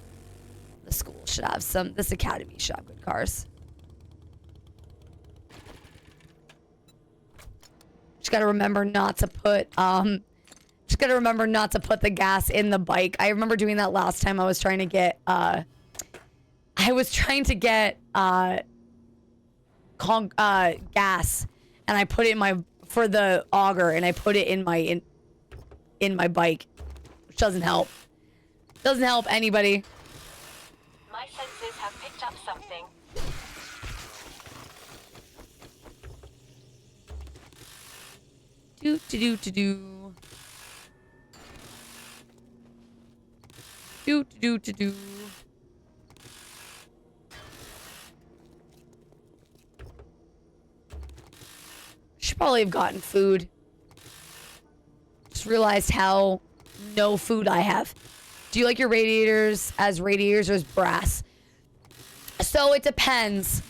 The school should have some. This academy should have good cars. Just gotta remember not to put just gotta remember not to put the gas in the bike. I remember doing that last time I was trying to get gas, and I put it in my for the auger, and I put it in my bike, which doesn't help. Doesn't help anybody. My senses have picked up something. Do. Do. Should probably have gotten food. Just realized how no food I have. Do you like your radiators as radiators or as brass? So it depends.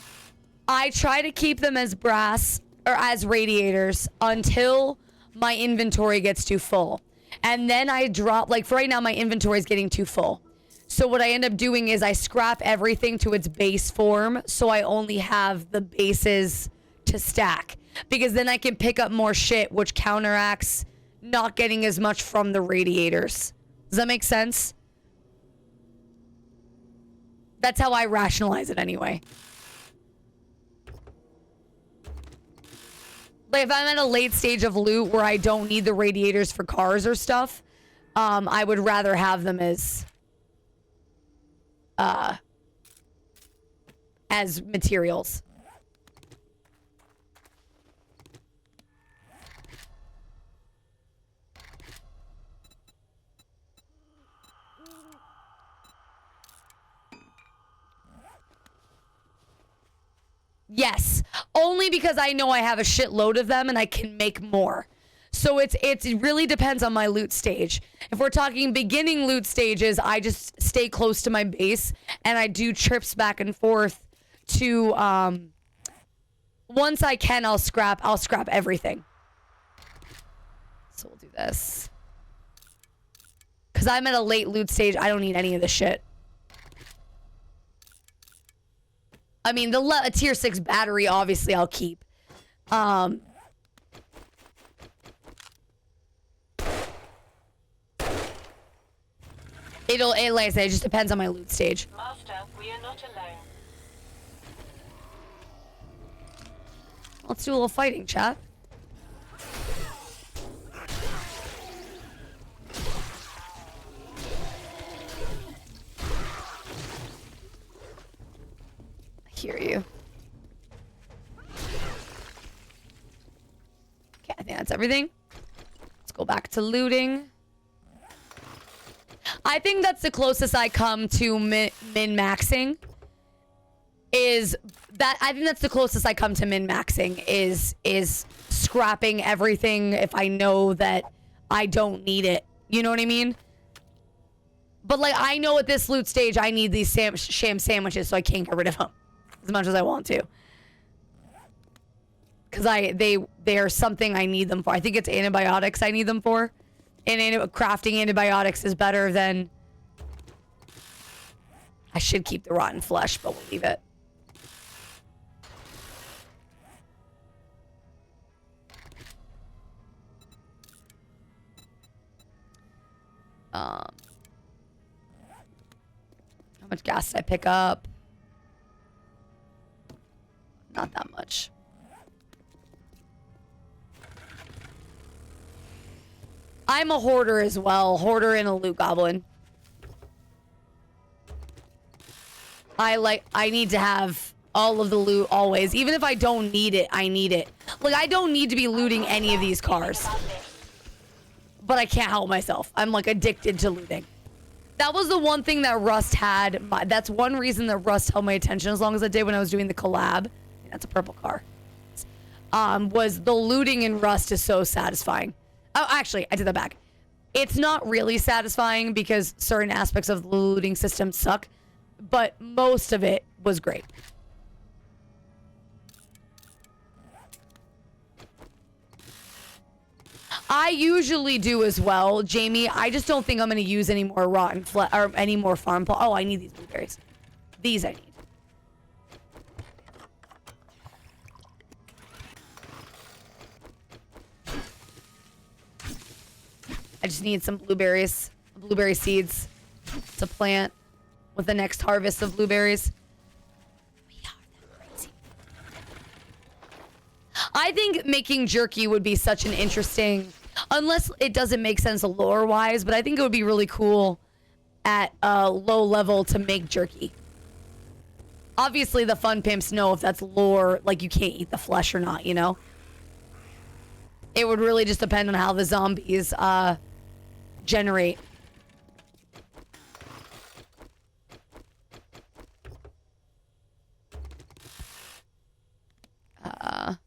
I try to keep them as brass or as radiators until my inventory gets too full. And then I drop, like for right now, my inventory is getting too full. So what I end up doing is I scrap everything to its base form. So I only have the bases to stack. Because then I can pick up more shit, which counteracts not getting as much from the radiators. Does that make sense? That's how I rationalize it anyway. Like if I'm at a late stage of loot where I don't need the radiators for cars or stuff, I would rather have them as materials. Yes, only because I know I have a shitload of them and I can make more. So it really depends on my loot stage. If we're talking beginning loot stages, I just stay close to my base and I do trips back and forth to once I can I'll scrap everything. So we'll do this. Cuz I'm at a late loot stage, I don't need any of the shit. I mean, a tier 6 battery, obviously, I'll keep. Like I say, it just depends on my loot stage. Master, we are not alone. Let's do a little fighting, chat. Hear you. Okay, I think that's everything. Let's go back to looting. I think that's the closest I come to min-maxing. I think that's the closest I come to min-maxing is scrapping everything if I know that I don't need it. You know what I mean? But like I know at this loot stage I need these sham sandwiches, so I can't get rid of them as much as I want to. Cause they are something I need them for. I think it's antibiotics I need them for. crafting antibiotics is better than... I should keep the rotten flesh, but we'll leave it. How much gas did I pick up? Not that much. I'm a hoarder as well. Hoarder and a loot goblin. I need to have all of the loot always. Even if I don't need it, I need it. Like, I don't need to be looting any of these cars. But I can't help myself. I'm like addicted to looting. That was the one thing that Rust had. That's one reason that Rust held my attention as long as it did when I was doing the collab. That's a purple car. Was the looting in Rust is so satisfying. Oh, actually, I did that back. It's not really satisfying because certain aspects of the looting system suck, but most of it was great. I usually do as well, Jamie. I just don't think I'm going to use any more rotten or any more farm. Oh, I need these blueberries. These I need. I just need some blueberries, blueberry seeds to plant with the next harvest of blueberries. We are that crazy. I think making jerky would be such an interesting, unless it doesn't make sense lore-wise, but I think it would be really cool at a low level to make jerky. Obviously, the fun pimps know if that's lore, like you can't eat the flesh or not, you know? It would really just depend on how the zombies generate. God.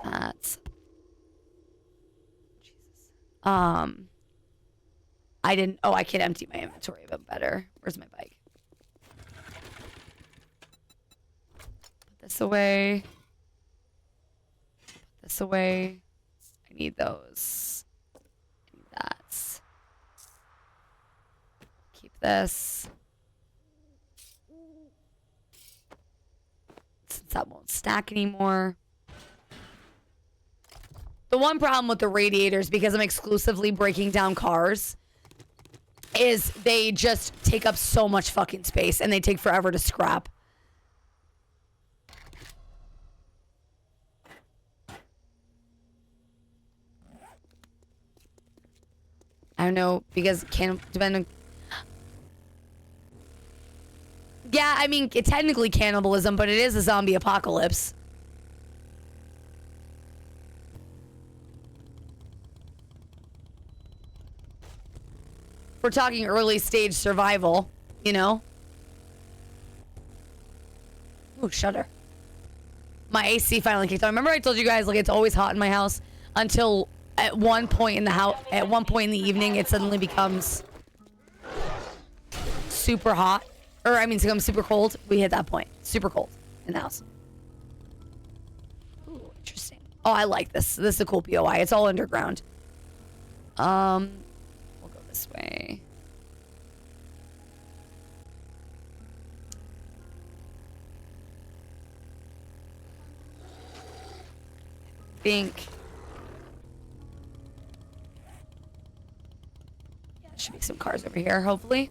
That's... Jesus. I didn't... Oh, I can empty my inventory a bit better. Where's my bike? Put this away. Put this away. I need those. I need that. Keep this. Since that won't stack anymore. The one problem with the radiators, because I'm exclusively breaking down cars, is they just take up so much fucking space and they take forever to scrap. I don't know, because it can depend on... Yeah, I mean, it's technically cannibalism, but it is a zombie apocalypse. We're talking early stage survival, you know? Ooh, shudder. My AC finally kicked on. Remember I told you guys, like, it's always hot in my house until at one point in the house, at one point in the evening, it suddenly becomes super hot. Or, I mean, it becomes super cold. We hit that point. Super cold in the house. Ooh, interesting. Oh, I like this. This is a cool POI. It's all underground. We'll go this way. I think... Yeah, there should be some cars over here, hopefully.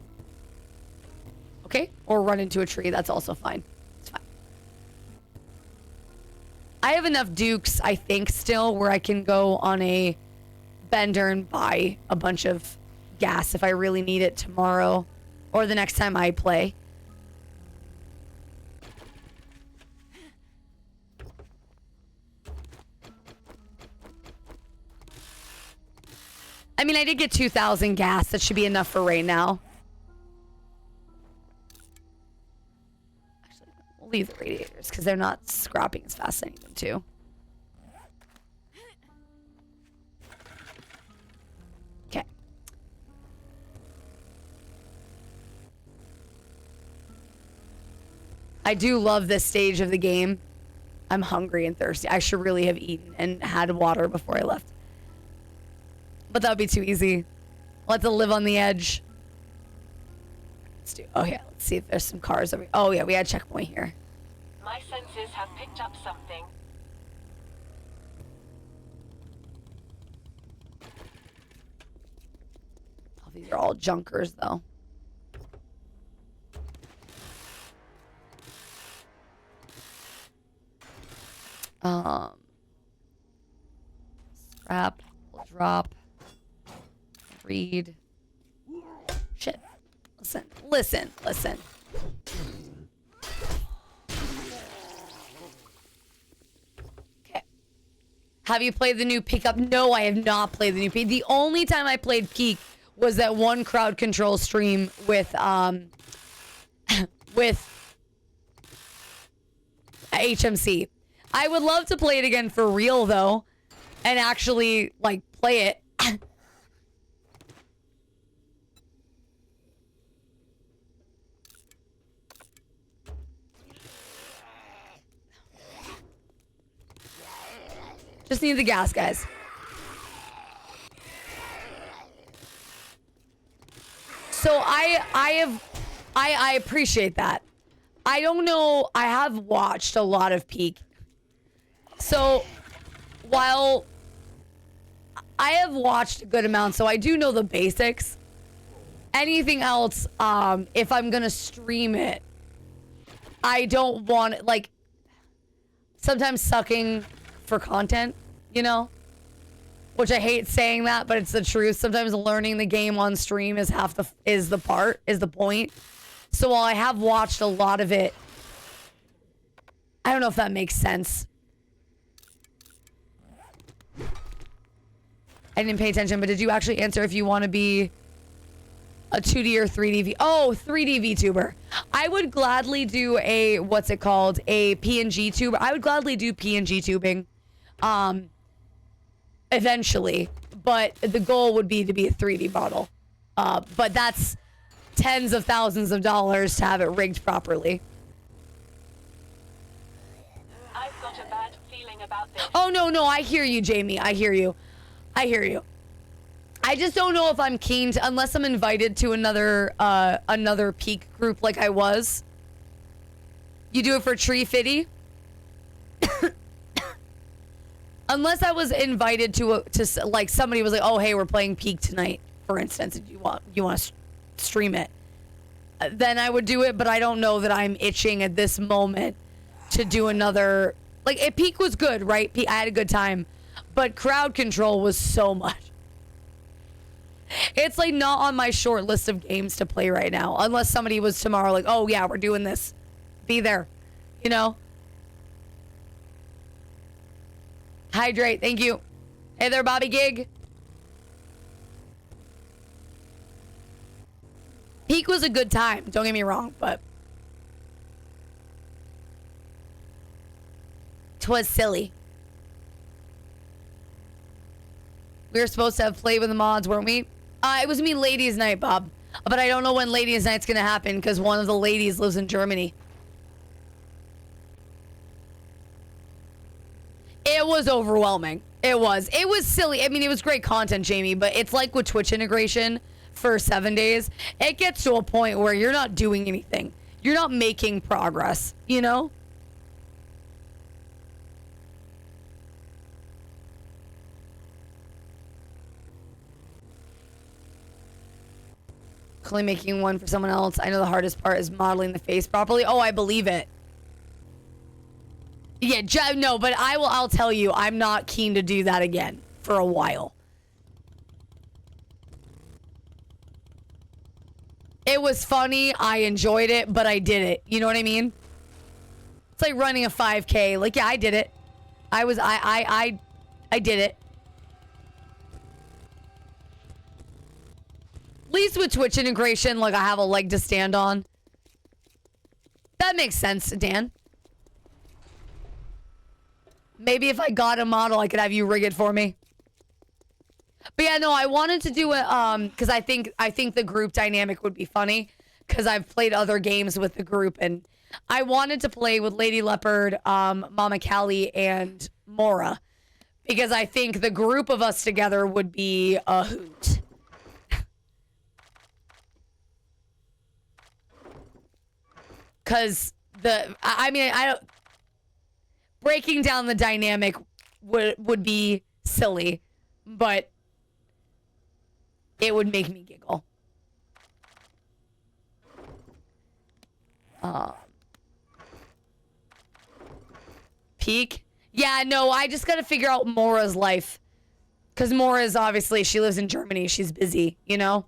Okay, or run into a tree. That's also fine. It's fine. I have enough dukes, I think, still, where I can go on a bender and buy a bunch of gas if I really need it tomorrow or the next time I play. I mean, I did get 2,000 gas. That should be enough for right now. Actually, we'll leave the radiators because they're not scrapping as fast as I need them to. Okay. I do love this stage of the game. I'm hungry and thirsty. I should really have eaten and had water before I left. But that would be too easy. I'll have to live on the edge. Let's do. Oh, yeah. Let's see if there's some cars over. Oh, yeah. We had a checkpoint here. My senses have picked up something. Oh, these are all junkers, though. Scrap, we'll drop, read. Shit. Listen. Okay. Have you played the new Peak up? No, I have not played the new Peak. The only time I played Peak was that one crowd control stream with with HMC. I would love to play it again for real though, and actually like play it. Just need the gas, guys. So I appreciate that. I don't know. I have watched a lot of Peak. So while I have watched a good amount, so I do know the basics. Anything else, if I'm gonna stream it, I don't want like sometimes sucking for content, you know? Which I hate saying that, but it's the truth. Sometimes learning the game on stream is the point. So while I have watched a lot of it, I don't know if that makes sense. I didn't pay attention, but did you actually answer if you want to be a 2D or 3D? Oh, 3D VTuber. I would gladly do a, what's it called? A PNG tuber. I would gladly do PNG tubing. Eventually, but the goal would be to be a 3D model. But that's tens of thousands of dollars to have it rigged properly. I've got a bad feeling about this. Oh, no, I hear you, Jamie. I hear you. I just don't know if I'm keen to, unless I'm invited to another Peak group like I was. You do it for Tree Fitty? Unless I was invited to like somebody was like, oh, hey, we're playing Peak tonight, for instance, and you want to stream it, then I would do it. But I don't know that I'm itching at this moment to do another. Like, Peak was good, right? I had a good time, but crowd control was so much. It's like not on my short list of games to play right now, unless somebody was tomorrow like, oh yeah, we're doing this, be there, you know. Hydrate, thank you. Hey there, Bobby Gig. Peak was a good time, don't get me wrong, but 'twas silly. We were supposed to have played with the mods, weren't we? It was me ladies' night, Bob. But I don't know when ladies' night's gonna happen because one of the ladies lives in Germany. It was overwhelming. It was silly. I mean, it was great content, Jamie, but it's like with Twitch integration for 7 days. It gets to a point where you're not doing anything. You're not making progress, you know? Only making one for someone else. I know the hardest part is modeling the face properly. Oh, I believe it. Yeah, no, but I'll tell you, I'm not keen to do that again for a while. It was funny, I enjoyed it, but I did it. You know what I mean? It's like running a 5K. Like, yeah, I did it. I did it. At least with Twitch integration, like, I have a leg to stand on. That makes sense, Dan. Maybe if I got a model, I could have you rig it for me. But yeah, no, I wanted to do it because I think the group dynamic would be funny because I've played other games with the group and I wanted to play with Lady Leopard, Mama Callie, and Mora because I think the group of us together would be a hoot. Because I don't. Breaking down the dynamic would be silly, but it would make me giggle. Peak? Yeah, no, I just gotta figure out Mora's life. Because Mora's obviously, she lives in Germany. She's busy, you know?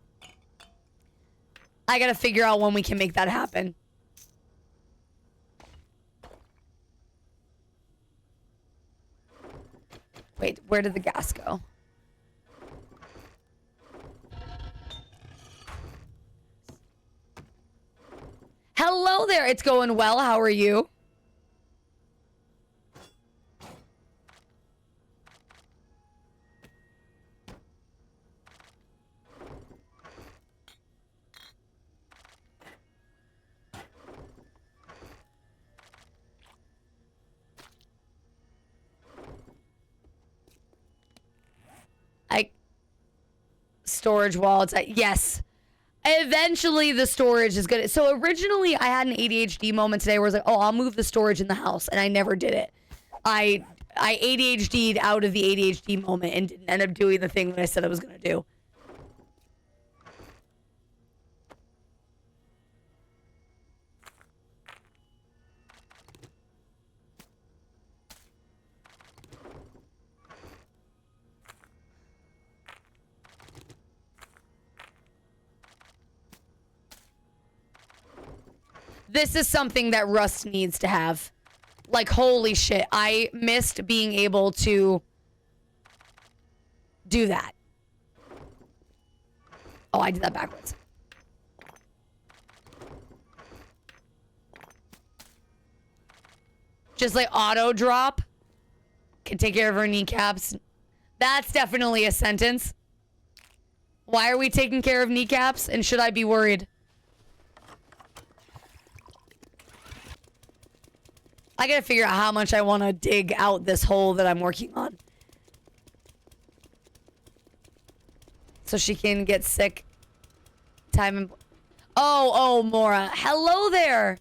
I gotta figure out when we can make that happen. Wait, where did the gas go? Hello there. It's going well. How are you? Storage wallets. Yes. Eventually the storage is good. So originally I had an ADHD moment today where I was like, oh, I'll move the storage in the house. And I never did it. I ADHD'd out of the ADHD moment and didn't end up doing the thing that I said I was going to do. This is something that Rust needs to have. Like, holy shit. I missed being able to do that. Oh, I did that backwards. Just like auto drop. Can take care of her kneecaps. That's definitely a sentence. Why are we taking care of kneecaps? And should I be worried? I gotta figure out how much I want to dig out this hole that I'm working on. So she can get sick. Time and... Oh, Mora. Hello there.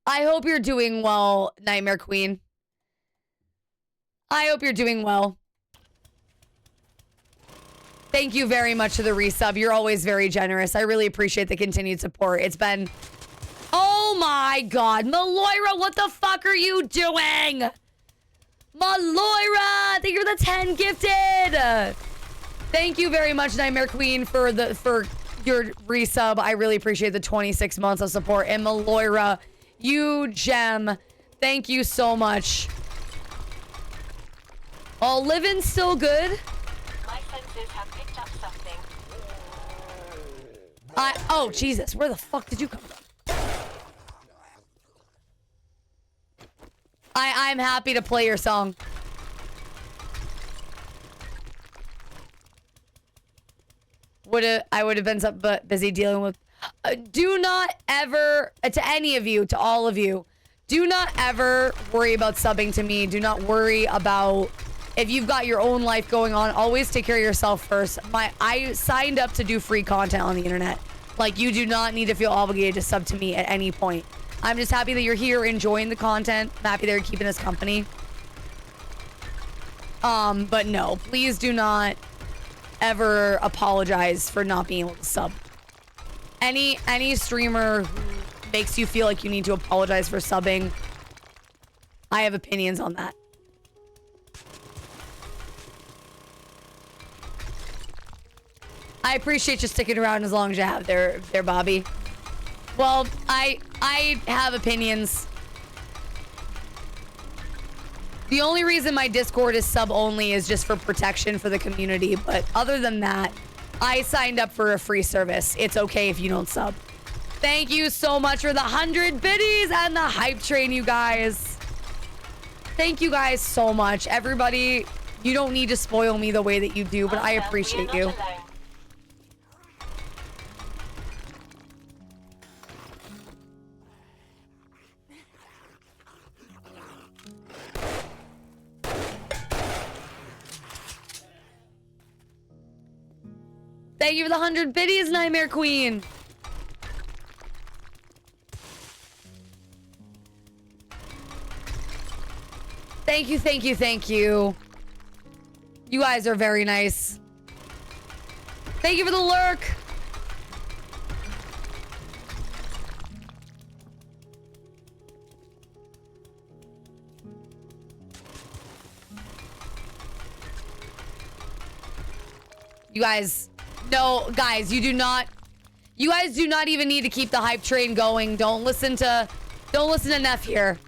I hope you're doing well, Nightmare Queen. I hope you're doing well. Thank you very much for the resub. You're always very generous. I really appreciate the continued support. It's been... Oh my god. Maloira, what the fuck are you doing? Maloira! Thank you for the 10 gifted! Thank you very much, Nightmare Queen, for your resub. I really appreciate the 26 months of support. And Maloira, you gem. Thank you so much. Oh, living's still good? My senses have picked up something. Oh, Jesus. Where the fuck did you come from? I'm happy to play your song. I would have been busy dealing with... do not ever, to any of you, to all of you, do not ever worry about subbing to me. Do not worry about... If you've got your own life going on, always take care of yourself first. I signed up to do free content on the internet. Like, you do not need to feel obligated to sub to me at any point. I'm just happy that you're here enjoying the content. I'm happy that you're keeping us company. But no, please do not ever apologize for not being able to sub. Any streamer who makes you feel like you need to apologize for subbing, I have opinions on that. I appreciate you sticking around as long as you have there, Bobby. Well, I have opinions. The only reason my Discord is sub only is just for protection for the community. But other than that, I signed up for a free service. It's okay if you don't sub. Thank you so much for the 100 biddies and the hype train, you guys. Thank you guys so much. Everybody You don't need to spoil me the way that you do, but I Arthur, appreciate we are you. not alone. Thank you for the 100 biddies, Nightmare Queen. Thank you, thank you, thank you. You guys are very nice. Thank you for the lurk. You guys, no, guys, you guys do not even need to keep the hype train going. Don't listen to Neff here.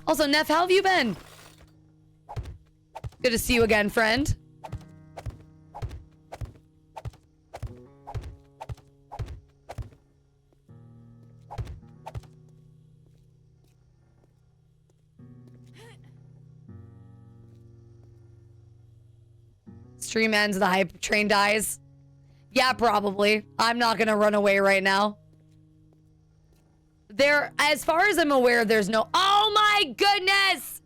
Also, Neff, how have you been? Good to see you again, friend. Stream ends, the hype train dies. Yeah, probably. I'm not gonna run away right now. As far as I'm aware, there's no... Oh my goodness!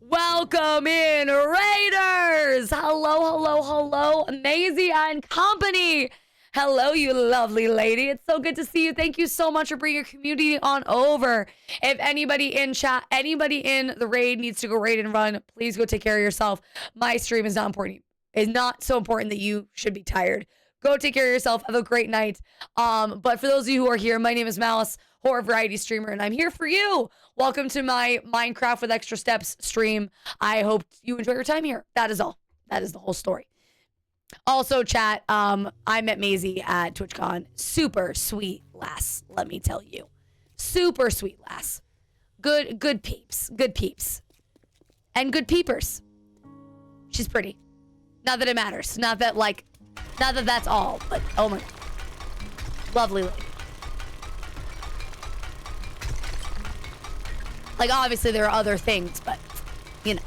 Welcome in, Raiders! Hello, hello, hello, Maisie and company! Hello, you lovely lady. It's so good to see you. Thank you so much for bringing your community on over. If anybody in chat, anybody in the raid needs to go raid and run, please go take care of yourself. My stream is not important. It's not so important that you should be tired. Go take care of yourself. Have a great night. But for those of you who are here, my name is Malice, horror variety streamer, and I'm here for you. Welcome to my Minecraft with Extra Steps stream. I hope you enjoy your time here. That is all. That is the whole story. Also, chat, I met Maisie at TwitchCon. Super sweet lass, let me tell you. Super sweet lass. Good peeps. Good peeps. And good peepers. She's pretty. Not that it matters. Not that that's all, but oh my. Lovely lady. Like, obviously there are other things, but, you know.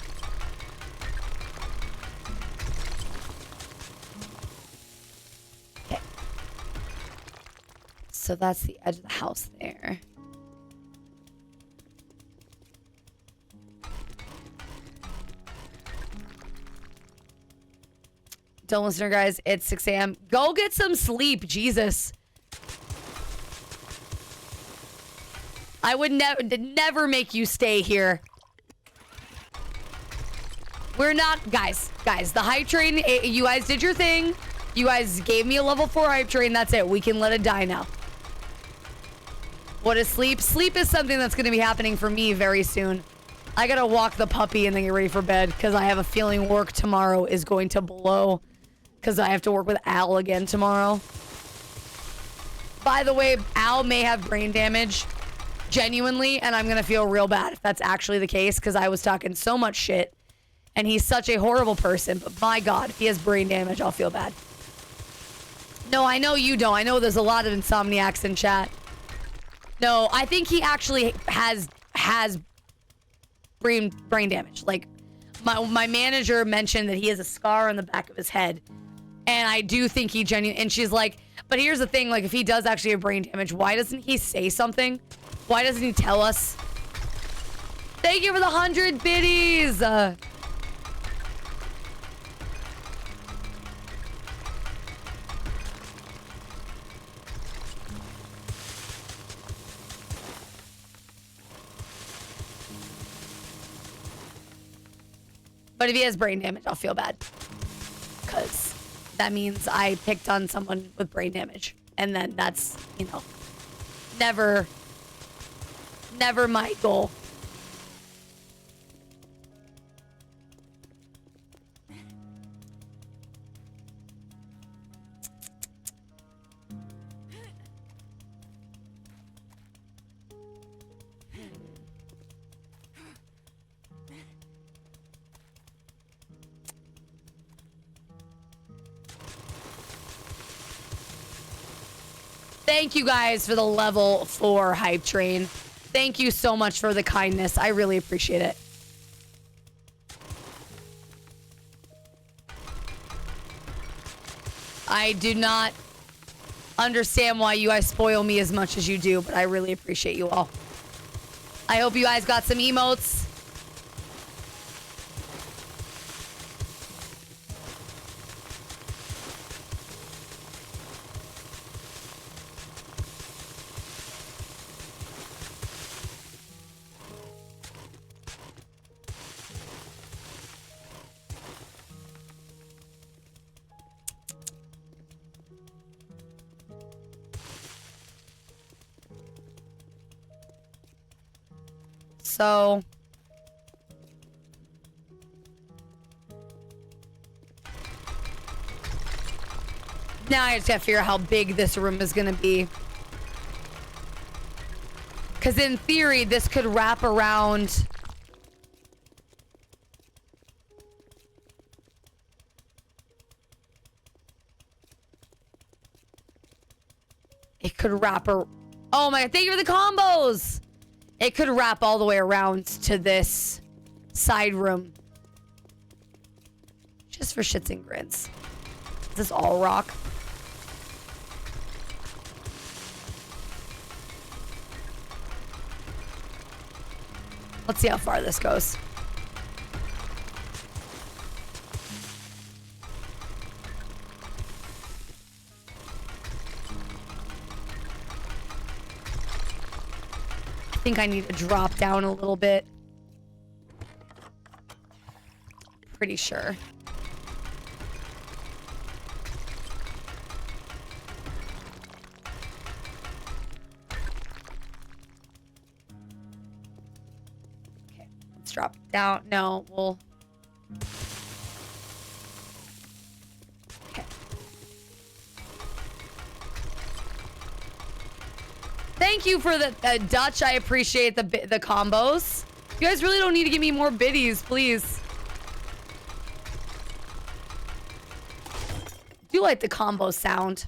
Okay. So that's the edge of the house there. Don't listen, guys. It's 6 a.m. Go get some sleep, Jesus. I would never make you stay here. We're not, guys, the hype train, you guys did your thing. You guys gave me a level 4 hype train. That's it. We can let it die now. What is sleep? Sleep is something that's going to be happening for me very soon. I got to walk the puppy and then get ready for bed because I have a feeling work tomorrow is going to blow because I have to work with Al again tomorrow. By the way, Al may have brain damage. Genuinely, and I'm gonna feel real bad if that's actually the case because I was talking so much shit and he's such a horrible person, but my god, if he has brain damage, I'll feel bad. No, I know you don't. I know there's a lot of insomniacs in chat. No, I think he actually has brain damage. Like, my manager mentioned that he has a scar on the back of his head, and I do think he genuinely, and she's like, but here's the thing, like, if he does actually have brain damage, why doesn't he say something? Why doesn't he tell us? Thank you for the 100 biddies. But if he has brain damage, I'll feel bad. Because that means I picked on someone with brain damage. And then that's, you know, never my goal. Thank you guys for the level 4 hype train. Thank you so much for the kindness. I really appreciate it. I do not understand why you guys spoil me as much as you do, but I really appreciate you all. I hope you guys got some emotes. So now I just gotta figure out how big this room is gonna be. Because in theory, this could wrap around. It could wrap a. Oh my god, thank you for the combos! It could wrap all the way around to this side room. Just for shits and grins. Is this all rock? Let's see how far this goes. I think I need to drop down a little bit. Pretty sure. Okay, let's drop down. No, we'll... Okay. Thank you for the Dutch. I appreciate the combos. You guys really don't need to give me more biddies, please. Do you like the combo sound?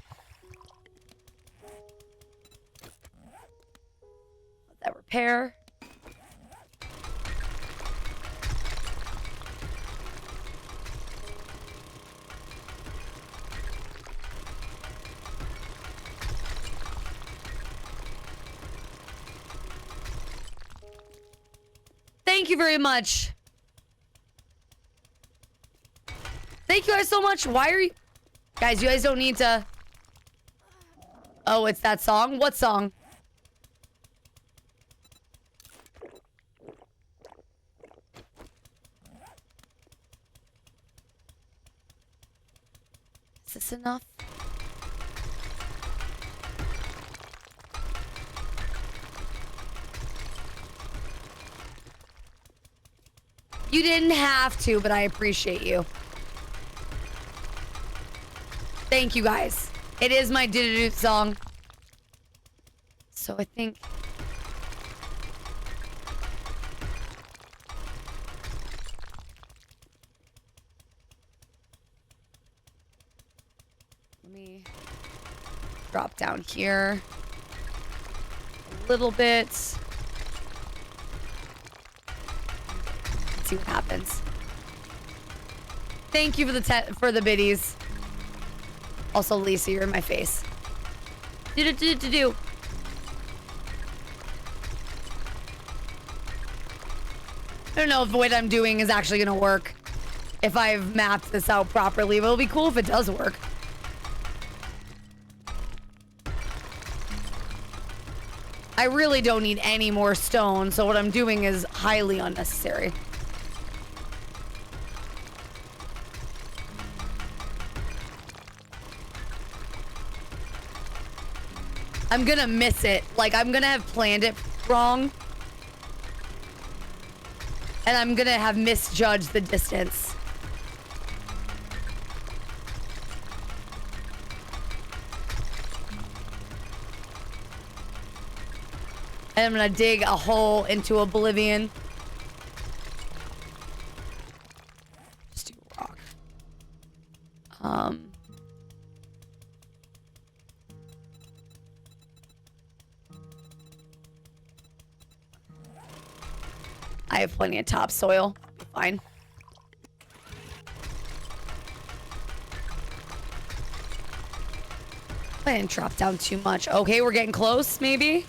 Let that repair. Thank you very much. Thank you guys so much. Why are you... Guys, you guys don't need to... Oh, it's that song? What song? Is this enough? You didn't have to, but I appreciate you. Thank you, guys. It is my did-do song. So I think... Let me drop down here a little bit. Let's see what happens. Thank you for the biddies. Also, Lisa, you're in my face. Do. I don't know if what I'm doing is actually gonna work. If I've mapped this out properly, but it'll be cool if it does work. I really don't need any more stone, so what I'm doing is highly unnecessary. I'm gonna miss it. Like, I'm gonna have planned it wrong. And I'm gonna have misjudged the distance. And I'm gonna dig a hole into oblivion. Just do rock. I have plenty of topsoil. Fine. I didn't drop down too much. Okay, we're getting close, maybe.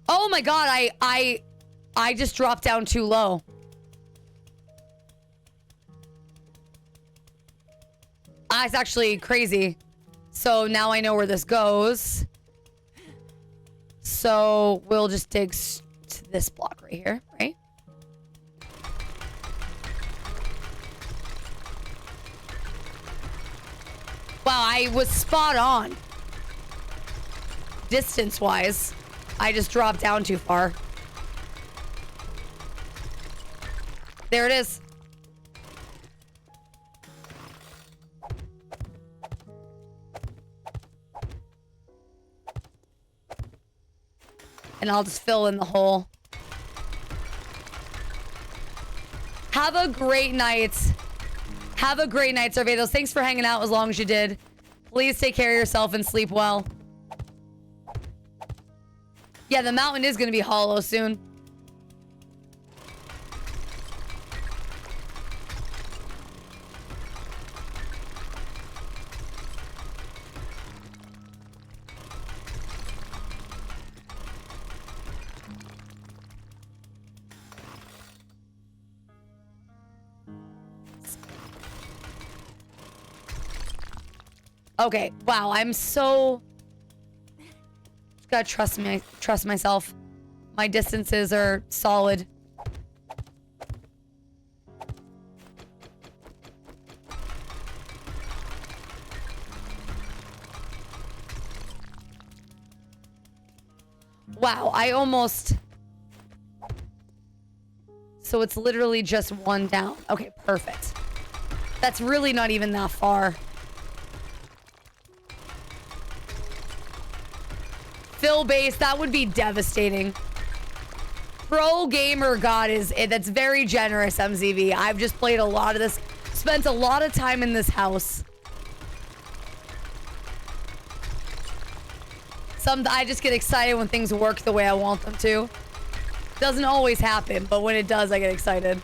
Oh my god, I just dropped down too low. It's actually crazy. So now I know where this goes. So we'll just dig to this block right here, right? Wow, I was spot on. Distance-wise, I just dropped down too far. There it is. And I'll just fill in the hole. Have a great night. Have a great night, Survedos. Thanks for hanging out as long as you did. Please take care of yourself and sleep well. Yeah, the mountain is going to be hollow soon. Okay, wow, I'm so... Just gotta trust myself. My distances are solid. Wow, I almost... So it's literally just one down. Okay, perfect. That's really not even that far. Fill base, that would be devastating. Pro gamer god that's very generous, MZV. I've just played a lot of this, spent a lot of time in this house. I just get excited when things work the way I want them to. Doesn't always happen, but when it does, I get excited.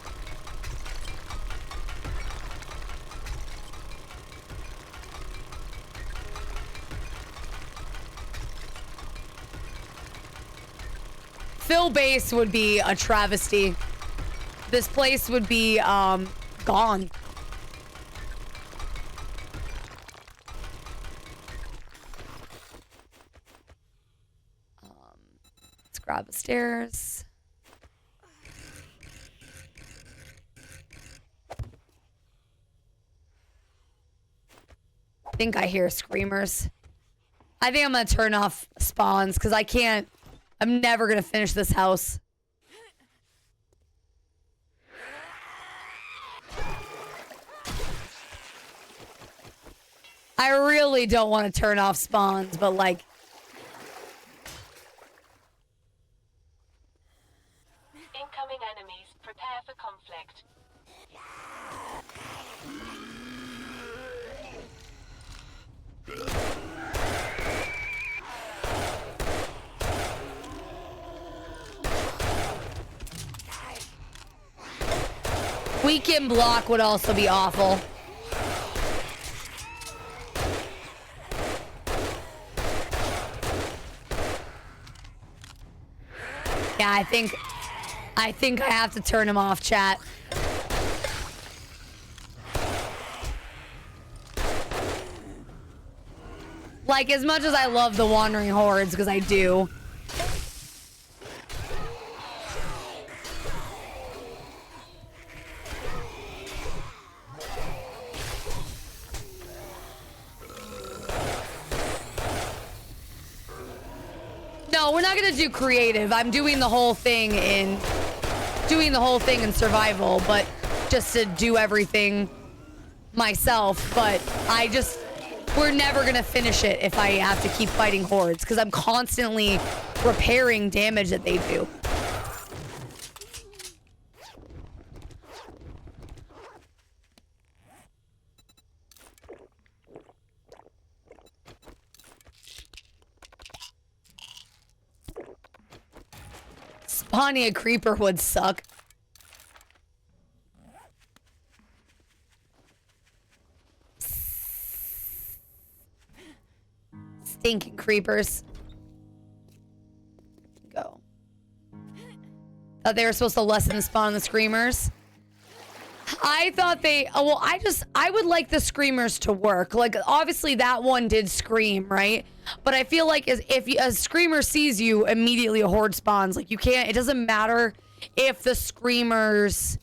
Fill base would be a travesty. This place would be gone. Let's grab the stairs. I think I hear screamers. I think I'm gonna turn off spawns because I'm never gonna finish this house. I really don't want to turn off spawns, but like... Incoming enemies. Prepare for conflict. Weekend block would also be awful. Yeah, I think I have to turn him off, chat. Like, as much as I love the Wandering Hordes, because I do. No, we're not gonna do creative. I'm doing the whole thing in survival, but just to do everything myself. But we're never gonna finish it if I have to keep fighting hordes, because I'm constantly repairing damage that they do. Spawning a creeper would suck. Stinking creepers. Go. Thought they were supposed to lessen the spawn on the screamers. I thought they, oh, well, I would like the screamers to work. Like, obviously that one did scream, right? But I feel like if a screamer sees you, immediately a horde spawns. Like, you can't, it doesn't matter if the screamers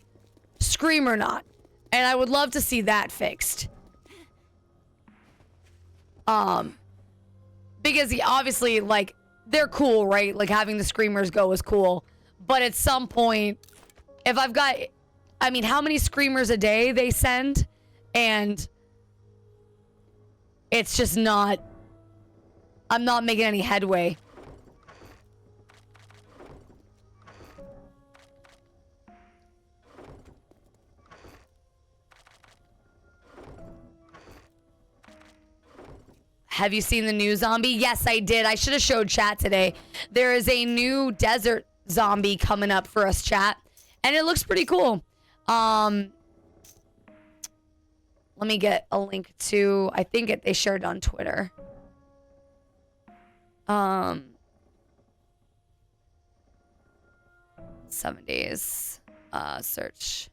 scream or not. And I would love to see that fixed. Because obviously, like, they're cool, right? Like, having the screamers go is cool. But at some point, if I've got, I mean, how many screamers a day they send? And it's just not, I'm not making any headway. Have you seen the new zombie? Yes, I did. I should have showed chat today. There is a new desert zombie coming up for us, chat. And it looks pretty cool. Let me get a link to, I think they shared it on Twitter. 7 days. Search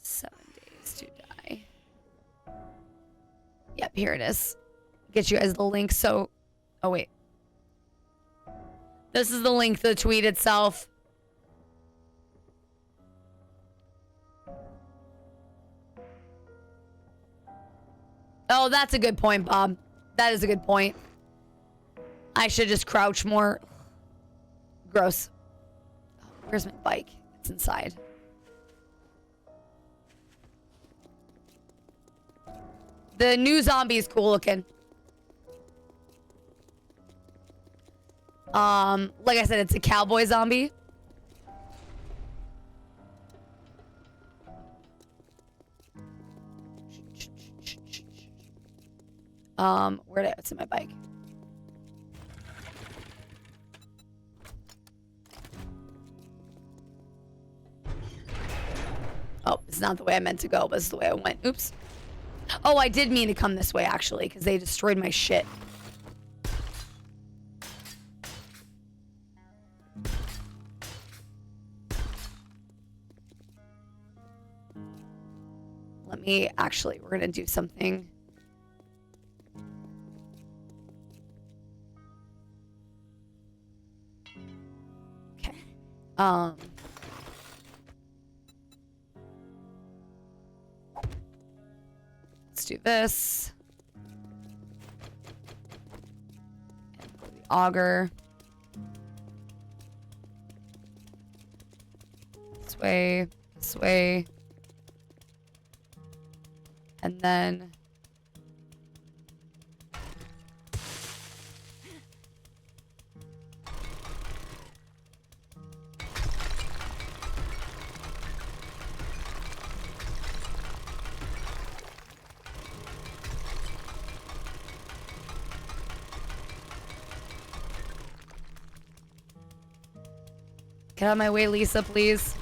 7 days to die. Yep, here it is. Get you guys the link. So, oh wait. This is the link to the tweet itself. Oh, that's a good point, Bob. That is a good point. I should just crouch more. Gross. Where's my bike? It's inside. The new zombie is cool looking. Like I said, it's a cowboy zombie. It's in my bike. Oh, it's not the way I meant to go, but it's the way I went. Oops. Oh, I did mean to come this way, actually, because they destroyed my shit. Let me, actually, we're going to do something. Okay. Let's do this. And the auger. This way. This way. And then get out of my way, Lisa, please.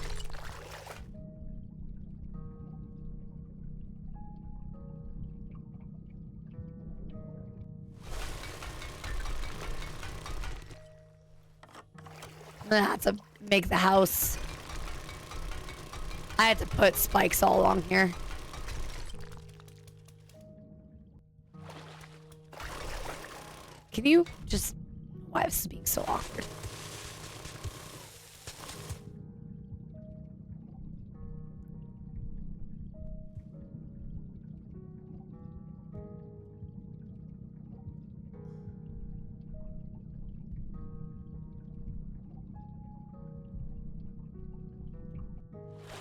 I'm gonna have to make the house. I had to put spikes all along here. Can you just... Why is this being so awkward?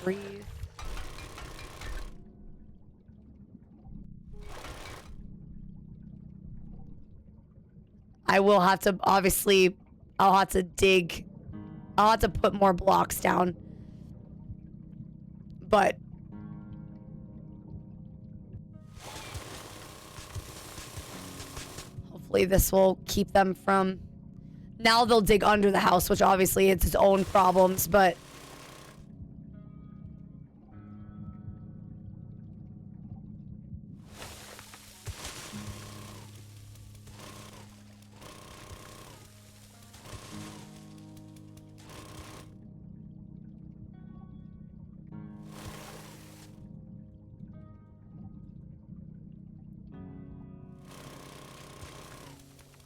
Breathe. I will have to, obviously, I'll have to dig. I'll have to put more blocks down. But hopefully this will keep them from... Now they'll dig under the house, which obviously it's its own problems, but...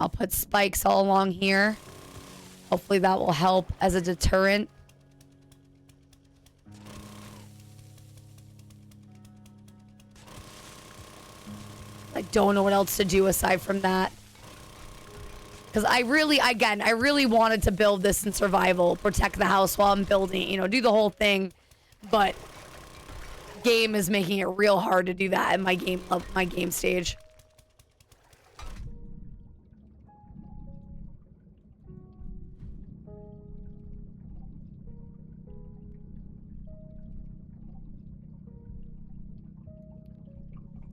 I'll put spikes all along here. Hopefully that will help as a deterrent. I don't know what else to do aside from that. Because I really wanted to build this in survival, protect the house while I'm building, you know, do the whole thing. But game is making it real hard to do that in my game stage.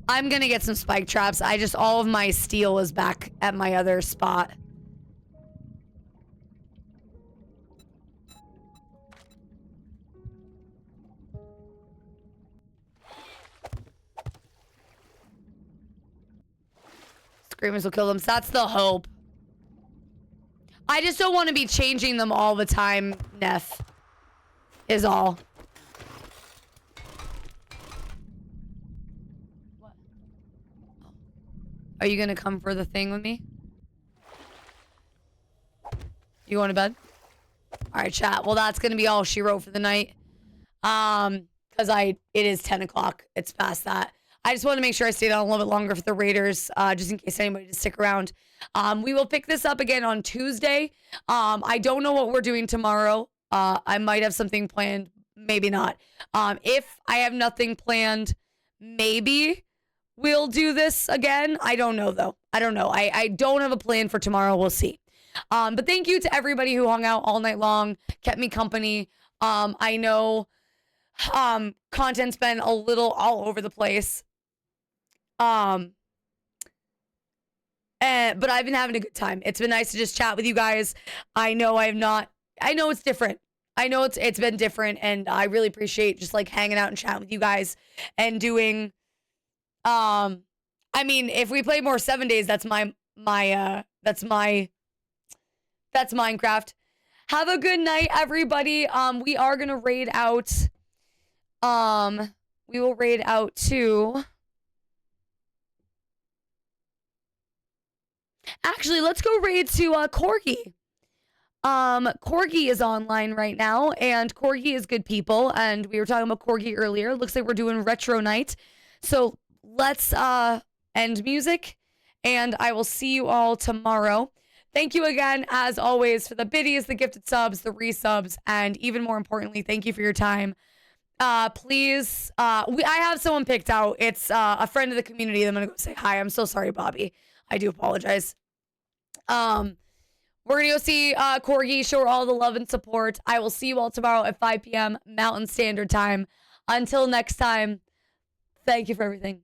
I'm gonna get some spike traps. All of my steel is back at my other spot. Screamers will kill them. So that's the hope. I just don't want to be changing them all the time, Neff. Is all. What? Are you gonna come for the thing with me? You going to bed? Alright, chat. Well, that's gonna be all she wrote for the night. Because it is 10 o'clock. It's past that. I just want to make sure I stayed on a little bit longer for the Raiders, just in case anybody to stick around. We will pick this up again on Tuesday. I don't know what we're doing tomorrow. I might have something planned, maybe not. If I have nothing planned, maybe we'll do this again. I don't know, though. I don't know. I don't have a plan for tomorrow. We'll see. But thank you to everybody who hung out all night long, kept me company. I know content's been a little all over the place. But I've been having a good time. It's been nice to just chat with you guys. I know it's different. I know it's been different, and I really appreciate just like hanging out and chatting with you guys and doing, I mean, if we play more 7 days, that's Minecraft. Have a good night, everybody. We are gonna raid out, we will raid out to, actually, let's go raid to Corgi. Corgi is online right now, and Corgi is good people, and we were talking about Corgi earlier. Looks like we're doing retro night. So let's end music, and I will see you all tomorrow. Thank you again, as always, for the biddies, the gifted subs, the resubs, and even more importantly, thank you for your time. Please, I have someone picked out. It's a friend of the community that I'm gonna go say hi. I'm so sorry, Bobby. I do apologize. We're gonna go see Corgi, show her all the love and support. I will see you all tomorrow at 5 p.m. Mountain Standard Time. Until next time, thank you for everything.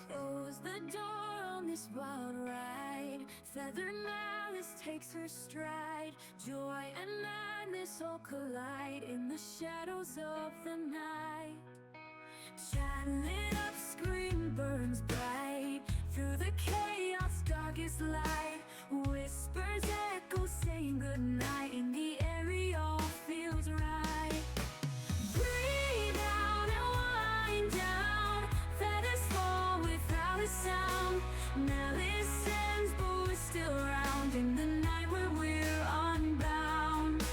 Close the door on this wild ride. Feather malice takes her stride. Joy and madness all collide in the shadows of the night. Chat lit up, screen burns bright. Through the chaos, darkest light. Whispers echo saying goodnight. In the air, it all feels right. Breathe out and wind down. Feathers fall without a sound. Now listens, but we're still around. In the night where we're unbound.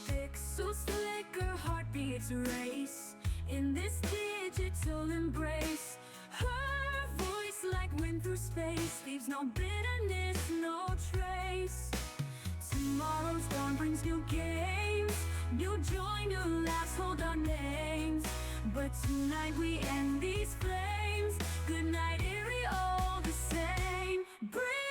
Pixels flicker, heartbeats race. In this digital embrace. Her voice like wind through space. Leaves no bitterness, no trace. Tomorrow's dawn brings new games. New joy, new laughs, hold our names. But tonight we end these flames. Good night, eerie, all the same. Breathe